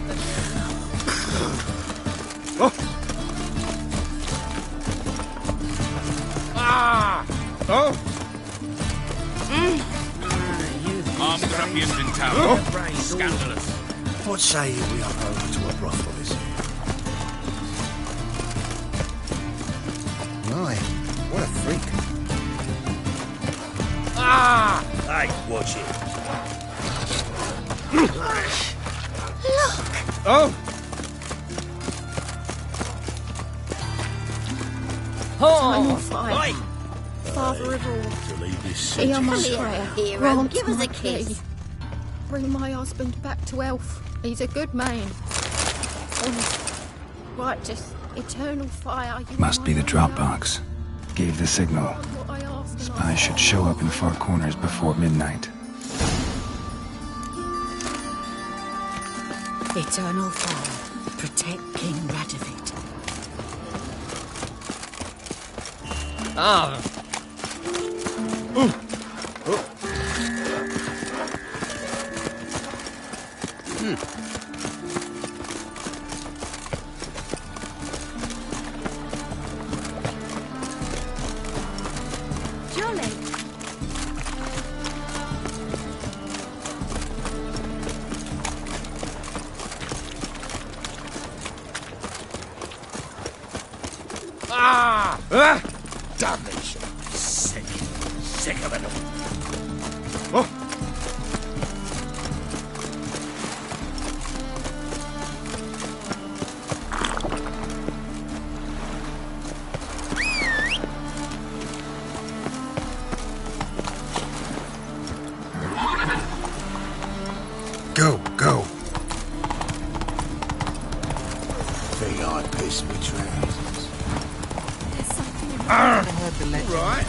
Armed ruffians in town. Scandalous. What say you we are over to a brothel, is it? My, what a freak. Hey, watch it. Look! Oh! Eternal fire. Father of all, To leave this hear my sentence. prayer. Hero, Grant give us my a kiss. plea. Bring my husband back to health. He's a good man. Honest, righteous, eternal fire. You Must be the are my drop love. box. Gave the signal. What I ask and Spies should show up in far corners before midnight. Eternal fire. Protect King Radovid. Jolly. Damnation. Sick. Sick of it all. Go, go. Think I piss me trousers. There's something in Right.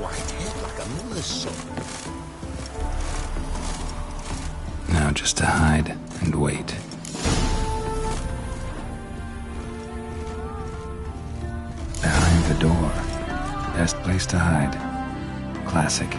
White head like a miller's son. Now just to hide and wait. Behind the door. Best place to hide. Classic.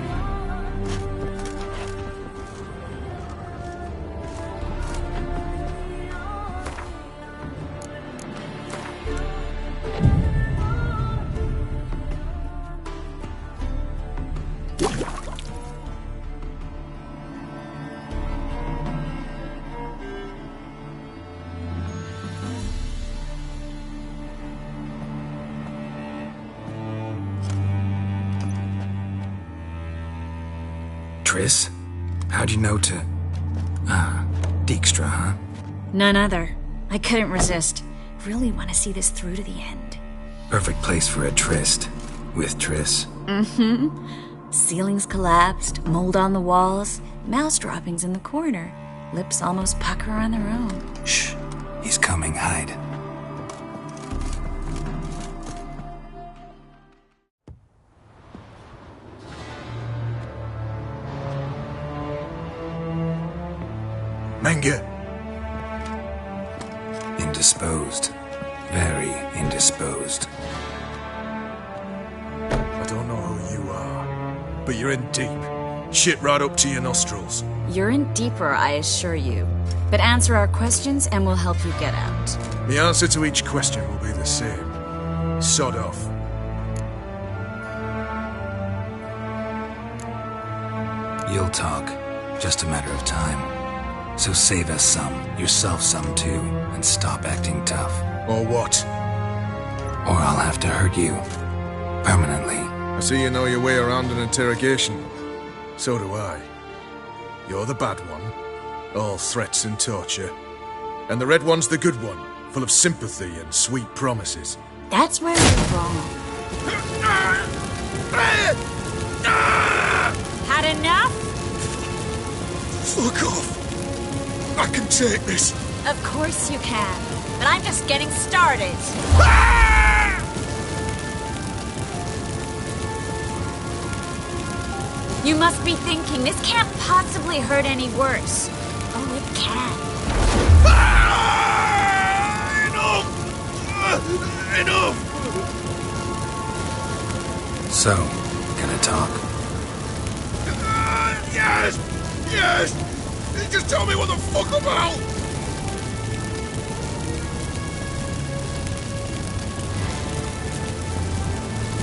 Triss? How'd you know to... Dijkstra, huh? None other. I couldn't resist. Really want to see this through to the end. Perfect place for a tryst. With Triss. Mm-hmm. Ceilings collapsed, mold on the walls, mouse droppings in the corner. Lips almost pucker on their own. Shh. He's coming. Hide. Menge. Indisposed. Very indisposed. I don't know who you are, but you're in deep. Shit right up to your nostrils. You're in deeper, I assure you. But answer our questions and we'll help you get out. The answer to each question will be the same. Sod off. You'll talk. Just a matter of time. So save us some, yourself some too, and stop acting tough. Or what? Or I'll have to hurt you. Permanently. I see you know your way around an interrogation. So do I. You're the bad one. All threats and torture. And the red one's the good one, full of sympathy and sweet promises. That's where you're wrong. Had enough? Fuck off! I can take this. Of course you can. But I'm just getting started. You must be thinking, this can't possibly hurt any worse. Oh, it can. Enough! So, gonna talk? Yes! Yes! Just tell me what the fuck about!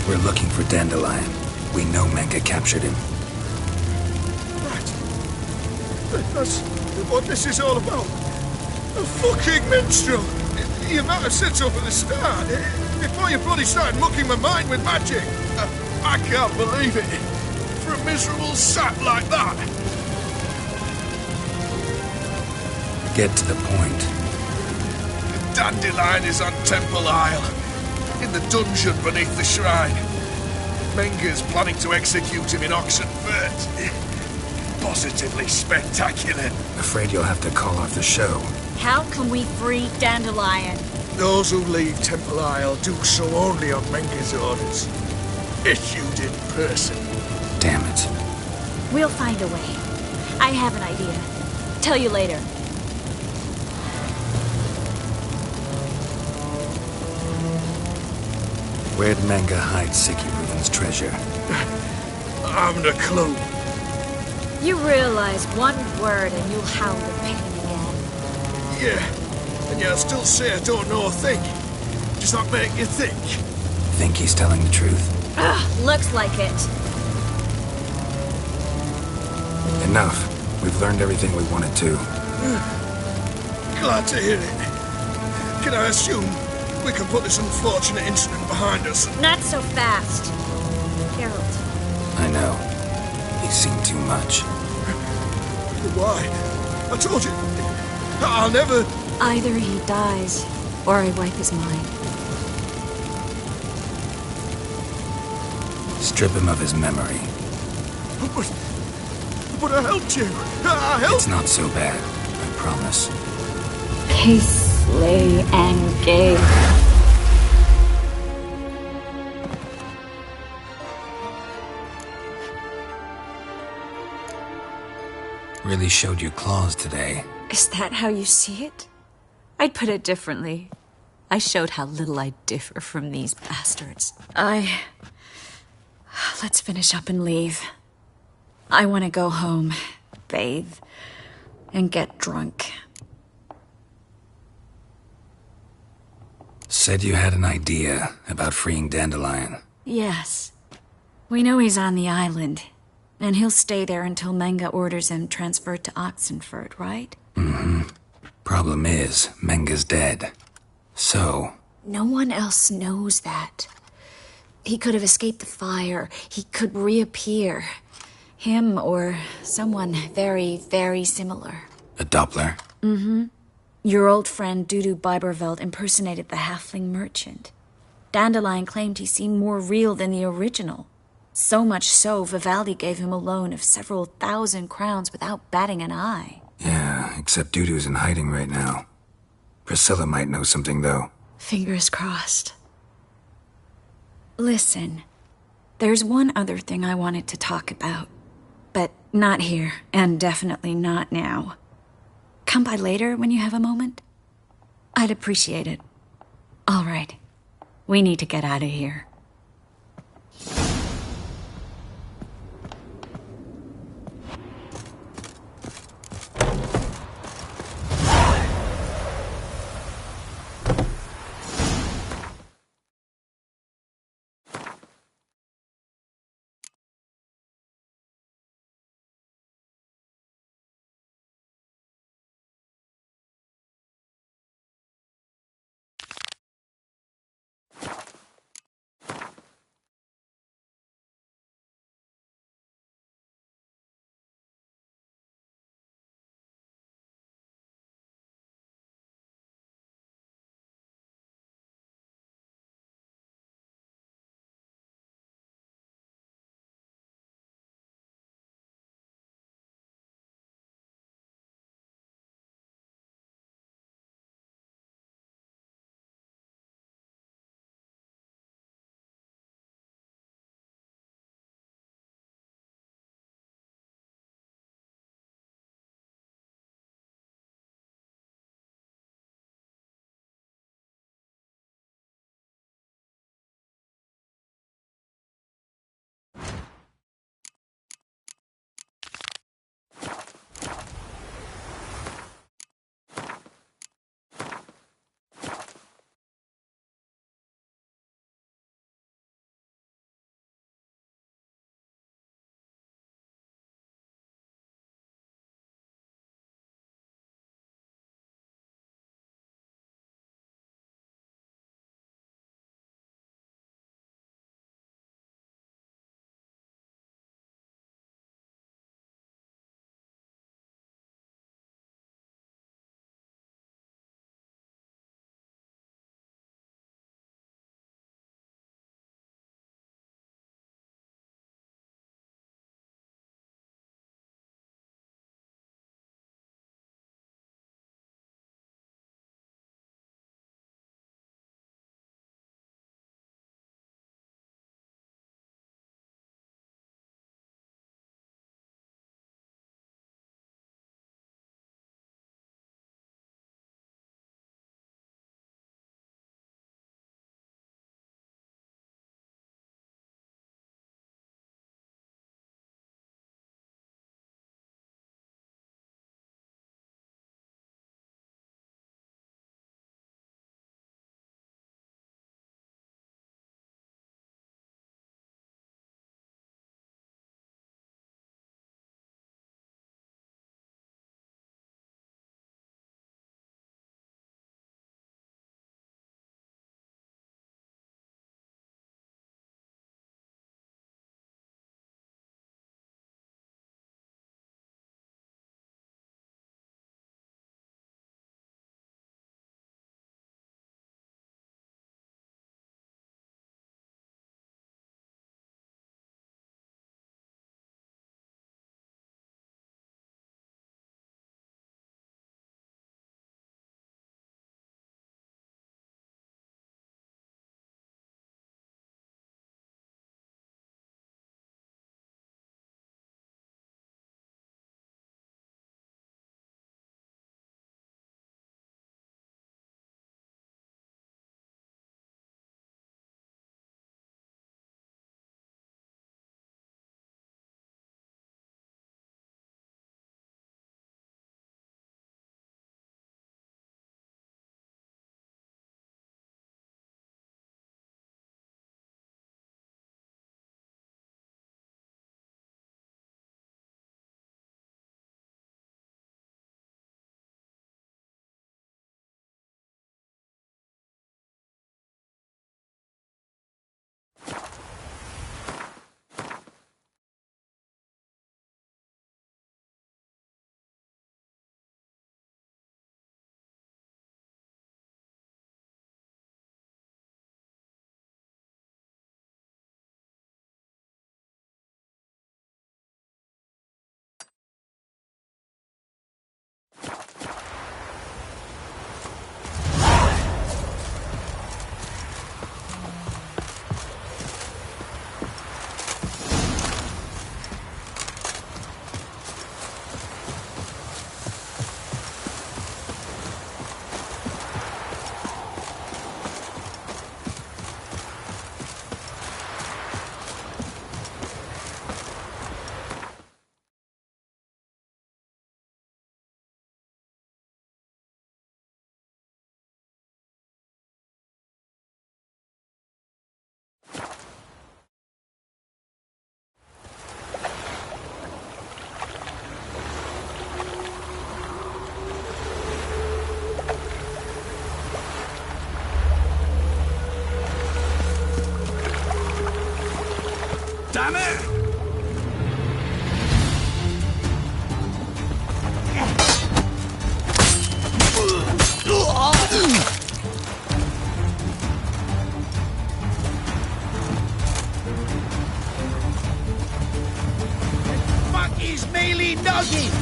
We're looking for Dandelion. We know Menka captured him. Right. That's what this is all about. A fucking minstrel! You might have said so at the start, before you bloody started mucking my mind with magic. I can't believe it. For a miserable sap like that. Get to the point. Dandelion is on Temple Isle, in the dungeon beneath the shrine. Menga's planning to execute him in Oxenfurt. Positively spectacular. Afraid you'll have to call off the show. How can we free Dandelion? Those who leave Temple Isle do so only on Menga's orders. Issued in person. Damn it. We'll find a way. I have an idea. Tell you later. Where'd Menga hide Sicky Reuven's treasure? I haven't a clue. You realize one word and you'll howl with pain again. Yeah, and yet I still say I don't know a thing. Does that make you think? Think he's telling the truth? Ugh, looks like it. Enough. We've learned everything we wanted to. Glad to hear it. Can I assume we can put this unfortunate incident behind us? Not so fast. Harold. I know. He's seen too much. Why? I told you. I'll never... Either he dies, or I wipe his mind. Strip him of his memory. But I helped you. I helped... It's not so bad. I promise. Case, slay, and gay. Really showed you claws today. Is that how you see it? I'd put it differently. I showed how little I differ from these bastards. Let's finish up and leave. I want to go home, bathe, and get drunk. Said you had an idea about freeing Dandelion. Yes. We know he's on the island, and he'll stay there until Menga orders him transferred to Oxenfurt, right? Mm-hmm. Problem is, Menga's dead. So... No one else knows that. He could have escaped the fire. He could reappear. Him or someone very, very similar. A Doppler? Mm-hmm. Your old friend Dudu Biberveld impersonated the halfling merchant. Dandelion claimed he seemed more real than the original. So much so, Vivaldi gave him a loan of several thousand crowns without batting an eye. Yeah, except Dudu's in hiding right now. Priscilla might know something, though. Fingers crossed. Listen, there's one other thing I wanted to talk about. But not here, and definitely not now. Come by later when you have a moment? I'd appreciate it. All right. We need to get out of here. Damn it! Fuck is mealy noggin?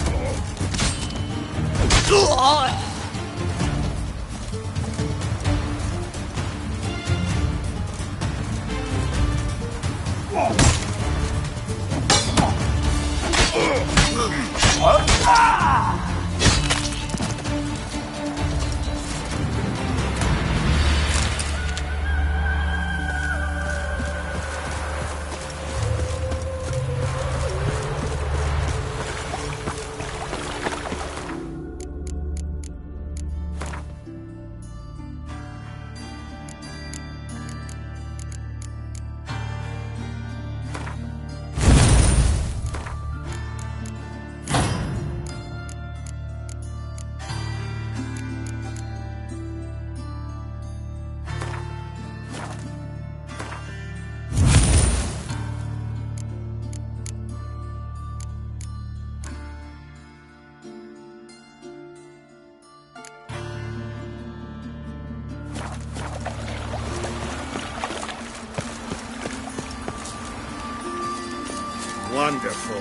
Wonderful.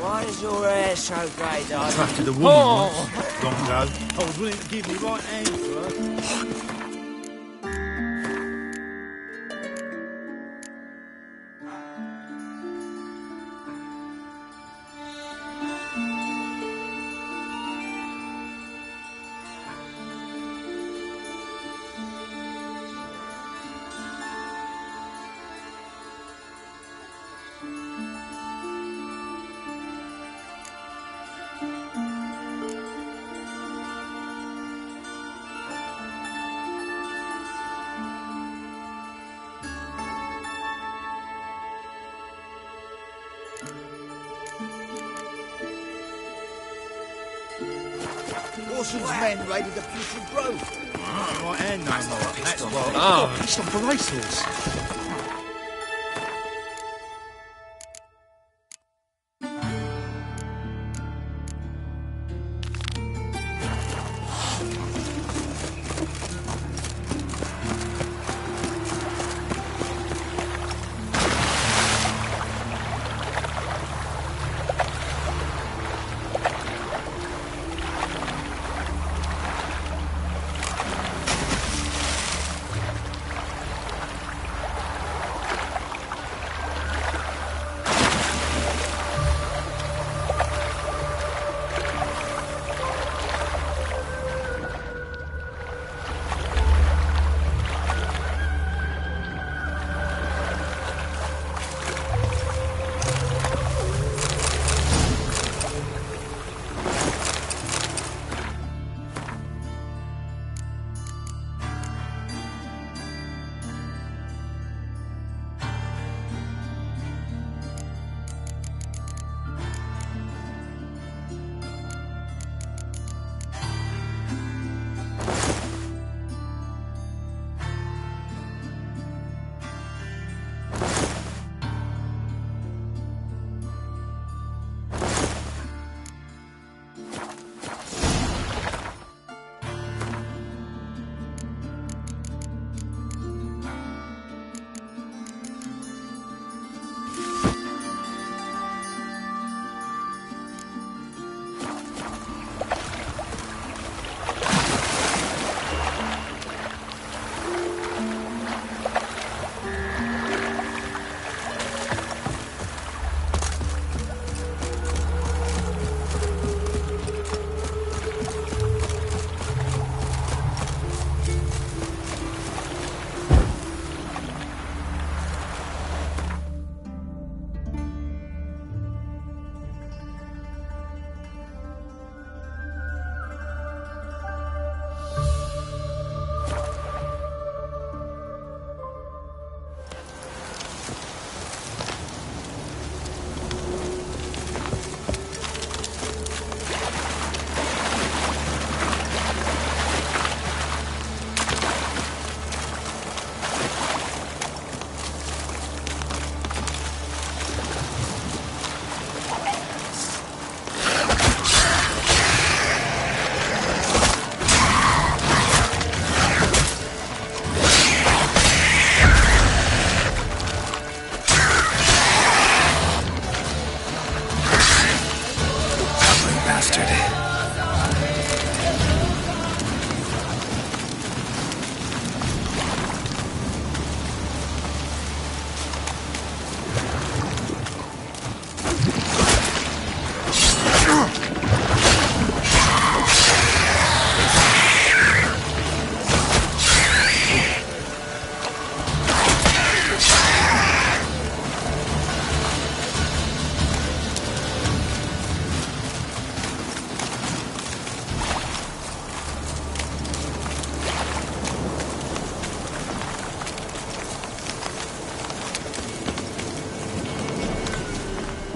Why is your hair so grey, darling? Attracted a woman once, long ago. I was willing to give me right hand to her. Orson's men raided the Putrid Grove. Right hand no more. That's what. Oh, It's not for racehorse.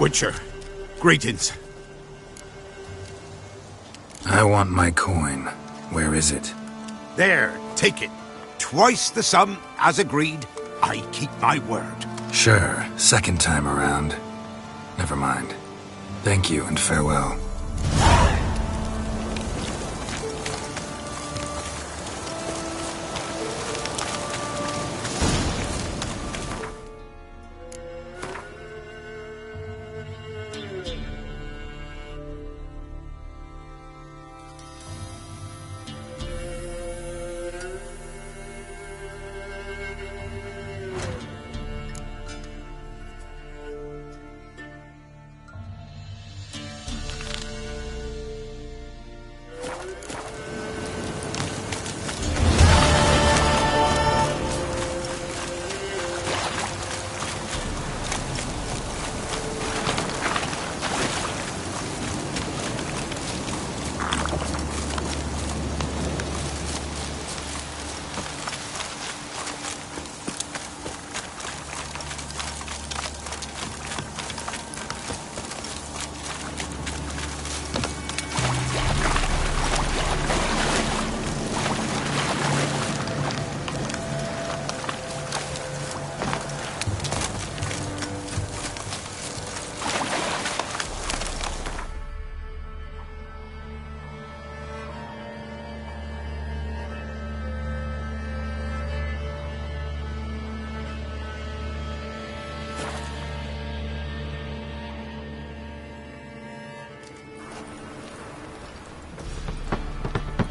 Witcher, greetings. I want my coin. Where is it? There, take it. Twice the sum, as agreed. I keep my word. Sure, second time around. Never mind. Thank you and farewell.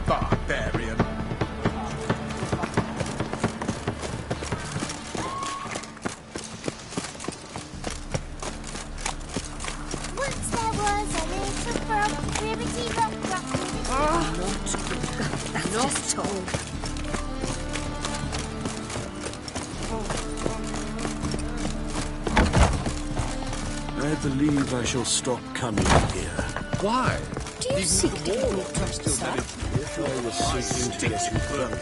Barbarian. Once there was a little frog, ribbity rock rock. That's just talk. I believe I shall stop coming here. Why? Do you seek to get me dressed up? I was seeking to get you burnt.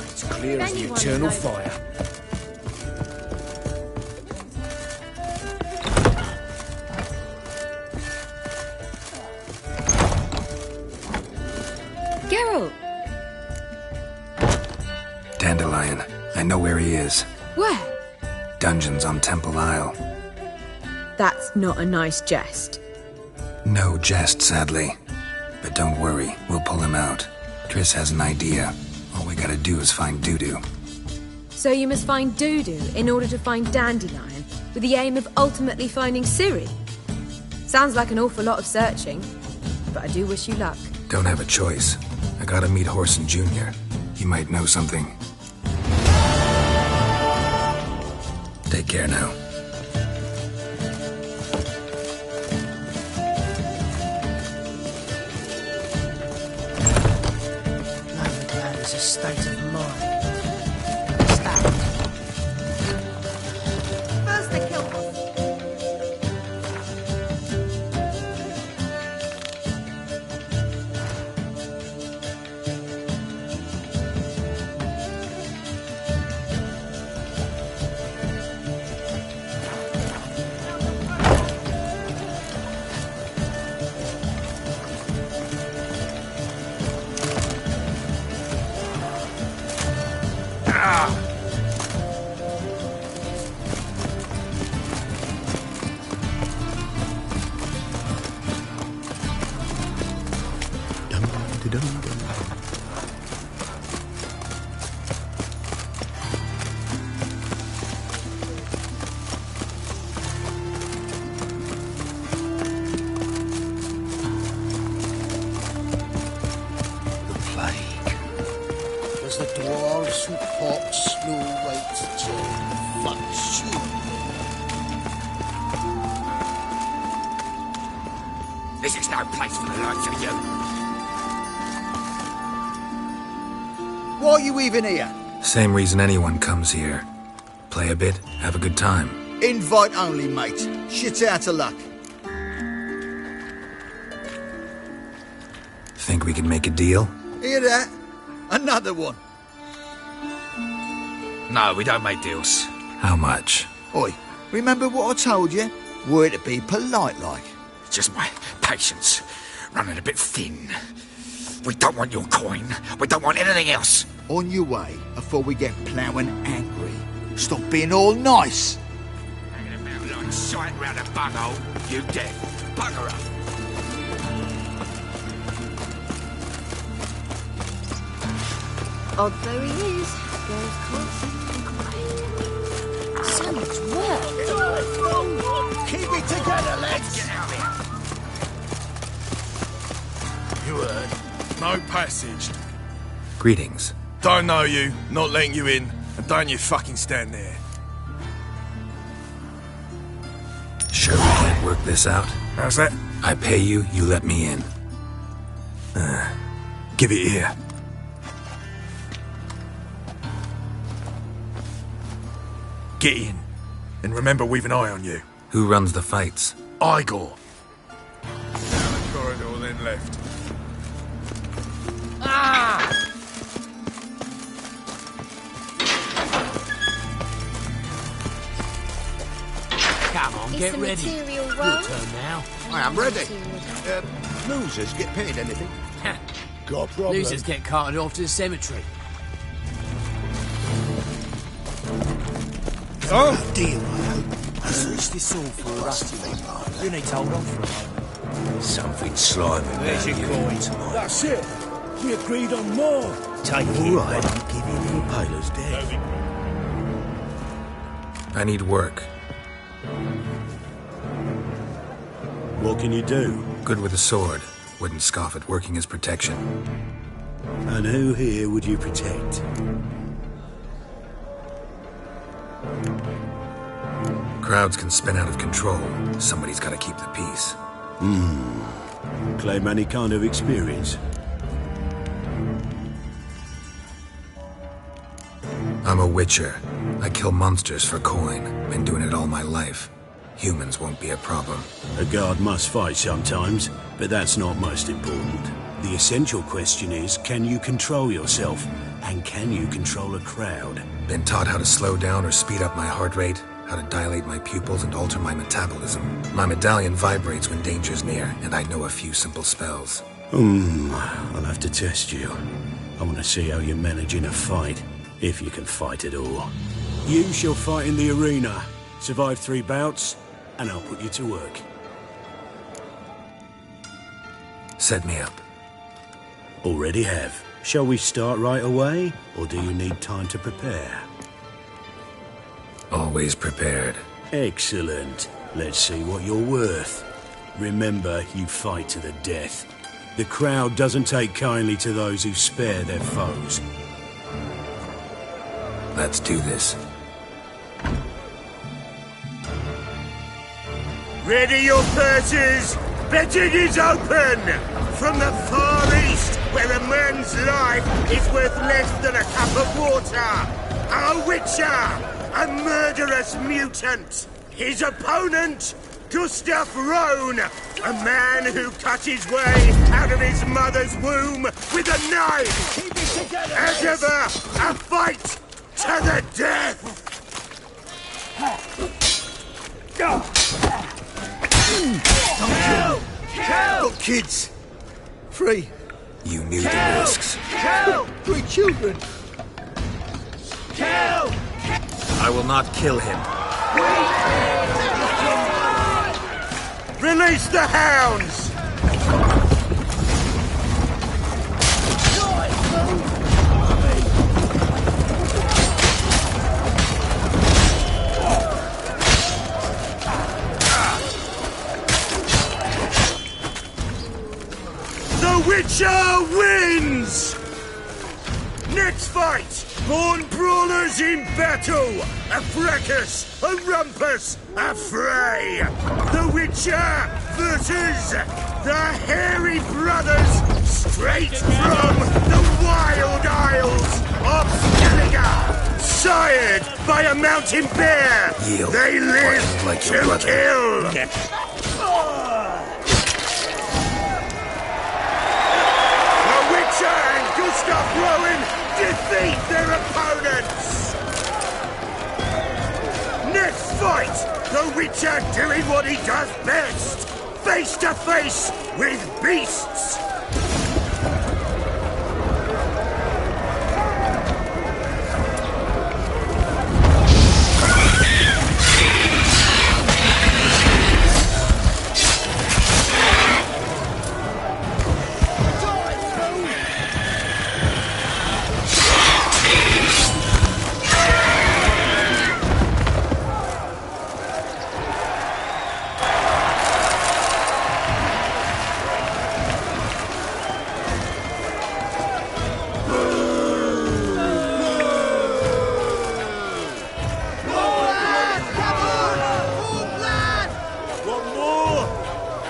It's clear as the eternal fire. Geralt! Dandelion. I know where he is. Where? Dungeons on Temple Isle. That's not a nice jest. No jest, sadly. But don't worry, we'll pull him out. Triss has an idea. All we gotta do is find Dudu. So you must find Dudu in order to find Dandelion, with the aim of ultimately finding Ciri? Sounds like an awful lot of searching, but I do wish you luck. Don't have a choice. I gotta meet Horson Jr. He might know something. Take care now. Novigrad is a state of mind. First they kill us. As the dwarves who fought Snow White's turn flood shield. This is no place for the likes of you. Why are you even here? Same reason anyone comes here. Play a bit, have a good time. Invite only, mate. Shit out of luck. Think we can make a deal? Hear that? Another one. No, we don't make deals. How much? Oi, remember what I told you? We're to be polite like. Just my patience running a bit thin. We don't want your coin. We don't want anything else. On your way before we get ploughing angry. Stop being all nice. Hanging about like sight round a bunghole, you deaf. Bugger up. Odd though he is, girls can't seem to look away. So much work. Keep it together, lads. Get out of here. You heard. No passage. Greetings. Don't know you, not letting you in, and don't you fucking stand there. Sure we can't work this out? How's that? I pay you, you let me in. Give it here. Get in. And remember we've an eye on you. Who runs the fights? Igor. Down the corridor, then left. Ah! Come on, Is get the ready. material Your roll? turn now. I am ready. Losers get paid anything? Got a problem? Losers get carted off to the cemetery. Oh dear, mate. Is this all for a rusty leg? You need to hold on for a moment. Something slimy. There's your coin. That's it. We agreed on more. Take it, right. but I'll give you the impaler's dead. I need work. What can you do? Good with a sword. Wouldn't scoff at working as protection. And who here would you protect? Crowds can spin out of control. Somebody's gotta keep the peace. Claim any kind of experience? I'm a witcher. I kill monsters for coin. Been doing it all my life. Humans won't be a problem. A guard must fight sometimes, but that's not most important. The essential question is, can you control yourself? And can you control a crowd? Been taught how to slow down or speed up my heart rate, how to dilate my pupils and alter my metabolism. My medallion vibrates when danger's near, and I know a few simple spells. I'll have to test you. I want to see how you manage in a fight, if you can fight at all. You shall fight in the arena, survive 3 bouts, and I'll put you to work. Set me up. Already have. Shall we start right away, or do you need time to prepare? Always prepared. Excellent. Let's see what you're worth. Remember, you fight to the death. The crowd doesn't take kindly to those who spare their foes. Let's do this. Ready your purses! Betting is open! From the far east, where a man's life is worth less than a cup of water! A witcher! A murderous mutant! His opponent, Gustav Rohn! A man who cut his way out of his mother's womb with a knife! Keep it together! As ever, a fight to the death! Got kids. 3. You knew the risks. 3 children. I will not kill him. Release the hounds! The Witcher wins! Next fight! Born brawlers in battle! A fracas! A rumpus! A fray! The Witcher versus the Hairy Brothers straight from the Wild Isles of Skellige! sired by a mountain bear. Yield. They live Like to your brother. kill. The Witcher and Gustav Rowan defeat their opponents. Next fight, the Witcher doing what he does best, face to face with beasts.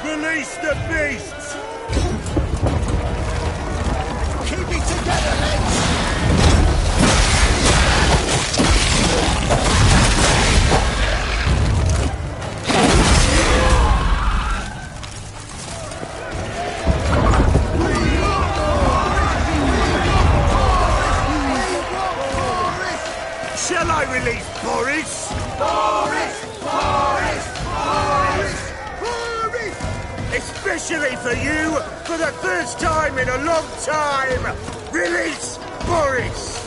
Release the beasts! Keep it together, lads! Shall I release Boris? Boris! Boris! Boris! Boris! Especially for you, for the first time in a long time! Release Boris!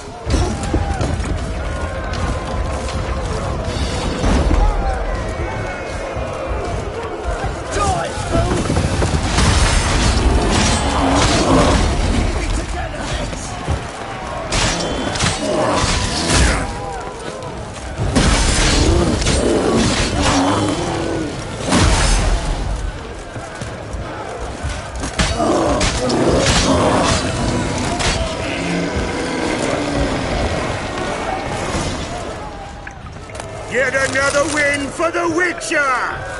Die, fool! Keep it together, lads! Yet another win for the Witcher!